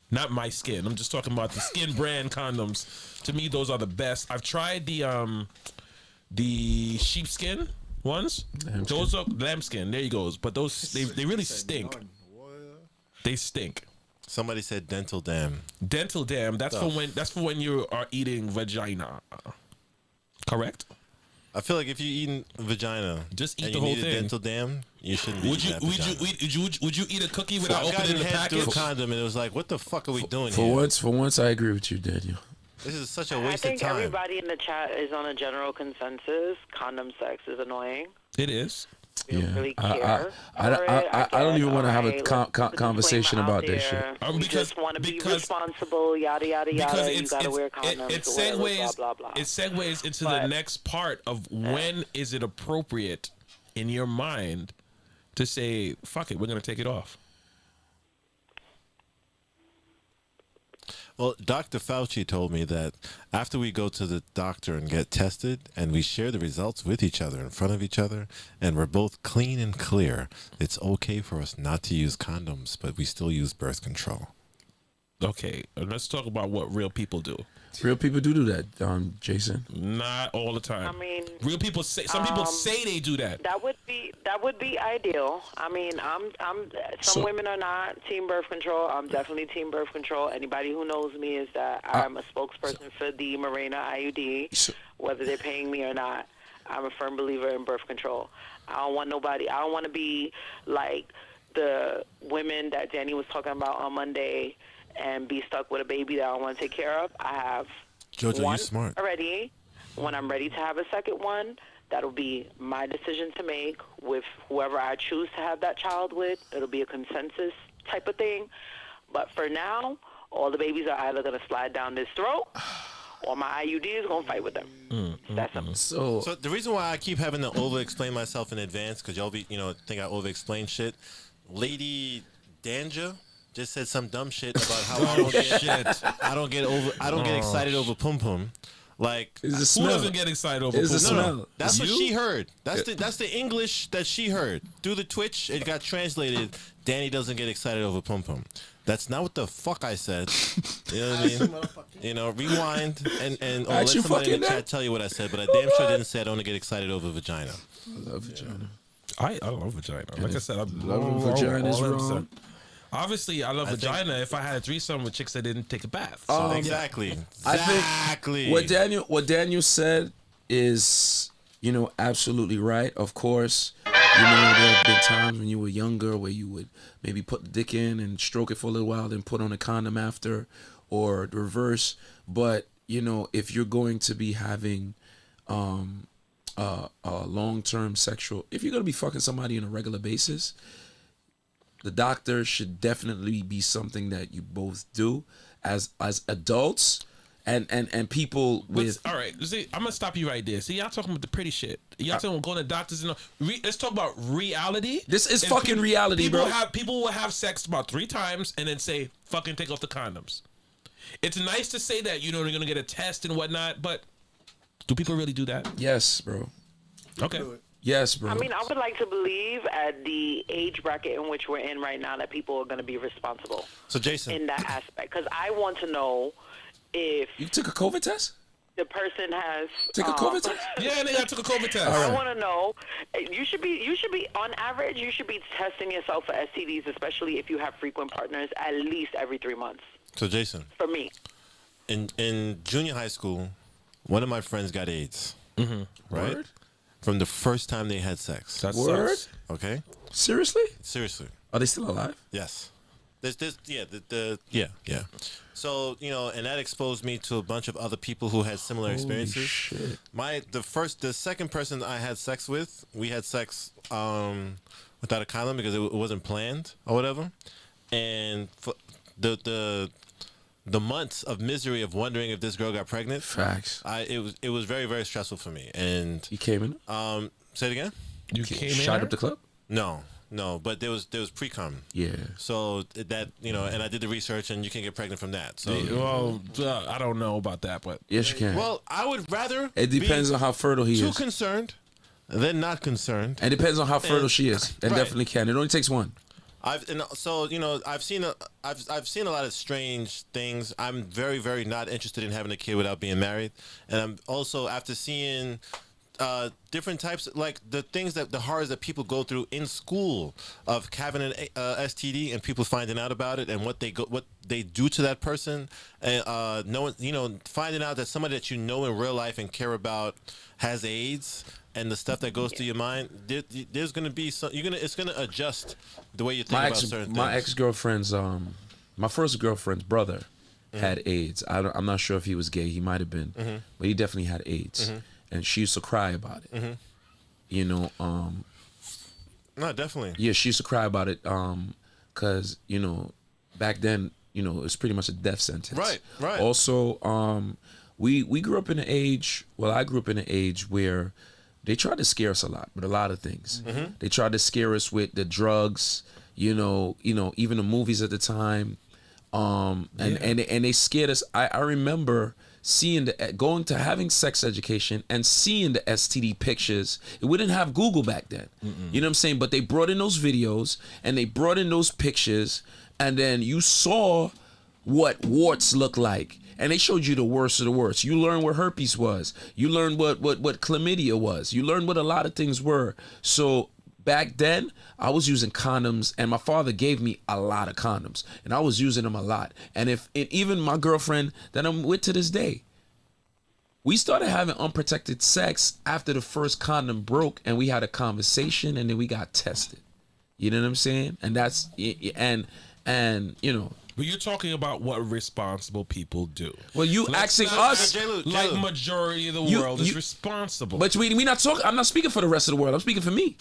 Not my Skin. I'm just talking about the Skin brand condoms. To me, those are the best. I've tried the sheepskin ones. Those are lambskin. There you go. But those they really stink. They stink. Somebody said dental dam. Dental dam. That's for when you are eating vagina. Correct. I feel like if you're eating vagina, Just eat and the you whole need thing. a dental dam, you shouldn't be Would you eating that vagina. would you eat a cookie without I've gotten opening the head through a package? condom, and it was like, what the fuck are we doing For here? once, I agree with you, Daniel. This is such a I waste of think time. everybody in the chat is on a general consensus. Condom sex is annoying. It is. We don't really I care. I don't even want to have a Alright, let's put the conversation disclaimer about out this shit. there. We Because- just want to be because- responsible, yada, yada, yada. You got to wear condoms it or whatever, segues blah, blah, blah. it segues into the But- next part of when is it appropriate in your mind to say fuck it, we're gonna take it off. Well, Dr. Fauci told me that after we go to the doctor and get tested and we share the results with each other in front of each other and we're both clean and clear, it's okay for us not to use condoms, but we still use birth control. Okay, let's talk about what real people do. Real people do that, Jason. Not all the time. I mean, real people say some people say they do that. that would be ideal. I mean, I'm some So- women are not team birth control. I'm definitely team birth control. Anybody who knows me is that I'm a spokesperson for the Mirena IUD, So- whether they're paying me or not. I'm a firm believer in birth control. I don't want nobody. I don't want to be like the women that Danny was talking about on Monday and be stuck with a baby that I don't want to take care of. I have Jojo, one you smart. already. When I'm ready to have a second one, that'll be my decision to make with whoever I choose to have that child with. It'll be a consensus type of thing. But for now, all the babies are either going to slide down this throat or my IUD is going to fight with them. That's simple. So, So the reason why I keep having to over-explain myself in advance, because y'all be, think I over-explain shit. Lady Danja just said some dumb shit about how I don't get excited over pum pum. Like, it's a Who smell. doesn't get excited over It's a poop? smell. that's It's what you? she heard. That's the English that she heard through the Twitch. It got translated. Danny doesn't get excited over pum pum. That's not what the fuck I said. You know what I mean? Rewind and or let Aren't you somebody in the fucking chat tell you what I said. But I damn sure didn't say I don't get excited over vagina. I love vagina. I love vagina. Like I said, I Loving vagina is wrong. Obviously, I love vagina if I had a threesome with chicks that didn't take a bath. So, Exactly. I think Exactly. What Daniel said is, absolutely right. Of course, there have been times when you were younger where you would maybe put the dick in and stroke it for a little while, then put on a condom after, or the reverse. But if you're going to be having a long-term sexual, if you're gonna be fucking somebody on a regular basis, the doctor should definitely be something that you both do as adults and people with. all right, see, I'm gonna stop you right there. See, y'all talking about the pretty shit. Y'all talking about going to doctors and let's talk about reality. This is And fucking reality, people bro. People will have sex about 3 times and then say, "Fucking take off the condoms." It's nice to say that they're gonna get a test and whatnot, but do people really do that? Yes, bro. Okay. Yes, bro. I mean, I would like to believe at the age bracket in which we're in right now that people are going to be responsible So Jason, in that aspect. Because I want to know if You took a COVID test? the person has Take a COVID test? Yeah, and I took a COVID test. I want to know. You should be on average. You should be testing yourself for STDs, especially if you have frequent partners, at least every 3 months. so Jason, For me, in junior high school, one of my friends got AIDS. Right? Word? From the first time they had sex. That Word? sucks. Okay? Seriously? Seriously. Are they still alive? Yes. Yeah. So, and that exposed me to a bunch of other people who had similar experiences. Shit. The second person I had sex with, we had sex without a condom because it wasn't planned or whatever. And for the months of misery of wondering if this girl got pregnant, Facts. it was very, very stressful for me. And You came in? say it again? You came Shot in. up the club? No, but there was pre-cum. Yeah. So that and I did the research, and you can get pregnant from that. So Well, I don't know about that, but Yes, you can. well, I would rather It depends be on how fertile he too is. concerned than not concerned. And it depends on how fertile she is. It Right. definitely can. It only takes one. I've seen a lot of strange things. I'm very, very not interested in having a kid without being married, and I'm also after seeing different types, like the things that the horrors that people go through in school of having an STD and people finding out about it and what they do to that person, and knowing, finding out that somebody that you know in real life and care about has AIDS, and the stuff that goes through your mind, there's gonna be some. It's gonna adjust the way you think about certain things. My ex-girlfriend's my first girlfriend's brother had AIDS. I'm not sure if he was gay. He might have been, but he definitely had AIDS, and she used to cry about it. No, definitely. Yeah, she used to cry about it, cause back then, it was pretty much a death sentence. Right. Also, we grew up in an age. Well, I grew up in an age where they tried to scare us a lot with a lot of things. They tried to scare us with the drugs, even the movies at the time, and they scared us. I remember seeing going to having sex education and seeing the STD pictures. We didn't have Google back then. You know what I'm saying? But they brought in those videos and they brought in those pictures, and then you saw what warts look like. And they showed you the worst of the worst. You learned what herpes was. You learned what chlamydia was. You learned what a lot of things were. So back then, I was using condoms, and my father gave me a lot of condoms, and I was using them a lot. And even my girlfriend that I'm with to this day, we started having unprotected sex after the first condom broke, and we had a conversation, and then we got tested. You know what I'm saying? And that's But you're talking about what responsible people do. Well, you asking us, like majority of the world is responsible. But we not talking. I'm not speaking for the rest of the world. I'm speaking for me.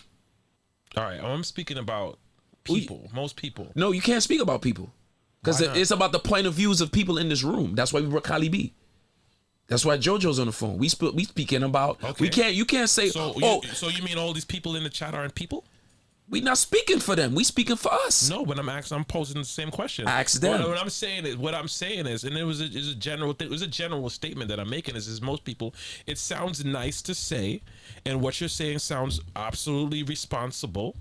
All right, I'm speaking about people, most people. No, you can't speak about people, because it's about the point of views of people in this room. That's why we brought Kylie B. That's why JoJo's on the phone. We speaking about. Okay. You can't say. So you mean all these people in the chat aren't people? We not speaking for them. We speaking for us. No, but I'm posing the same question. Ask them. What I'm saying is, and it was a general statement that I'm making is most people. It sounds nice to say, and what you're saying sounds absolutely responsible,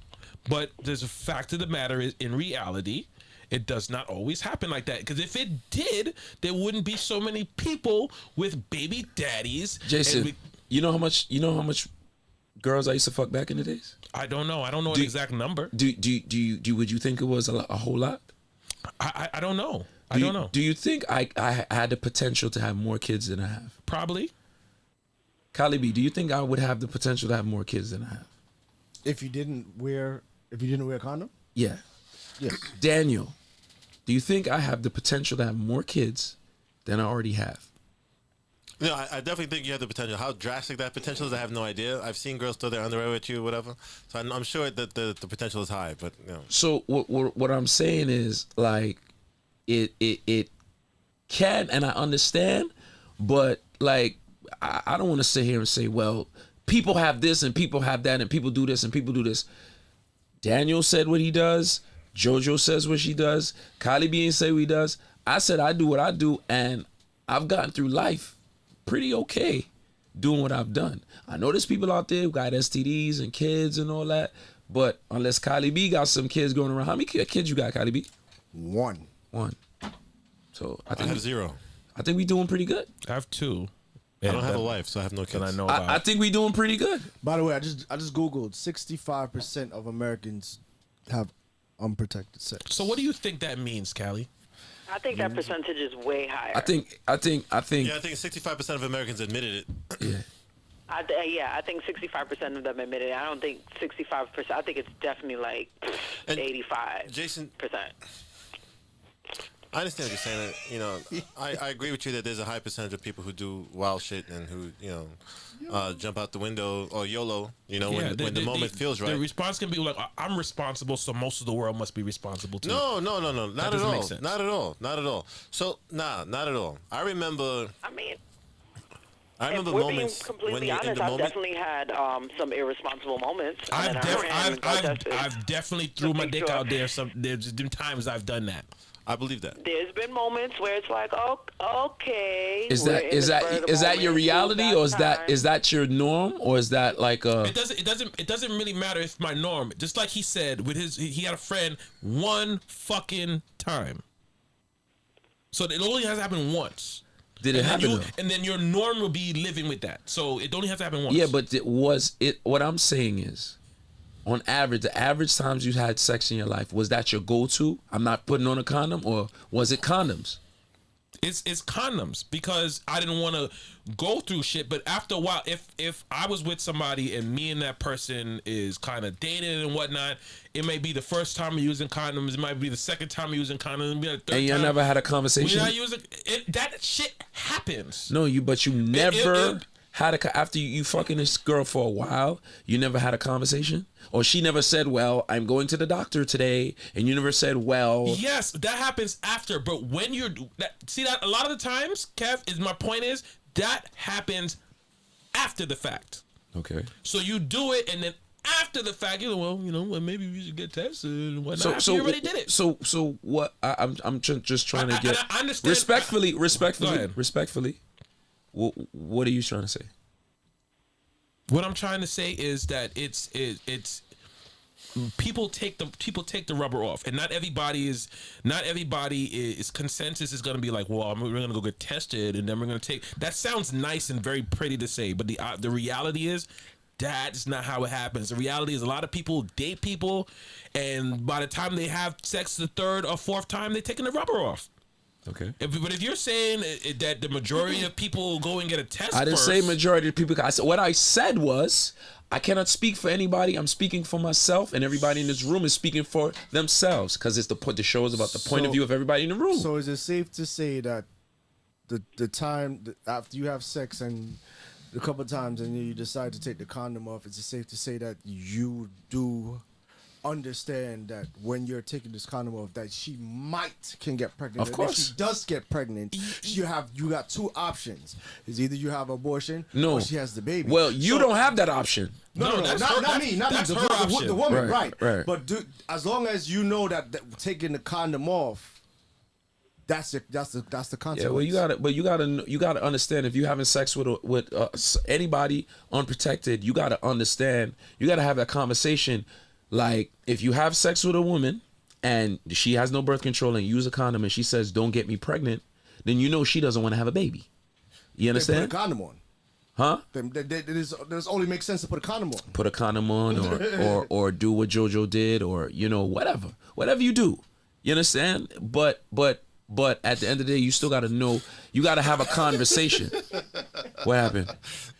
but there's a fact of the matter is, in reality, it does not always happen like that. Because if it did, there wouldn't be so many people with baby daddies. Jason, you know how much girls I used to fuck back in the days? I don't know. I don't know an exact number. Would you think it was a whole lot? I don't know. I don't know. Do you think I had the potential to have more kids than I have? Probably. Kylie B, do you think I would have the potential to have more kids than I have? If you didn't wear a condom? Yeah. Yes. Daniel, do you think I have the potential to have more kids than I already have? No, I definitely think you have the potential. How drastic that potential is, I have no idea. I've seen girls throw their underwear with you, whatever. So I'm sure that the potential is high, but So what I'm saying is, like, it can, and I understand, but like I don't want to sit here and say, well, people have this and people have that and people do this and people do this. Daniel said what he does. JoJo says what she does. Kylie B say what he does. I said I do what I do, and I've gotten through life pretty okay doing what I've done. I know there's people out there who got STDs and kids and all that, but unless Kylie B got some kids going around, how many kids you got, Kylie B? One. So I have 0. I think we doing pretty good. I have 2. I don't have a wife, so I have no kids. I know about. I think we doing pretty good. By the way, I just googled 65% of Americans have unprotected sex. So what do you think that means, Callie? I think that percentage is way higher. I think. Yeah, I think 65% of Americans admitted it. Yeah. I think 65% of them admitted it. I don't think 65%. I think it's definitely like 85%. Jason, I understand what you're saying. I agree with you that there's a high percentage of people who do wild shit and who, jump out the window or YOLO, when the moment feels right. The response can be like, I'm responsible, so most of the world must be responsible too. No. Not at all. Not at all. So, not at all. I remember if we're moments being completely when you're honest, in the I've moment. definitely had some irresponsible moments. I've definitely threw my dick out there. There's been times I've done that. I believe that. There's been moments where it's like, oh, okay. Is that your reality, or is that your norm, or is that like a? It doesn't really matter if my norm. Just like he said, he had a friend one fucking time. So it only has happened once. Did it And then happen, you- though? and then your norm will be living with that. So it don't even have to happen once. Yeah, but what I'm saying is, on average, the average times you had sex in your life, was that your go-to? I'm not putting on a condom, or was it condoms? It's condoms, because I didn't want to go through shit. But after a while, if I was with somebody and me and that person is kind of dating and whatnot, it may be the first time we're using condoms. It might be the second time we're using condoms. It might be the third And you time. never had a We're conversation? not using it. That shit happens. No, but you never it- had after you fucking this girl for a while, you never had a conversation? Or she never said, well, I'm going to the doctor today, and you never said, well, Yes, that happens after. But when you're that a lot of the times, Kev, is my point is that happens after the fact. okay. So you do it, and then after the fact, well, maybe we should get tested and whatnot. So you already did it. So what? I'm just trying to get I understand. respectfully. Go ahead. What are you trying to say? What I'm trying to say is that it's people take the rubber off, and not everybody is consensus is going to be like, well, we're going to go get tested, and then we're going to take. That sounds nice and very pretty to say, but the reality is that's not how it happens. The reality is a lot of people date people, and by the time they have sex the third or fourth time, they're taking the rubber off. Okay. But if you're saying that the majority of people go and get a test, I didn't first, say majority of people. What I said was, I cannot speak for anybody. I'm speaking for myself, and everybody in this room is speaking for themselves, because it's the show is about the point of view of everybody in the room. So is it safe to say that the time after you have sex and a couple of times and you decide to take the condom off, is it safe to say that you do understand that when you're taking this condom off, that she can get pregnant? Of And course. if she does get pregnant, you got two options. Is either you have abortion No. or she has the baby. Well, you don't have that option. No, that's not, her- not me, not me. that's The, her the, option. the woman, Right, right? right. But as long as you know that taking the condom off, that's the consequence. Yeah, well, you gotta understand, if you're having sex with anybody unprotected, you gotta understand. You gotta have that conversation. Like, if you have sex with a woman and she has no birth control and you use a condom and she says, "Don't get me pregnant," then you know she doesn't want to have a baby. You They understand? put a condom on. Huh? This only makes sense to put a condom on. Put a condom on, or do what JoJo did, or whatever you do. You understand? But at the end of the day, you still gotta know. You gotta have a conversation. What happened?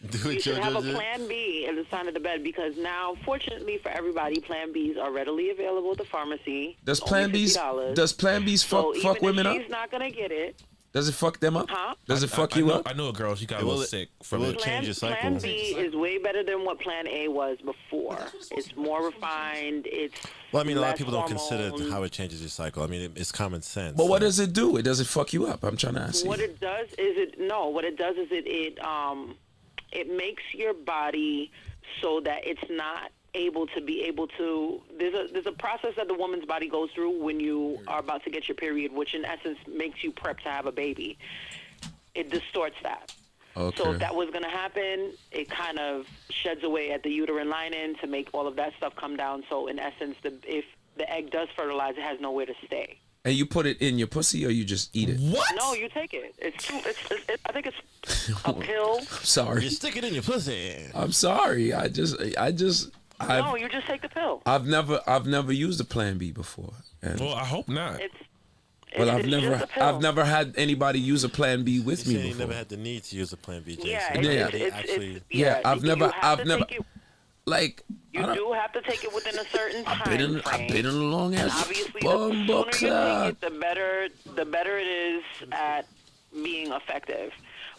Do You it, should have a JoJo. plan B at the side of the bed, because now, fortunately for everybody, plan Bs are readily available at the pharmacy. Does Only Plan B's $50. fuck women if up? she's not gonna get it. Does it fuck them up? Huh? Does it fuck you up? I know a girl. She got a Will little it- sick from will it. it change your cycle? Plan B is way better than what Plan A was before. It's more refined. It's Well, I mean, a lot of less people don't consider hormones. how it changes your cycle. I mean, it's common sense. But what does it do? It doesn't fuck you up. I'm trying to ask What you. it does is it makes your body so that it's not able to. There's a process that the woman's body goes through when you are about to get your period, which in essence makes you prep to have a baby. It distorts that. Okay. So if that was going to happen, it kind of sheds away at the uterine lining to make all of that stuff come down. So in essence, if the egg does fertilize, it has nowhere to stay. And you put it in your pussy, or you just eat it? What? No, you take it. I think it's a pill. You Sorry. stick it in your pussy. I'm sorry. I've No, you just take the pill. I've never used a Plan B before. And, Well, I hope not. well, It's just a pill. I've never had anybody use a Plan B with You me said you before. never had the need to use a Plan B, Jason. Yeah, Yeah. Yeah, I've you never- have I've to never- take it- Like, You do have to take it within a certain time I've frame. been in a long And ass obviously, bumbo the sooner you clock. take it, the better it is at being effective.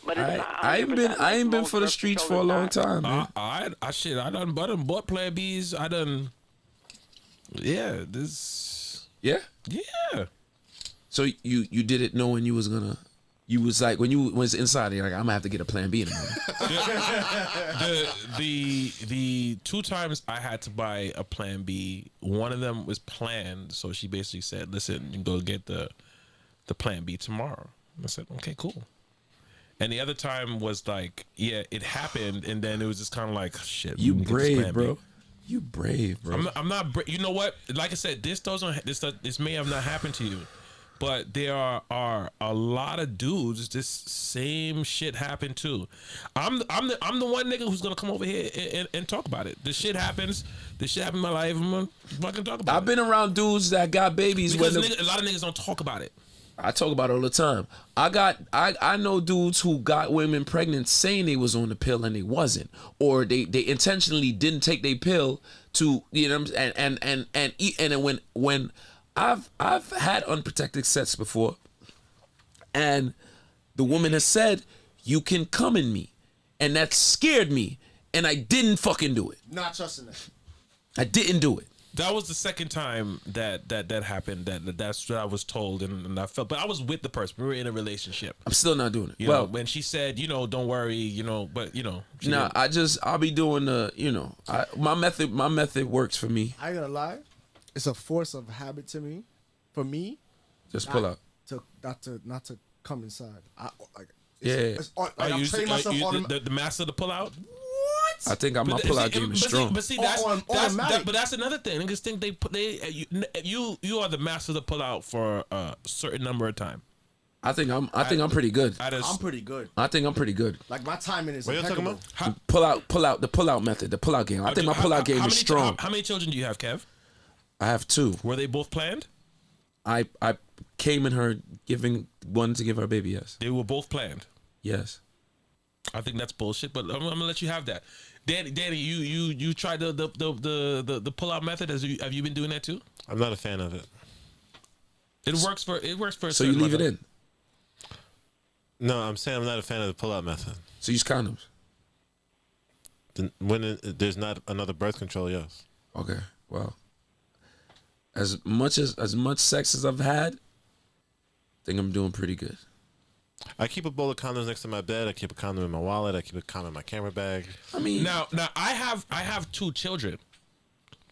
But it's not I ain't 100% I ain't like been most for the birth streets for control a is long not. time, man. I done bought Plan B's. Yeah, this. Yeah. Yeah. So you did it knowing you was gonna. You was like, when you was inside, you're like, I'm gonna have to get a Plan B in a minute. The two times I had to buy a Plan B, one of them was planned. So she basically said, "Listen, you can go get the Plan B tomorrow." I said, "Okay, cool." And the other time was like, yeah, it happened, and then it was just kind of like, shit. You we can get this brave, Plan B. bro. You brave, bro. I'm not. You know what? Like I said, this may have not happened to you, But there are a lot of dudes. This same shit happened too. I'm the one nigga who's gonna come over here and talk about it. This shit happens. This shit happened in my life. I'm gonna fucking talk about it. I've been around dudes that got babies because when a lot of niggas don't talk about it. I talk about it all the time. I know dudes who got women pregnant saying they was on the pill and they wasn't, or they intentionally didn't take their pill to, you know, and then when I've had unprotected sex before, and the woman has said, "You can come in me," and that scared me, and I didn't fucking do it. Not trusting that. I didn't do it. That was the second time that happened. That's what I was told, and I felt. But I was with the person. We were in a relationship. I'm still not doing it. You know, when she said, you know, don't worry, you know, but you know, she Nah, didn't. I'll be doing the, you know, my method works for me. I ain't gonna lie. It's a force of habit to me. For me, Just pull out. not to come inside. Yeah. I'm training myself on the master of the pull out. I think my But pull out game is strong. But see, that's automatic. but that's another thing. Niggas think you are the master of the pull out for a certain number of time. I think I'm pretty good. I'm pretty good. I think I'm pretty good. Like my timing is What are you talking impeccable. about? Pull out the pull out method, the pull out game. I think my pull out game is strong. How many children do you have, Kev? I have 2. Were they both planned? I came in her giving one to give her baby. Yes. They were both planned. Yes. I think that's bullshit, but I'm gonna let you have that. Danny, you tried the pull out method. Have you been doing that too? I'm not a fan of it. It works for a So you certain leave it method. in. No, I'm saying I'm not a fan of the pull-out method. So use condoms. When there's not another birth control, yes. Okay. Well, as much sex as I've had, I think I'm doing pretty good. I keep a bowl of condoms next to my bed. I keep a condom in my wallet. I keep a condom in my camera bag. I mean, Now I have 2 children,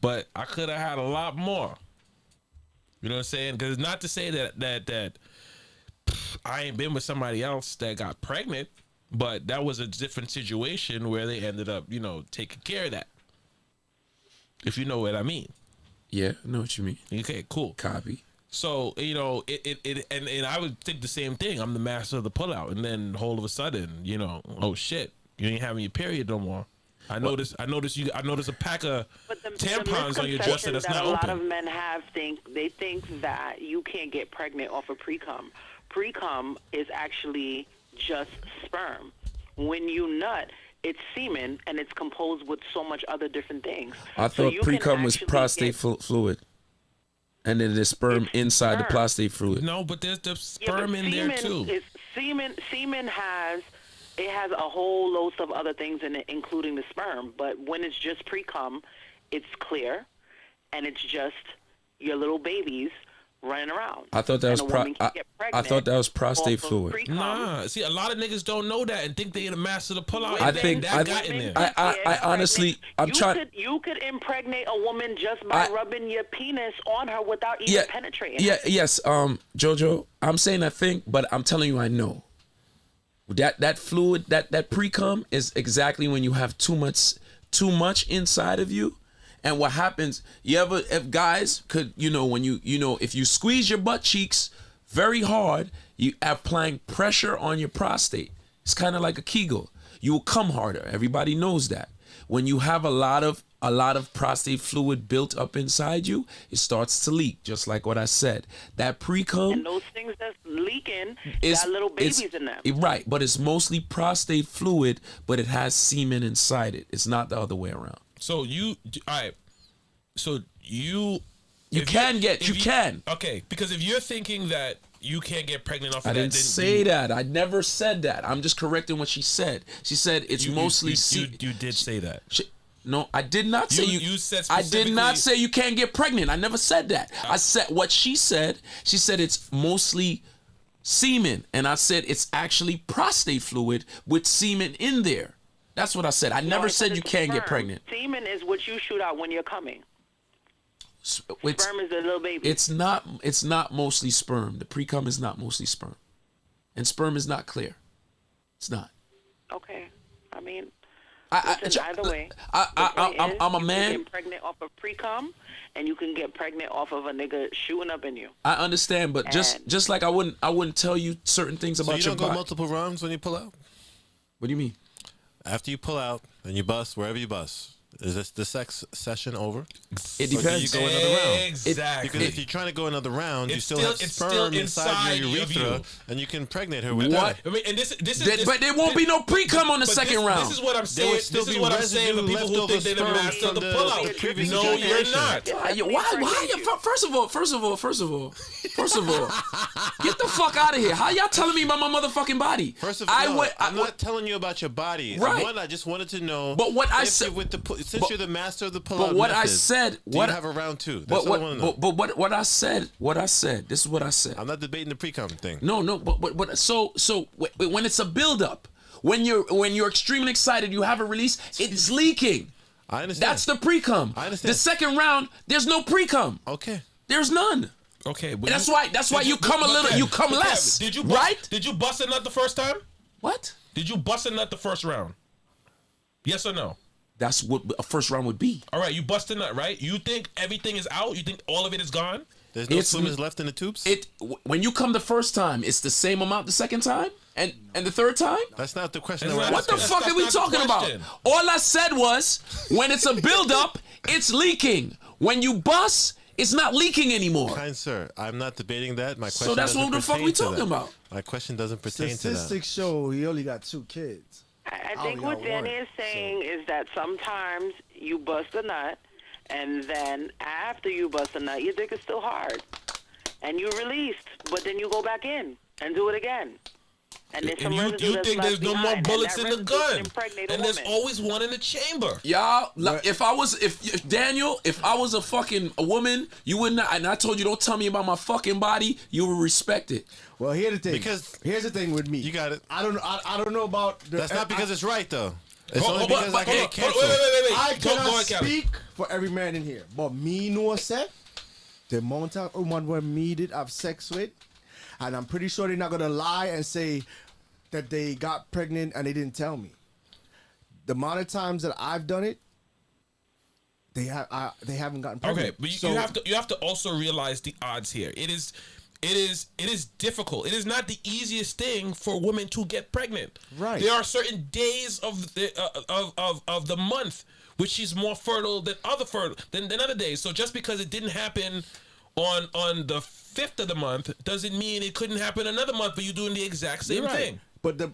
but I could have had a lot more. You know what I'm saying? Because not to say that I ain't been with somebody else that got pregnant, but that was a different situation where they ended up, you know, taking care of that. If you know what I mean. yeah, I know what you mean. Okay, cool. Copy. So, you know, and I would think the same thing. I'm the master of the pullout, and then all of a sudden, you know, oh shit, you ain't having your period no more. I noticed a pack of But the tampons on your dresser that's not a lot open. of men they think that you can't get pregnant off of pre-cum. Pre-cum is actually just sperm. When you nut, it's semen, and it's composed with so much other different things. I So thought you can pre-cum was actually prostate get- fluid, and then there's sperm It's inside the sperm. prostate fluid. No, but there's the Yeah, sperm but in there too. Semen has a whole load of other things in it, including the sperm. But when it's just pre-cum, it's clear, and it's just your little babies running around. I thought that was And a woman can get I thought that was prostate off of fluid. pre-cum. Nah, see, a lot of niggas don't know that and think they're the master of the pullout. I and think- that I- got in there. I honestly, I'm trying. You could impregnate a woman just by rubbing your penis on her without even Yeah, penetrating. yeah, yes. Jojo, I'm saying I think, but I'm telling you, I know. That fluid, that pre-cum is exactly when you have too much inside of you. And what happens, if guys could, you know, when if you squeeze your butt cheeks very hard, you applying pressure on your prostate. It's kind of like a Kegel. You will come harder. Everybody knows that. When you have a lot of prostate fluid built up inside you, it starts to leak, just like what I said. That pre-cum And those things that's leaking is got little babies it's- in them. Right, but it's mostly prostate fluid, but it has semen inside it. It's not the other way around. So all right. So You if can if Okay, because if you're thinking that you can't get pregnant off of I that, didn't then say that. I never said that. I'm just correcting what she said. She said it's mostly you did say that. No, I did not say you. You said I did not specifically- say you can't get pregnant. I never said that. I said what she said. She said it's mostly semen, and I said it's actually prostate fluid with semen in there. That's what I said. I never it's said you it's can't get sperm. pregnant. Semen is what you shoot out when you're coming. It's, Sperm is the little baby. it's not mostly sperm. The pre-cum is not mostly sperm, and sperm is not clear. It's not. Okay. I mean, Listen, either way, I'm a you man. can get pregnant off of pre-cum, and you can get pregnant off of a nigga shooting up in you. I understand, but just like I wouldn't tell you certain things So about you your don't go body. multiple rounds when you pull out? What do you mean? After you pull out and you bust, wherever you bust, is this the sex session over? It Or do depends. you go another round? Exactly. Because if you're trying to go another round, you It's still still- have it's sperm still inside inside your of urethra, you. and you can impregnate her with What? that. I mean, and this is But there won't be no pre-cum on the but second this, round. This is what I'm There saying. would still This is be what I'm saying. The residue people who left think they're the over master of from the the pullout. previous No, you're generation. not. Why? First of all, get the fuck out of here. How y'all telling me about my motherfucking body? First of all, I'm what- not telling you about your body. Right. One, I just wanted to know. But what I if said- you're with the since but- you're the master of the pullout But what I method, said, do what you have a round two? but That's all I what, want to know. but what I said. This is what I said. I'm not debating the pre-cum thing. No, but so when it's a buildup, when you're extremely excited, you have a release, it's leaking. I understand. That's the pre-cum. I understand. The second round, there's no pre-cum. Okay. There's none. Okay, but That's why did you come a little, okay, you come okay, less. Did you bust, right? Did you bust a nut the first time? What? Did you bust a nut the first round? Yes or no? That's what a first round would be. All right, you bust a nut, right? You think everything is out? You think all of it is gone? There's no It's- swimmers left in the tubes? When you come the first time, it's the same amount the second time, and the third time. That's not the question That's that we're not- What the asking. fuck are we that's not the talking about? question. All I said was, when it's a buildup, it's leaking. When you bust, it's not leaking anymore. Kind sir, I'm not debating that. My question So that's doesn't what the fuck pertain we to talking that. about. My question doesn't pertain to that. Statistics show he only got 2 kids. I Oh, think yeah, what Danny one. is saying is that sometimes you bust a nut, and then after you bust a nut, your dick is still hard, and you released, but then you go back in and do it again. And there's some And residue you that's think left there's no more behind, and bullets that in the residue can gun, impregnate a and there's woman. always one in the chamber. Y'all, like, if I was a fucking a woman, you wouldn't. And I told you, don't tell me about my fucking body. You would respect it. Well, here's the thing. Because- here's the thing with me. You got it. I don't know about. That's not because it's right, though. It's Hold- only hold- because but- I hold get on, canceled. wait. I Go cannot ahead, Kelly. speak for every man in here, but me know say the amount of woman where me did have sex with, and I'm pretty sure they're not gonna lie and say that they got pregnant and they didn't tell me. The amount of times that I've done it, they haven't gotten pregnant. Okay, but So- you have to also realize the odds here. It is difficult. It is not the easiest thing for women to get pregnant. Right. There are certain days of the month which she's more fertile than other days. So just because it didn't happen on the 5th of the month doesn't mean it couldn't happen another month, but you're doing the exact same You're right. thing. But the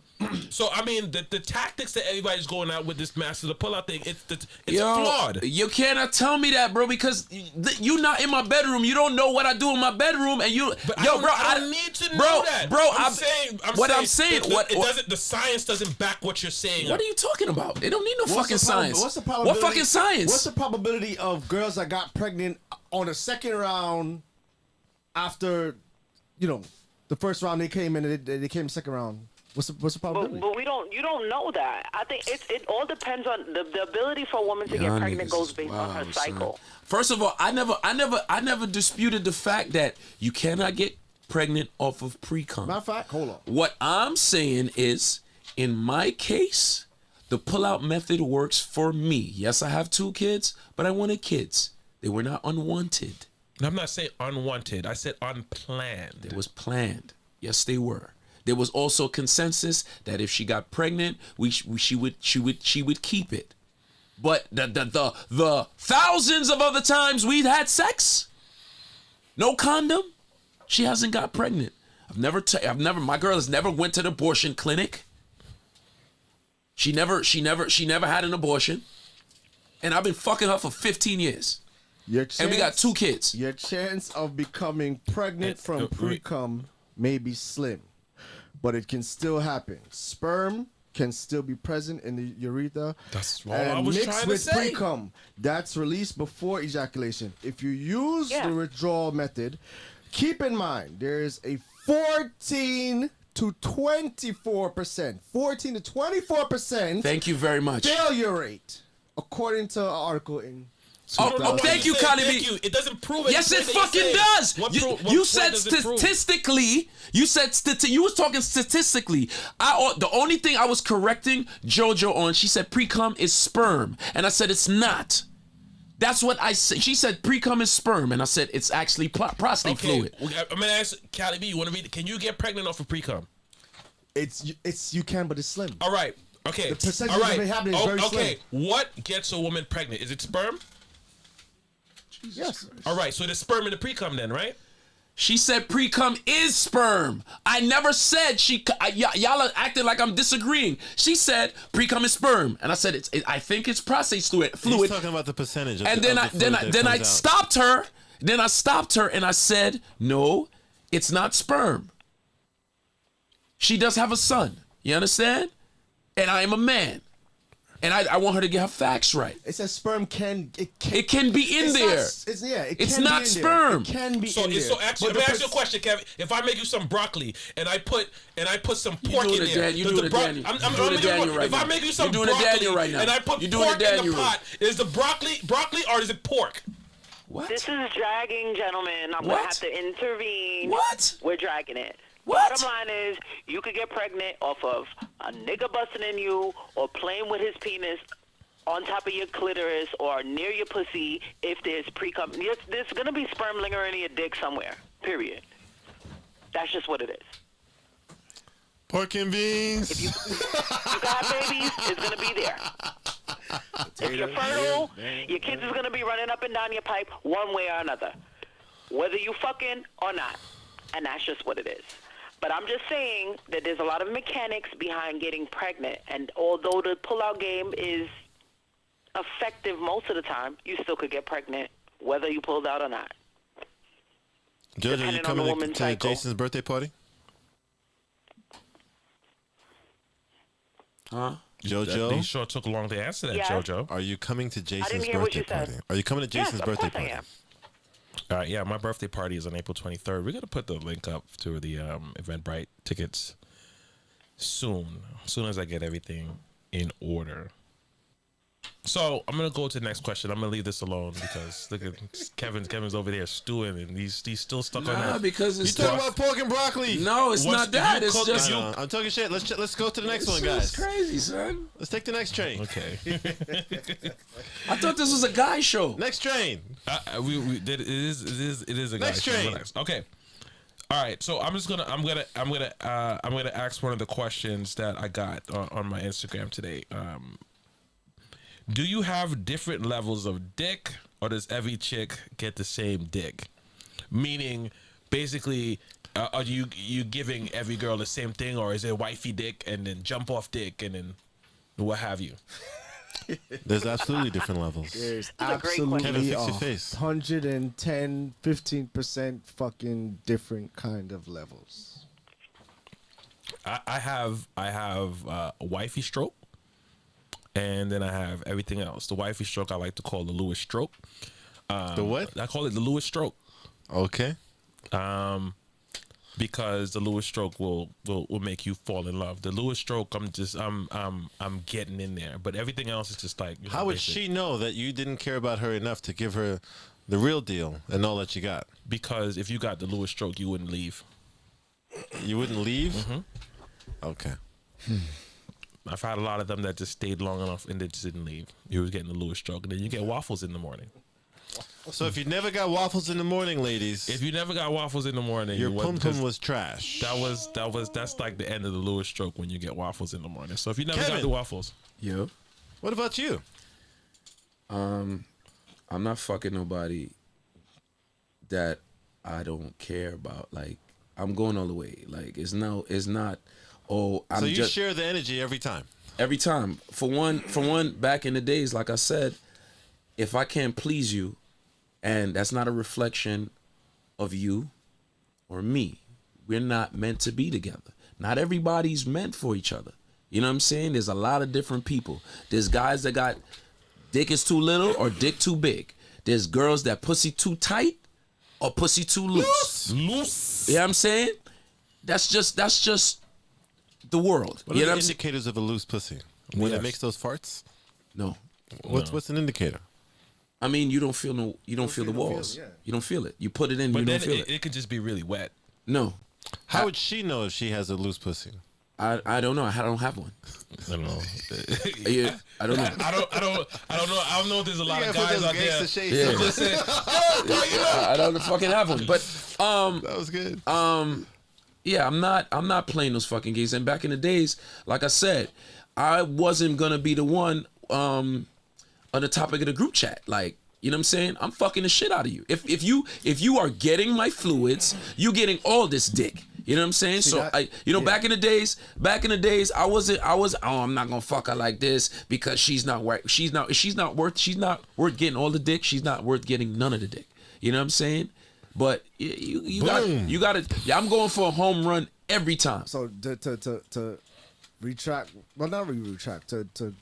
So I mean, the tactics that everybody's going out with this master the pullout thing, it's Yo, flawed. you cannot tell me that, bro, because you not in my bedroom. You don't know what I do in my bedroom, and you, But yo, bro, I don't need to know bro, that. bro. I'm saying, saying, what, it doesn't. The science doesn't back what you're saying. what are you talking about? They don't need no fucking the science. What's the probability? What fucking science? What's the probability of girls that got pregnant on the second round after, the first round they came in and they came second round? What's the probability? But you don't know that. I think it all depends on the ability for a woman to Y'all get pregnant niggas goes is based on her wild, cycle. son. First of all, I never disputed the fact that you cannot get pregnant off of pre-cum. Matter of fact, hold on. What I'm saying is, in my case, the pullout method works for me. Yes, I have 2 kids, but I wanted kids. They were not unwanted. I'm not saying unwanted. I said unplanned. It was planned. Yes, they were. There was also consensus that if she got pregnant, she would keep it. But the thousands of other times we'd had sex, no condom, she hasn't got pregnant. My girl has never went to the abortion clinic. She never had an abortion, and I've been fucking her for 15 years, and we got 2 kids. Your chance of becoming pregnant from pre-cum may be slim, but it can still happen. Sperm can still be present in the urethra. That's all I was mixed trying to with say. pre-cum, that's released before ejaculation. If you use the withdrawal method, keep in mind there is a 14 to 24% Thank you very much. failure rate, according to an article in Oh, thank you, Cardi B. Thank you. It doesn't prove it. Yes, it fucking does. You said statistically. You said you was talking statistically. The only thing I was correcting JoJo on, she said pre-cum is sperm, and I said it's not. That's what I said. She said pre-cum is sperm, and I said it's actually prostate fluid. I'm gonna ask Callie B. You want to read? Can you get pregnant off of pre-cum? It's you can, but it's slim. All right. Okay. The percentage All right. of it happening is very Okay. slim. What gets a woman pregnant? Is it sperm? Yes. All right. So there's sperm in the pre-cum then, right? She said pre-cum is sperm. I never said y'all are acting like I'm disagreeing. She said pre-cum is sperm, and I said I think it's prostate fluid. He's talking about the percentage. And then I stopped her. Then I stopped her and I said, no, it's not sperm. She does have a son. You understand? And I am a man. And I want her to get her facts right. It says sperm can be in It's there. It's not sperm. It can be So, in there. so actually, let me ask you a question, Kevin. If I make you some broccoli and I put some pork in there, you doing a Daniel. If I make you some broccoli and I put pork in the pot, is the broccoli or is it pork? What? This is dragging, gentlemen. I'm What? gonna have to intervene. What? We're dragging it. What? Bottom line is, you could get pregnant off of a nigga busting in you or playing with his penis on top of your clitoris or near your pussy if there's pre-cum. There's gonna be sperm lingering in your dick somewhere. Period. That's just what it is. Pork and beans. If you got babies, it's gonna be there. If you're fertile, your kids is gonna be running up and down your pipe one way or another, whether you fucking or not, and that's just what it is. But I'm just saying that there's a lot of mechanics behind getting pregnant, and although the pull-out game is effective most of the time, you still could get pregnant whether you pulled out or not. Jojo, you Depending on the coming woman's to cycle. Jason's birthday party? Huh? They Jojo, sure took long to answer that, Yes. JoJo. are you coming to Jason's hear what birthday you said. party? Are you coming to Jason's Yes, of birthday course I party? am. Yeah, my birthday party is on April 23rd. We're gonna put the link up to the Eventbrite tickets soon as I get everything in order. So I'm gonna go to the next question. I'm gonna leave this alone because look at Kevin's over there stewing and he's still stuck on Nah, that. because You it's talking about pork and broccoli? no, it's What's- not that. you It's cook- just you- I'm talking shit. Let's go to the next one, It's guys. crazy, son. Let's take the next train. Okay. I thought this was a guy show. Next train. It is a Next guy. train. Relax. Okay. All right. So I'm gonna ask one of the questions that I got on my Instagram today. Do you have different levels of dick, or does every chick get the same dick? Meaning, basically, are you giving every girl the same thing, or is it wifey dick and then jump off dick and then what have you? There's absolutely different levels. There's a great question. Kevin, absolutely fix your face. 110, 15% fucking different kind of levels. I have a wifey stroke, and then I have everything else. The wifey stroke I like to call the Lewis stroke. The what? I call it the Lewis stroke. Okay. Because the Lewis stroke will make you fall in love. The Lewis stroke, I'm getting in there, but everything else is just like. How would she know that you didn't care about her enough to give her the real deal and all that you got? Because if you got the Lewis stroke, you wouldn't leave. You wouldn't leave? Mm-hmm. Okay. I've had a lot of them that just stayed long enough and they just didn't leave. You was getting the Lewis stroke, and then you get waffles in the morning. So if you never got waffles in the morning, ladies, If you never got waffles in the morning, your you wouldn't- pum pum 'cause was trash. that's like the end of the Lewis stroke when you get waffles in the morning. So if you never got Kevin. the waffles, Yo. What about you? I'm not fucking nobody that I don't care about. Like, I'm going all the way. Like, it's not. Oh, I'm So you just share the energy every time. every time. For one, back in the days, like I said, if I can't please you, and that's not a reflection of you or me, we're not meant to be together. Not everybody's meant for each other. You know what I'm saying? There's a lot of different people. There's guys that got dick is too little or dick too big. There's girls that pussy too tight or pussy too loose. loose. You know what I'm saying? That's just the world. What You are know the what I'm saying? indicators of a loose pussy? When Yes. it makes those farts? No. What's an indicator? I mean, you don't feel the walls. feel it, yeah. You don't feel it. You put it in, But you then don't feel it. it could just be really wet. No, How would she know if she has a loose pussy? I don't know. I don't have one. I don't know. Yeah, I don't know. I don't know. I don't know if there's a lot of put guys those out there. gangsta shades Yeah. on. Just saying, I don't fucking have one. But That was good. yeah, I'm not playing those fucking games. And back in the days, like I said, I wasn't gonna be the one on the topic of the group chat. Like, you know what I'm saying? I'm fucking the shit out of you. If you are getting my fluids, you getting all this dick. You know what I'm saying? See So that- back in the days, I was I'm not gonna fuck her like this because she's not worth getting all the dick. She's not worth getting none of the dick. You know what I'm saying? But you gotta I'm going for a home run every time. So to retract, well, not really retract, to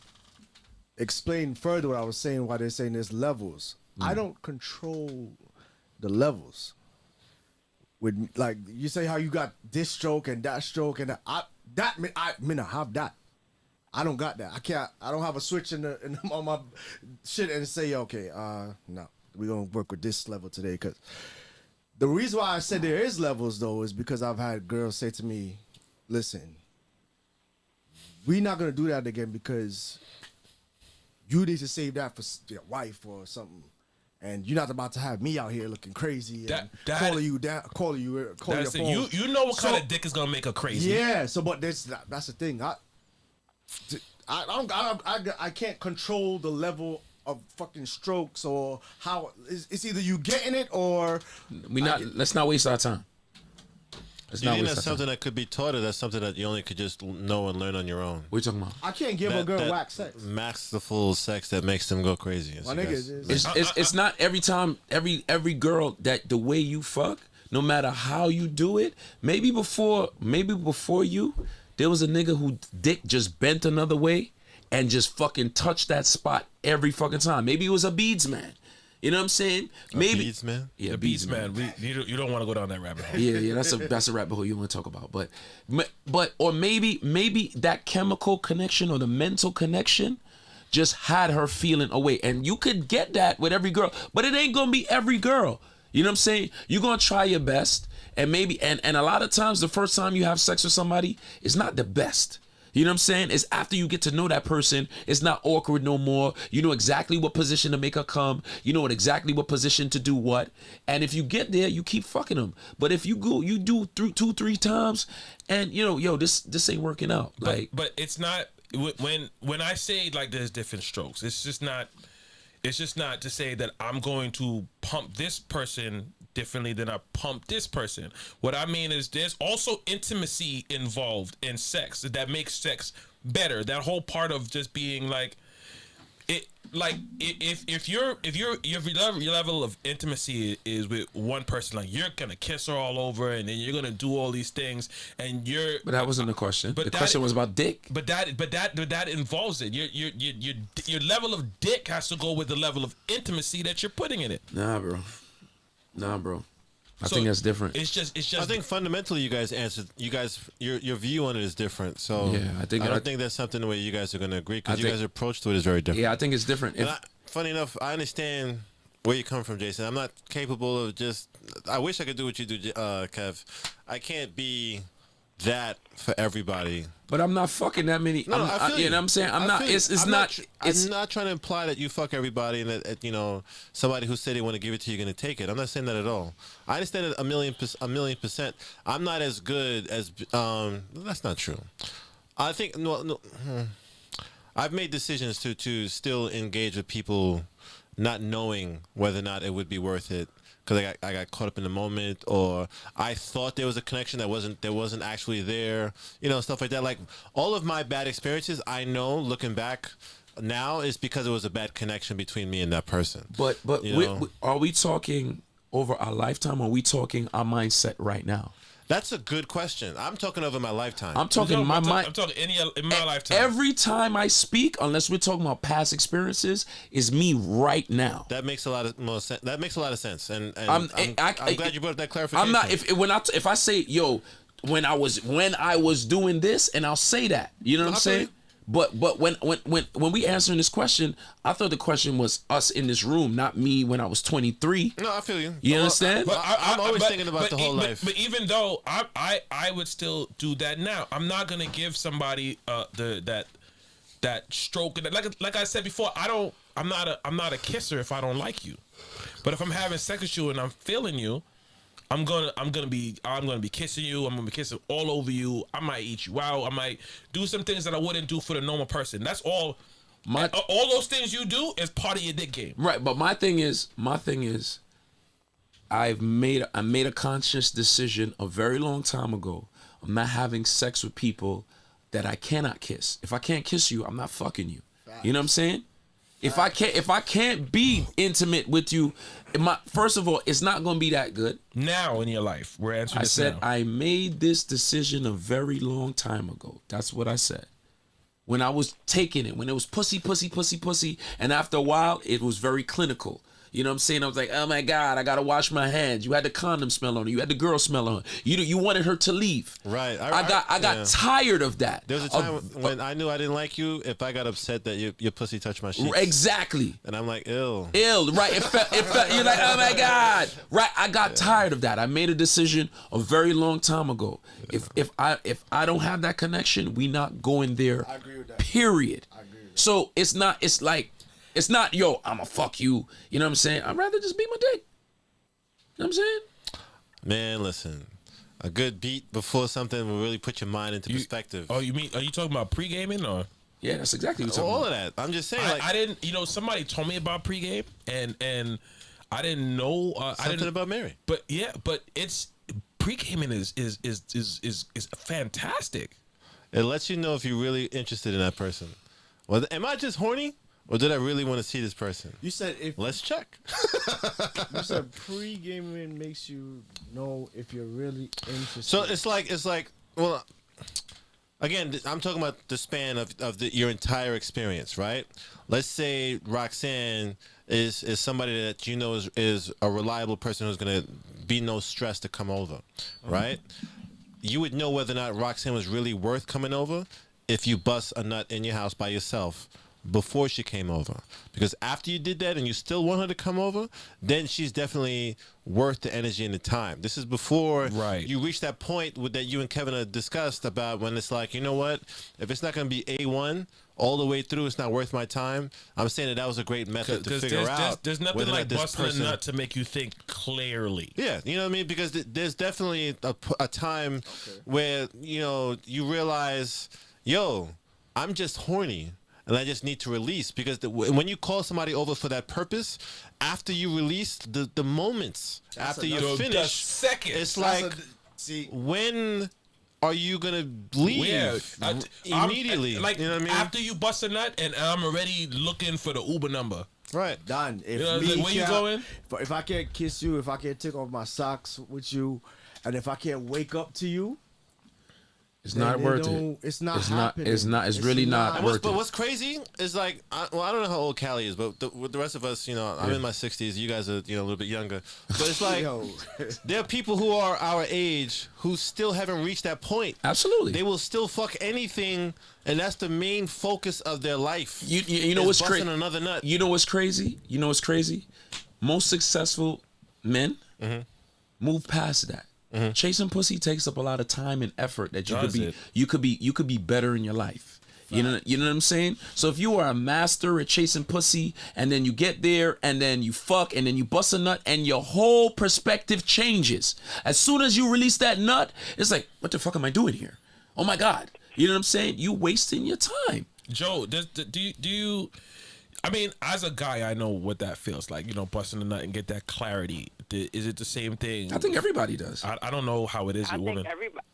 explain further what I was saying, why they're saying there's levels. I don't control the levels. With, like, you say how you got this stroke and that stroke and I have that. I don't got that. I don't have a switch on my shit and say, okay, no, we're gonna work with this level today. Because the reason why I said there is levels though is because I've had girls say to me, listen, we're not gonna do that again because you need to save that for your wife or something. And you're not about to have me out here looking crazy and calling you down, calling your phone. You know what kind of dick is gonna make her crazy. Yeah. So, but that's the thing. I can't control the level of fucking strokes or how. It's either you getting it or Let's not waste our time. Let's You not think waste that's our time. something that could be taught, or that's something that you only could just know and learn on your own? What are you talking about? I can't give a girl whack sex. Masterful sex that makes them go crazy. My nigga, It's not every time, every girl that the way you fuck, no matter how you do it. Maybe before you, there was a nigga who dick just bent another way and just fucking touched that spot every fucking time. Maybe it was a beads man. You know what I'm saying? Maybe Beads, man. Yeah, The beats, man. You don't want to go down that rabbit hole. Yeah, that's a rabbit hole you want to talk about. But or maybe that chemical connection or the mental connection just had her feeling away. And you could get that with every girl, but it ain't gonna be every girl. You know what I'm saying? You're gonna try your best, and maybe and a lot of times the first time you have sex with somebody is not the best. You know what I'm saying? It's after you get to know that person, it's not awkward no more. You know exactly what position to make her come. You know exactly what position to do what. And if you get there, you keep fucking them. But if you do through 2-3 times, and this ain't working out. But it's not when I say like there's different strokes. It's just not to say that I'm going to pump this person differently than I pump this person. What I mean is there's also intimacy involved in sex that makes sex better. That whole part of just being like it, like if your level of intimacy is with one person, like you're gonna kiss her all over and then you're gonna do all these things and But that wasn't the question. But The that- question was about dick. But that involves it. Your level of dick has to go with the level of intimacy that you're putting in it. Nah, bro. I So think that's different. It's just. I think fundamentally, you guys answered. Your view on it is different. So Yeah, I don't think that's something where you guys are going to agree I because you think- guys' approach to it is very different. Yeah, I think it's different. And funny enough, I understand where you come from, Jason. I'm not capable of just. I wish I could do what you do, Kev. I can't be that for everybody. But I'm not fucking that many. No, I feel you know what I'm saying? I'm not. I'm not trying to imply that you fuck everybody and that somebody who said they want to give it to you going to take it. I'm not saying that at all. I understand it a million percent. I'm not as good as. That's not true. I think no. I've made decisions to still engage with people, not knowing whether or not it would be worth it. Because I got caught up in the moment, or I thought there was a connection that wasn't actually there, stuff like that. Like all of my bad experiences, I know looking back now is because it was a bad connection between me and that person. But are we talking over our lifetime, or are we talking our mindset right now? That's a good question. I'm talking over my lifetime. I'm talking my mind. I'm talking in my lifetime. Every time I speak, unless we're talking about past experiences, is me right now. That makes a lot of more sense. That makes a lot of sense, and I'm glad you brought up that clarification. I'm not if I say when I was doing this, and I'll say that, you know what I'm saying. But when we answering this question, I thought the question was us in this room, not me when I was 23. No, I feel you. You understand? But I'm always thinking about the whole life. But even though I would still do that now, I'm not gonna give somebody that stroke. Like I said before, I'm not a kisser if I don't like you. But if I'm having sex with you and I'm feeling you, I'm gonna be kissing you. I'm gonna be kissing all over you. I might eat you out. I might do some things that I wouldn't do for the normal person. That's all. All those things you do is part of your dick game. Right, but my thing is, I made a conscious decision a very long time ago. I'm not having sex with people that I cannot kiss. If I can't kiss you, I'm not fucking you. You know what I'm saying? If I can't be intimate with you, first of all, it's not gonna be that good. Now in your life, we're answering this now. I made this decision a very long time ago. That's what I said. When I was taking it, when it was pussy, and after a while, it was very clinical. You know what I'm saying? I was like, oh my God, I gotta wash my hands. You had the condom smell on her. You had the girl smell on her. You wanted her to leave. Right. I got tired of that. There was a time when I knew I didn't like you if I got upset that your pussy touched my sheets. Exactly. And I'm like, ew. Right. It felt, you're like, oh my God. Right. I got tired of that. I made a decision a very long time ago. If I don't have that connection, we not going there. I agree with that. Period. I agree with that. So it's not, yo, I'ma fuck you. You know what I'm saying? I'd rather just beat my dick. You know what I'm saying? Man, listen. A good beat before something will really put your mind into perspective. Oh, are you talking about pre-gaming or? Yeah, that's exactly what I'm All talking of about. that. I'm just saying. I didn't. Somebody told me about pregame, and I didn't know. Something about Mary. But yeah, but it's pregaming is fantastic. It lets you know if you're really interested in that person. Well, am I just horny, or did I really want to see this person? You said Let's check. you said pre-gaming makes you know if you're really interested. So it's like well, again, I'm talking about the span of your entire experience, right? Let's say Roxanne is somebody that you know is a reliable person who's gonna be no stress to come over, right? You would know whether or not Roxanne was really worth coming over if you bust a nut in your house by yourself before she came over. Because after you did that and you still want her to come over, then she's definitely worth the energy and the time. This is before you reach that point that you and Kevin have discussed about when it's like, you know what, if it's not going to be A1 all the way through, it's not worth my time. I'm saying that was a great method to figure out. There's nothing whether or like not busting a nut to make you think clearly. Yeah, you know what I mean? Because there's definitely a time where, you realize, yo, I'm just horny. And I just need to release, because when you call somebody over for that purpose, after you release the moments after you finish, it's like, when are you gonna leave? Immediately, you know what I mean? After you bust a nut, and I'm already looking for the Uber number. Right, done. If where you going? If I can't kiss you, if I can't take off my socks with you, and if I can't wake up to you. It's not worth it. It's not. It's really not worth it. But what's crazy is like, I don't know how old Callie is, but with the rest of us, I'm in my 60s. You guys are, a little bit younger. But it's like, there are people who are our age who still haven't reached that point. Absolutely. They will still fuck anything, and that's the main focus of their life. You know what's crazy? Another nut. You know what's crazy? Most successful men move past that. Mm-hmm. Chasing pussy takes up a lot of time and effort that you could be better in your life. You know what I'm saying? So if you are a master at chasing pussy, and then you get there and then you fuck and then you bust a nut and your whole perspective changes. As soon as you release that nut, it's like, what the fuck am I doing here? Oh my God. You know what I'm saying? You wasting your time. Joe, do you I mean, as a guy, I know what that feels like, busting a nut and get that clarity. Is it the same thing? I think everybody does. I don't know how it is with women.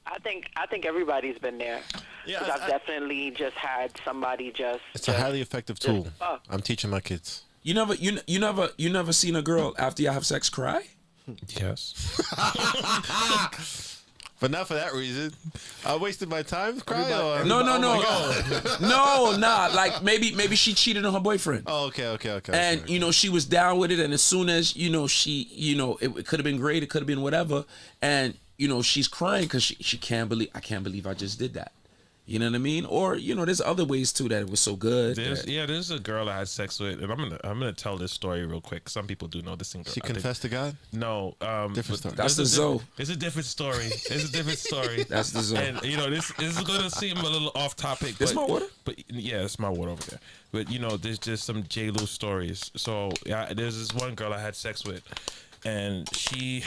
I think everybody's been there. Yeah, I've definitely just had somebody just. It's a highly effective tool. I'm teaching my kids. You never seen a girl after you have sex cry? Yes. But not for that reason. I wasted my time crying. No. Like maybe she cheated on her boyfriend. Oh, okay. And she was down with it, and as soon as she it could have been great, it could have been whatever, and she's crying because she can't believe I just did that. You know what I mean? Or there's other ways too that it was so good. There's a girl I had sex with, and I'm gonna tell this story real quick. Some people do know this thing. She confessed to God? No, Different story. That's the Zoe. It's a different story. It's a different story. That's the Zoe. And this is gonna seem a little off topic. This but, my water? But yeah, it's my water over there. But there's just some J. Lou stories. So there's this one girl I had sex with. And she,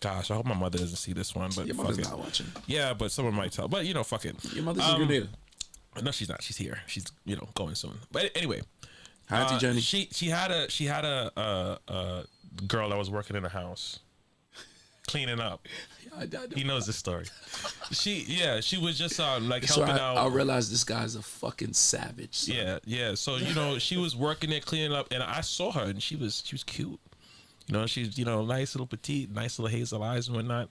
gosh, I hope my mother doesn't see this one. But Your fuck mother's it. not watching. Yeah, but someone might tell. But fuck it. Your mother's in Grenada. No, she's not. She's here. She's going soon. But anyway, Hi, Auntie Jenny. she had a girl that was working in the house, cleaning up. He knows this story. She was just like So helping out. I realized this guy's a fucking savage. Son. Yeah. So she was working there cleaning up, and I saw her, and she was cute. She's nice little petite, nice little hazel eyes and whatnot.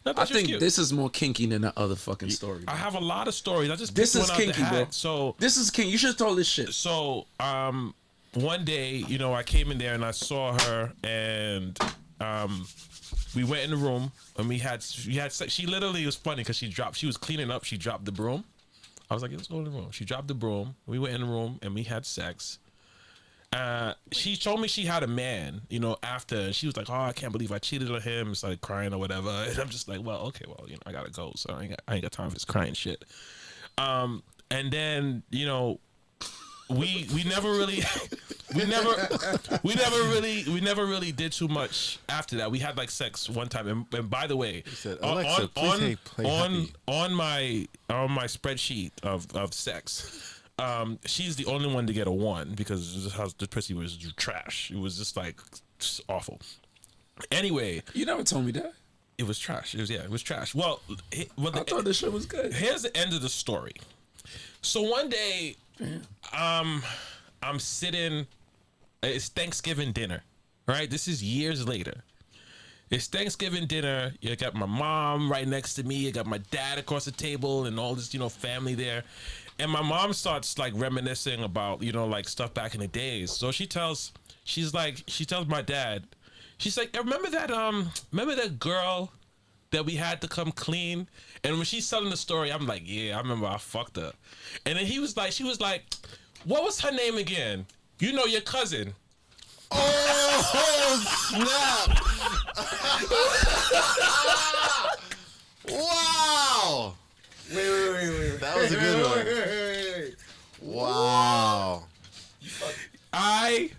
I think this is more kinky than the other fucking story. I have a lot of stories. I just This picked is one out the kinky, hat. bro. So This is kinky. You should have told this shit. So one day, I came in there and I saw her, and we went in the room and we had sex. She literally, it was funny because she was cleaning up, she dropped the broom. I was like, let's go in the room. She dropped the broom. We went in the room and we had sex. She told me she had a man, after, and she was like, oh, I can't believe I cheated on him, and started crying or whatever. And I'm just like, well, okay, I gotta go, so I ain't got time for this crying shit. And then, we never really did too much after that. We had like sex one time, and by the way, said, Alexa, please play happy. on my spreadsheet of sex, she's the only one to get a 1 because the pussy was trash. It was just like just awful. Anyway, You never told me that. it was trash. It was trash. Well, I thought this shit was good. here's the end of the story. So one day, I'm sitting. It's Thanksgiving dinner, right? This is years later. It's Thanksgiving dinner. You got my mom right next to me. You got my dad across the table, and all this, family there. And my mom starts like reminiscing about, like stuff back in the days. So she tells my dad, she's like, remember that girl that we had to come clean? And when she's telling the story, I'm like, yeah, I remember I fucked her. And then she was like, what was her name again? Your cousin. Oh, snap. Wow. Wait. That was a good one. Wait. Wow. I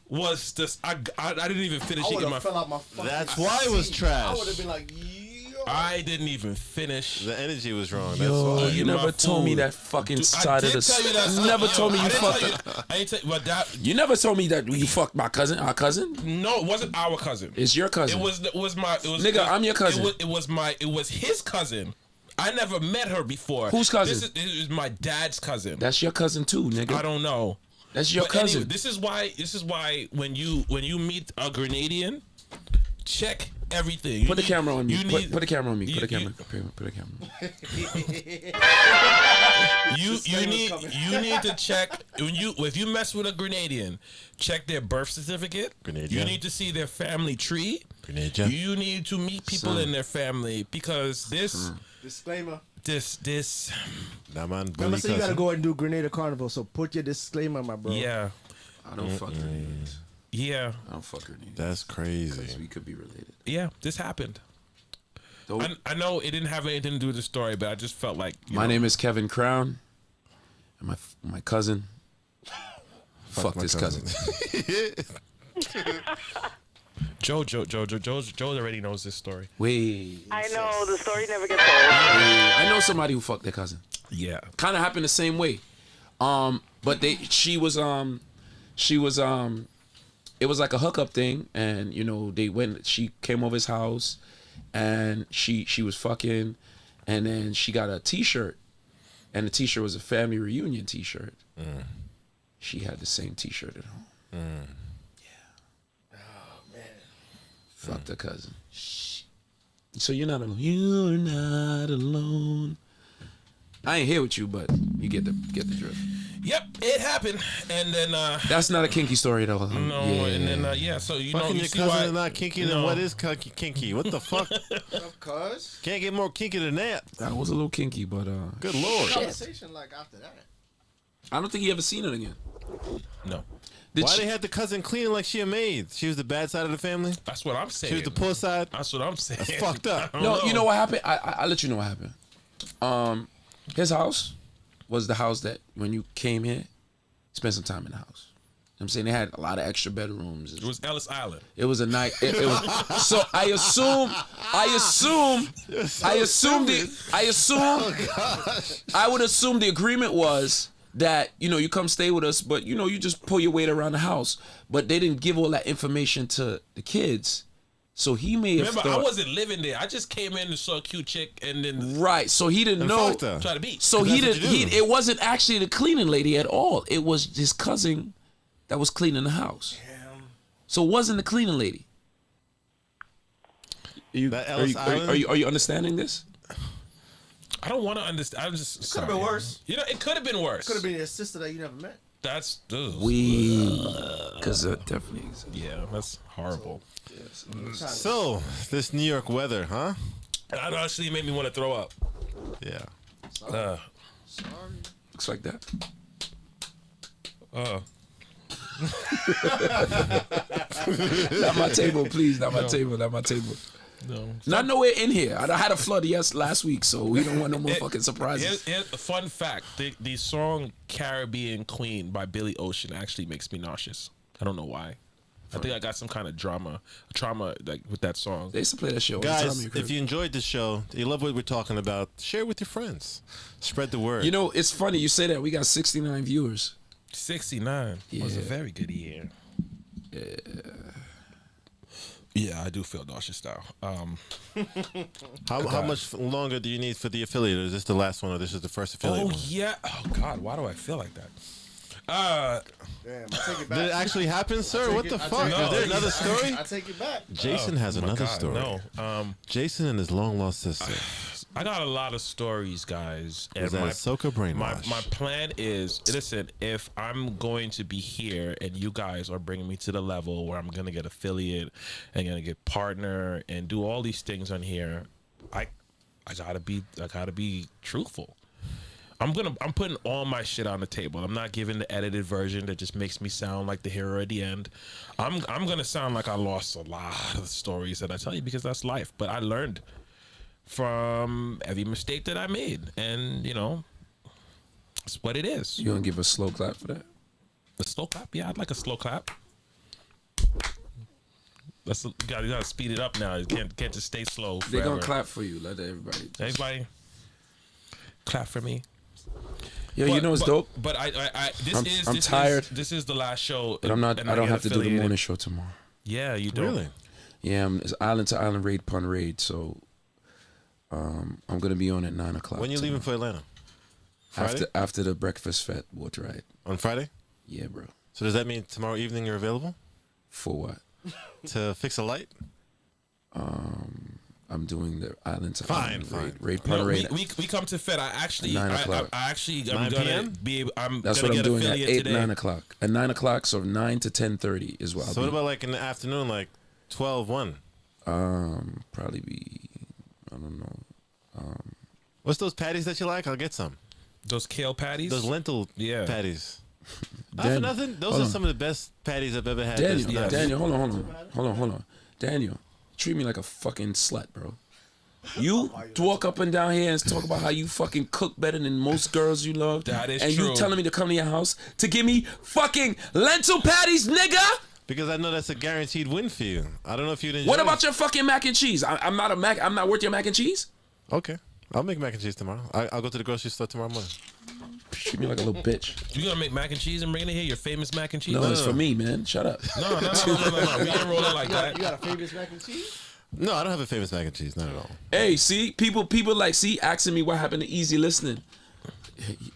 was just I didn't even finish I would eating have my. fell out my fucking That's why it was seat. trash. I would have been like, yo. I didn't even finish. The energy was wrong. That's Yo, why. you my never told me food. that fucking Dude, side of the. tell you that. You never told me you I didn't fucked. tell you- I didn't tell you, but that. You never told me that you fucked my cousin. Our cousin. No, it wasn't our cousin. It's your cousin. It was my. It was Nigga, I'm your cousin. It was his cousin. I never met her before. Whose cousin? This is my dad's cousin. That's your cousin too, nigga. I don't know. That's your But cousin. anyway, this is why when you meet a Grenadian, check everything. Put the camera on me. You need, Put the camera on me. you- Put the you- camera. Put the camera. You need to check if you mess with a Grenadian, check their birth certificate. Grenadian. You need to see their family tree. Grenadian. You need to meet people in their family because Disclaimer. this Nah, man. Remember, bully so you gotta cousin. go and do Grenada Carnival. So put your disclaimer, my bro. yeah I don't fuck Grenadians. yeah I don't fuck Grenadians. That's crazy. We could be related. yeah this happened. Dope. I know it didn't have anything to do with the story, but I just felt like My name is Kevin Crown, and my cousin fucked my his cousin. Joe already knows this story. Wait, I know the story never gets old. I know somebody who fucked their cousin. Yeah. Kind of happened the same way. But she was it was like a hookup thing, and she came over his house, and she was fucking, and then she got a T-shirt, and the T-shirt was a family reunion T-shirt. She had the same T-shirt at home. Yeah. Oh man. Fucked her cousin. So you're not alone. You're not alone. I ain't here with you, but you get the drift. Yep, it happened, and then That's not a kinky story though. no, and then yeah. So you know, Fucking you your see cousin why is not kinky. Then No. what is kinky? What the fuck? Cuz Can't get more kinky than that. That was a little kinky, but Good lord. conversation like after that. I don't think he ever seen it again. no. Did Why she- they had the cousin cleaning like she a maid? She was the bad side of the family. That's what I'm saying. She was the poor side. That's what I'm saying. That's fucked up. I don't No, you know know what happened? I'll let you know what happened. His house was the house that when you came here, spent some time in the house. You know what I'm saying? They had a lot of extra bedrooms. It was Ellis Island. It was a night. It was so. I assume. I would assume the agreement was that you come stay with us, but you just pull your weight around the house. But they didn't give all that information to the kids, so he may have Remember, thought. I wasn't living there. I just came in and saw a cute chick, and then Right, so he didn't know. fucked her. tried to beat. So That's he what didn't. you do. It wasn't actually the cleaning lady at all. It was his cousin that was cleaning the house. So it wasn't the cleaning lady. That Ellis Island? Are you understanding this? I don't want to understand. I'm just Could have been worse. You know, it could have been worse. Could have been your sister that you never met. That's Because definitely. yeah, that's horrible. So this New York weather, huh? That actually made me want to throw up. Yeah. Looks like that. Not my table, please. Not my table. Not my table. No. Not nowhere in here. I had a flood last week, so we don't want no more fucking surprises. Here's a fun fact: the song "Caribbean Queen" by Billy Ocean actually makes me nauseous. I don't know why. I think I got some kind of trauma like with that song. They used to play that shit all the time. Guys, in your crib. if you enjoyed this show, you love what we're talking about, share it with your friends. Spread the word. You know, it's funny you say that. We got 69 viewers. 69 was a Yeah. very good year. Yeah, I do feel nauseous now. how much longer do you need for the affiliate? Or is this the last one, or this is the first affiliate? Oh one? yeah. Oh God, why do I feel like that? Damn, I take it back. Did it actually happen, sir? take What it- the I fuck? take Is it- there another story? I take it back. Jason has My another God, story. No. Jason and his long lost sister. I got a lot of stories, guys. Was that Ahsoka brainwash? my plan is, listen, if I'm going to be here and you guys are bringing me to the level where I'm going to get affiliate and going to get partner and do all these things on here, I got to be truthful. I'm putting all my shit on the table. I'm not giving the edited version that just makes me sound like the hero at the end. I'm going to sound like I lost a lot of stories that I tell you because that's life, but I learned from every mistake that I made, and it's what it is. You gonna give a slow clap for that? A slow clap, yeah, I'd like a slow clap. You gotta speed it up now. You can't just stay slow They forever. gonna clap for you. Let everybody. Everybody, clap for me. Yo, you know what's dope? But I'm tired. This is the last show, But I'm not. and I don't get have to do the affiliated. morning show tomorrow. Yeah, you don't. Really? Yeah, it's island to island, raid upon raid. So, I'm gonna be on at 9 o'clock. When you leaving for Atlanta? Friday? After the breakfast fete boat ride. On Friday? Yeah, bro. So does that mean tomorrow evening you're available For what? to fix a light? I'm doing the island to Fine, island fine. raid upon No, raid. we come to Fed. I actually, 9 I o'clock. actually, 9 I'm gonna p.m.? be. I'm That's gonna what I'm get doing at affiliate 8, today. 9 o'clock. At 9 o'clock, so 9 to 10:30 is what I'll So what be. about like in the afternoon, like 12, 1? Probably be. I don't know. What's those patties that you like? I'll get some. Those kale patties. Those lentil Yeah. patties. Not Dan- for nothing. Those hold are on. some of the best patties I've ever had. Daniel, This- Daniel, hold on. Daniel, treat me like a fucking slut, bro. You walk up and down here and talk about how you fucking cook better than most girls you love. That is and true. you telling me to come to your house to give me fucking lentil patties, nigga? Because I know that's a guaranteed win for you. I don't know if you'd enjoy What it. about your fucking mac and cheese? I'm not worth your mac and cheese? Okay. I'll make mac and cheese tomorrow. I'll go to the grocery store tomorrow morning. Treat me like a little bitch. You gonna make mac and cheese and bring it here? Your famous mac and cheese? No, it's for me, man. Shut up. No. We ain't rolling like that. You got a famous mac and cheese? No, I don't have a famous mac and cheese. Not at all. Hey, see, people like asking me what happened to easy listening.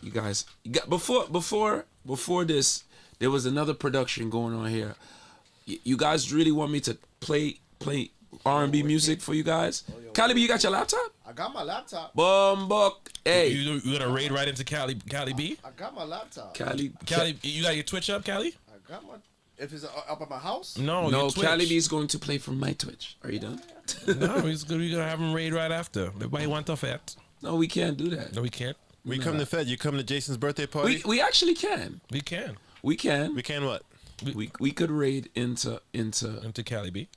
You guys, before this, there was another production going on here. You guys really want me to play R&B music for you guys. Cali B, you got your laptop? I got my laptop. Bumbuk. Hey, You gonna raid right into Cali B? I got my laptop. Cali. Cali, you got your Twitch up, Cali? I got my. If it's up at my house. No, No, your Twitch. Cali B is going to play from my Twitch. Are you done? No, we're gonna have him raid right after. Everybody want the fat. No, we can't do that. No, we can't. We come to Fed. You come to Jason's birthday party. We actually can. We can. We can. We can what? We could raid into Into Cali B.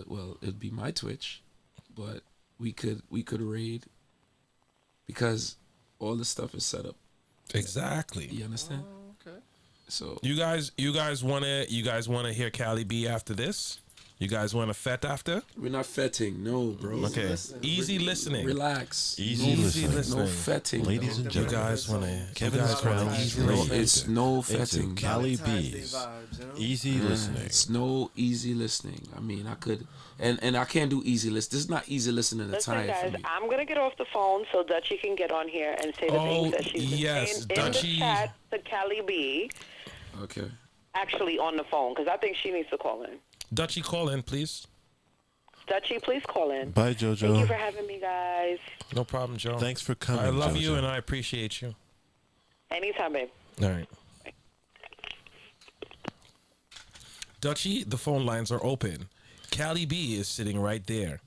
well, it'd be my Twitch, but we could raid because all the stuff is set up. Exactly. You understand? Okay. So You guys wanna hear Cali B after this? You guys want a fet after? we're not fetting, no, bro. Okay. Easy listening. Relax. Easy no, listening. No fetting, Ladies and You gentlemen, guys wanna Kevin's Crown Easy No, listening. it's no It's fetting. Cali Valentine's Day B's. vibes, you know? Easy Yeah, listening. It's no easy listening. I mean, I could, and I can't do easy list. This is not easy listening at a Listen, time for guys, me. I'm gonna get off the phone so Dutchie can get on here and say the things that she's been yes, saying in Dutchie. the chat to Cali B. Okay. Actually, on the phone because I think she needs to call in. Dutchie, call in, please. Dutchie, please call in. Bye, Thank you for JoJo. having me, guys. No problem, Joe. Thanks for coming. I love JoJo. you and I appreciate you. Anytime, babe. All right. Dutchie, the phone lines are open. Cali B is sitting right there.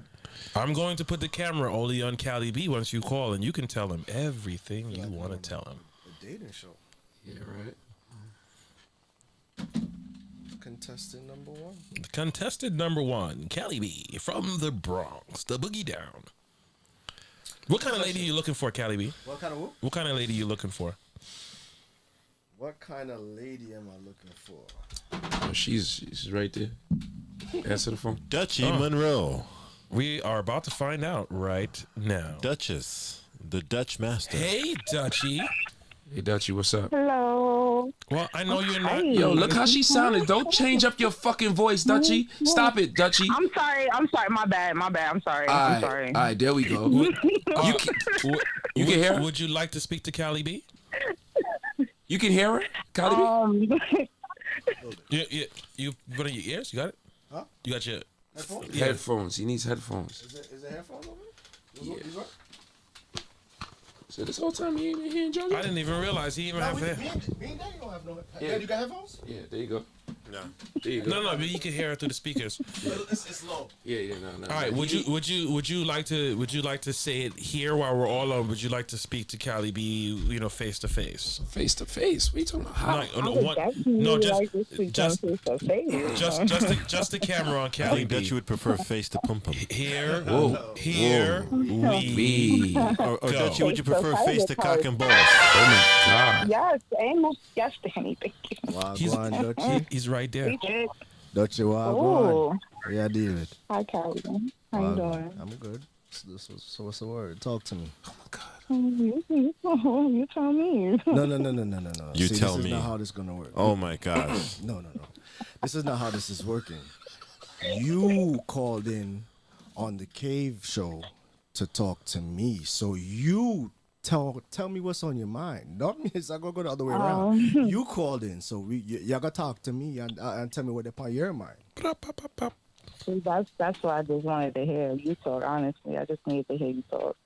I'm going to put the camera only on Cali B once you call, and you can tell him everything you want to tell him. The dating show. Yeah. Right. Contestant number 1. Contested number 1, Cali B from the Bronx, the Boogie Down. What kind of lady are you looking for, Cali B? What kind of whoop? What kind of lady are you looking for? What kind of lady am I looking for? Oh, she's right there. Answer the phone. Dutchie Monroe. We are about to find out right now. Duchess. The Dutch master. Hey, Dutchie. Hey, Dutchie, what's up? Hello. Well, I know you're not. Yo, look how she sounded. Don't change up your fucking voice, Dutchie. Stop it, Dutchie. I'm sorry. My bad. I'm sorry. I'm sorry. All right, there we go. You can hear her? Would you like to speak to Cali B? You can hear her, Cali B? You put on your ears? You got it? Huh? You got your Headphones? yeah. Headphones. He needs headphones. Is it headphones over there? Yeah. These work? So this whole time he ain't been hearing JoJo? I didn't even realize he even No, have me hair. and Daddy don't have no. Yeah. Yeah. You got headphones? Yeah, there you go. No. There you go. No, but you can hear it through the speakers. It's low. Yeah, no. All right. Would you like to say it here while we're all on? Would you like to speak to Cali B? Face to face. Face to face? What are you talking about? How? Just the camera on I Cali think Dutchie B. would prefer face to pum pum. Here, Whoa. here we Me. Or Go. Dutchie, would you prefer face to cock and balls? Oh my God. Yes, ain't yes, Danny. Thank you. He's, Wagwan, Dutchie. he's right there. Dutchie, Wagwan. Oh, Yeah, David. hi, Callie. How you doing? I'm good. So what's the word? Talk to me. You tell me. No. You See, tell this me. is not how this is gonna work. Oh my gosh. No. This is not how this is working. You called in on the cave show to talk to me, so you tell me what's on your mind. Not me. It's not gonna go the other way around. You called in, so you gotta talk to me and tell me what's on your mind. See, that's why I just wanted to hear you talk. Honestly, I just needed to hear you talk.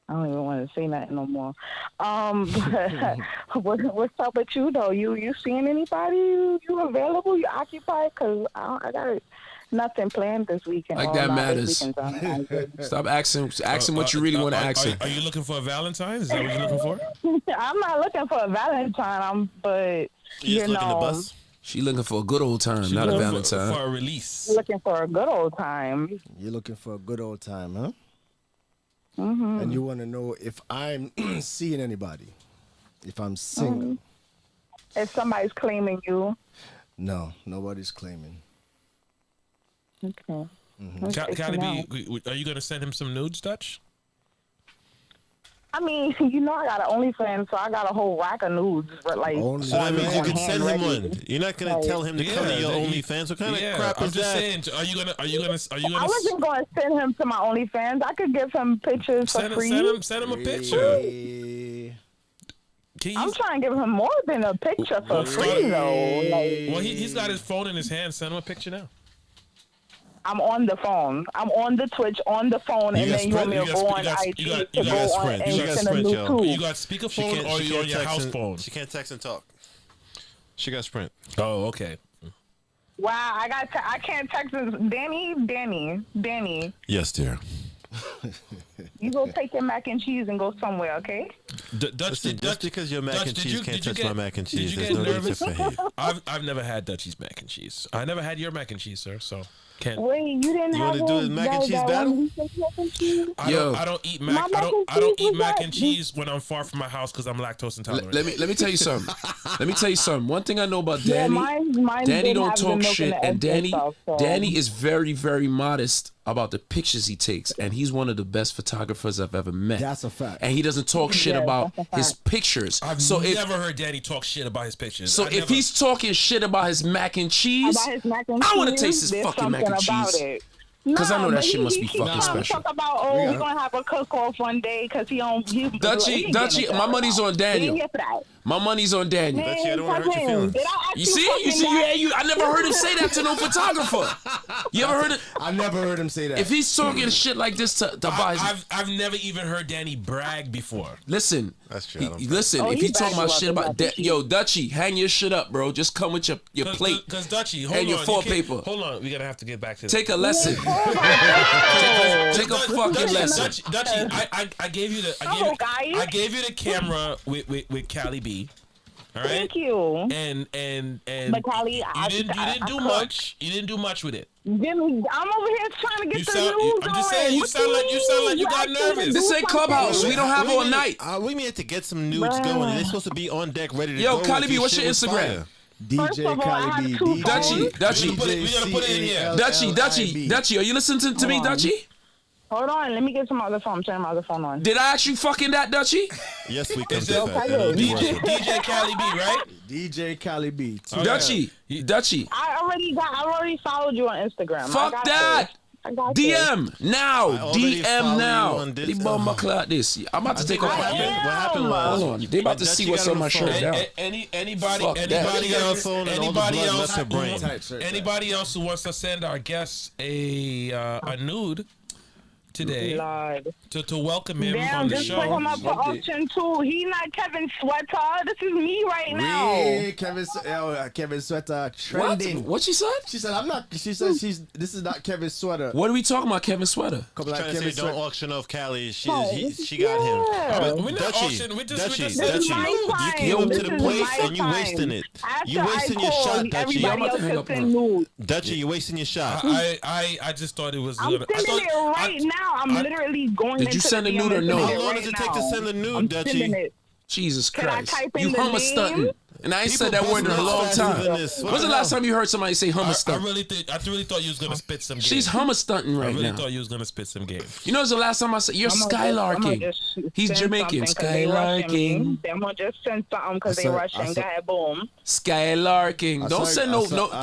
I don't even want to say nothing no more. But what's up with you though? You seeing anybody? You available? You occupied? Cause I got nothing planned this weekend. Like All that my matters. weekends I'm good. Stop asking what you really want to ask him. Are you looking for a Valentine? Is that what you're looking for? I'm not looking for a Valentine. But You just looking to bust? She looking for a good old time, not a Looking Valentine. for a release. looking for a good old time. You're looking for a good old time, huh? Mm-hmm. And you want to know if I'm seeing anybody, if I'm single. If somebody's claiming you, No, nobody's claiming. okay. That's good to Cali know. B, are you going to send him some nudes, Dutch? I mean, I got an OnlyFans, so I got a whole rack of nudes. But like, Only- So that means you on can hand send him ready. one. You're not gonna tell him to come to your OnlyFans. What kind of crap I'm is just that? saying. Are you gonna? I wasn't going to send him to my OnlyFans. I could give him pictures for free. Send him a picture. Hey. Can I'm you? trying to give him more than a picture for Well, free, though. Like, Well, he's got his phone in his hand. Send him a picture now. I'm on the phone. I'm on the Twitch, on the phone, You and got then you want me to Sprint? go You on got- IG you got- to you go got on Sprint. and You got send a Sprint, new yo. too. You got speakerphone or you're on your house phone? She can't text and talk. She got Sprint. Oh, okay. Wow, I can't text this. Danny. Yes, dear. You go take your mac and cheese and go somewhere, okay? Dutch, Listen, just because your mac Dutch, and did cheese you- can't did you touch get- my mac and did cheese, you there's get no need to nervous? hate. I've never had Dutchie's mac and cheese. I never had your mac and cheese, sir. So can't. Wait, you didn't You have wanna do a mac and cheese battle? I don't eat My mac. mac and I don't cheese eat was mac that- and cheese when I'm far from my house because I'm lactose intolerant. Let me tell you something. Let me tell you something. One thing I know about Yeah, Danny, mine Danny did don't have the talk milk shit, and the and eggs Danny, stuff, so- Danny is very, very modest about the pictures he takes, and he's one of the best photographers I've ever met. That's a fact. And he doesn't talk shit Yes, about that's a his fact. pictures. I've so if never heard Danny talk shit about his pictures. so I if never- he's talking shit about his mac and cheese, About his mac and I want to cheese, taste his there's fucking mac and something about cheese. it. 'Cause I know that but shit must be he fucking keeps trying to special. Talk about we're gonna have a cook-off one day because he don't. Dutchie, my money's on Daniel. My money's on Daniel. Dutchie, I don't wanna hurt your feelings. You see, I never heard him say that to no photographer. You ever heard it? I never heard him say that. If he's talking shit like this to buy his, I've never even heard Danny brag before. listen. That's true, I don't Listen, Oh, if he he talking about bragging shit about about the that, yo, Dutchie, hang your shit up, bro. Just come with your plate. Because Dutchie, hold And your on. foil you can't- paper. Hold on. We're going to have to get back to this. Take a lesson. Take a fucking lesson. Dutchie, I gave you the Hello, guys. I gave you the camera with Cali B. All right. Thank you. And But Cali, you didn't do much. You didn't do much with it. I'm over here trying to get You the sound- news I'm just going. saying, you What sound like you got asked me to nervous. do This ain't Clubhouse. something. We don't have all night. We need to get some nudes going. They're supposed to be on deck, ready to Yo, go. Cali if B, this what's shit your was Instagram? fire. First DJ of all, I Cali B, have two DJ, Dutchie, Dutchie. We gotta put it in here. Dutchie, are you listening to me, Hold on. Dutchie? Hold on, let me get some other phone. Turn my other phone on. Did I actually fucking that, Dutchie? Yes, we can Is do it- that. That'll be worth it. DJ Cali B, right? DJ Cali B. Dutchie, I already followed you on Instagram. I fuck got that. this. I got this. DM now. I already follow DM you now. on this. The bomb clock this. I'm about to take What off. happened was, Hold on. They about to Dutchie see what's got on my the shirt phone. now. Anybody Fuck that. Dutchie got on the phone and all the anybody blood else left her brain. Tight shirt, anybody else who wants to send our guests a nude today Lord. to welcome him Damn, on the just show. put him up for auction too. He not Kevin Sweater. This is me right now. Hey, Kevin Sweater trending. What she said? She said, "I'm not." She said, "This is not Kevin Sweater." What are we talking about, Kevin Sweater? Couple Trying like to Kevin say don't Sweater. auction off Cali. She No, got him. yeah. We're not Dutchie, auctioning, we just Dutchie, said This is Dutchie, my you time. came up to This the is plate my and you time. wasting it. After You wasting I your call, shot, Dutchie. everybody I'm about to hang else up can on send nudes. Dutchie, you wasting your shot. I just thought it was. I'm gonna, I sending thought, it right now. I'm literally going Did into you send the a nude DM or and no? sending How it long right does it take to now. send a nude, I'm Dutchie? sending it. Jesus Can I Christ. type in You the hummer name? stunting. And I ain't said that People word in a busting long out faster time. than this. What When's the the last hell? time you heard somebody say hummer I stunt? really thought you was gonna spit some game. She's hummer stunting I right really now. thought you was gonna spit some game. You know, it's the last time I said, you're I'ma skylarking. just He's send Jamaican. something 'cause they rushing me. Skylarking. I'm gonna just send something because they I saw- rushing. I saw- Go ahead, boom. Skylarking. Don't send no, because- I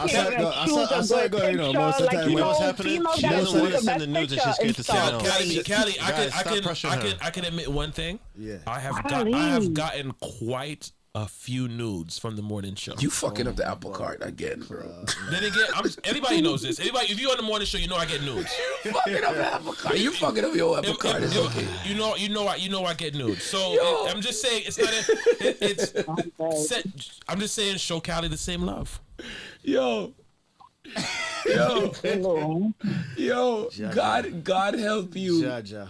can't even choose a good you know, picture. most of the Like, time, you You know what's know, happening? females She gotta doesn't choose want to the send best the nudes and picture she's scared and to say stuff. no. Callie, Guys, stop pressuring her. I can admit one thing. Yeah. I have Golly. gotten quite a few nudes from the morning show. You fucking up the apple cart again, bro. Then again, anybody knows this. Anybody, if you on the morning show, you know I get nudes. Fucking up the apple cart. You fucking up your apple cart. It's okay. You know I get nudes. So Yo. I'm just saying it's not. I'm just saying show Callie the same love. Yo. Yo. God help you. Jaja.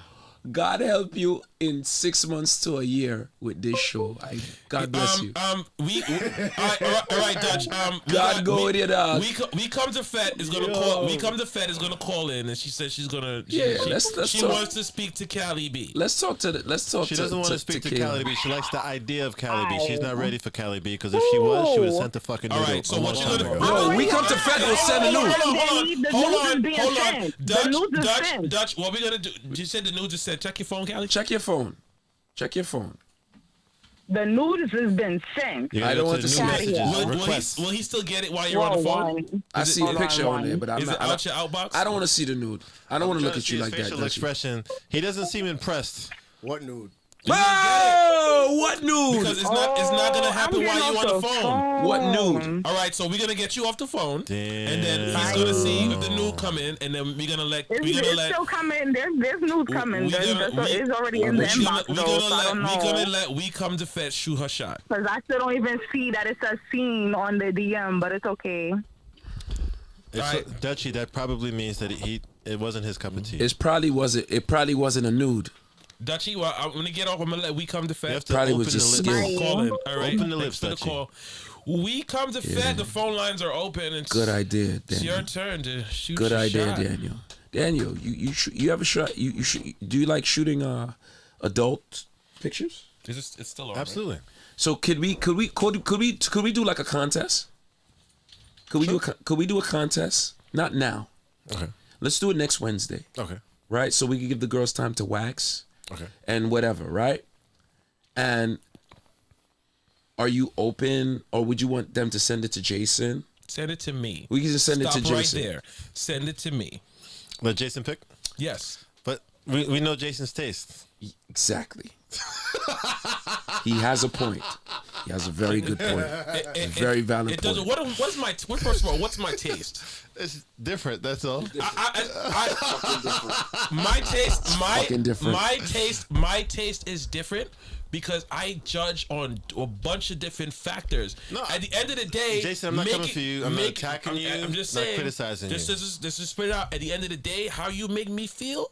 God help you in 6 months to a year with this show. God bless you. All right, Dutch. God go with you, dog. We come to Fed is gonna call. We come to Fed is gonna call in, and she said she's gonna. Yeah, she let's she talk. wants to speak to Callie B. Let's talk to She doesn't want to speak to Kayla. Cali B. She likes the idea of Cali B. She's not ready for Cali B because if she was, she would have sent the fucking All nude right, so a what long you time gonna ago. Yo, we come to Fed, we'll send a nude. Hold on. Dutch. Dutch, what we gonna do? You said the nude just said check your phone, Callie. Check your phone. Check your phone. The nudes has been sent. You I don't gotta go want to to the see new that. messages. Will Requests. he still get it while you're on the phone? I see a hold picture on, on there, but I'm Is it not. out your outbox? I don't want to see the nude. I don't want to look Trying at see you his like that. facial Dutchie. expression. He doesn't seem impressed. What nude? Oh, what nude? Because it's not gonna happen I'm while you getting on the off phone. What nude? All right, so we're gonna get you off the phone, and then he's gonna see if the nude come in, and then we're gonna let It's still coming. There's news coming. It's already in the inbox, though, so I don't we're gonna know. let We Come to Fetch shoot her shot. Because I still don't even see that it says seen on the DM, but it's okay. Dutchie, that probably means that it wasn't his cup of tea. It probably wasn't a nude. Dutchie, well, I'm gonna get off. I'm gonna let We Come to You Fetch. have to Probably open was just the lips. skill. Call in. All right, Open the thanks lips, for the Dutchie. call. We Come to Fed. The phone lines are open. It's Good idea, It's your Daniel. turn to shoot. Good your idea, shot. Daniel. Daniel, you ever shot? You do you like shooting adult pictures? It's still on. right? Absolutely. So could we do like a contest? Could we do a contest? Not now. Okay. Let's do it next Wednesday, Okay. right? So we can give the girls time to wax Okay. and whatever, right? And are you open, or would you want them to send it to Jason? Send it to me. We can just send Stop it to Jason. right there. Send it to me. Let Jason pick. Yes. But we know Jason's taste. Exactly. He has a point. He has a very good point. Very valid It doesn't. point. First of all, what's my taste? It's different. That's all. My taste, fucking different. my taste is different because I judge on a bunch of different factors. No, At the end of the day, Jason, I'm not coming for you. I'm not attacking you. I'm just not saying, criticizing you. This is straight out. At the end of the day, how you make me feel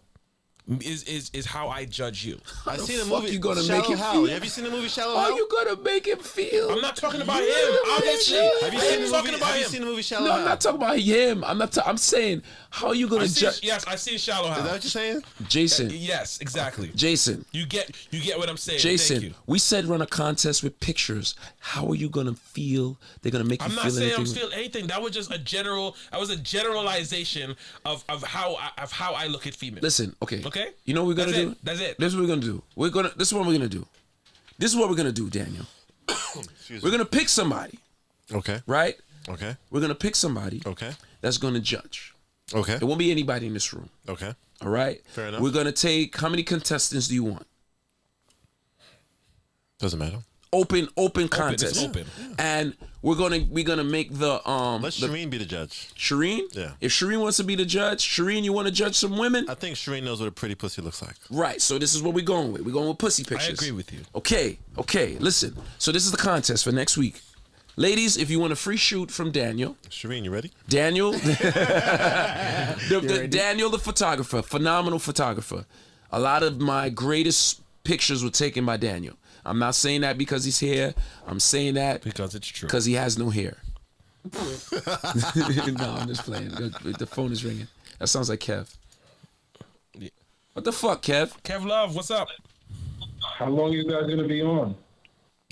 is how I judge you. I seen the fuck movie. you gonna Shallow make him Hal. feel? Have you seen the movie Shallow Are Hal? you gonna make him feel? I'm not talking about him. Yeah, Obviously, yeah. Have you I seen ain't the talking movie? about Have you him. seen the movie Shallow No, Hal? I'm not talking about him. I'm saying, how are you gonna judge? Yes, I seen Shallow Is that Hal. what you're saying? Jason, Yes, exactly. Jason, You get what I'm saying. Thank Jason. you. We said run a contest with pictures. How are you gonna feel? They're gonna make you I'm not feel saying I'm anything? feeling anything. That was just a generalization of how I look at females. Listen, okay. Okay? You know what we're gonna That's do? it. That's it. This is what we're gonna do. This is what we're gonna do. This is what we're gonna do, Daniel. We're gonna pick somebody, Okay. right? Okay. We're gonna pick somebody Okay. that's gonna judge. Okay. It won't be anybody in this room. Okay. All right. Fair enough. We're gonna take. How many contestants do you want? Doesn't matter. Open contest. open. And we're gonna make the Let the- Shireen be the judge. Shireen. Yeah. If Shireen wants to be the judge, Shireen, you want to judge some women? I think Shireen knows what a pretty pussy looks like. Right. So this is what we're going with. We're going with pussy pictures. I agree with you. Okay. Listen. So this is the contest for next week. Ladies, if you want a free shoot from Daniel, Shireen, you ready? Daniel, Daniel the photographer, phenomenal photographer. A lot of my greatest pictures were taken by Daniel. I'm not saying that because he's here. I'm saying that Because it's true. because he has no hair. No, I'm just playing. The phone is ringing. That sounds like Kev. Yeah. What the fuck, Kev? Kev Love, what's up? How long you guys gonna be on?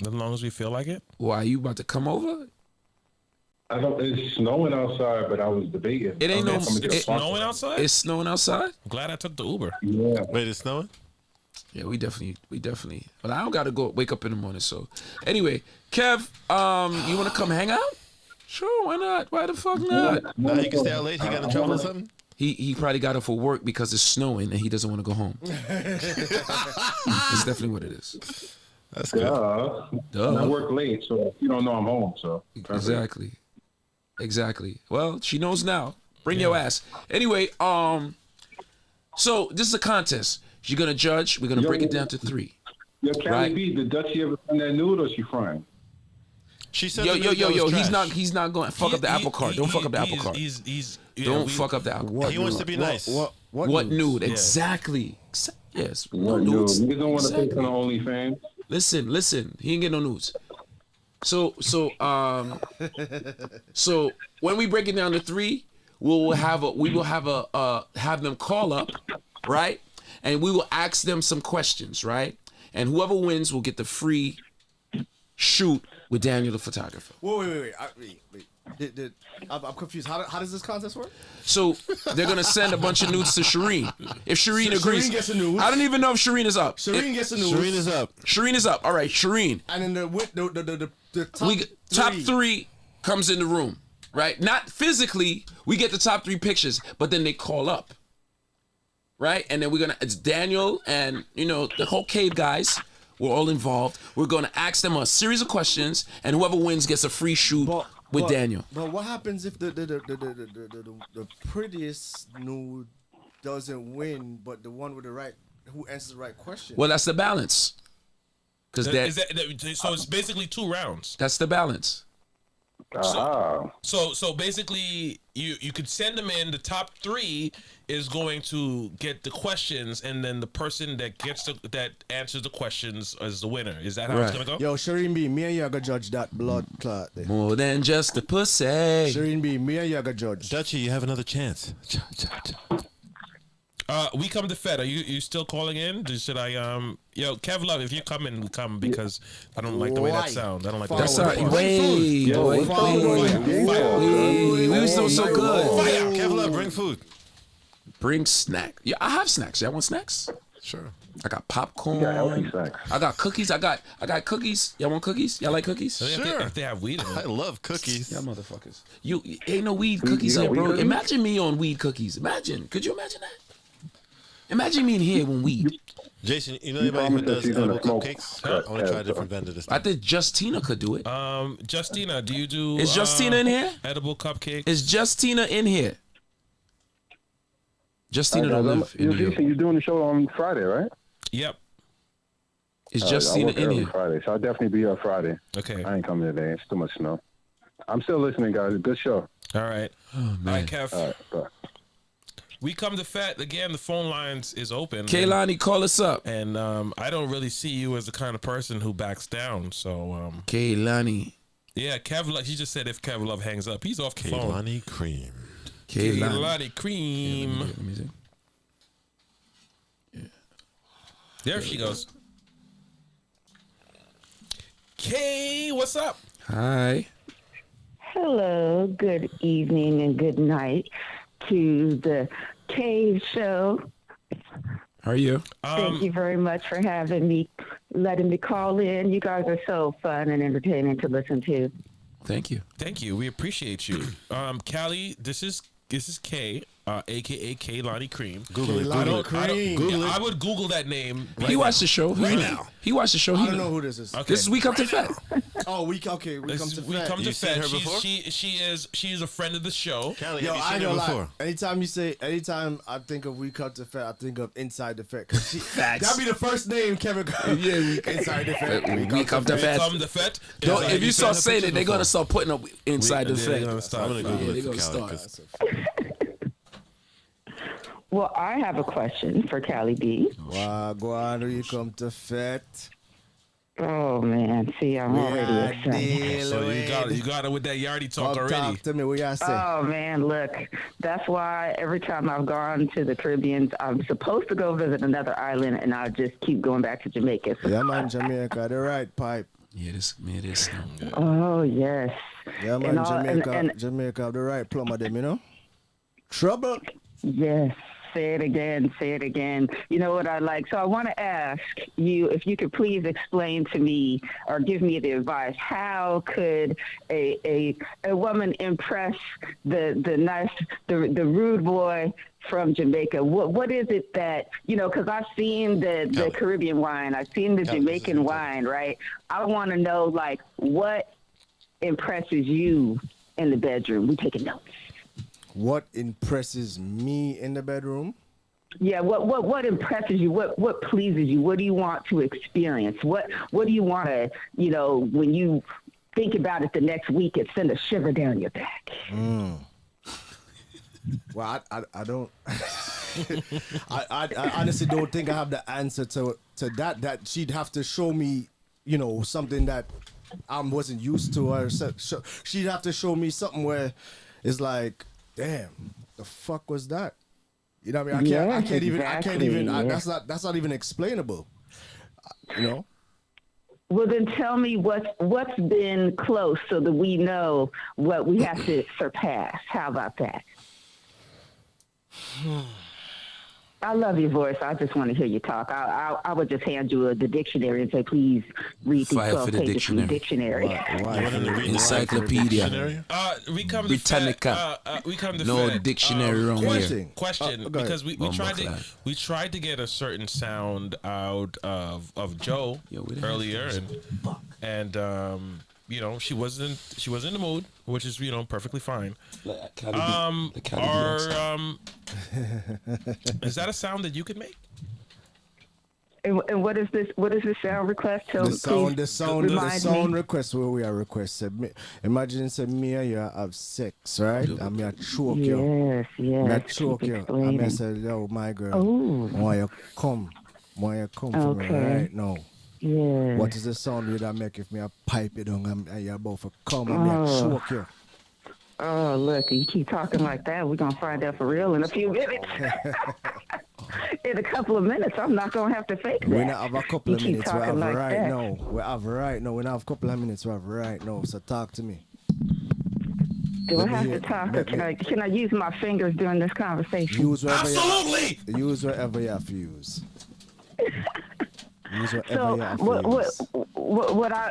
As long as we feel like it. Why, you about to come over? I don't. It's snowing outside, but I was debating. It ain't no- I'm gonna get a it- sponsor. Snowing outside? It's snowing outside? I'm glad I took the Uber. Yeah. Wait, it's snowing? Yeah, we definitely. But I don't gotta go wake up in the morning. So, anyway, Kev, you wanna come hang out? Sure, why not? Why the fuck not? Nah, he can stay out late. He got in trouble or something? He probably got up for work because it's snowing and he doesn't want to go home. That's definitely what it is. That's good. I Duh. work late, so you don't know I'm home. So Exactly. Well, she knows now. Bring your ass. Anyway, so this is a contest. You're gonna judge. We're gonna break it down to 3. Yo, Callie Right. B, did Dutchie ever send that nude or she frying? She said Yo, the video was he's trash. He's not going to fuck up the apple cart. Don't fuck up the apple cart. Don't fuck up the apple cart. He wants to be nice. What nude? Exactly. Yes. No What nude? nudes. Niggas don't want to pay Exactly. for the OnlyFans. Listen. He ain't get no nudes. So when we break it down to 3, we will have them call up, right? And we will ask them some questions, right? And whoever wins will get the free shoot with Daniel the photographer. Wait. I'm confused. How does this contest work? So they're gonna send a bunch of nudes to Shireen. If Shireen agrees, Shireen gets a nude. I don't even know if Shireen is up. Shireen gets a nude. Shireen is up. Shireen is up. All right, Shireen. And then the top We top three. 3 comes in the room, right? Not physically. We get the top 3 pictures, but then they call up, right? And then it's Daniel and the whole cave guys We're all involved. We're going to ask them a series of questions, and whoever wins gets a free shoot with Daniel. But what happens if the prettiest nude doesn't win, but the one with who answers the right question? Well, that's the balance. Because So it's basically 2 rounds. that's the balance. So basically, you could send them in. The top 3 is going to get the questions, and then the person that that answers the questions is the winner. Is that how it's gonna go? Yo, Shireen B, me and you are gonna judge that blood clot there. More than just a pussy. Shireen B, me and you are gonna judge. Dutchie, you have another chance. We come to Fed. Are you still calling in? Should I Yo, Kev Love, if you're coming, we come because I don't like the way that sounds. I don't like the way That's that all right. sounds. We were so good. Fire! Kevlar, bring food. Bring snack. Yeah, I have snacks. Y'all want snacks? Sure. I got popcorn. Yeah, healthy snacks. I got cookies. I got cookies. Y'all want cookies? Y'all like cookies? If they have weed in I it. love cookies. Y'all motherfuckers. You ain't no weed cookies you here, got bro. weed cookies? Imagine me on weed cookies. Imagine. Could you imagine that? Imagine me in here when weed. Jason, you know anybody who promised us does you're gonna edible smoke cupcakes? that I want to try a as, different vendor this I time. think Justina could do it. Justina, do you do? Is Justina in here? Edible cupcake. Is Justina in here? Justina don't live in New York. You're doing the show on Friday, right? Yep. Is I Justina work in early here? Friday, so I'll definitely be here Friday. Okay. I ain't coming today. It's too much snow. I'm still listening, guys. Good show. All right. All right, Kev. All right, bye. We come to Fat again. The phone lines is open. Kaylani, call us up. And I don't really see you as the kind of person who backs down. So Kaylani. yeah, Kev Love. He just said if Kev Love hangs up, he's off the phone. Kehlani Cream. Kaylani. Cream. Let me see. There she goes. Kay, what's up? Hi. Hello, good evening and good night to the Cave Show. How are you? Thank you very much for having me, letting me call in. You guys are so fun and entertaining to listen to. Thank you. Thank you. We appreciate you. Callie, this is Kay, aka Kaylani Cream. Google it. I Google don't, it. I, don't, Google yeah, it. I would Google that name. He watched the show. Right now. He watched the show. I don't know who this is. Okay. This is We Come to Fat. Oh, we come to We Fat. come to You've seen Fed. her before? She's a friend of the show. Callie, Yo, have you I seen know her like before? anytime I think of We Come to Fat, I think of Inside the Fat. That'd be the first name, Kevin. Inside the Fat. We Come to Fat. Come to Fed. Don't, It's if you like- start saying it, they're gonna start putting up inside the They're Fat. gonna start. I'm going to Google they're it for gonna Callie. start. 'cause Well, I have a question for Callie B. Wagwan, you come to Fat. Oh, man. See, I'm already excited. So you got it with that Yardy talk Come already. talk to me. What you say? Oh, man, look. That's why every time I've gone to the Caribbean, I'm supposed to go visit another island, and I just keep going back to Jamaica. Yeah, man, Jamaica, the right pipe. Yeah, this. Oh, yes. Yeah, man, And Jamaica, Jamaica have the right plumber them, you know? Trouble. Yes. Say it again. You know what I like? So I want to ask you if you could please explain to me or give me the advice. How could a woman impress the rude boy from Jamaica? What is it that, because I've seen the Caribbean wine. I've seen the Jamaican wine, right? I want to know, like, what impresses you in the bedroom? We taking notes. What impresses me in the bedroom? Yeah, what impresses you? What pleases you? What do you want to experience? What do you want to, when you think about it the next week, it send a shiver down your back? Well, I don't. I honestly don't think I have the answer to that. That she'd have to show me, something that I wasn't used to, or she'd have to show me something where it's like, damn, the fuck was that? You know what I mean? I can't even. That's not even explainable. Well, then tell me what's been close so that we know what we have to surpass. How about that? I love your voice. I just want to hear you talk. I would just hand you the dictionary and say, please read these Fire 12 for the pages from the dictionary. dictionary. Encyclopedia. We come to Britannica. we come to No Fed. dictionary wrong question, here. Question, go ahead. because we tried to get a certain sound out of Joe Yo, we didn't earlier, and you know, she wasn't in the mood, which is, you know, perfectly fine. Is that a sound that you could make? And what is this? What is this sound request? The sound remind me. request where we are requested. Imagine say me and you have sex, right? And me a choke you. Yes. Me a choke Keep you. And explaining. me say, yo, my girl, Oh. why you come? Why you come for me Okay. right now? Yes. What is the sound you that make if me a pipe you down and you're about to come and me a choke you? Oh, look, you keep talking like that, we're going to find out for real in a few minutes. In a couple of minutes, I'm not going to have to fake that. We not have a couple of You keep minutes. We talking have like right that. now. We have right now. We don't have a couple of minutes. We have right now. So talk to me. Do I let me have hear- to talk, or let can me- I use my fingers during this conversation? Use whatever Absolutely. use whatever you have to use. Use whatever So you have to use.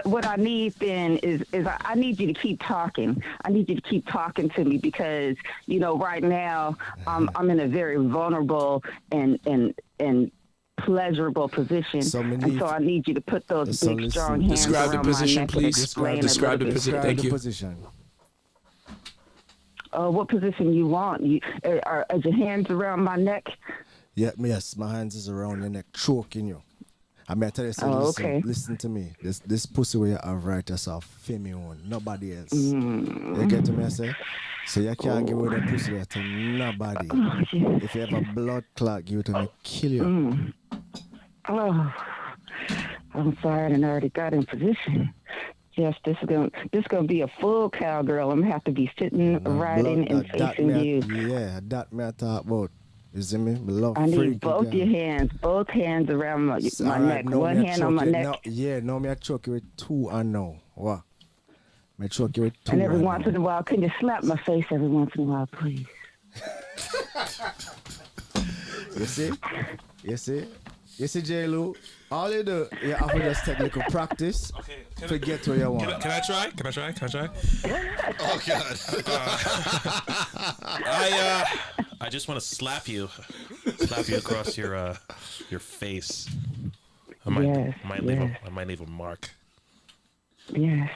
what I need then is I need you to keep talking. I need you to keep talking to me because, you know, right now I'm in a very vulnerable and pleasurable position. So and need- so I need you to put those so big listen. strong hands Describe the around position, my neck please. and explain Describe a the little bit. position. Describe Thank the you. position. What position you want? Are your hands around my neck? Yeah, yes, my hands is around your neck, choking you. I mean, I tell you, so Oh, listen, okay. listen to me. This pussy where you have right yourself, feel me on, nobody else. You get to me, I say? So you can't give away the pussy there to nobody. Oh, yes. If you have a blood clot, give it to me, kill you. Oh, I'm sorry, I done already got in position. Yes, this is gonna be a full cowgirl. I'm gonna have to be sitting, riding, and facing you. Yeah, that me I talk about. You see me? Me love I need freaky both girl. your hands, both hands around my Alright, neck. now One me a hand on my choke you- neck, now me I choke you with two and now. What? Me choke you with two and every and once now. in a while, can you slap my face every once in a while, please? You see? You see? You see, J-Lo? All you do, you have to just take a little practice to get where you want. Can I try? Can I try? Oh God. I just want to slap you across your face. I might leave a mark. Yes.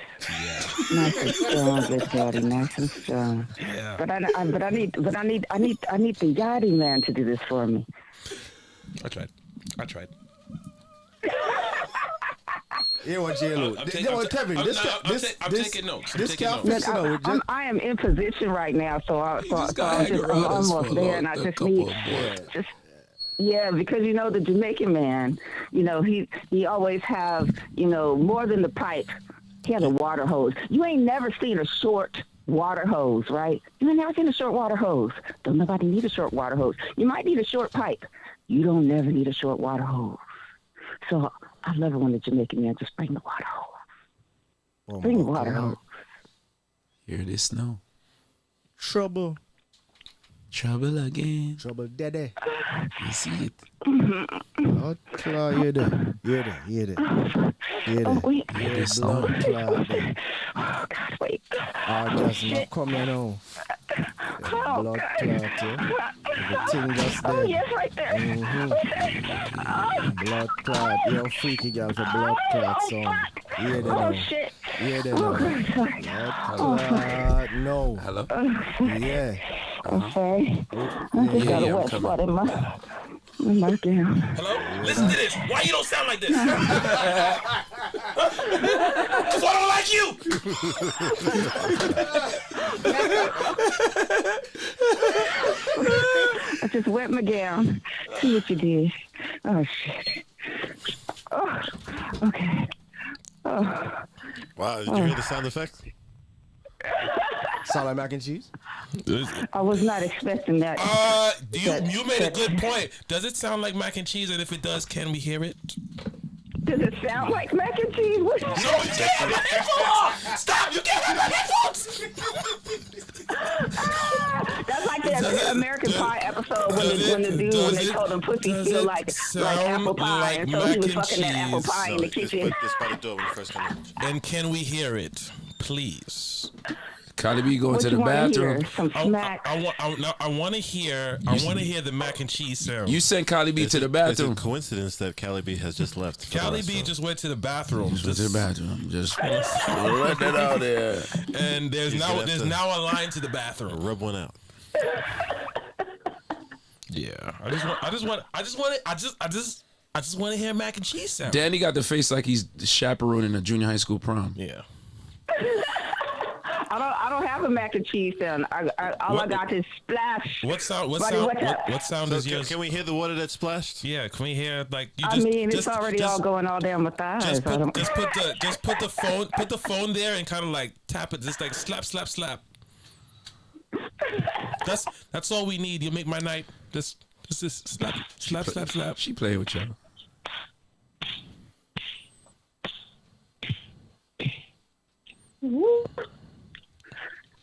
Nice and strong, good daddy. Nice and strong. Yeah. But I need the yachty man to do this for me. I tried. Yeah, what J-Lo? I'm Th- taking- yo, I'm Tevin, ta- this I'm- ca- I'm this- ta- I'm this- taking notes. This I'm taking can't notes. fix it out. Just- I am in position right now, so Just got I'm hang around us almost for there, and I a just couple need of more. just. Yeah, because you know the Jamaican man, you know he always have more than the pipe. He has a water hose. You ain't never seen a short water hose, right? You ain't never seen a short water hose. Don't nobody need a short water hose. You might need a short pipe. You don't never need a short water hose. So I love it when the Jamaican man just bring the water hose. Oh Bring the my water God. hose. Hear this now. Trouble. Trouble again. Trouble daddy. You see it. Oh, Claw, you there. You there. You there. You Oh, there. wait. Hear this Blood now. clot there. Oh, God, wait. Ah, just not come here now. Oh, Blood God. clot, yeah. Everything just Oh, there. yes, right there. Blood clot. You're a freaky girl for blood clot, son. Yeah, they Oh, know. shit. Yeah, they Oh, know. God, sorry. Blood clot, no. Hello. Yeah. I'm sorry. I just got yeah, a I'm wet coming. spot in my gown. Hello? Listen to this. Why you don't sound like this? Because I don't like you. I just wet my gown. See what you did. Oh, shit. Oh, okay. Oh, Wow, did you hear the sound effects? Salad mac and cheese? I was not expecting that. You made a good point. Does it sound like mac and cheese? And if it does, can we hear it? Does it sound like mac and cheese? What? No, you can't have my headphones on! Stop! You can't have my headphones! That's like that American Pie episode when the dude when they told him pussy does feel it like sound apple pie, like and so he mac was and fucking that apple cheese? pie in the It's kitchen. by the door when you first come in. And can we hear it, please? Cardi B going What to you the want to bathroom. hear? Some smack. I want to hear the mac and cheese sound. You sent Cardi B to the It's a bathroom. coincidence that Cali B has just left. for the Cali rest B of- just went to the bathroom. To the bathroom. Just let that out there. And there's He's gonna have to- now a line to the bathroom. rub one out. Yeah, I just want to hear mac and cheese sound. Danny got the face like he's chaperoning a junior high school prom. Yeah. I don't have a mac and cheese sound. All I What- got is splash. What sound? What Buddy, sound? what's up? What sound is yours? Can we hear the water that splashed? Yeah, can we hear like you I just? mean, just, it's already all going all down my thighs. Just I don't- put the phone there and kind of like tap it, just like slap, slap, slap. That's all we need. You make my night. Just slap, slap, slap, slap. She playing with y'all.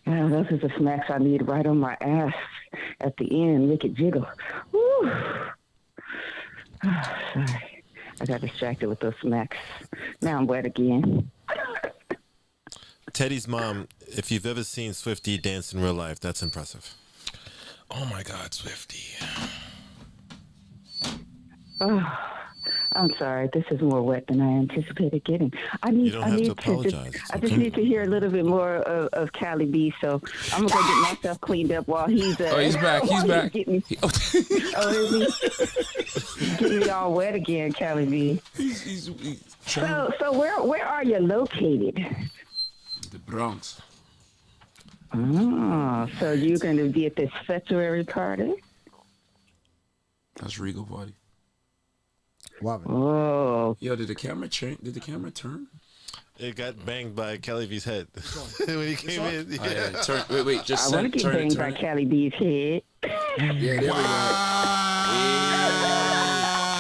Yeah, those are the smacks I need right on my ass at the end. Make it jiggle. Woo. Sorry. I got distracted with those smacks. Now I'm wet again. Teddy's mom, if you've ever seen Swifty dance in real life, that's impressive. Oh my God, Swifty. I'm sorry. This is more wet than I anticipated getting. I need. You don't I have to need apologize. I just need to hear a little bit more of Cali B. So I'm gonna go get myself cleaned up while he's. Oh, he's back. He's while back. Getting, oh, is he? He's getting me all wet again, Cali B. He's So where are you located? the Bronx. Oh, so you're going to be at this February party? That's Regal party. Wow. Oh, Yo, did the camera change? Did the camera turn? It got banged by Cali B's head when he came in. Oh, yeah, turn. Wait. Just I want to get turn it. banged Turn by it. Cali B's head.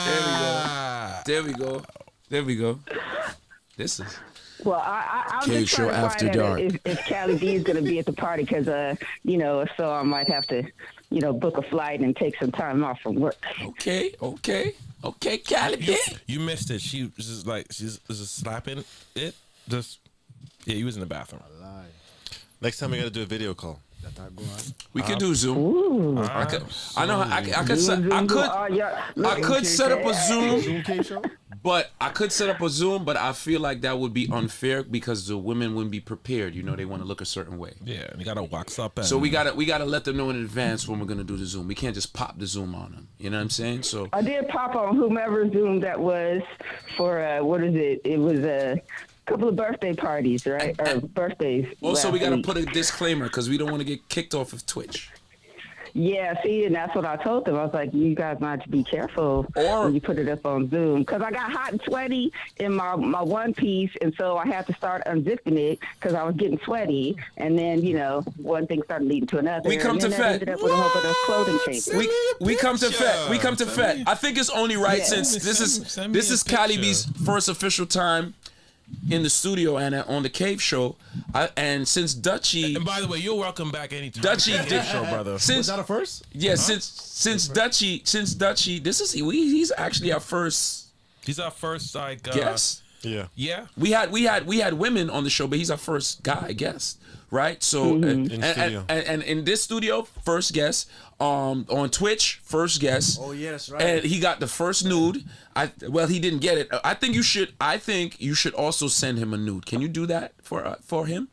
Yeah, there we go. There we go. This is. Well, I'm Cave just trying Show to After find out Dark. if Cali B is going to be at the party because, so I might have to, book a flight and take some time off from work. Okay, Cali B. You missed it. She was just like she's just slapping it. Just yeah, you was in the bathroom. Next time we got to do a video call. We could do Zoom. Ooh. I could. I know. I could. Zoom, I zoom, could. oh, yeah. I Look, could set up a Zoom, Zoom K show? but I feel like that would be unfair because the women wouldn't be prepared. You know, they want to look a certain way. Yeah, and you gotta wax up. And So we gotta let them know in advance when we're gonna do the Zoom. We can't just pop the Zoom on them. You know what I'm saying? So I did pop on whomever Zoom that was for, what is it? It was a couple of birthday parties, right? Or birthdays. also last we gotta week. put a disclaimer because we don't want to get kicked off of Twitch. Yeah, see, and that's what I told them. I was like, you guys might have to be careful Or- when you put it up on Zoom. Because I got hot and sweaty in my one piece, and so I had to start unzipping it because I was getting sweaty. And then, one thing started leading to another. We come and to then Fed. I ended up with a whole bunch of clothing changes. We come to Fed. We come to Send Fed. me- I think it's only right Yeah. since Send me this a is Cali picture. B's first official time in the studio and on the Cave Show. And since Dutchie, And by the way, you're welcome back anytime. Dutchie Cave did- show, brother. Was since that a first? yeah, since Dutchie, he's actually our first He's our first like guest. Yeah. Yeah. We had women on the show, but he's our first guy guest, right? So In studio. and in this studio, first guest. On Twitch, first guest. Oh, yeah, that's right. And he got the first nude. He didn't get it. I think you should also send him a nude. Can you do that for him?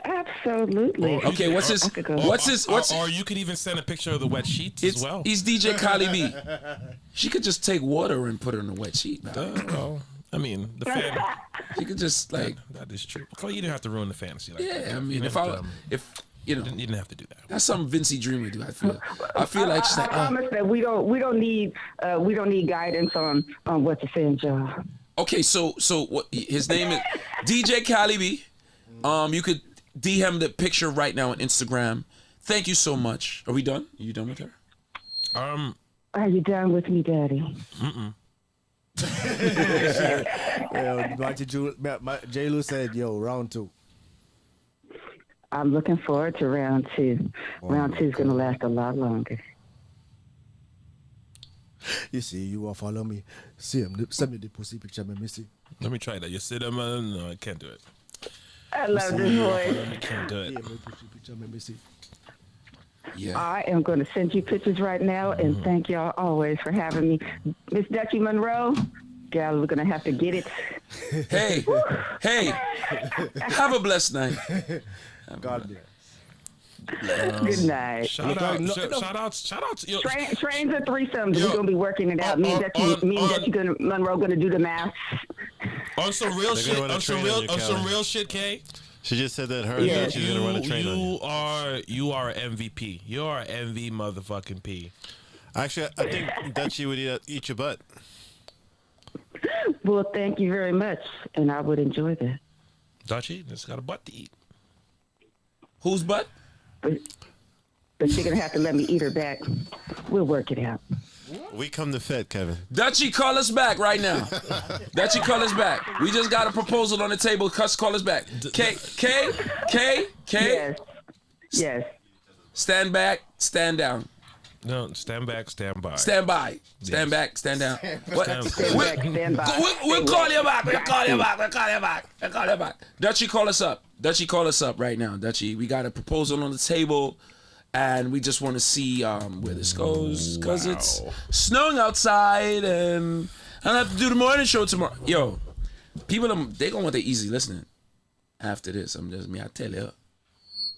Absolutely. Okay, what's his? I could go. Or you could even send a picture of the wet sheets as well. He's DJ Kali B. She could just take water and put it in a wet sheet. Well, I mean, the fan. She could just like, That is true. Well, you didn't have to ruin the fantasy. Like that. yeah. I You mean, didn't you didn't have to do that. that's something Vincey Dream would do. I feel like she's I like, promise that we don't need guidance on what to send y'all. okay, so what? His name is DJ Kali B. You could DM the picture right now on Instagram. Thank you so much. Are we done? Are you done with her? Are you done with me, Daddy? J. Lou said, yo, round two. I'm looking forward to round two. Round two is going to last a lot longer. You see, you will follow me. See him. Send me the pussy picture, let me see. Let me try that. You sit there, man. No, I can't do it. I love this voice. I can't do See it. him, the pussy picture, let me see. Yeah. I am going to send you pictures right now, and thank y'all always for having me. Miss Dutchie Monroe, gal, we're going to have to get it. Hey, hey, have a blessed night. God bless. Good night. Shout out, shout out. Yo, Trains or threesomes, Yo, we're going to be working it out. Me and Dutchie Monroe going to do the math. on some real They're shit, gonna run a on some train on real, your on some calendar. real shit, Kay. She just said that her Yeah. she's gonna run a train on you. You are MVP. You are MV motherfucking P. Actually, I think Dutchie would eat your butt. Well, thank you very much, and I would enjoy that. Dutchie, just got a butt to eat. Whose butt? But you're going to have to let me eat her back. We'll work it out. We come to Fed, Kevin. Dutchie, call us back right now. Dutchie, call us back. We just got a proposal on the table. Call us back. K. Yes. Yes. Stand back, stand down. No, stand back, stand by. Stand by. Stand back, stand down. What? Stand Stay back, stand by. We'll call you back. We'll call you back. Dutchie, call us up. Dutchie, call us up right now. Dutchie, we got a proposal on the table, and we just want to see where this goes because it's snowing outside, and I have to do the morning show tomorrow. Yo, people, they gonna want the easy listening after this. I tell you.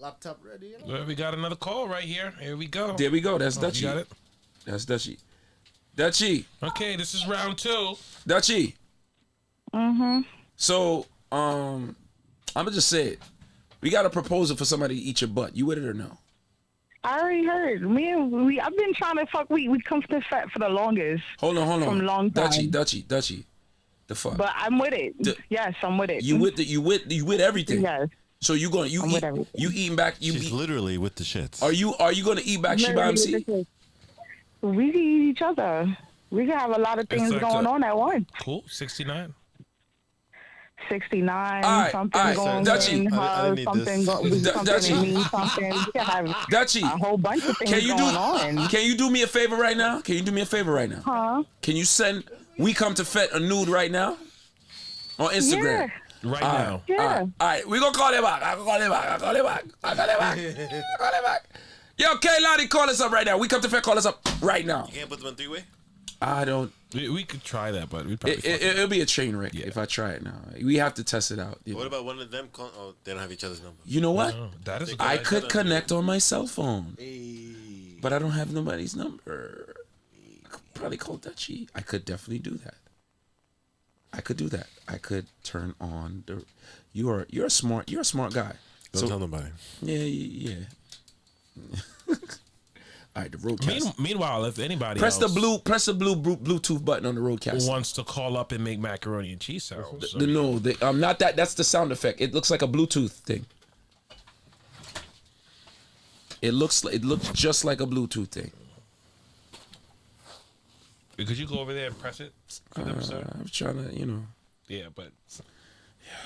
Laptop ready? Well, we got another call right here. Here we go. There we go. That's You Dutchie. got it? That's Dutchie. Dutchie. Okay, this is round 2. Dutchie. So, I'm gonna just say it. We got a proposal for somebody to eat your butt. You with it or no? I already heard. I've been trying to fuck. We come to Fed for the longest, Hold on. From long time. Dutchie. The fuck. but I'm with it. Yes, I'm with it. you with everything. Yes. So you I'm with eat everything. you eating back She's literally with the shits. Are you gonna eat back Sheba MC? We can eat each other. We can have a lot of things like going a- on at once. Cool. 69. 69, All right, something all right, going Dutchie. on, I didn't need something this. going, something Dutchie. mean something. We can have Dutchie. a whole bunch of things Can you going on. Can you do me a favor right now? Huh? Can you send We Come to Fet a nude right now on Instagram? Yeah. Right now. Yeah. All right, we gonna call him back. I call him back. Yo, Kaylani, call us up right now. We Come to Fet, call us up right now. You can't put them on three-way? I don't. We could try that, but we'd probably fuck it. It'll be a train wreck if I try it now. We have to test it out. You What know, about one of them? Oh, they don't have each other's number. you know what? Oh, that is a good I idea. could connect on my cell phone, but I don't have nobody's number. I could probably call Dutchie. I could definitely do that. I could do that. I could turn on the. You're a smart guy. Don't tell nobody. Yeah. All right, the roadcast. Meanwhile, if anybody Press the else blue Bluetooth button on the roadcast. wants to call up and make macaroni and cheese sounds, No, not that. That's the sound effect. It looks like a Bluetooth thing. It looks just like a Bluetooth thing. could you go over there and press it for them, sir? I'm trying to, Yeah, but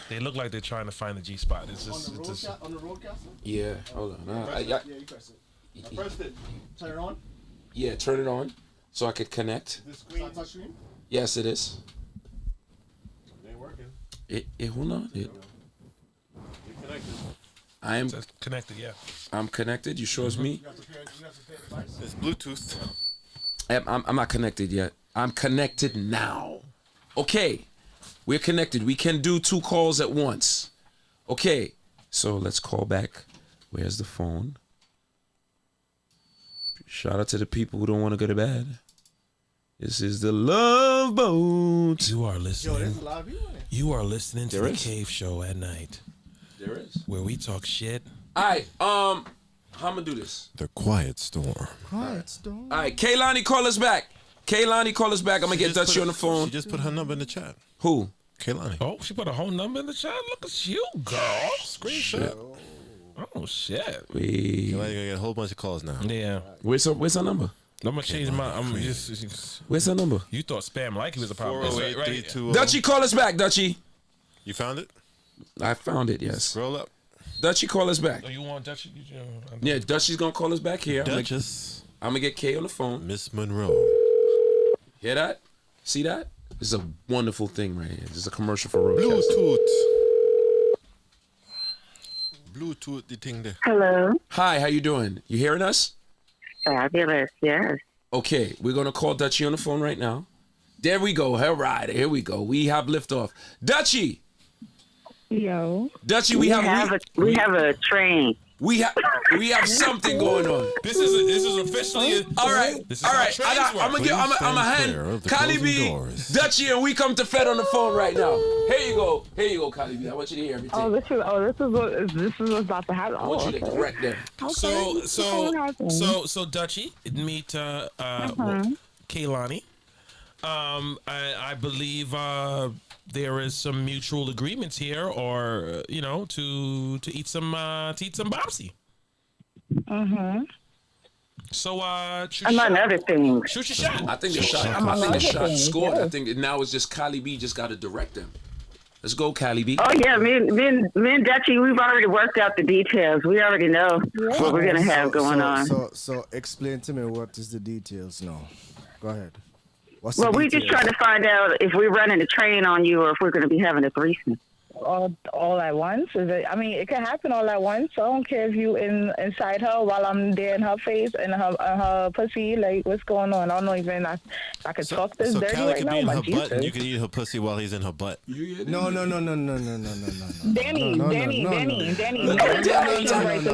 they look like they're trying to find the G spot. It's just, On the roadcaster? Yeah, hold on. Yeah, you press it. I pressed it. Turn it on. Yeah, turn it on so I could connect. This screen. Touch screen? Yes, it is. It ain't working. Hold on. You connected. it's connected. Yeah. I'm connected. You sure it's me? You have to pay the device. It's Bluetooth. I'm not connected yet. I'm connected now. Okay, we're connected. We can do 2 calls at once. Okay, so let's call back. Where's the phone? Shout out to the people who don't want to go to bed. This is the Love Boat. You are Yo, listening. there's a lot of people in it. You are listening to There the is. Cave Show at night, There is. where we talk shit. All right. How I'm gonna do this? The Quiet Storm. Quiet storm. All right, Kaylani, call us back. I'm gonna get Dutchie on the phone. She just put her number in the chat. Who? Kaylani. Oh, she put a whole number in the chat. Look at you, girl. Screenshot. Oh shit. Wait. Kaylani gonna get a whole bunch of calls now. Yeah. Where's her number? I'm gonna change my. I'm just. Where's her number? You thought spam like it was a problem. That's right, right. 408-320. Dutchie, call us back, Dutchie. You found it? I found it, yes. Scroll up. Dutchie, call us back. Oh, you want Dutchie? Yeah, Dutchie's gonna call us back here. Duchess. I'm gonna get Kay on the phone. Miss Monroe. Hear that? See that? This is a wonderful thing right here. This is a commercial for Roadcast. Bluetooth, the thing there. Hello. Hi, how you doing? You hearing us? Fabulous. Yes. Okay, we're gonna call Dutchie on the phone right now. There we go. All right, here we go. We have liftoff. Dutchie, Yo. Dutchie, We have a train. we have something going on. This is officially. All right, This is all how right. trains I'm work. a hand Kylie B, Dutchie, and we come to Fed on the phone right now. Here you go, Kylie B. I want you to hear everything. This is what's about to happen. I want you to correct them. So Dutchie, meet Kaylani. I believe there is some mutual agreements here, or to eat some Bobsy. So shoot Among your shot. other things. Shoot your shot. I think the shot scored. I think now it's just Kylie B just got to direct them. Let's go, Kylie B. Oh yeah, me and Dutchie, we've already worked out the details. We already know what we're gonna have going on. So explain to me what is the details now. Go ahead. What's Well, the we just details? trying to find out if we're running a train on you or if we're going to be having a threesome. All at once? It can happen all at once. I don't care if you inside her while I'm there in her face and her pussy. Like, what's going on? I don't even if I could talk this So dirty Callie right could now. be in My her butt, and Jesus. you could eat her pussy while he's in her butt. No. Danny,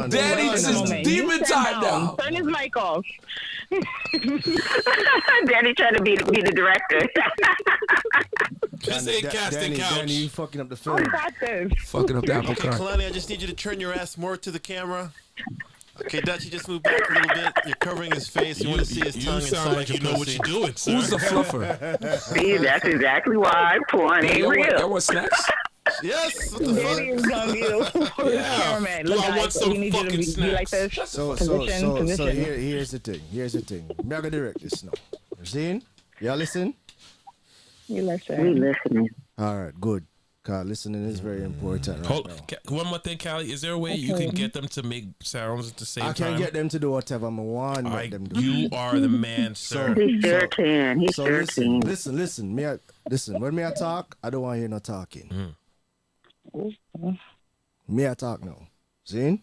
Danny, this is demon time now. Turn his mic off. Danny trying to be the director. This ain't casting couch. Danny, you fucking up the film. I got this. Fucking up the apple Okay, cart. Kalani, I just need you to turn your ass more to the camera. Okay, Dutchie, just move back a little bit. You're covering his face. You want to see his tongue You sound inside like your you know what pussy. you're doing, sir. Who's the fluffer? See, that's exactly why porn ain't Y'all real. want snacks? Yes. What the Danny fuck? is gonna be the cameraman. Look, I want guys, some we need you to fucking be like this. So Position. here's the thing. I'm gonna direct this now. You seeing? Y'all listen? You listen. We listening. All right, good. Cause listening is very important right Hold, now. one more thing, Callie. Is there a way you can get them to make sounds at the same I time? can get them to do whatever I want let them do. You are the man, sir. He sure can. He So sure can. listen. When me I talk, I don't want to hear no talking. Me I talk now. See?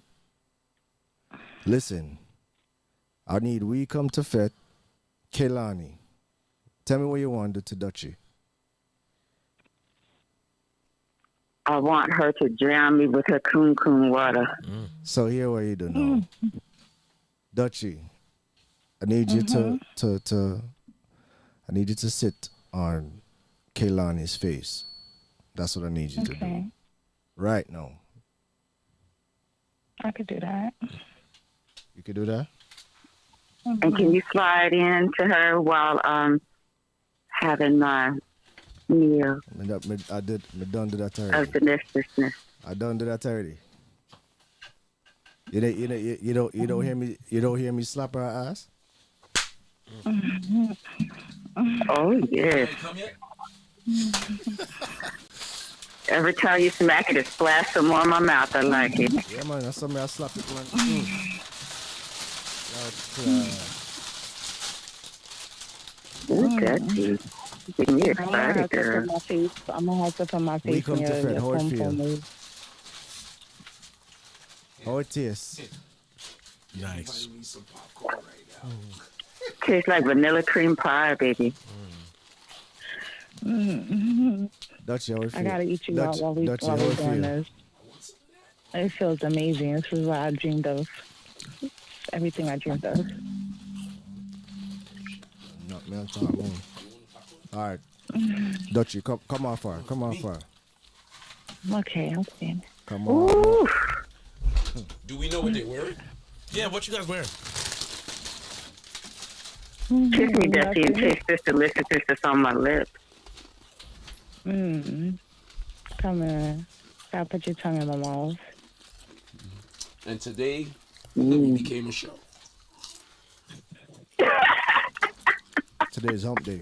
Listen. I need we come to Fet. Kaylani. Tell me what you want to do to Dutchie. I want her to drown me with her coon water. So here what you do now. Dutchie, I need you to I need you to sit on Kaylani's face. That's what I need you to do. Right now. I could do that. You can do that? And can you slide in to her while having my meal Me done do that of already. deliciousness? I done do that already. You don't hear me slap her ass? Oh yes. Every time you smack it, it splashes some more in my mouth. I like it. Yeah man, that's something I slap it man. Ooh, Dutchie. Getting me excited, girl. I'm gonna have to put my face We come in to your Fed, how it phone feel? mode. How it tastes? Nice. Tastes like vanilla cream pie, baby. Dutchie, how it feel? I gotta eat you out while we're Dutchie, how it doing feel? this. It feels amazing. This is what I dreamed of. Everything I dreamed of. No, me and talk, man. All right. Dutchie, come on far. Come on far. Okay, okay. Come on. Ooh. Do we know what they wearing? Yeah, what you guys wearing? Kiss me, Dutchie, and taste this deliciousness that's on my lips. Come here. Gotta put your tongue in my mouth. And today, we became a show. Today's hump day.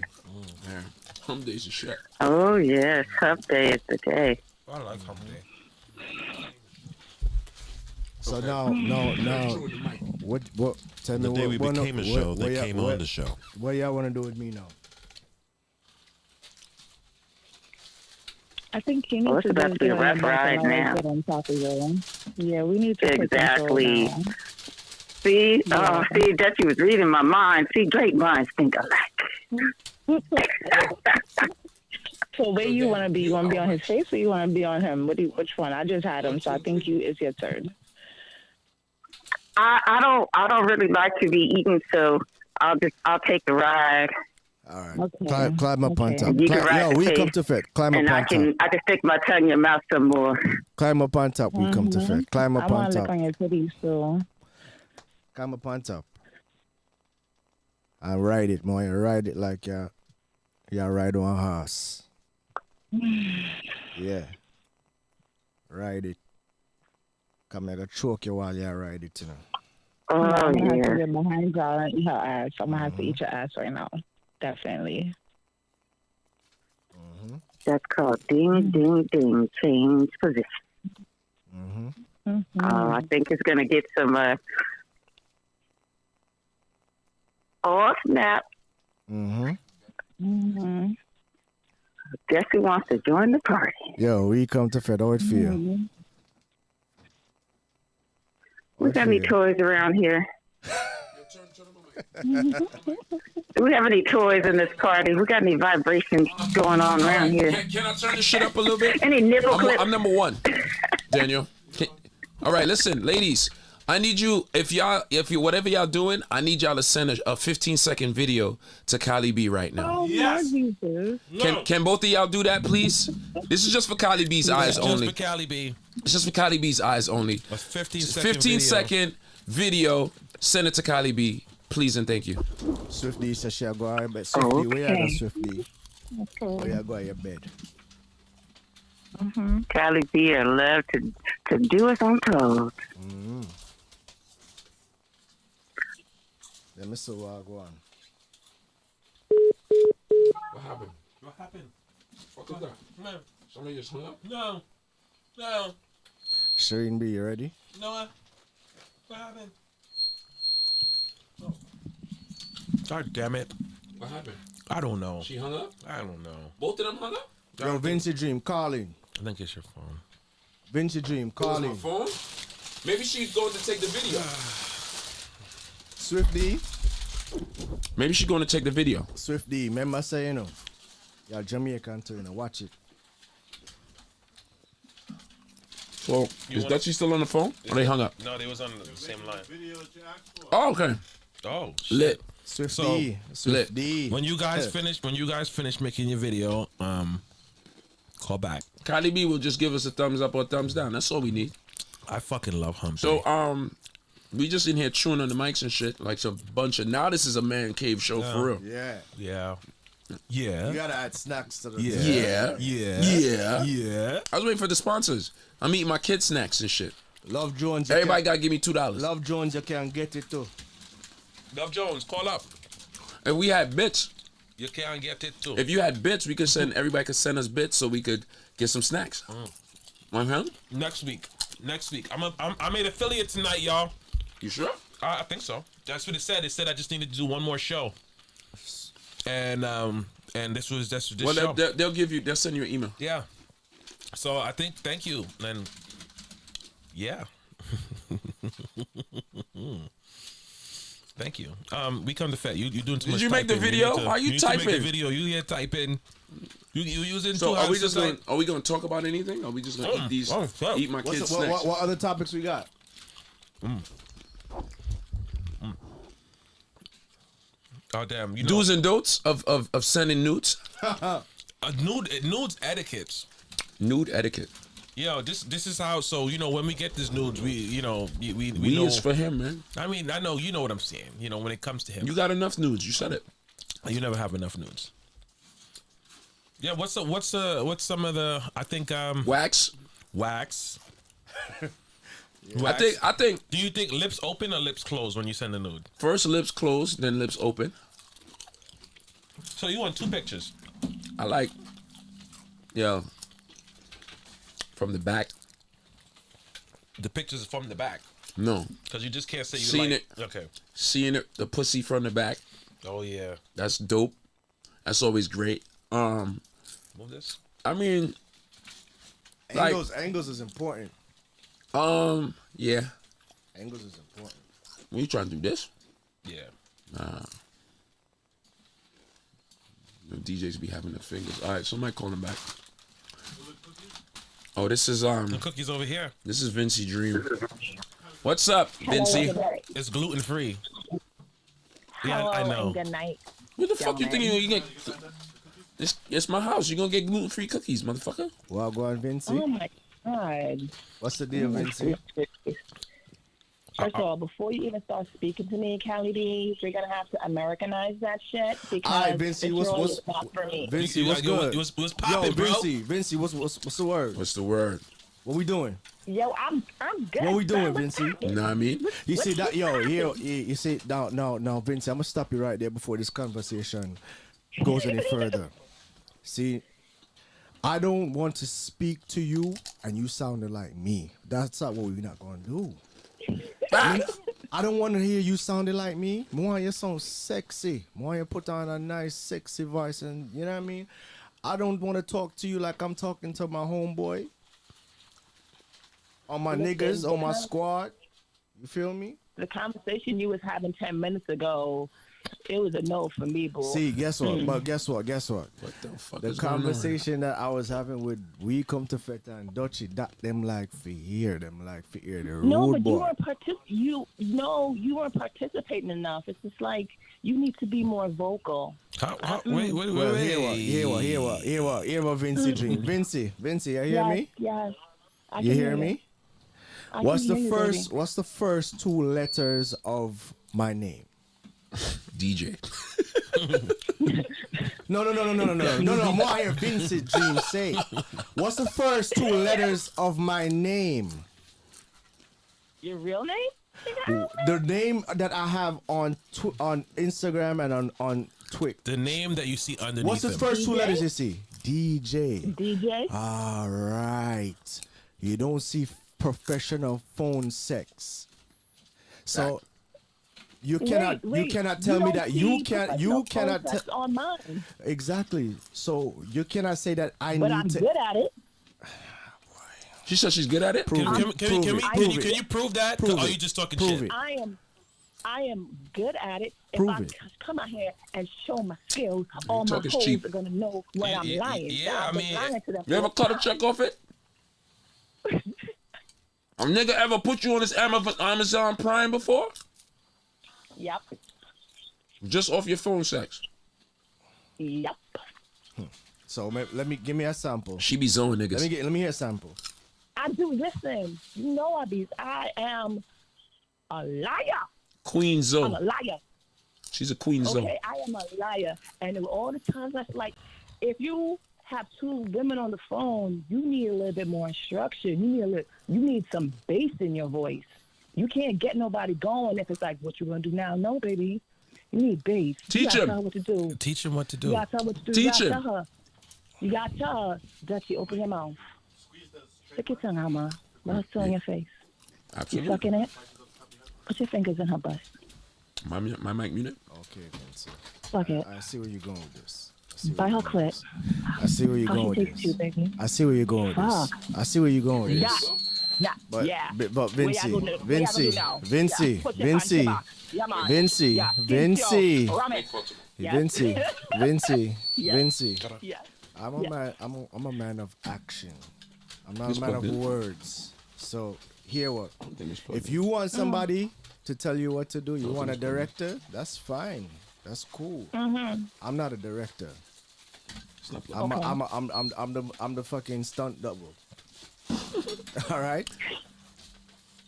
Man, hump day's a show. Oh, yes. Hump day is the day. I like hump day. So now, what? Tell me The day we what became a show, they came on the show. What y'all want to do with me now? I think he Oh, needs it's to about just to be get a on the rough back ride and now. get on top of it. Yeah, we need to take control Exactly. now. See, Yeah. see, Dutchie was reading my mind. See, great minds think alike. So where you want to be? You want to be on his face or you want to be on him? Which one? I just had him, so I think it's your turn. I don't really like to be eaten, so I'll take the ride, All right. Okay. Climb up on Okay. top. You can ride Yo, the we face, come to Fed. Climb up and on top. I can stick my tongue in your mouth some more. Climb up on top. We come to Fed. Climb I up on want to top. look on your titties, so. Climb up on top. And ride it, man. You ride it like you ride on a horse. Yeah. Ride it. Come here, choke you while you ride it, you know. Oh, I'm going to have to yeah. get behind y'all and eat her ass. I'm going to have to eat your ass right now. Definitely. That's called ding, ding, ding. Change position. Mm-hmm. I think it's going to get some... Oh, snap. Mm-hmm. Guess who wants to join the party? Yo, we come to Fed. How it feel? We got any toys around here? Do we have any toys in this party? We got any vibrations going on around here? Can I turn this shit up a little bit? Any nipple clips? I'm number one, Daniel. All right, listen, ladies. I need you, if you whatever y'all doing, I need y'all to send a 15-second video to Kylie B right now. Oh, Yes. my Jesus. Can both of y'all do that, please? This is just for Kylie B's eyes Just only. for Cali B. It's just for Kylie B's eyes only. A 15-second 15-second video. Send it to Kylie B, please and thank you. Swifty says she'll go to bed. Swifty, where you go, Swifty? Where you go to your bed? Kylie B, I love to do as I'm told. Let me see what I go on. What happened? What happened? What is that? No, Somebody just hung up? no. Shireen B, you ready? What happened? Oh. God damn it. What happened? I don't know. She hung up? I don't know. Both of them hung up? Yo, Vinci Dream, calling. I think it's your phone. Vinci Dream, It was my calling. phone? Maybe she's going to take the video. Swifty, Maybe she's going to take the video. Swifty, remember say, you know, you're Jamaican too, you know, watch it. So, is Dutchie still on the phone? Or they hung up? No, they was on the same line. Oh, okay. Oh, Lit. Swifty, Swifty. When you guys finish making your video, call back. Kylie B will just give us a thumbs up or a thumbs down. That's all we need. I fucking love Humpty. So, we just in here chewing on the mics and shit, like some bunch of. Now this is a man cave show for real. Yeah. yeah. You gotta add snacks to the Yeah. I was waiting for the sponsors. I'm eating my kids' snacks and shit. Love Jones. Everybody gotta give me $2. Love Jones, you can get it too. Love Jones, call up. If we had bits, You can get it too. if you had bits, we could send. Everybody could send us bits so we could get some snacks. Next week. I made affiliate tonight, y'all. You sure? I think so. That's what it said. It said I just needed to do one more show. And this Well, show. they'll give you. They'll send you an email. Yeah. So I think thank you. And yeah. Thank you. We come to Fed. You doing too much Did you make the typing. video? need to- Why you need to make typing? the video. You here typing. You using So two are we hands just to going? type? Are we going to talk about anything? Are we just going to eat these? Eat my kids' snacks. What other topics we got? Oh damn! You know, Do's and don'ts of sending nudes. nudes etiquettes. Nude etiquette. Yo, this is how. So when we get this nudes, we know. We know. is for him, man. I mean, I know you know what I'm saying. When it comes to him, You got enough nudes. You said it. you never have enough nudes. Yeah, what's some of the? I think Wax. wax. I think Do you think lips open or lips closed when you send a nude? first lips closed, then lips open. So you want two pictures? I like. Yeah. From the back. The pictures from the back, No. because you just can't say you Seen like. Okay. Seeing it, the pussy from the back. Oh yeah. That's dope. That's always great. Move this. I mean, Like, Angles is important. yeah. Angles is important. When you trying to do this? Yeah. The DJs be having their fingers. All right, somebody call him back. Oh, this is The cookies over here. this is Vincy Dream. What's up, Vincy? It's gluten free. Hello, I know. and good night. What the fuck you man. think you get? It's my house. You gonna get gluten free cookies, motherfucker? Well, go on, Vinci. Oh my God. What's the deal, Vinci? First of all, before you even start speaking to me, Cali Bees, you're gonna have to Americanize that shit because All right, Vinci, it's what's really not for me. Vinci, what's good? What's Yo, poppin', bro? Vinci, what's the word? What's the word? What we doing? Yo, I'm good. What we doing, son. What's Vinci? happening? You know what I mean? You see that, you see now, Vinci, I'm gonna stop you right there before this conversation goes any further. See, I don't want to speak to you and you sounding like me. That's not what we're not gonna do. I don't want to hear you sounding like me. I want you sound sexy. I want you put on a nice, sexy voice, and you know what I mean. I don't want to talk to you like I'm talking to my homeboy, or my niggas, or my squad. You feel me? The conversation you was having 10 minutes ago, it was a no for me, boo. See, guess what? But guess what? What the fuck The is going on? conversation that I was having with We Come to Feta and Dutchy, that them like for hear the No, rude but you boy. weren't you weren't participating enough. It's just like you need to be more vocal. Wait. Well, hear what, Vinci dream. Vinci, you hear me? Yes. I You can hear me? I What's can the hear you, first? baby. What's the first two letters of my name? DJ. No. I'm want to hear Vinci dream say. What's the first two letters of my name? Your real name? The name that I have on Instagram and on Twitch. The name that you see underneath What's the him. first two DJ? letters you see? DJ. DJ? All right. You don't see professional phone sex. So you cannot Wait, you cannot tell me don't that you see can you professional cannot phone sex on mine, exactly. So you cannot say that I but need I'm to good at it. She said she's good at it. prove Can it. can you prove that? Prove Or are it. you just talking Prove shit? it. I am good at it. Prove if I it. come out here and show my skills, all my talk is hoes cheap. are gonna know when I'm Yeah, lying. yeah, I've I been mean, lying to them You ever for cut a time. check off it? A nigga ever put you on this Amazon Prime before? Yep. Just off your phone sex. Yep. So give me a sample. She be zoning niggas. Let me hear a sample. I do. Listen, you know I am a liar. Queen I'm Zoe. a liar. She's a Queen Zoe. Okay, I am a liar. And all the times I like, if you have two women on the phone, you need a little bit more instruction. You need some bass in your voice. You can't get nobody going if it's like, what you gonna do now? No, baby. You need bass. Teach you gotta him. Tell her what to do. Teach him what to You do. gotta tell her what to do. Teach you him. gotta tell her. You gotta tell her, Dutchie, open your mouth. Stick your tongue out, ma. Let her still in your face. You Absolutely. sucking it? Put your fingers in her butt. My mic muted. Okay, Vinci. Fuck it. I see where you're going with this. By her clit. I see where you're How going she with takes you, this. baby. I see where you're going with this. Fuck. I see where you're going with Yeah. this. Yeah. But, yeah. but What y'all Vinci, gonna do? What y'all Vinci, gonna do now? Vinci, Yeah. Put your hand to Vinci, the box. Yeah, man. Vinci, Yeah. Vinci, Rum it. Yeah. Vinci, Vinci, Yeah. Vinci. Yeah. I'm a Yeah. man. I'm a man of action. I'm not This a man of fuck this. words. So hear what? think it's fucking- If you want somebody to tell you what to do, you want a director. That's fine. That's cool. I'm not a director. I'm the fucking stunt double. All right.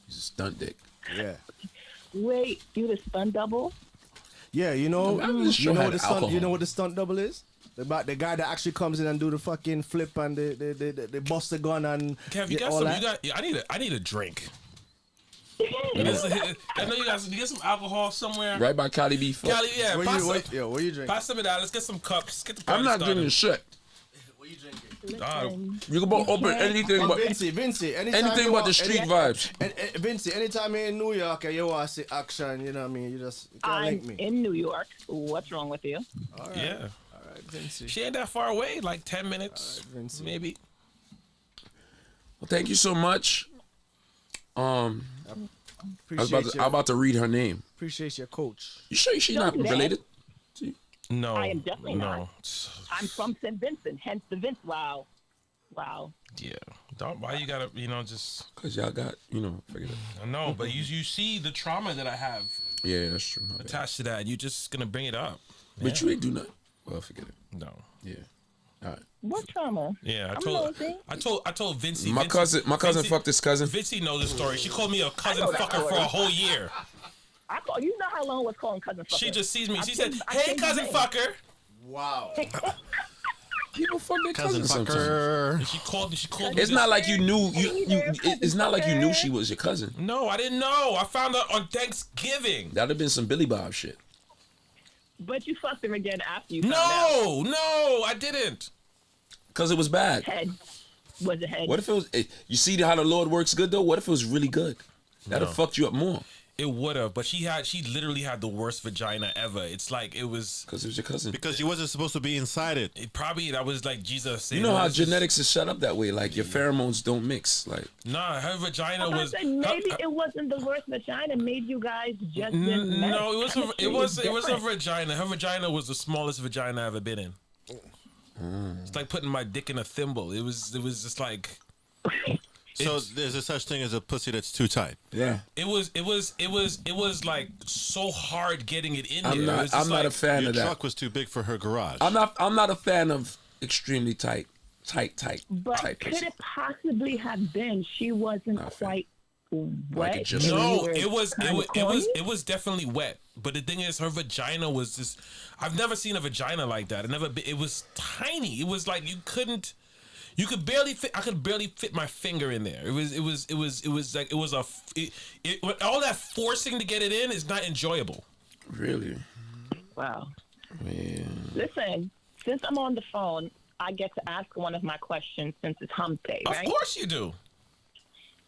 He's a stunt dick. Yeah. Wait, you the stunt double? Yeah, you know, this show had alcohol. you know what the stunt double is? The guy that actually comes in and do the fucking flip and the bust the gun and Kev, you got all some. that. You got. Yeah, I need a drink. I know you guys. You get some alcohol somewhere. Right by Cali B. Fuck. Cali, yeah. What Pass, what you drinking? pass some of that. Let's get some cups. Get the I'm party not started. drinking shit. What you drinking? Listen, You can open anything but Vinci, anytime but the street vibes. Vinci, anytime you're in New York and you want to see action, you know what I mean? You can't I'm link me. in New York. What's wrong with you? All right. Yeah. All right, Vinci. She ain't that far away. Like 10 minutes, Vinci. maybe. Well, thank you so much. I'm Appreciate about to read her name. appreciate your coach. You sure she's Don't not do that. related? No, I am definitely no. not. I'm from St. Vincent, hence the Vince. Wow. Yeah, don't. Why you gotta, just. Cause y'all got, forget it. I know, but you see the trauma that I have Yeah, that's true. My bad. attached to that. You're just gonna bring it up. But you ain't do nothing. Well, forget it. No. Yeah. All right. What trauma? Yeah, I'm nosy. I told Vincey. My cousin fucked his cousin. Vincey knows the story. She called me a cousin know that fucker for story. a whole year. I thought you know how long was calling cousin fucker. She just sees me. I She said, changed- I "Hey, changed cousin my name. fucker." Wow. People fuck their Cousin cousins sometimes. fucker. And she called me. It's not like you knew there, it's not like you knew fucker. she was your cousin. No, I didn't know. I found out on Thanksgiving. That'd have been some Billy Bob shit. But you fucked her again after you found out. No, I didn't. Cause it was bad. Head. Was it head? What if it was? You see how the Lord works good though. What if it was really good? That'd have fucked you up more. It would have, but she literally had the worst vagina ever. It's like it was. Cause it was your cousin. Because she wasn't supposed to be inside it. That was like Jesus saying. You know how "This is-" genetics is set up that way. Like your pheromones don't mix. Like Nah, her vagina I was. said maybe it wasn't the worst vagina. Maybe you guys just didn't match. No, it was a different. vagina. Her vagina was the smallest vagina I've ever been in. It's like putting my dick in a thimble. It was just like So there's a such thing as a pussy that's too tight. yeah, it was like so hard getting it in there. I'm It was not. just I'm not like, a fan Your of that. truck was too big for her garage. I'm not a fan of extremely tight But tight could pussy. it possibly have been she wasn't Not fair. quite Like wet? it just- No, You it were was kinda corny? it was definitely wet. But the thing is, her vagina was just. I've never seen a vagina like that. It was tiny. It was like you could barely fit. I could barely fit my finger in there. It was like all that forcing to get it in is not enjoyable. Really? Wow. Yeah. Listen, since I'm on the phone, I get to ask one of my questions since it's hump day, right? Of course you do.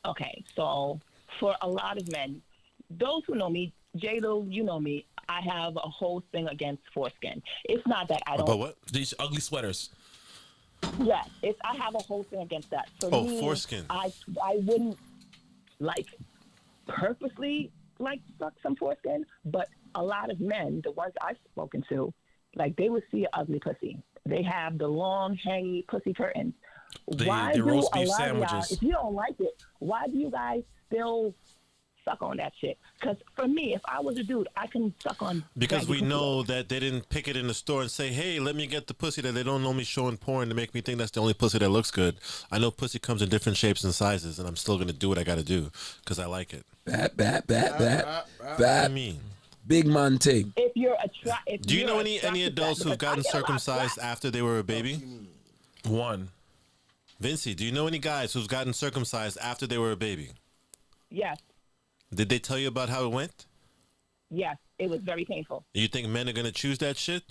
Okay, so for a lot of men, those who know me, J-Lo, you know me, I have a whole thing against foreskin. It's not that I don't. But what? These ugly sweaters. Yes, I have a whole thing against that. For Oh, me, foreskin. I wouldn't like purposely like suck some foreskin, but a lot of men, the ones I've spoken to, like they would see an ugly pussy. They have the long, hangy pussy curtains. The Why do roast a beef lot of y'all, sandwiches. if you don't like it, why do you guys still suck on that shit? Because for me, if I was a dude, I can suck on. Because we raggedy know that they didn't pick it in the store and say, hey, let me get the pussy that they don't know me showing porn to make me think that's the only pussy that looks good. I know pussy comes in different shapes and sizes, and I'm still going to do what I got to do because I like it. Bat. I mean, Big man thing. If you're attracted, do you know any adults who've gotten circumcised after they were a baby? One. Vincey, do you know any guys who've gotten circumcised after they were a baby? Yes, Did they tell you about how it went? yes, it was very painful. You think men are going to choose that shit?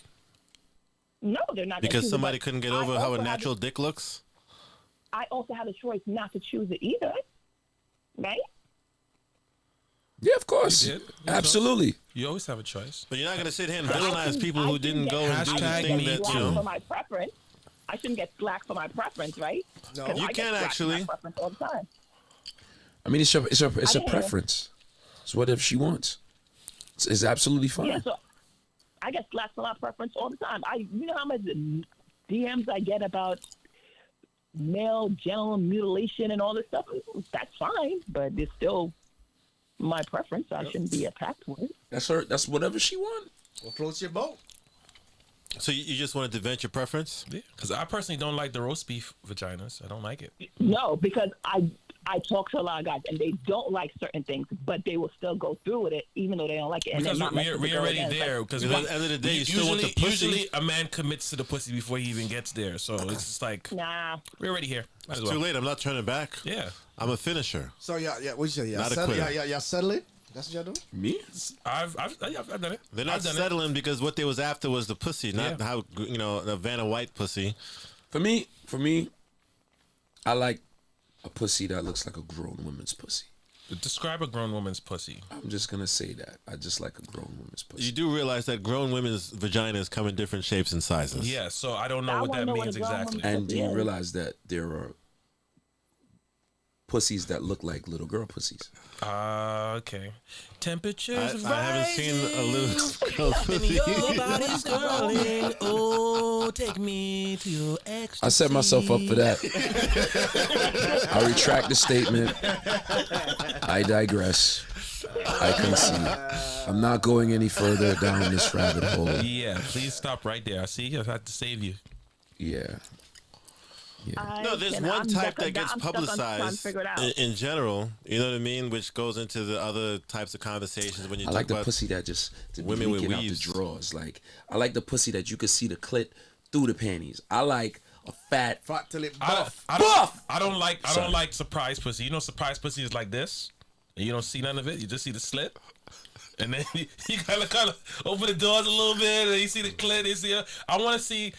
No, they're not. gonna Because choose it, somebody but couldn't get I over how a also natural dick looks? I also had a choice not to choose it either, right? Yeah, of course. You did? Absolutely. You always have a choice. But you're not going to sit here and villainize people who didn't go and do the Hashtag thing me that, slack you for know. my preference. I shouldn't get slack for my preference, right? No. 'Cause You I get can slack for actually. my preference all the time. I mean, it's a I can. preference. It's whatever she wants. It's absolutely fine. Yeah, so I get slack for my preference all the time. You know how much DMs I get about male genital mutilation and all this stuff? That's fine, but it's still my preference. So I shouldn't be attacked with it. That's her. That's whatever she wants. Well, floats your boat. So you just wanted to vent your preference? Yeah, because I personally don't like the roast beef vaginas. I don't like it. No, because I talk to a lot of guys and they don't like certain things, but they will still go through with it even though they don't like it. And Because they're not messing with the we're girl already again. It's like, there. Because At the end of the day, you still want the pussy. Usually, a man commits to the pussy before he even gets there. So it's just like nah. we're already here. Might as Too well. late. I'm not turning back. Yeah, I'm a finisher. So yeah, what you say? Yeah, Not a settle, quitter. yeah, settle it. That's what y'all do. Me? I've done it. They're not I've done settling because what they was after was the pussy, not Yeah. how the Vanna White pussy. For me, I like a pussy that looks like a grown woman's pussy. it. Describe a grown woman's pussy. I'm just gonna say that. I just like a grown woman's pussy. You do realize that grown women's vaginas come in different shapes and sizes. Yeah, so I don't know I what wanna that know what means a grown exactly. woman- And do you Yeah. realize that there are pussies that look like little girl pussies. Okay. Temperatures I haven't seen a little girl pussy. Your body's curling. Oh, take me to your ecstasy. I set myself up for that. I retract the statement. I digress. I concede. I'm not going any further down this rabbit hole. Yeah, please stop right there. I see. I have to save you. Yeah. No, there's one type that gets publicized in general. You know what I mean? Which goes into the other types of conversations when you I talk like the about pussy that just to women be with leaking out the weaves. drawers. Like I like the pussy that you could see the clit through the panties. I like a fat. Fat till it I buff. don't like Sorry. surprise pussy. You know, surprise pussy is like this, and you don't see none of it. You just see the slit, and then you kind of open the doors a little bit, and you see the clit. You see, I want to see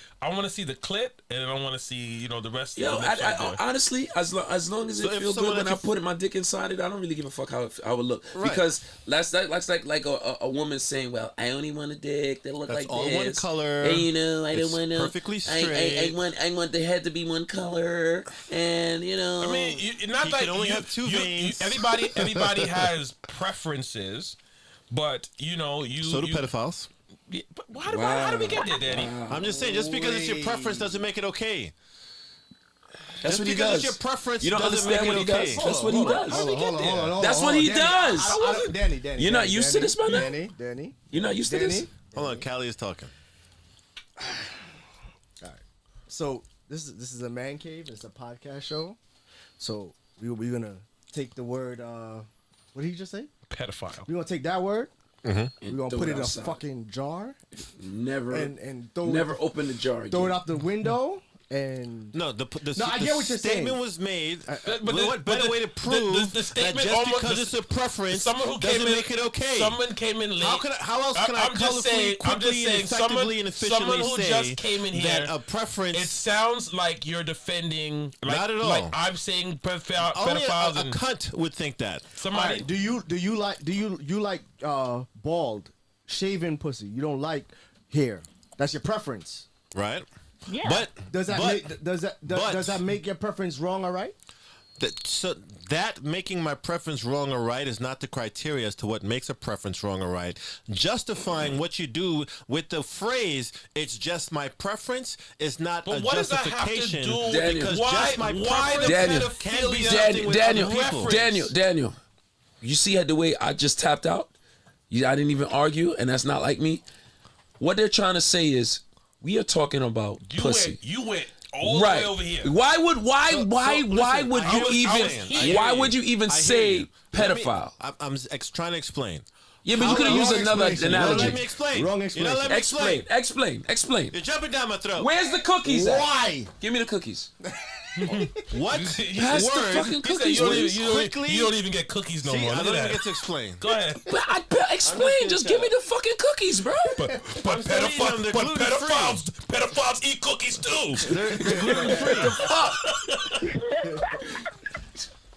the clit, and I want to see the rest. Yo, of the lips right there. honestly, as long as So it if feels someone good when that I you- put my dick inside it, I don't really give a fuck how it would look. Right. Because that's like a woman saying, "Well, I only want a dick that look That's like all this. one color. And I It's don't want to perfectly I straight. want the head to be one color, and I mean, not He like can only have two veins. Everybody has preferences, but you. So do you, pedophiles. Yeah, but how do we get there, Danny? I'm just saying, just because it's your preference doesn't make it okay. that's Just what he because does. it's your preference You don't doesn't understand make what it he okay. does. That's what he does. Hold on. That's what he Danny, does. Danny. You're not used to this, man? Danny. You're not used to this. Danny. Hold on, Callie is talking. So this is a man cave. It's a podcast show. So we're gonna take the word. What did he just say? Pedophile. We're gonna take that word. We're gonna throw put it it in a outside. fucking jar Never, and throw never it, open the jar. throw it again. out the window and. No, the I get what you're saying. statement was made. but What better way to prove the that statement just almost- because it's a preference Someone who doesn't came in, make it okay? Someone came in late. How else can I I'm just colorfully, saying, quickly, and effectively and someone efficiently who say just came in here, that a preference? it sounds like you're defending. Like, Not at all. Like I'm saying pedophiles only a and cunt would think that. somebody. Alright, do you like bald, shaven pussy? You don't like hair. That's your preference. Right? Yeah. But Does that but does that make your preference wrong or right? that making my preference wrong or right is not the criteria as to what makes a preference wrong or right. Justifying what you do with the phrase "it's just my preference" is not But a what does that have to justification. do? Daniel. Because Why? just my Why the Daniel. can be pedophilia? something with Daniel, other people. Daniel, you see the way I just tapped out? I didn't even argue, and that's not like me. What they're trying to say is we are talking about pussy. You went all the way over here. Why would listen, you I hear why you. would you even I hear say you. pedophile? I'm trying to explain. Yeah, but you could have used another explanation. You don't let me analogy. explain. Wrong You don't let me explain. Explain. You're jumping down my throat. Where's the cookies at? Why? Give me the cookies. What Pass the word? fucking He said cookies, you don't, please. you don't even get cookies no See, more. I Look don't at even that. get to explain. Go ahead. But explain. Just give me the fucking cookies, bro. But still eating them. They're gluten-free. pedophiles eat cookies too. They're gluten-free.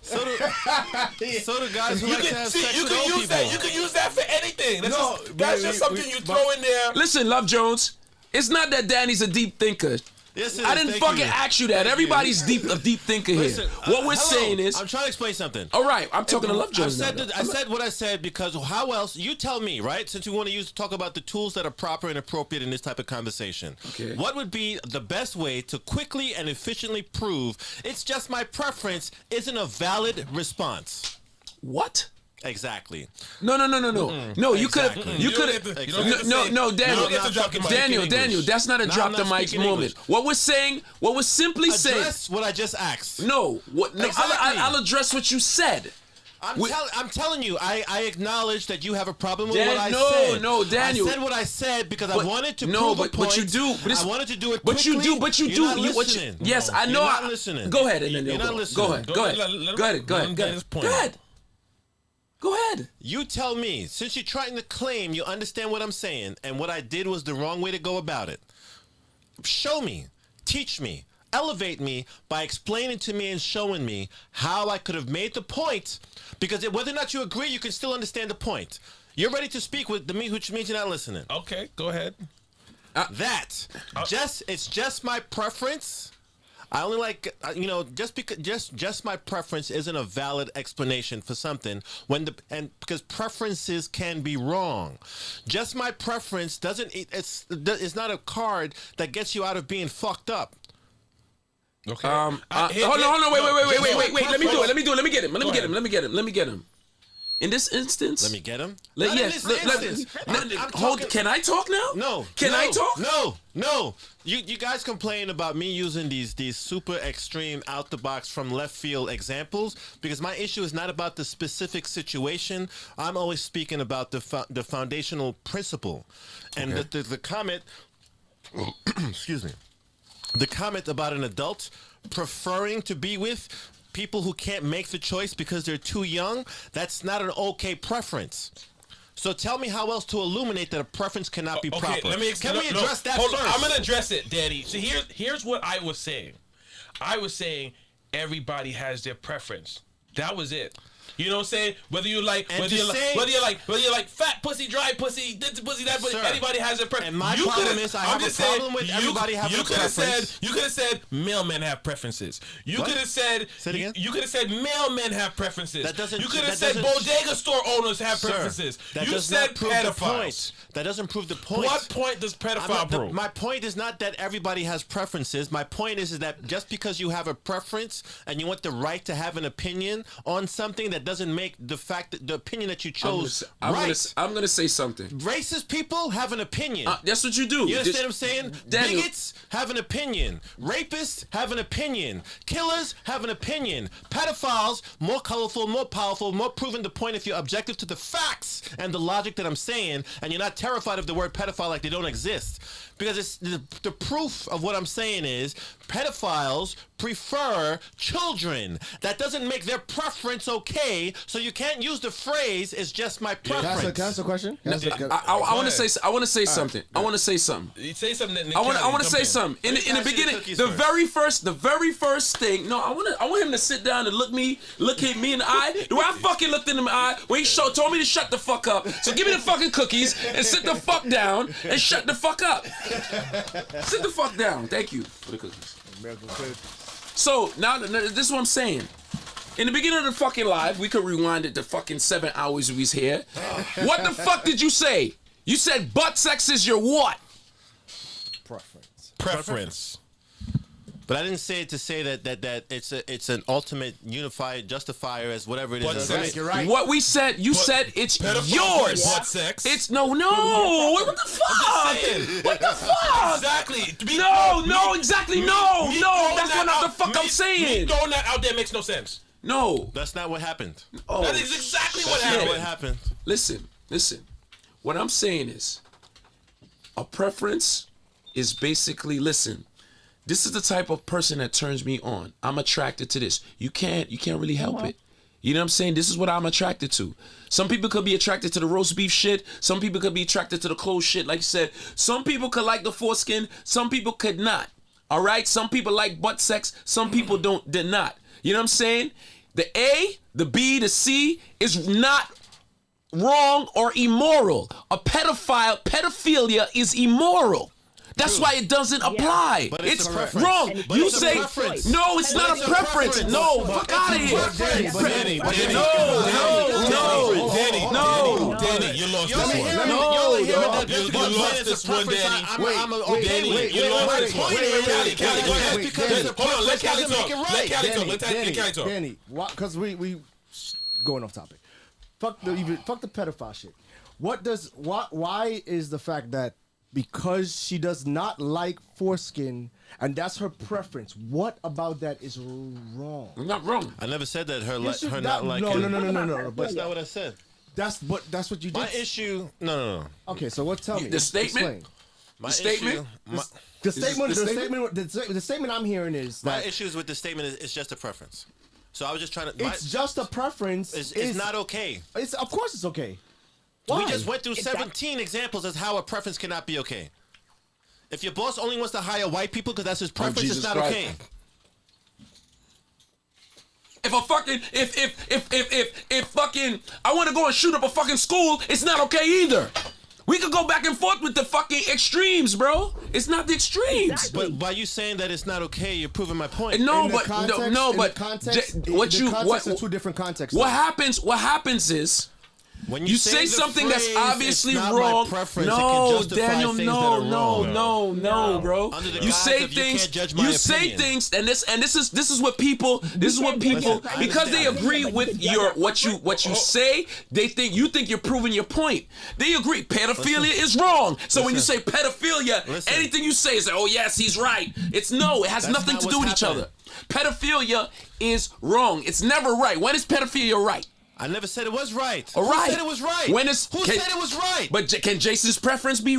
So do guys who like to have sex You with can old use people. that. You can use that for anything. That's No, that's just something you throw in there. Listen, Love Jones. It's not that Danny's a deep thinker. Yes, it I is. didn't Thank fucking you. ask you that. Thank Everybody's a deep thinker here. Listen, What we're hello. saying is, I'm trying to explain something. all right, I'm talking to Love Jones now. I said what I said because how else? You tell me, right? Since we want to talk about the tools that are proper and appropriate in this type of conversation. Okay. What would be the best way to quickly and efficiently prove it's just my preference isn't a valid response? What? Exactly. No. No, you could have. Exactly. You could You don't get to- you don't have. get to No, say- no, you Daniel. don't get to drop the mic in Daniel, English. that's not a No, drop I'm the not mic speaking moment. English. What we're simply saying. Address what I just asked. No, what? No, Exactly. I'll address what you said. I'm telling you, I acknowledge that you have a problem with Dan- what I no, said. no, Daniel. I said what I said because I But- wanted to no, prove but- a point. but you do- but it's- I wanted to do it But quickly. you do. You're not listening. Yes, I know. You're not listening. Go ahead, and then You're you'll not go. listening. Go ahead. Go Go ahead. ahead. Let Go him- ahead. Go let ahead. him Go get ahead. his point Go out. ahead. Go ahead. You tell me, since you're trying to claim you understand what I'm saying and what I did was the wrong way to go about it. Show me, teach me, elevate me by explaining to me and showing me how I could have made the point. Because whether or not you agree, you can still understand the point. You're ready to speak with me, which means you're not listening. Okay, go ahead. It's just my preference. I only like, just because just my preference isn't a valid explanation for something because preferences can be wrong. Just my preference it's not a card that gets you out of being fucked up. Okay. Hold on, wait. Let me do it. Let me get him. In this instance, Let me get him. Can I talk now? No. Can I talk? No. You guys complain about me using these super extreme out the box from left field examples because my issue is not about the specific situation. I'm always speaking about the foundational principle, and the comment. Excuse me. The comment about an adult preferring to be with people who can't make the choice because they're too young, that's not an okay preference. So tell me how else to illuminate that a preference cannot be proper. Can we address that first? I'm going to address it, Danny. So here's what I was saying. I was saying everybody has their preference. That was it. You know what I'm saying? Whether you like fat pussy, dry pussy, this pussy, that pussy, anybody has a preference. And my problem is I have a problem with everybody having a preference. You could have said male men have preferences. You could have said Say it again? You could have said male men have preferences. That doesn't- You could have that said doesn't- bodega store owners have Sir, preferences. that You does said not prove the pedophiles. point. That doesn't prove the point. What point does pedophile prove? My point is not that everybody has preferences. My point is that just because you have a preference and you want the right to have an opinion on something, that doesn't make the opinion that you chose right. I'm gonna say something. Racist people have an opinion. That's what you do. You understand what I'm saying? Daniel, Bigots have an opinion. Rapists have an opinion. Killers have an opinion. Pedophiles, more colorful, more powerful, more proven to point if you're objective to the facts and the logic that I'm saying, and you're not terrified of the word pedophile like they don't exist. Because it's the proof of what I'm saying is pedophiles prefer children. That doesn't make their preference okay, so you can't use the phrase "it's just my preference." Can I ask a question? I want to say something. I want to say something. Say something. I want to say something. In the beginning, the very first thing. No, I want him to sit down and look at me in the eye. The way I fucking looked in the eye when he told me to shut the fuck up. So give me the fucking cookies and sit the fuck down and shut the fuck up. Sit the fuck down. Thank you for the cookies. So now this is what I'm saying. In the beginning of the fucking live, we could rewind it to fucking 7 hours we was here. What the fuck did you say? You said butt sex is your what? Preference. But I didn't say it to say that it's an ultimate unified justifier as whatever it is. Butt sex. You're right. What we said, you said it's yours. Butt sex. It's no. What the fuck? What the fuck? Exactly. Exactly. No. That's what the fuck I'm saying. Me throwing that out there makes no sense. No. That's not what happened. Oh, That is exactly what That's not happened. what happened. Listen. What I'm saying is, a preference is basically, listen, this is the type of person that turns me on. I'm attracted to this. You can't really help it. You know what I'm saying? This is what I'm attracted to. Some people could be attracted to the roast beef shit. Some people could be attracted to the clothes shit, like you said. Some people could like the foreskin. Some people could not. All right? Some people like butt sex. Some people did not. You know what I'm saying? The A, the B, the C is not wrong or immoral. Pedophilia is immoral. That's why it doesn't apply. But it's a preference. wrong. But You it's a say preference. no. It's not a preference. No, fuck out of here. Danny, you lost this one. You lost this one, Danny. You lost this one. Hold on, let Cali talk. Danny, because we going off topic. Fuck the pedophile shit. Why is the fact that because she does not like foreskin and that's her preference, what about that is wrong? I'm not wrong. I never said that her No. not liking. No. But That's not what I said. that's what you did. My issue. No. Okay, so what? Tell me The statement? Explain. My statement? issue. The statement I'm hearing is My that issues with the statement is it's just a preference. So I was just trying to. it's just a preference. It's not okay. It's of course it's okay. Why? We just went through 17 examples as how a preference cannot be okay. If your boss only wants to hire white people because that's his preference, Jesus it's not Christ. okay. If fucking I want to go and shoot up a fucking school, it's not okay either. We could go back and forth with the fucking extremes, bro. It's not the extremes. Exactly. But by you saying that it's not okay, you're proving my point. No, In the but context- no, in but the context, what the you context what are two different contexts. what happens is When you say the something that's phrase, obviously it's not my wrong. preference, it can No, justify Daniel, things no, that are no, wrong. no, bro. Under the You guise say of you things. can't judge my You say opinion. things, and this is what people. This is what people Listen, I because they understand. agree with your what you say. They think you think you're proving your point. They agree. Pedophilia is wrong. So when you say pedophilia, Listen. anything you say is oh yes, he's right. It's no. It has That's nothing not to do with what's each happening. other. Pedophilia is wrong. It's never right. When is pedophilia right? I never said it was right. All right. Who said it was right? When is Who said it was right? But can Jason's preference be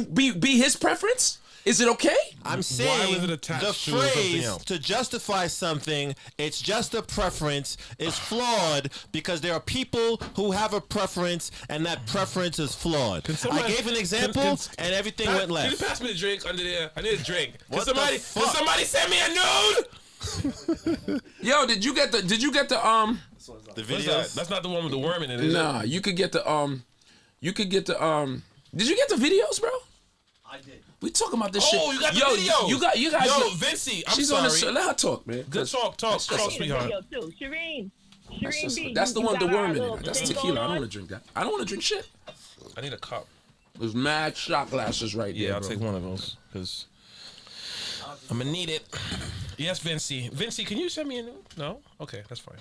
his preference? Is it okay? I'm was saying it attached the to something phrase else? to justify something, it's just a preference, is flawed because there are people who have a preference and that preference is flawed. somebody- I gave an example can- and everything Can went you left. pass me the drink under there? I need a drink. Can What the somebody, fuck? can somebody send me a nude? Yo, did you get the The What's that? videos. That's not the one with the worm in it, is Nah, you could get the did you get the videos, bro? I did. We talking about this it? shit. Oh, you got the Yo, videos. you guys Yo, know- Vincey, I'm She's sorry. on the show. Let her talk, man. Good talk, sweetheart. Video too. Shireen B. That's the you one with the got our worm in little it. That's thing tequila. going I don't on? want to drink that. I don't want to drink shit. I need a cup. There's mad shot glasses right Yeah, there, I'll bro. take one of those because I'm gonna need it. Yes, Vincey. Vincey, can you send me a nude? No? Okay, that's fine.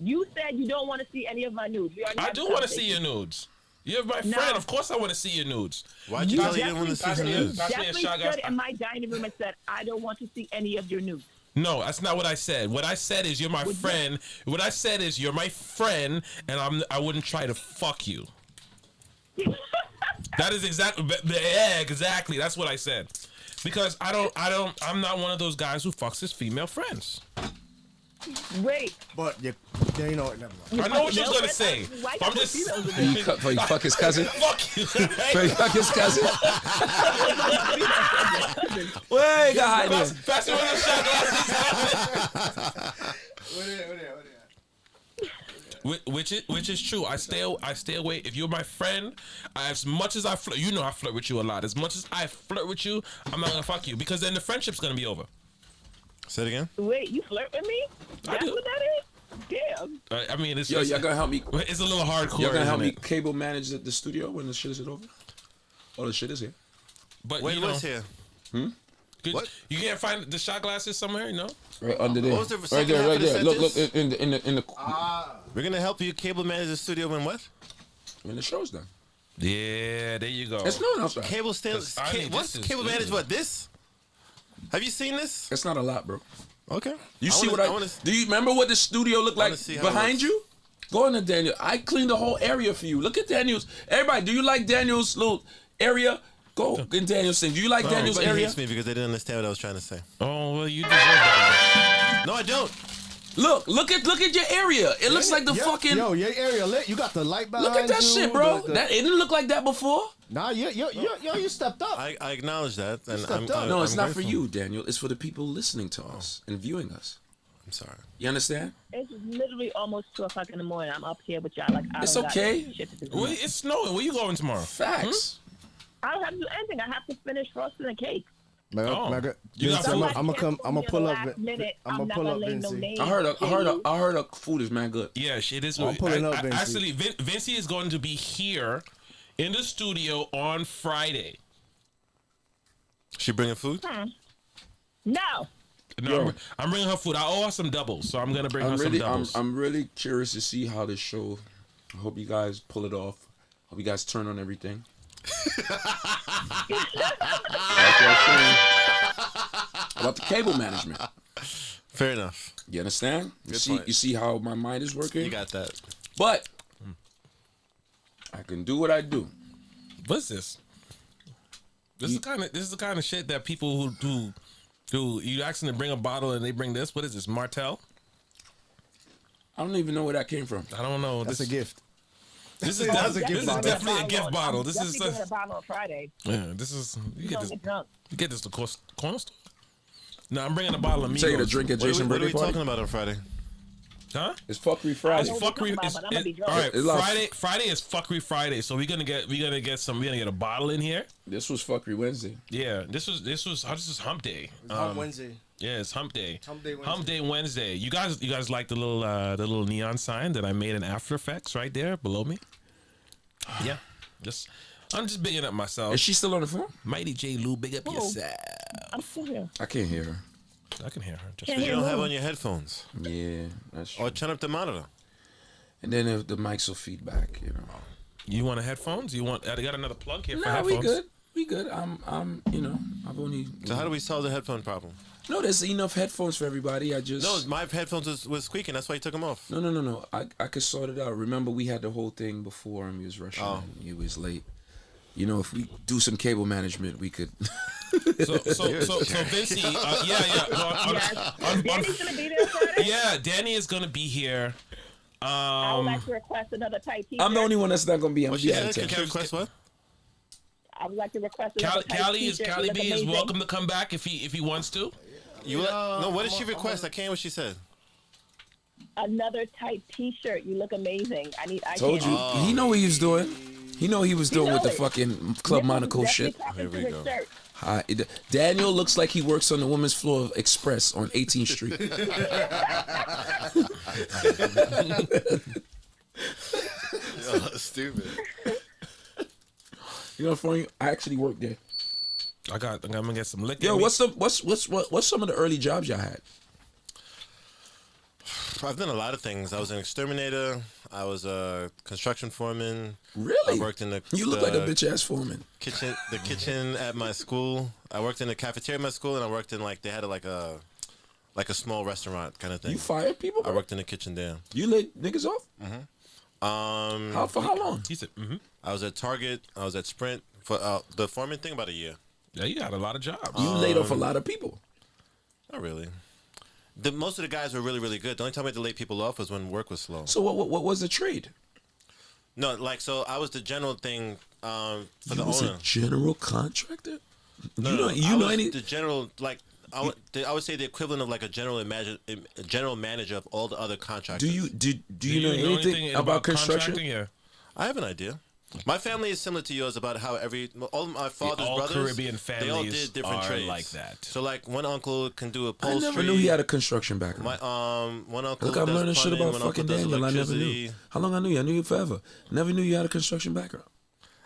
You said you don't want to see any of my nudes. We already I had do this want to see conversation. your nudes. You're my No. friend. Of course I want to see your nudes. Why'd you tell you didn't want to see Pass her me a- news? pass me a Definitely shot glass. stood in my dining room and said, I don't want to see any of your nudes. No, that's not what I said. What I said is you're my friend. What I said is you're my friend, and I wouldn't try to fuck you. That is exactly, yeah, exactly. That's what I said. Because I'm not one of those guys who fucks his female friends. Wait. But you know, never mind. I know what you was gonna say. Why I'm can't just we see those in You fuck his cousin? fuck you. You fuck his cousin? Wait, got high there. Pass me one of those shot glasses. Which is true. I stay away. If you're my friend, as much as I flirt, you know I flirt with you a lot. As much as I flirt with you, I'm not gonna fuck you because then the friendship's gonna be over. Say it again. Wait, you flirt with me? I That's do. what that is? Damn. I mean, it's Yo, just, y'all gonna help me? it's a little hardcore. Y'all gonna help isn't me it? cable manage the studio when the shit is over? Oh, the shit is here. But Wait, you know, what's here? could- What? You can't find the shot glasses somewhere, no? Right under there. What was the right second there, half right of the there. Look, sentence? in the We're gonna help you cable manage the studio when what? when the show's done. Yeah, there you go. It's no outside. Cable stands. I mean, What's this is- cable this manage? is- What this? Have you seen this? It's not a lot, bro. Okay. You see wanna- what do you remember what the studio looked wanna like see how it behind looks. you? Go in there, Daniel. I cleaned the whole area for you. Look at Daniel's. Everybody, do you like Daniel's little area? Go in Daniel's thing. Do you like Daniel's Everybody area? hates me because they didn't understand what I was trying to say. Oh well, you deserve that. No, I don't. Look at your area. It looks like the Yeah, fucking. Yo, your area lit. You got the light behind Look at that you, shit, bro. the- That it didn't look like that before. Nah, you stepped up. I acknowledge that, and stepped I'm, up. I'm No, it's I'm not for grateful. you, Daniel. It's for the people listening to us and viewing us. I'm sorry. You understand? It's literally almost 2 o'clock in the morning. I'm up here with y'all. Like, I It's don't got okay. shit to do. Well, it's snowing. Where you going tomorrow? Facts. I don't have to do anything. I have to finish frosting the cake. Oh. You got I'm food? gonna come. I'm gonna pull up. Last minute, I'm I'm gonna not pull gonna up, lay no Vinci. names. I heard her food is man good. Yeah, it is. I'm pulling up, Vincey. Actually, Vincey is going to be here in the studio on Friday. She bringing food? No. No, Yo. I'm bringing her food. I owe her some doubles, so I'm gonna bring her some doubles. I'm really curious to see how this show. I hope you guys pull it off. Hope you guys turn on everything. About the cable management. Fair enough. You understand? Good point. You see how my mind is working? You got that. But I can do what I do. What's this? This is the kind of shit that people who do. You ask them to bring a bottle and they bring this. What is this? Martell? I don't even know where that came from. I don't know. That's a gift. This is That's a gift this is bottle. definitely a gift bottle. This is Definitely getting a bottle on Friday. yeah. This is you You get don't this. get drunk. You get this the corner store. No, I'm bringing a bottle of Migos. Take it a drink at What Jason are we birthday party. talking about on Friday? Huh? It's fuckery I Friday. know what Fuckery. you're talking Is, about, but I'm gonna be drunk. all right, It's like- Friday is Fuckery Friday. So we're gonna get a bottle in here. This was fuckery Wednesday. Yeah, this is Hump Day. On Wednesday. Yeah, it's Hump Day. Hump Day Wednesday. Hump Day Wednesday. You guys like the little neon sign that I made in After Effects right there below me? Yeah, I'm just bigging up myself. Is she still on the phone? Mighty J. Lou, big up yourself. I'm still here. I can't hear her. I can hear her. Just Can't You hear don't have who? on your headphones. Yeah, that's true. Or turn up the monitor. And then if the mics will feedback, you know. You want headphones? I got another plug here for Nah, headphones. we good. We good. I'm, you know, I've only. So how do we solve the headphone problem? No, there's enough headphones for everybody. I just. No, my headphones was squeaking. That's why you took them off. No. I could sort it out. Remember, we had the whole thing before him. He was rushing. Oh. In. He was late. You know, if we do some cable management, we could. So Vinci, yeah. Danny's gonna be there Friday. Yeah, Danny is gonna be here. I would like to request another tight T-shirt. I'm the only one that's not gonna be. I'm What she gonna be out said? of Can town. you request what? I would like to request another tight Callie T-shirt. You look B is amazing. welcome to come back if he wants to. No, what did she request? I can't hear what she said. Another tight T-shirt. You look amazing. I Told you. Oh. He know what he was doing. He know he was doing with the know it. fucking Club Monaco shit. Here we go. Hi, Daniel looks like he works on the women's floor of Express on 18th Street. Stupid. You know, funny. I actually worked there. I'm gonna get some liquor. Yo, what's some of the early jobs y'all had? I've done a lot of things. I was an exterminator. I was a construction foreman. Really? I worked in the You look like a bitch ass foreman. kitchen at my school. I worked in the cafeteria at my school, and I worked in they had like a small restaurant kind of thing. You fired people? I worked in the kitchen there. You laid niggas off? For how long? He said, I was at Target. I was at Sprint for the foreman thing about a year. Yeah, you got a lot of jobs. You laid off a lot of people. Not really. Most of the guys were really, really good. The only time I had to lay people off was when work was slow. So what was the trade? No, so I was the general thing for You the was owner. a general contractor? No, you I know was any? the general I would say the equivalent of like a general manager of all the other contractors. Do you know anything about construction? contracting? Yeah. I have an idea. My family is similar to yours about how all my father's all brothers, Caribbean they all families did different are trades like that. So like one uncle can do I upholstery. never knew he had a construction background. One uncle. Look, I'm does learning shit plumbing, about one uncle fucking does Daniel. I never knew. electricity. How long I knew you? I knew you forever. Never knew you had a construction background.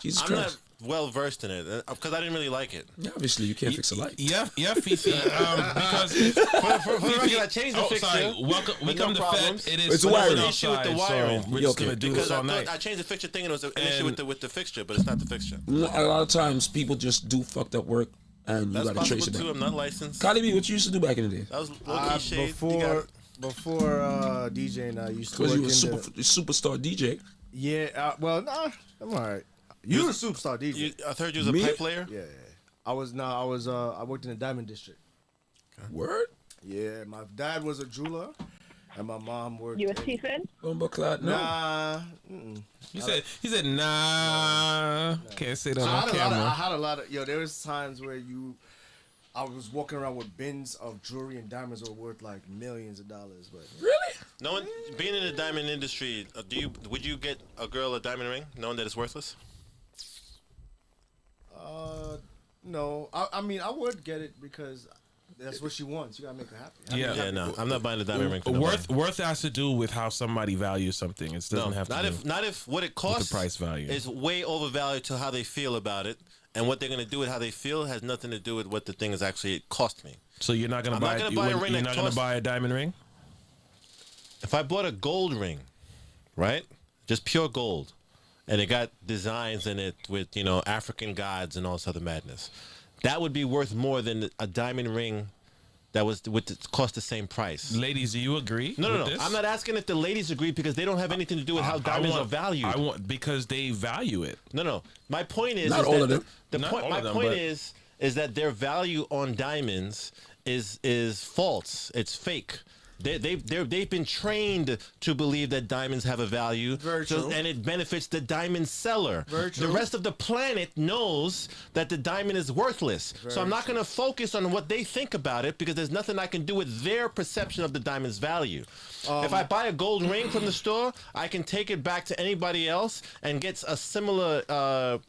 Jesus I'm Christ. not well versed in it because I didn't really like it. Yeah, obviously, you can't fix a light. Yeah, Fifi. Because For the record, I changed the fixture. sorry. Welcome, we with no come to problems. Fed. It is It's a snowing wiring. Issue with the outside, wiring. So we're Yeah, just okay. gonna do Because this I all thought night. I changed the fixture thing and it was an issue And- with the fixture, but it's not the fixture. A lot of times, people just do fucked up work, and you That's got to possible trace it too. back. I'm not licensed. Cardi B, what you used to do back in the day? That was low-key shade. Before DJing, I used to Because work you were in a superstar DJ. well, nah, I'm all right. You was a superstar DJ. I heard you was a Me? pipe player. Yeah. I worked in the Diamond District. Word? Yeah, my dad was a jeweler, and my mom worked. You a Stephen? Cloud? No. Nah. He said, nah. Can't say that on I camera. had a lot of there was times where I was walking around with bins of jewelry and diamonds that were worth like millions of dollars, but Really? No one being in the diamond industry. Would you get a girl a diamond ring knowing that it's worthless? no. I mean, I would get it because that's what she wants. You gotta make her happy. Yeah. Yeah, no, I'm not buying a diamond ring. For nobody. Worth has to do with how somebody values something. It doesn't have to not do. if what it costs. the price value. is way overvalued to how they feel about it, and what they're gonna do with how they feel has nothing to do with what the thing is actually it cost me. So you're not gonna I'm buy. not gonna buy a ring You're that not gonna costs- buy a diamond ring. If I bought a gold ring, right, just pure gold, and it got designs in it with African gods and all this other madness, that would be worth more than a diamond ring that cost the same price. Ladies, do you agree? No. with this? I'm not asking if the ladies agree because they don't have anything to do with how diamonds are valued. I want because they value it. No. My point is, Not is all that of them. Not all my of them, point but- is that their value on diamonds is false. It's fake. They've been trained to believe that diamonds have a value, Very true. and it benefits the diamond seller. Very The true. rest of the planet knows that the diamond is worthless. So I'm not going to focus on what they think about it because there's nothing I can do with their perception of the diamond's value. If I buy a gold ring from the store, I can take it back to anybody else and get a similar.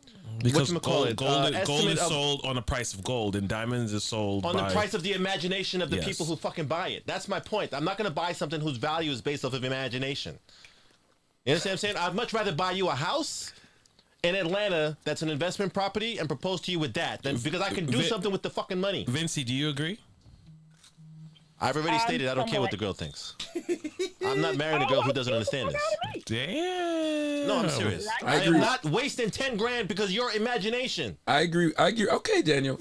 Because Whatchamacallit, gold is estimate of- sold on the price of gold, and diamonds is sold on by, the price of the imagination of the Yes. people who fucking buy it. That's my point. I'm not going to buy something whose value is based off of imagination. You understand what I'm saying? I'd much rather buy you a house in Atlanta that's an investment property and propose to you with that than because I can do something with the fucking money. Vinci, do you agree? I've already stated I don't care what the girl thinks. I'm not marrying a girl who doesn't understand this. Damn. No, I'm serious. I I am agree. not wasting 10 grand because your imagination. I agree. Okay, Daniel.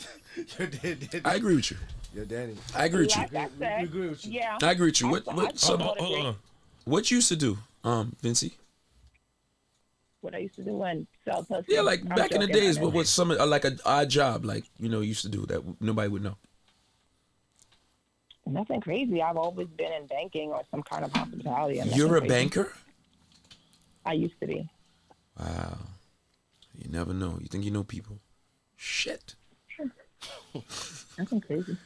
I agree with you. Yo, Danny. I agree with you. Like I said, We agree with you. yeah. I agree with you. I What support it. Hold on. what you used to do, Vinci? What I used to do when sell pussy. Yeah, like I'm back in the joking, days, I know. what some like an odd job, like you used to do that nobody would know. Nothing crazy. I've always been in banking or some kind of hospitality. and You're a nothing crazy. banker? I used to be. Wow. You never know. You think you know people? Shit. Nothing crazy.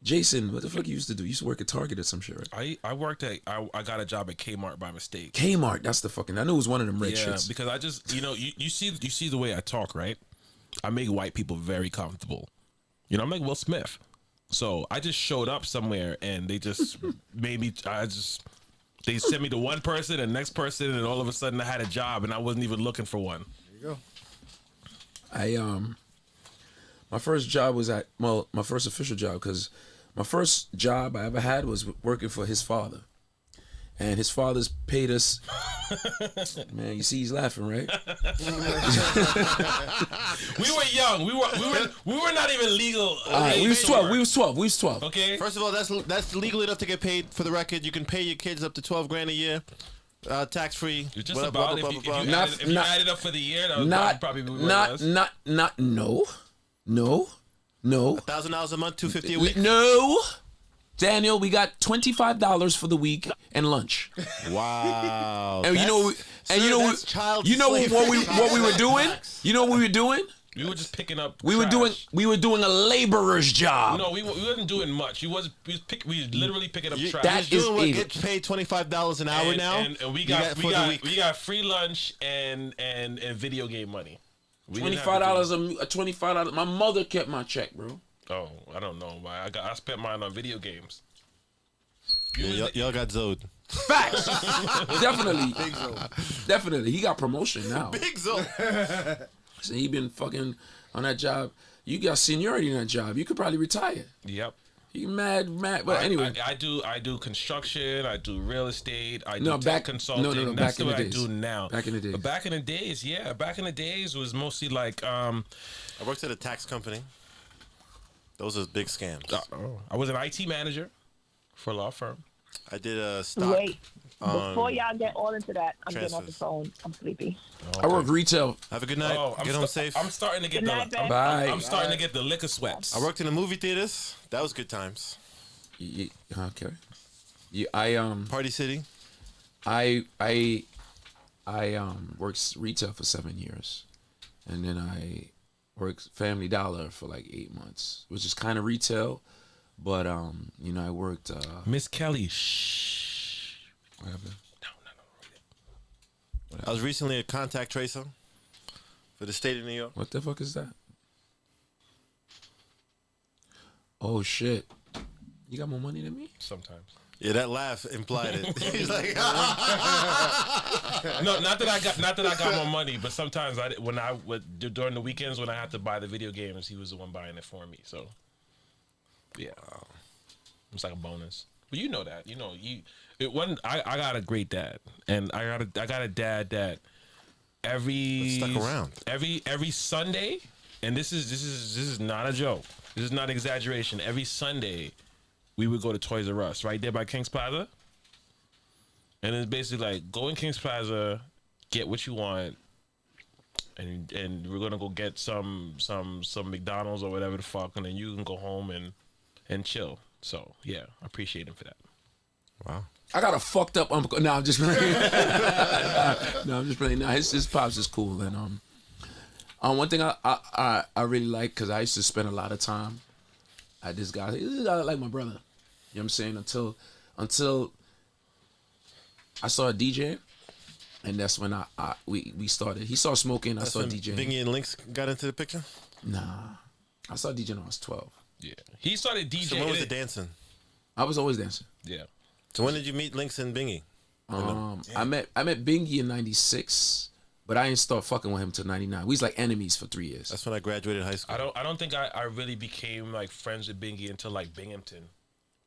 Jason, what the fuck you used to do? You used to work at Target or some shit, right? I worked at I got a job at Kmart by mistake. Kmart. That's the fucking. I knew it was one of them red Yeah, shits. because I just you see the way I talk, right? I make white people very comfortable. I'm like Will Smith. So I just showed up somewhere and they just made me. They sent me to one person and next person, and all of a sudden I had a job and I wasn't even looking for one. There you go. My first job was my first official job, because my first job I ever had was working for his father. And his father's paid us. Man, you see he's laughing, right? We were young. We were not even legal. All right, we was 12. We was 12. Okay. First of all, that's legal enough to get paid. For the record, you can pay your kids up to 12 grand a year, tax free. You're just about if you added up for the year, that would Not, probably be not, no. $1,000 a month, $250 a week. No. Daniel, we got $25 for the week and lunch. Wow. And That's child you know slavery. what we were doing? You know what we were doing? We were just picking up. We were doing a laborer's job. No, we wasn't doing much. We was literally picking up trash. that You're is doing what idiot. gets paid $25 an hour now. And we You got for the week. free lunch and video game money. We didn't have to do- $25. My mother kept my check, bro. Oh, I don't know. I spent mine on video games. Y'all got Zod. Facts. Definitely. Definitely. He got promotion now. Big Zod. So he been fucking on that job. You got seniority in that job. You could probably retire. Yep. You mad. But anyway. I do construction. I do real estate. I do No, tech back- consulting. no, That's back in what the I days. do now. Back in the days. But back in the days, yeah. Back in the days was mostly like I worked at a tax company. Those are big scams. I was an IT manager for a law firm. I did a stock. Wait. Before y'all get all into that, I'm getting off the transfers. phone. I'm sleepy. I work retail. Have a good night. Get home safe. I'm starting to get Good night, babe. Bye. I'm starting to get the liquor sweats. I worked in the movie theaters. That was good times. Okay. Party City. I worked retail for 7 years, and then I worked Family Dollar for like 8 months, which is kind of retail, but I worked. Miss Kelly, shh. What happened? I was recently a contact tracer for the state of New York. What the fuck is that? Oh shit! You got more money than me? Sometimes. Yeah, that laugh implied it. He's like, No, not that I got more money, but sometimes during the weekends when I had to buy the video games, he was the one buying it for me. So, yeah, it's like a bonus. But you know that, I got a great dad, and I got a dad that stuck around. every Sunday, and this is not a joke. This is not exaggeration. Every Sunday, we would go to Toys R Us right there by Kings Plaza. And it's basically like, go in Kings Plaza, get what you want, and we're gonna go get some McDonald's or whatever the fuck, and then you can go home and chill. So yeah, I appreciate him for that. Wow. I got a fucked up uncle. No, I'm just playing. No, I'm just playing. No, his pops is cool. And one thing I really like, because I used to spend a lot of time at this guy. This is like my brother. You know what I'm saying? Until I started DJing, and that's when we started. He started smoking. I started DJing. Bingy and Lynx got into the picture. Nah, I started DJing when I was 12. Yeah. He started DJing. So when was the dancing? I was always dancing. Yeah. So when did you meet Lynx and Bingy? I met Bingy in '96, but I didn't start fucking with him till '99. We was like enemies for 3 years. That's when I graduated high school. I don't think I really became like friends with Bingy until like Binghamton.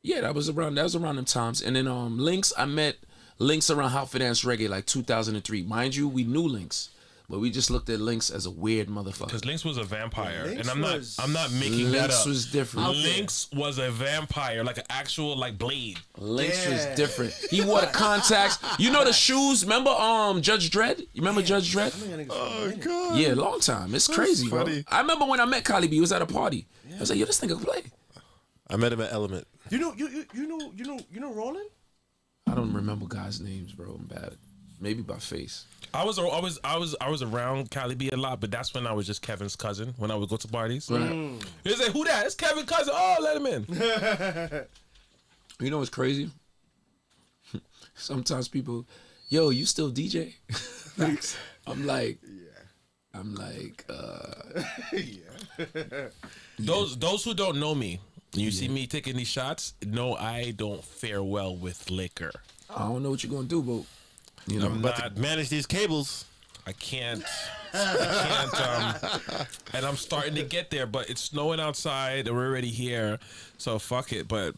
Yeah, that was around them times. And then Lynx, I met Lynx around How for Dance Reggae like 2003. Mind you, we knew Lynx, but we just looked at Lynx as a weird motherfucker. Because Lynx was a vampire, Lynx and I'm was- not making that Lynx up. was different. Lynx was a vampire, like an actual like blade. Lynx was Yeah. different. He wore the contacts. You know the shoes? Remember Judge Dredd? You remember Judge Dredd? Oh God. Yeah, long time. It's crazy, bro. funny. I remember when I met Kylie B. He was at a party. I was like, yo, this nigga can play. I met him at Element. You know Roland? I don't remember guys' names, bro. I'm bad. Maybe by face. I was around Cali B a lot, but that's when I was just Kevin's cousin when I would go to parties. Right. He say, "Who that? It's Kevin's cousin." Oh, let him in. You know what's crazy? Sometimes people, yo, you still DJ? I'm like, Those who don't know me, you see me taking these shots. No, I don't fare well with liquor. I don't know what you're gonna do, but you know, I'm About not. to manage these cables. I can't. And I'm starting to get there, but it's snowing outside and we're already here, so fuck it. But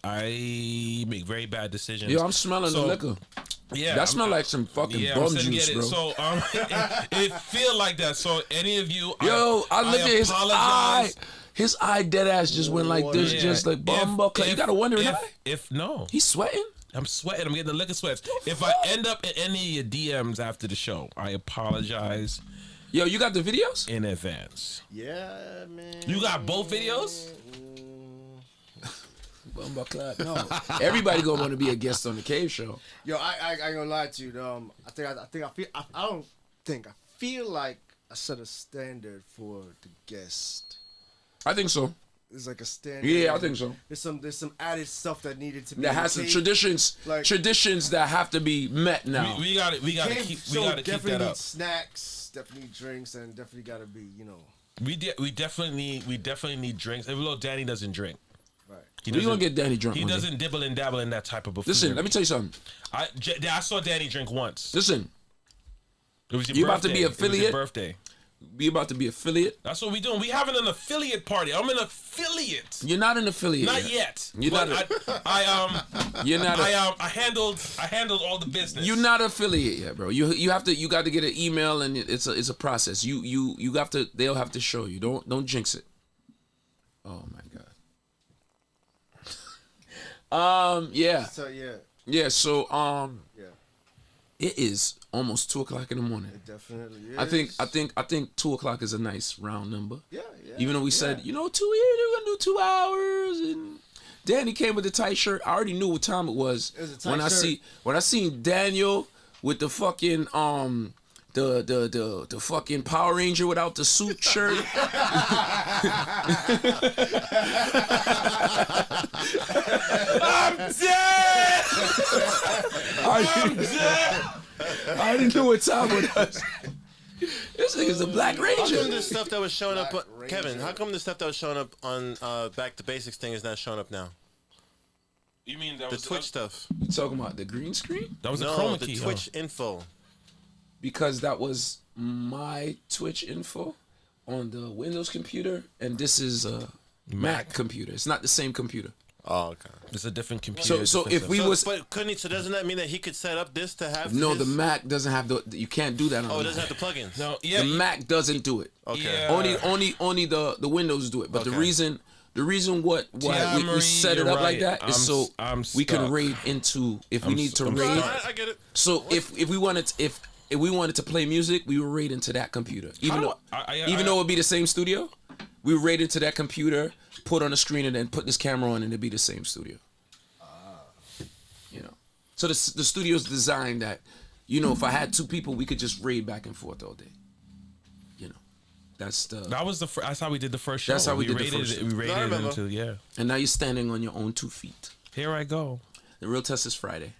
I make very bad decisions. yo, I'm smelling So, the liquor. Yeah, That smell like some fucking I'm bum sitting juice, get bro. it. So it feel like that. So any of you, Yo, I look at his eye. apologize. His eye dead ass just went like this, Yeah. just like bumbo. You got a wondering eye? If no, He's sweating. I'm sweating. I'm getting the liquor sweats. If I end up in any of your DMs after the show, I apologize Yo, you got the videos? in advance. Yeah, man. You got both videos? Bumbo clap. No, everybody gonna want to be a guest on the Cave Show. Yo, I ain't gonna lie to you. I feel like I set a standard for the guest. I think so. It's like a standard. Yeah, I think so. There's some added stuff that needed to be. That has some included. traditions that have to be met now. We got to Cave keep show that definitely up. need snacks, definitely need drinks, and definitely gotta be, We definitely need drinks. Even though Danny doesn't drink, right. he We gonna get Danny drunk. He one day. doesn't dibble and dabble in that type of buffoonery. Listen, let me tell you something. I saw Danny drink once. Listen, It was your You birthday. about to be It was your affiliate? birthday. we about to be affiliate. That's what we doing. We having an affiliate party. I'm an affiliate. You're not an affiliate. Not yet. You're But not. I You're not. I handled all the business. You're not affiliate yet, bro. You got to get an email, and it's a process. You have to. They'll have to show you. Don't jinx it. Oh my god. Yeah. So yeah, Yeah. So yeah, it is almost 2:00 in the morning. it definitely is. I think 2:00 is a nice round number. Yeah. Even though we said, 2 years, we're gonna do 2 hours, and Danny came with the tight shirt. I already knew what time it was. It was a tight shirt. When I seen Daniel with the fucking the fucking Power Ranger without the suit shirt. I'm dead. I'm dead. I already knew what time it was. This nigga's the Black How come Ranger. the stuff that was showing up, Black Kevin? Ranger. How come the stuff that was showing up on Back to Basics thing is not showing up now? You mean that The was Twitch stuff. You talking about the green screen? That was a No, chroma the key. Twitch info. Because that was my Twitch info on the Windows computer, and this is a Mac computer. It's not the same computer. Oh, okay. It's a different computer. So different if we stuff. was But couldn't he? So doesn't that mean that he could set up this to have? no, his, the Mac doesn't have the. You can't do that on. Oh, it the doesn't Mac. have the plugins. no, yeah, The Mac doesn't do it. Okay. Yeah. Only the Windows do it. But Okay. the reason why Marie, we set it you're up like right. that is so I'm we can stuck. raid into if we need to I'm raid. stuck. I get it. So if we wanted to, if we wanted to play music, we would raid into that computer. Even How do though I- even though it would be the same studio, we would raid into that computer, put on the screen, and then put this camera on, and it'd be the same studio. So the studio's designed that, you know, if I had two people, we could just raid back and forth all day. You know, that's how we did the first show. That's how we did the rated first it. We rated it remember. into And now you're standing on your own 2 feet. Here I go. The real test is Friday.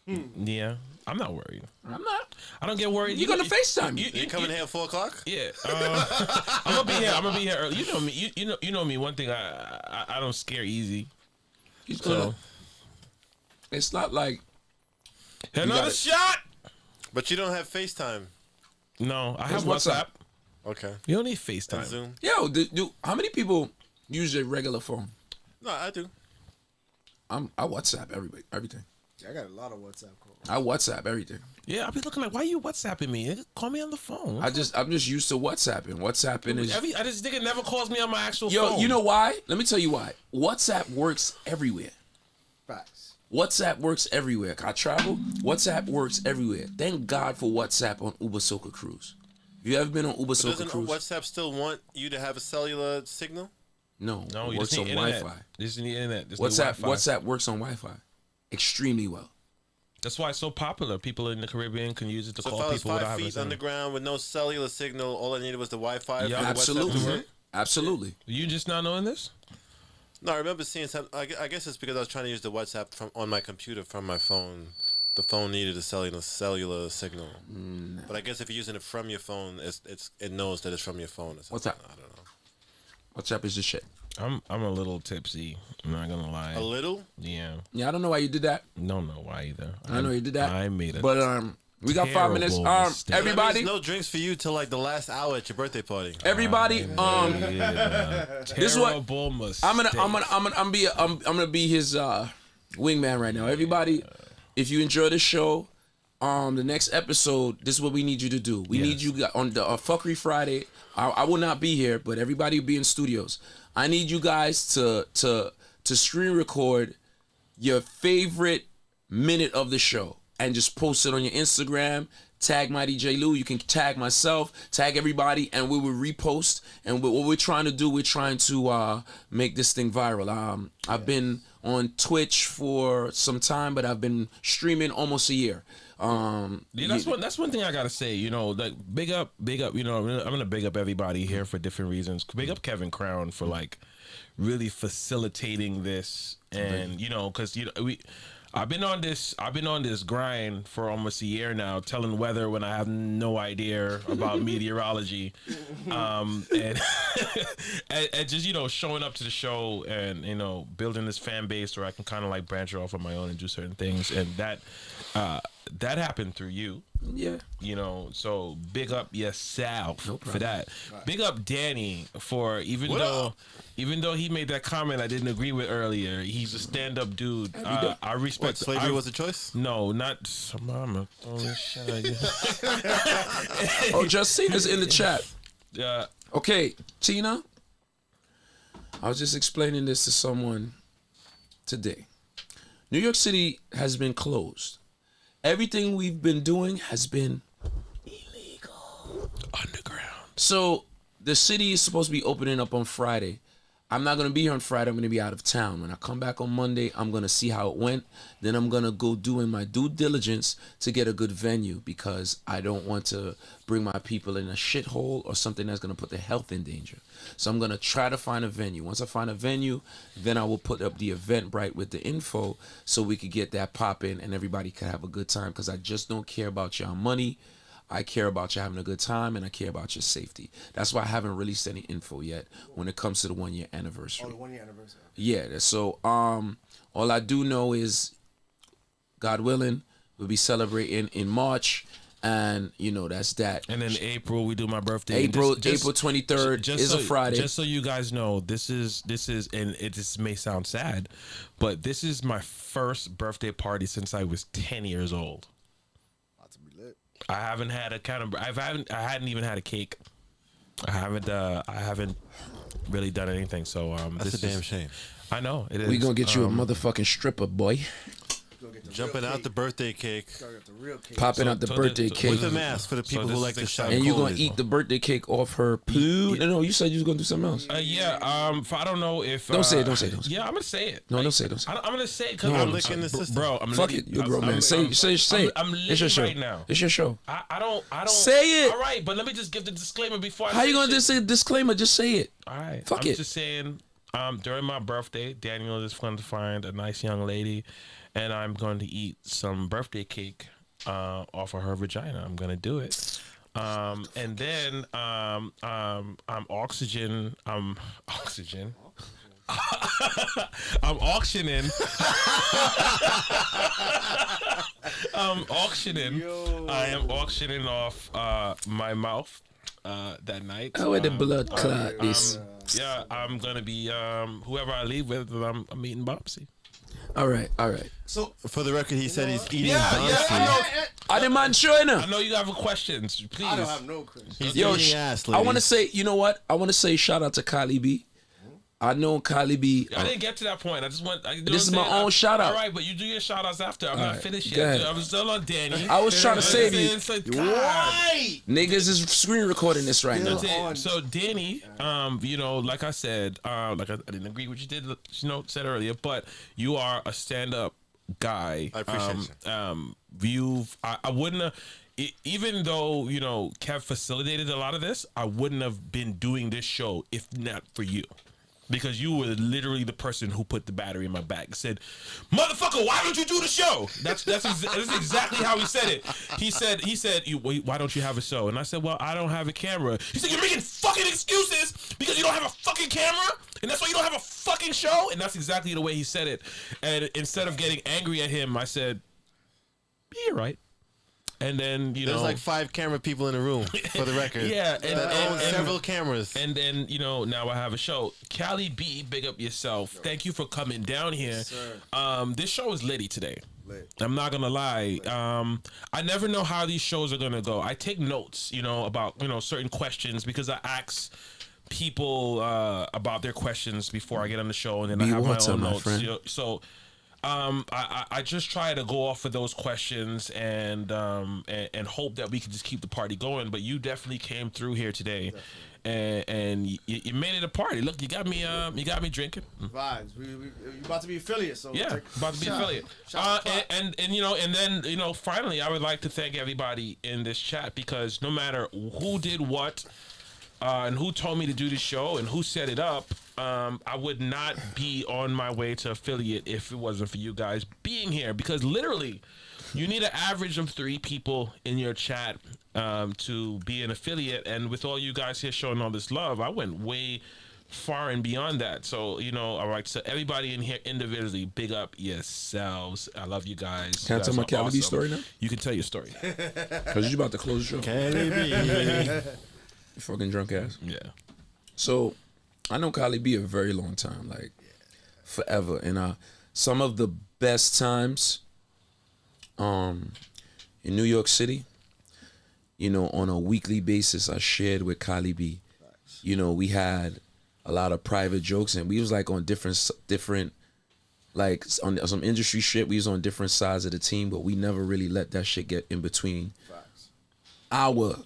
Yeah, I'm not worried. I'm not. I don't get worried. You're gonna FaceTime me. You coming here at 4 o'clock? Yeah, I'm gonna be here. I'm gonna be here early. You know me. You know me. One thing I don't scare easy. He's So gonna. It's not like another it. shot. But you don't have FaceTime. No, I have What's WhatsApp. up? Okay. You don't need And FaceTime. Zoom. Yo, how many people use a regular phone? No, I do. I WhatsApp everything. I got a lot of WhatsApp calls. I WhatsApp everything. Yeah, I'll be looking like, why you WhatsApping me? Call me on the phone. I'm just used to WhatsApping. WhatsApping is This nigga never calls me on my actual yo. phone. You know why? Let me tell you why. WhatsApp works everywhere. Facts. WhatsApp works everywhere. I travel. WhatsApp works everywhere. Thank God for WhatsApp on Uber Soca Cruise. Have you ever been on Uber But Soca doesn't Cruise? WhatsApp still want you to have a cellular signal? No, No, it you works just on need internet. Wi-Fi. Just need internet. Just need WhatsApp Wi-Fi. WhatsApp works on Wi-Fi extremely well. That's why it's so popular. People in the Caribbean can use it to So if call I was people without 5 having feet to. underground with no cellular signal, all I needed was the Wi-Fi. Yeah, for the WhatsApp to Absolutely, work? absolutely. You just not knowing this? No, I remember seeing some. I guess it's because I was trying to use the WhatsApp on my computer from my phone. The phone needed a cellular signal. But I guess if you're using it from your phone, it knows that it's from your phone. Or something. What's that? I don't know. WhatsApp is the shit. I'm a little tipsy. I'm not gonna lie. A little? Yeah. Yeah, I don't know why you did that. Don't know why either. I know you did that. I made it. But we got 5 minutes. terrible mistake. That Everybody, means no drinks for you till like the last hour at your birthday party. everybody. This is what Terrible mistake. I'm gonna be his wingman right now. Everybody, if you enjoy the show, the next episode, this is what we need you to do. We need you on the Fuckery Friday. I will not be here, but everybody will be in studios. I need you guys to screen record your favorite minute of the show and just post it on your Instagram. Tag Mighty J. Lou. You can tag myself, tag everybody, and we will repost. And what we're trying to do, we're trying to make this thing viral. I've been on Twitch for some time, but I've been streaming almost a year. That's one thing I gotta say. You know, like big up. You know, I'm gonna big up everybody here for different reasons. Big up Kevin Crown for like really facilitating this, and you know, because you know I've been on this grind for almost a year now, telling weather when I have no idea about meteorology, and and just, you know, showing up to the show and, you know, building this fan base where I can kind of like branch off on my own and do certain things, and that happened through you. Yeah. You know, so big up yourself No for problem. that. Big up Danny for even though he made that comment I didn't agree with earlier. He's a stand-up dude. I respect. What, slavery was a choice? No, not some mama. Oh shit! Oh, Justina's in the chat. Yeah. Okay, Tina. I was just explaining this to someone today. New York City has been closed. Everything we've been doing has been illegal. Underground. So the city is supposed to be opening up on Friday. I'm not going to be here on Friday. I'm going to be out of town. When I come back on Monday, I'm going to see how it went. Then I'm going to go doing my due diligence to get a good venue, because I don't want to bring my people in a shithole or something that's going to put their health in danger. So I'm going to try to find a venue. Once I find a venue, then I will put up the Eventbrite with the info so we could get that popping and everybody can have a good time, because I just don't care about y'all money. I care about you having a good time, and I care about your safety. That's why I haven't released any info yet when it comes to the 1 year anniversary. Oh, the 1 year anniversary. Yeah, so all I do know is, God willing, we'll be celebrating in March, and you know that's that. And then April we do my birthday. April Just- 23rd is a Friday. Just so you guys know, this is, and it just may sound sad, but this is my first birthday party since I was 10 years old. About to be lit. I haven't had I hadn't even had a cake. I haven't really done anything. So That's this a damn is, shame. I know it is. We gonna get you a motherfucking stripper, boy. Jumping out the birthday cake. Popping out the birthday cake. With a mask for the people who like to shout. And you're going to cold. eat the birthday cake off her poo? No, you said you was going to do something else. I don't know if. Don't say it. Don't say it. Yeah, I'm gonna say it. No, don't say it. Don't say it. I'm gonna say it because No, I'm licking the system. bro. I'm Fuck licking- it. You're a grown man. Say it. I'm It's your licking show. right now. It's your show. I don't. Say it. All right, but let me just give the disclaimer before. How you going to just just say a disclaimer? Just say it. All right. Fuck I'm it. just saying. During my birthday, Daniel is going to find a nice young lady, and I'm going to eat some birthday cake off of her vagina. I'm going to do it. And then I'm oxygen. I'm oxygen. I'm auctioning. I'm auctioning. I am auctioning off my mouth that night. Oh, where the blood clot is. Yeah, I'm gonna be whoever I leave with. I'm meeting Bobsy. All right. So For the record, he said he's eating Yeah, Bouncy. I didn't mind showing I her. know you have questions. Please. I don't have no questions. He's Yo, eating ass, I want to ladies. say, you know what? I want to say shout out to Kylie B. I know Kylie B. I didn't get to that point. I just want. This is my own shout out. All right, but you do your shout outs after. I'm not right, finished go yet. ahead. I was still on Danny. I was trying to save you. So, God. Niggas is screen recording this right now. That's it. So Danny, like I said, I didn't agree with what you did, said earlier, but you are a stand-up guy. I appreciate you. I wouldn't have, even though Kev facilitated a lot of this, I wouldn't have been doing this show if not for you. Because you were literally the person who put the battery in my back and said, "Motherfucker, why don't you do the show?" That's exactly how he said it. He said, "Why don't you have a show?" And I said, "Well, I don't have a camera." He said, "You're making fucking excuses because you don't have a fucking camera, and that's why you don't have a fucking show." And that's exactly the way he said it. And instead of getting angry at him, I said, "You're right." And then There's like 5 camera people in the room, for the record. Yeah, that own several cameras. And then now I have a show. Cali B, big up yourself. Thank you for coming down here. This show is litty today. I'm not gonna lie. I never know how these shows are gonna go. I take notes, about certain questions because I ask people about their questions before I get on the show, and then I have my own notes. So. I just try to go off of those questions and hope that we can just keep the party going. But you definitely came through here today, and you made it a party. Look, you got me drinking. Vibes. We about to be affiliates. So Yeah, about to be affiliate. And then finally, I would like to thank everybody in this chat because no matter who did what. And who told me to do this show and who set it up, I would not be on my way to affiliate if it wasn't for you guys being here. Because literally, you need an average of 3 people in your chat to be an affiliate. And with all you guys here showing all this love, I went way far and beyond that. So, I like to everybody in here individually, big up yourselves. I love you guys. Can I You tell guys my are Cali B awesome. story now? You can tell your story. Because you're about to close the show. Cali B. You fucking drunk ass. Yeah. So, I know Kylie B a very long time, like forever. And some of the best times in New York City, on a weekly basis, I shared with Kylie B. We had a lot of private jokes, and we was like on different, like on some industry shit. We was on different sides of the team, but we never really let that shit get in between our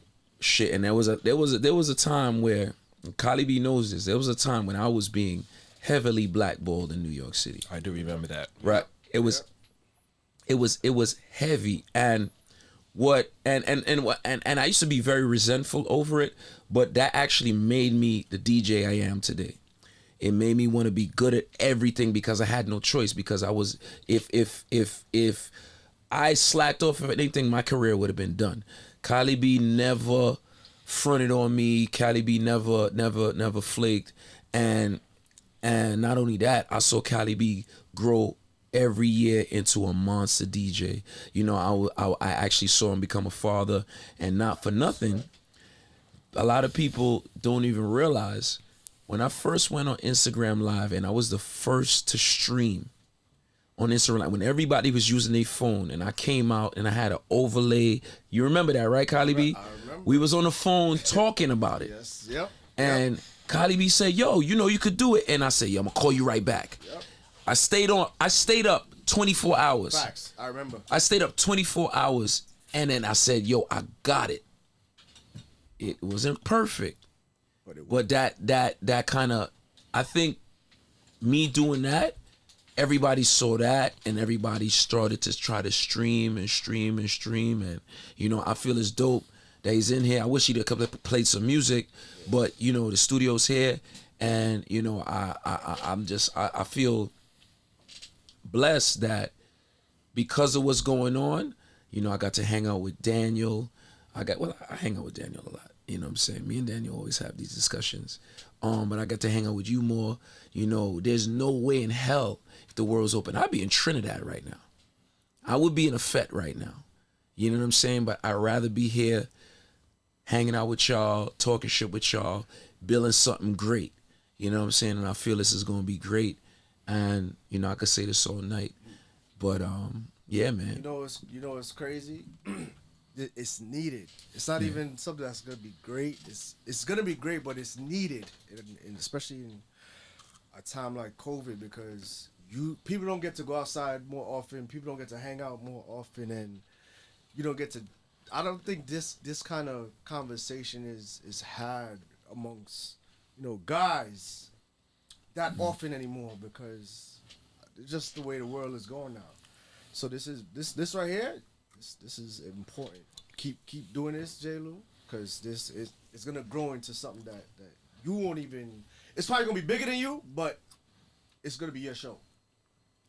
shit. And there was a time where Kylie B knows this. There was a time when I was being heavily blackballed in New York City. I do remember that. Right. It was heavy, and I used to be very resentful over it, but that actually made me the DJ I am today. It made me want to be good at everything because I had no choice, because I was if I slacked off of anything, my career would have been done. Kylie B never fronted on me. Kylie B never flaked, and not only that, I saw Kylie B grow every year into a monster DJ. I actually saw him become a father, and not for nothing, a lot of people don't even realize when I first went on Instagram Live and I was the first to stream on Instagram Live, when everybody was using their phone, and I came out and I had an overlay. You remember that, right, Kylie B? I remember. We was on the phone talking about it. Yes. Yep. And Kylie B said, "Yo, you could do it." And I said, "Yo, I'm gonna call you right back." Yep. I stayed up 24 hours. Facts. I remember. I stayed up 24 hours, and then I said, "Yo, I got it." It wasn't perfect, but that kind of, I think, me doing that, everybody saw that, and everybody started to try to stream, and I feel it's dope that he's in here. I wish he'd have played some music, but the studio's here, and I feel blessed that because of what's going on, I got to hang out with Daniel. I hang out with Daniel a lot. You know what I'm saying? Me and Daniel always have these discussions. But I got to hang out with you more. There's no way in hell if the world's open. I'd be in Trinidad right now. I would be in a fete right now. You know what I'm saying? But I'd rather be here hanging out with y'all, talking shit with y'all, building something great. You know what I'm saying? And I feel this is going to be great. And, I could say this all night. But, yeah, man. It's crazy. It's needed. It's not even something that's gonna be great. It's gonna be great, but it's needed, and especially in a time like COVID, because people don't get to go outside more often. People don't get to hang out more often, and you don't get to. I don't think this kind of conversation is had amongst guys that often anymore, because it's just the way the world is going now. So this right here. This is important. Keep doing this, J. Lou, because it's gonna grow into something that you won't even. It's probably gonna be bigger than you, but it's gonna be your show.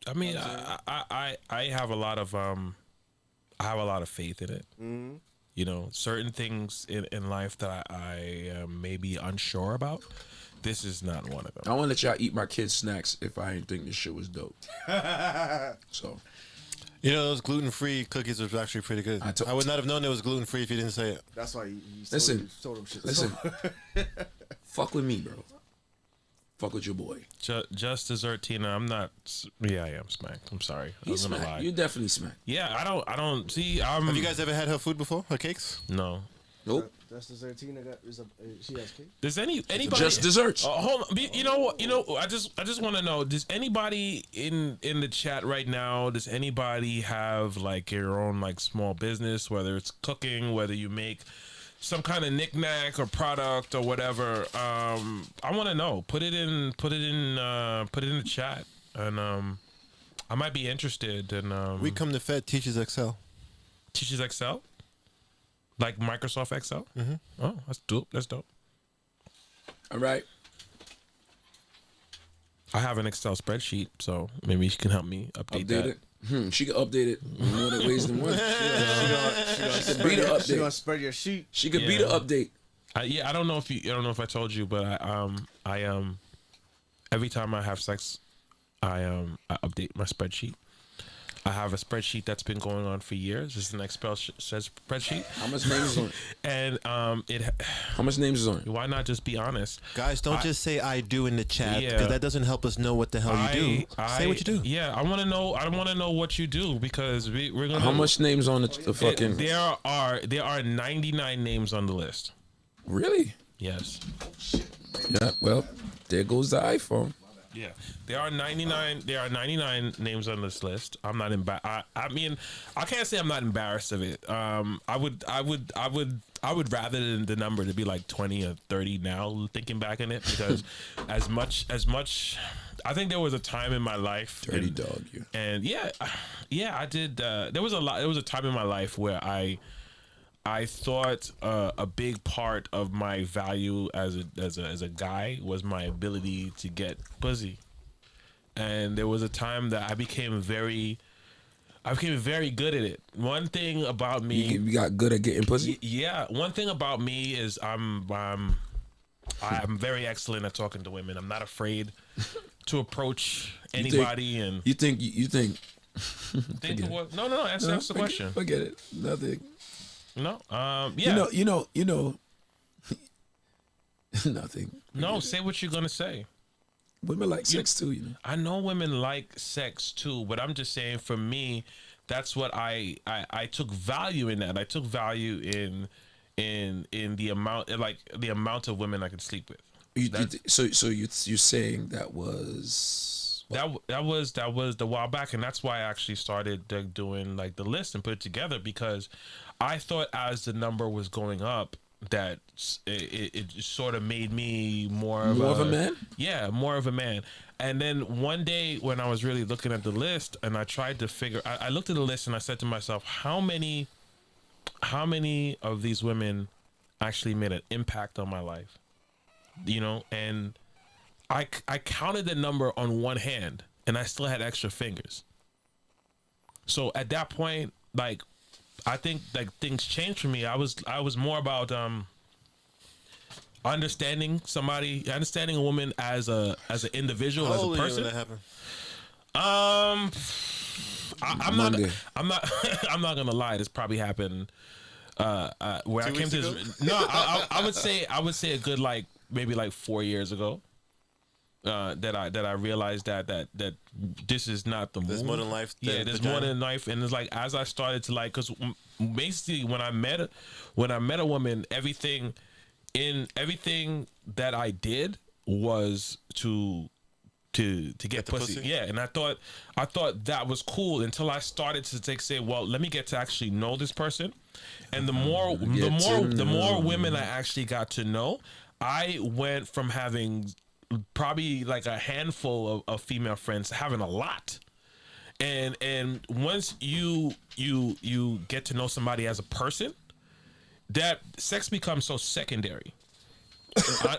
I mean, I have a lot of faith in it. Mm-hmm. Certain things in life that I am maybe unsure about. This is not one of them. I want to let y'all eat my kids' snacks if I didn't think this shit was dope. So. Those gluten-free cookies was actually pretty good. I would not have known it was gluten-free if you didn't say it. That's why you told him shit. Listen, fuck with me, bro. Fuck with your boy. Just dessert, Tina. I'm not. Yeah, I am smacked. I'm sorry. He's I'm gonna smacked. lie. You're definitely smacked. Yeah, I don't see. Have you guys ever had her food before? Her cakes? No. Nope. That's dessert. Tina she has cake. Does anybody just desserts? Hold on. You know what? I just want to know. Does anybody in the chat right now? Does anybody have like your own like small business, whether it's cooking, whether you make some kind of knickknack or product or whatever? I want to know. Put it in the chat, and I might be interested. And We Come to Fed teaches Excel. Teaches Excel. Like Microsoft Excel? Mm-hmm. Oh, that's dope. That's dope. All right. I have an Excel spreadsheet, so maybe you can help me update that. It. She can update it in more ways than one. She could be the update. She gonna spread your sheet. She could be the update. I don't know if I told you, but I every time I have sex, I update my spreadsheet. I have a spreadsheet that's been going on for years. It's an Excel spreadsheet. How much names is on it? And how much names is on it? Why not just be honest? Guys, don't just say I do in the chat, because that doesn't help us know what the hell you do. Say what you do. Yeah, I want to know. I want to know what you do, because we're gonna. How much names on the fucking? There are 99 names on the list. Really? Yes. Yeah. Well, there goes the iPhone. Yeah, there are 99. There are 99 names on this list. I'm not I mean, I can't say I'm not embarrassed of it. I would rather the number to be like 20 or 30 now. Thinking back on it, because as much, I think there was a time in my life. Dirty dog, you. And yeah, I did. There was a time in my life where I thought a big part of my value as a guy was my ability to get pussy, and there was a time that I became very good at it. One thing about me, you got good at getting pussy. Yeah, one thing about me is I'm very excellent at talking to women. I'm not afraid to approach anybody. You think. No. Answer the question. Forget it. Nothing. No. Yeah. You know. Nothing. No, say what you're gonna say. Women like sex too, you know. I know women like sex too, but I'm just saying, for me, that's what I took value in that. I took value in the amount of women I could sleep with. So you're saying that was that was the while back, and that's why I actually started doing like the list and put it together, because I thought as the number was going up that it sort of made me more of a man. Yeah, more of a man. And then one day when I was really looking at the list and I tried to figure, I looked at the list and I said to myself, how many of these women actually made an impact on my life? You know, and I counted the number on one hand and I still had extra fingers. So at that point, like, I think like things changed for me. I was more about understanding a woman as an individual, How as old a were you when person. that happened? I'm Monday. not I'm not gonna lie. This probably happened where 2 I came weeks to ago? this. No, I would say a good like maybe like 4 years ago. That I realized that this is not the There's move. more than life Yeah, than there's vagina. more than life, and it's like as I started to like, because basically when I met a woman, everything that I did was to get the pussy. pussy? Yeah, and I thought that was cool until I started to say, well, let me get to actually know this person, and the more women I actually got to know, I went from having probably like a handful of female friends to having a lot. And once you get to know somebody as a person, that sex becomes so secondary.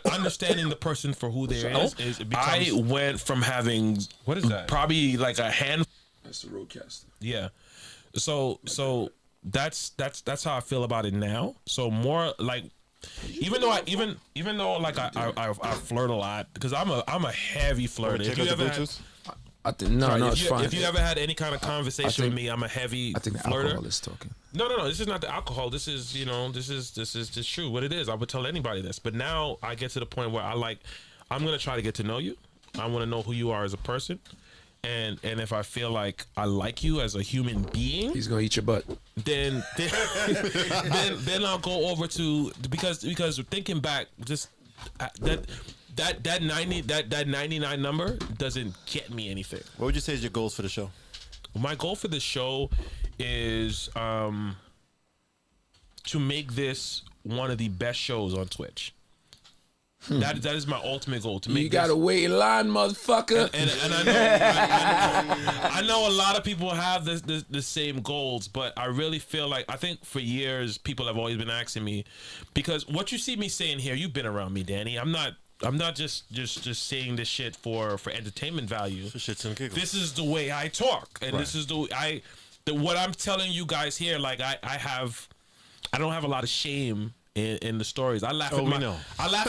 Understanding the person for who they is it becomes, I went from having What is that? probably like a hand. That's the roadcaster. Yeah. So that's how I feel about it now. So more like, even though like I flirt a lot, because I'm a heavy flirter. Check If you out the ever had, Bluetooth. I think no, it's fine. if you ever had any kind of conversation with me, I'm a heavy I think the flirter. alcohol is talking. No. This is not the alcohol. This is, this is just true. What it is. I would tell anybody this. But now I get to the point where I'm gonna try to get to know you. I want to know who you are as a person, and if I feel like I like you as a human being, He's gonna eat your butt. then I'll go over to, because thinking back, just that 99 number doesn't get me anything. What would you say is your goals for the show? My goal for the show is to make this one of the best shows on Twitch. That is my ultimate goal, to make You gotta wait in line, motherfucker. and I know a lot of people have the same goals, but I really feel like, I think for years people have always been asking me, because what you see me saying here, you've been around me, Danny. I'm not just saying this shit for entertainment value. For shits and giggles. This is the way I talk, and this is what I'm telling you guys here. Like I don't have a lot of shame in the stories. I laugh. Oh, we know. I laugh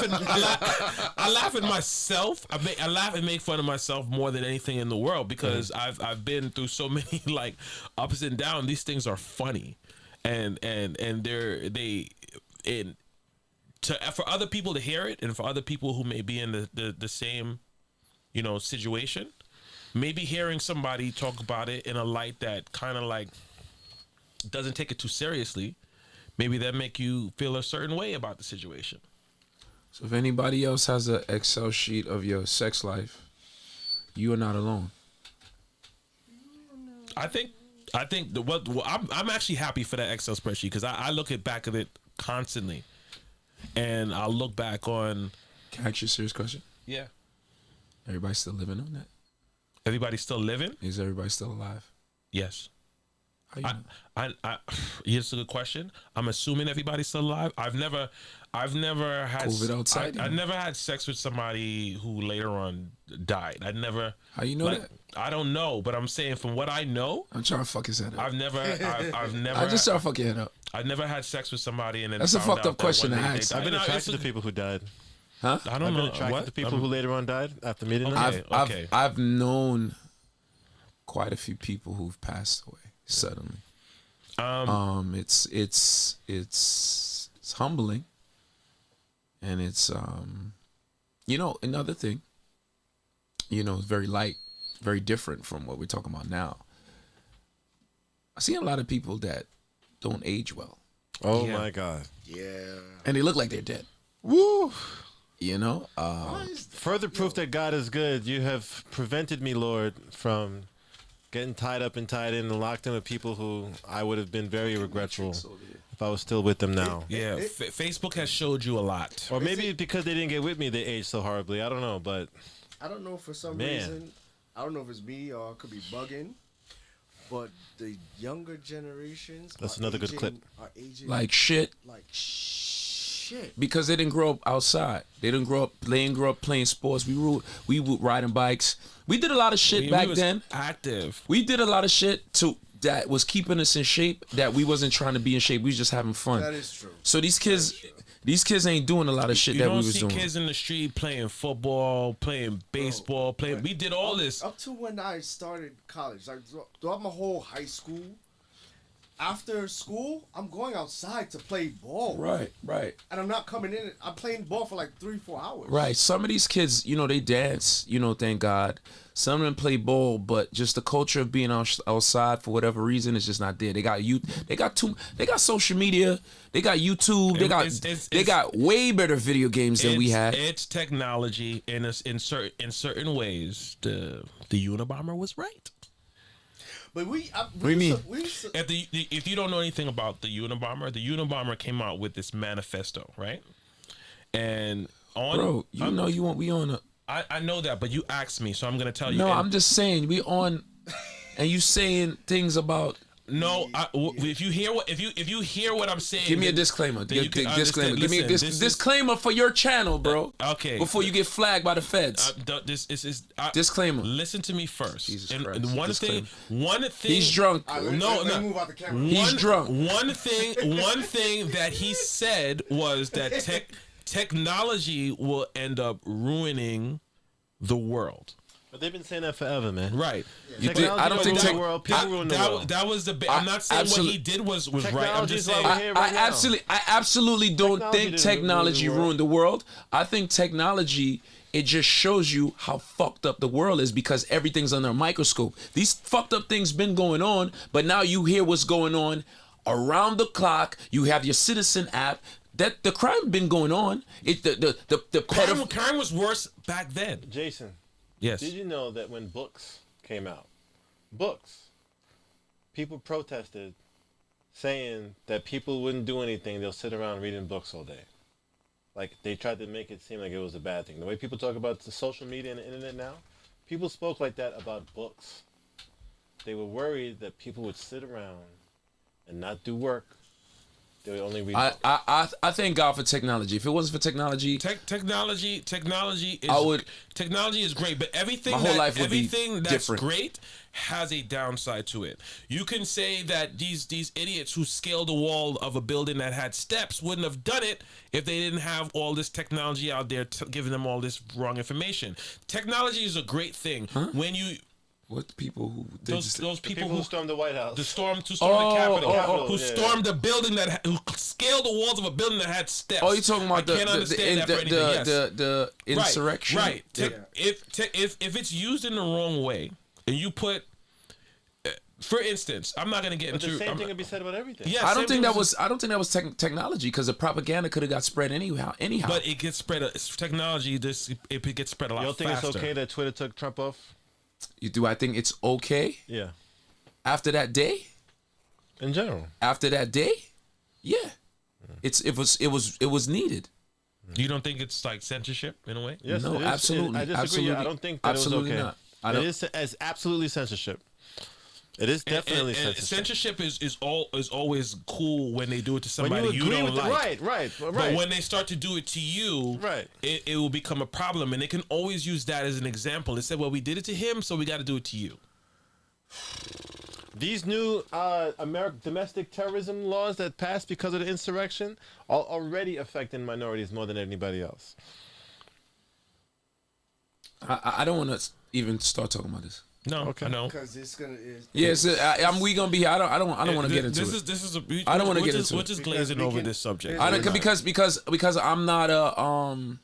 at myself. I laugh and make fun of myself more than anything in the world, because I've been through so many like ups and downs. These things are funny, and for other people to hear it, and for other people who may be in the same, situation, maybe hearing somebody talk about it in a light that kind of like doesn't take it too seriously, maybe that make you feel a certain way about the situation. So if anybody else has an Excel sheet of your sex life, you are not alone. I think I'm actually happy for that Excel spreadsheet, because I look back at it constantly, and I'll look back on. Can I ask you a serious question? Yeah. Everybody still living on that? Everybody still living? Is everybody still alive? Yes. How you know? Here's a good question. I'm assuming everybody's still alive. I've never had COVID outside, I you know? never had sex with somebody who later on died. I never. How you know that? I don't know, but I'm saying from what I know, I'm trying to fuck his head up. I've never. I'm just trying to fuck your head up. I've never had sex with somebody and then. That's a found fucked out up that question one to day they ask. died. I've been No, attracted it's to people who died. Huh? I I've don't been know attracted what? to people who later on died after meeting them. Okay. I've quite a few people who've passed away suddenly. It's humbling, and it's another thing. It's very light, very different from what we're talking about now. I see a lot of people that don't age well, Oh Yeah. my God. Yeah. and they look like they're dead. Woo. You know, Further proof that God is good. You have prevented me, Lord, from getting tied up and tied in and locked in with people who I would have been very regretful if I was still with them now. Yeah, Facebook has showed you a lot. Or maybe because they didn't get with me, they aged so horribly. I don't know, but I don't know for some Man. reason. I don't know if it's me or it could be bugging, but the younger generations. That's are another good aging- clip. Are aging like shit. like shit. Because they didn't grow up outside. They didn't grow up playing sports. We were riding bikes. We did a lot of shit back was then. active. We did a lot of shit that was keeping us in shape. That we wasn't trying to be in shape. We was just having fun. That is true. So these kids ain't doing a lot of shit You that we don't was see doing. kids in the street playing football, playing baseball, playing. We did all this. Up to when I started college, like throughout my whole high school. After school, I'm going outside to play ball. Right. And I'm not coming in. I'm playing ball for like 3-4 hours. Right. Some of these kids, they dance, thank God. Some of them play ball, but just the culture of being outside for whatever reason is just not there. They got youth. They got social media. They got YouTube. They got way better video games than we had. It's technology, and in certain ways, the Unabomber was right. But What do you mean? If you don't know anything about the Unabomber came out with this manifesto, right? And Bro, we on a. I know that, but you asked me, so I'm gonna tell you. No, And- I'm just saying we on, and you saying things about. No, if you hear what I'm saying, Give me a then- disclaimer. then you can Disclaimer. understand. Give me a Listen, this is- disclaimer for your channel, bro. Okay. Before you get flagged by the feds. This is Disclaimer. Listen to me first. Jesus and Christ. one Disclaimer. thing. He's drunk. Let's move out the camera. He's drunk. One thing that he said was that technology will end up ruining the world. But they've been saying that forever, man. Right. I don't think the world. People ruin the world. That was the. I'm not saying what he did was right. I'm Technology just is why saying. we're here right now. I absolutely don't Technology think didn't technology ruined the world. I think technology, it just shows you how fucked up the world is because everything's under a microscope. These fucked up things been going on, but now you hear what's going on around the clock. You have your Citizen app. That the crime been going on. Crime was worse back then. Jason, Yes. did you know that when books came out, people protested saying that people wouldn't do anything. They'll sit around reading books all day. Like, they tried to make it seem like it was a bad thing. The way people talk about the social media and the internet now, people spoke like that about books. They were worried that people would sit around and not do work. They would only read books. I thank God for technology. If it wasn't for technology, Technology is I would- technology is great, but everything My whole life would be that's different. great has a downside to it. You can say that these idiots who scaled the wall of a building that had steps wouldn't have done it if they didn't have all this technology out there giving them all this wrong information. Technology is a great thing. When you what people who those people People who who stormed the White House. who stormed the Capitol, who yeah. stormed the building who scaled the walls of a building that had steps. Oh, you're talking about I can't understand that for anything. Yes. the insurrection. Right. If it's used in the wrong way, and you put, for instance, I'm not gonna get But into. the same thing could be said about everything. Yes, I don't same think thing that was. I don't think that was technology because the propaganda could have got spread anyhow. But it gets spread. Technology, it gets spread a lot You don't think faster. it's okay that Twitter took Trump off? Do I think it's okay Yeah. after that day? In general. After that day, yeah, it was needed. You don't think it's like censorship in a way? Yes, No, it is. absolutely, I disagree. absolutely, I don't think that absolutely it was okay. not. I don't- It is as absolutely censorship. It is definitely And censorship. is always cool when they do it to When somebody you you agree don't with like. right. But when they start to do it to you, Right. it will become a problem, and they can always use that as an example. They said, "Well, we did it to him, so we got to do it to you." These new domestic terrorism laws that passed because of the insurrection are already affecting minorities more than anybody else. I don't want to even start talking about this. No, Okay. I know. Because it's gonna. Yes, we gonna be here. I don't want to get into it. This is I don't wanna get into We're it. just glazing we over can- this subject. I don't, because I'm not a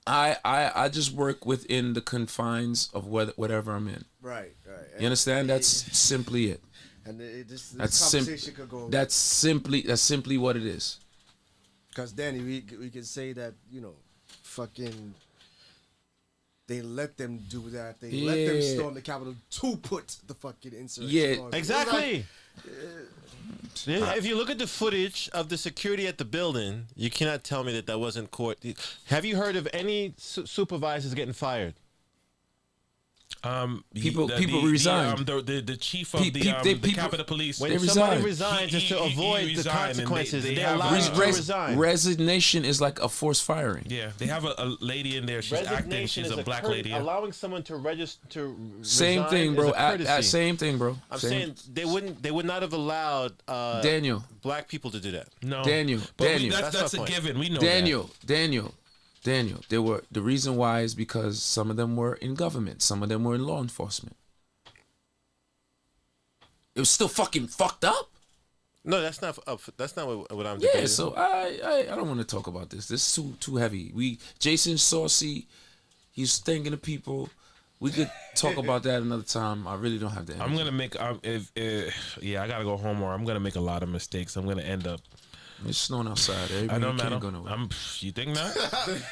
I just work within the confines of whatever I'm in. Right. You understand? That's simply it. And this That's conversation could go. That's simply what it is. Because Danny, we could say that, you know, fucking, they let them do that. They let them storm the Capitol to put the fucking insurrection Yeah, on. Exactly. If you look at the footage of the security at the building, you cannot tell me that wasn't court. Have you heard of any supervisors getting fired? People resigned. The chief of People- the Capitol Police. When They somebody resigned. resigns just to He avoid the resigned, and consequences, they they have allow you to resign. Resignation is like a forced firing. Yeah, they have a lady in there. She's acting. Resignation She's is a black lady. allowing someone to register. Same resign thing, is bro. a courtesy. Same thing, bro. I'm Same. saying they would not have allowed Daniel, black people to do that. No, Daniel, but Daniel. that's That's a my point. given. We know Daniel. They were the reason why is because some of them were in government, some of them were in law enforcement. It was still fucking fucked up. No, that's not what I'm Yeah, debating. so I don't want to talk about this. This is too heavy. Jason Saucy, he's thanking the people. We could talk about that another time. I really don't have the energy. I'm gonna make. I gotta go home, or I'm gonna make a lot of mistakes. I'm gonna end up. It's snowing outside. I Everybody don't can't know. go nowhere. You think not?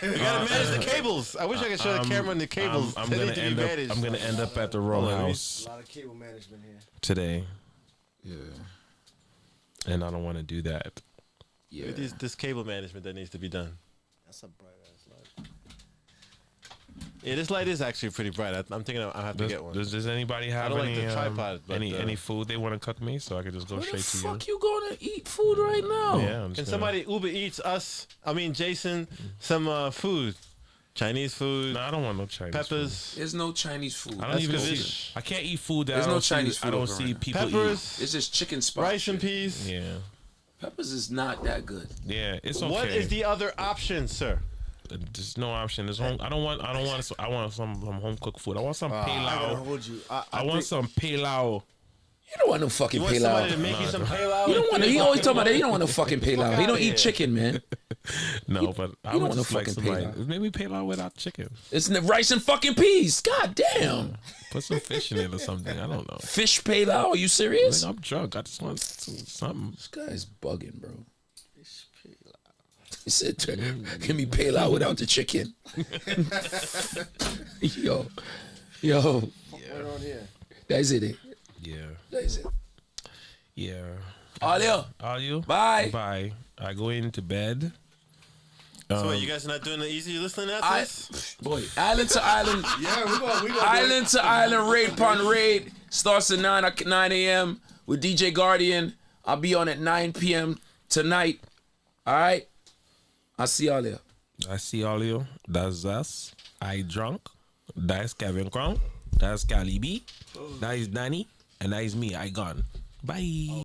We gotta manage the cables. I wish I could show the camera on the cables. I'm They gonna need to be end up. managed. I'm gonna end up at the row A house lot of cable management here. today, Yeah. and I don't want to do that. Yeah. It is this cable management that needs to be done. That's a bright ass light. Yeah, this light is actually pretty bright. I'm thinking I have to get one. Does anybody have don't like any the tripod, but, any food they want to cook me so I could just go Where the straight to you? fuck you gonna eat food right now? Yeah, I'm Can just somebody Uber Eats Jason, some food, Chinese food, No, I don't want no Chinese peppers, There's no Chinese food. Food. I don't That's even 'cause see. it's- I can't eat food that There's I no don't Chinese see. food I don't over see right now. people peppers, It's just chicken spot rice and shit. peas. eat. Yeah, Peppers is not that good. yeah, it's okay. What is the other option, sir? There's no option. There's home. I want some home cooked food. I want some I gotta pilau. hold you. I want some pilau. You don't want no fucking You want somebody to pilau. make you some pilau? You don't want. He always talking about that. You don't want no fucking pilau. He don't outta eat here. chicken, man. No, but I don't would want no just like fucking somebody. pilau. Maybe pilau without chicken. It's rice and fucking peas. God damn. Put some fish in it or something. I don't know. Fish pilau. Are you serious? I'm drunk. I just want something. This guy's bugging, bro. He said, "Give me pilau without the chicken." yo, What's going on here? that's it. Yeah, That's it. yeah. Alio. Are you? Bye. Bye. I go into bed. So wait, you guys are not doing the easy listening after I, this? boy, island to island, Yeah, we gonna island to island, raid upon raid starts at 9 a.m. with DJ Guardian. I'll be on at 9 p.m. tonight. All right. I'll see y'all there. I see all you. That's us. I drunk. That's Kevin Crown. That's Cali B. That is Danny. And that is me. I gone. Bye.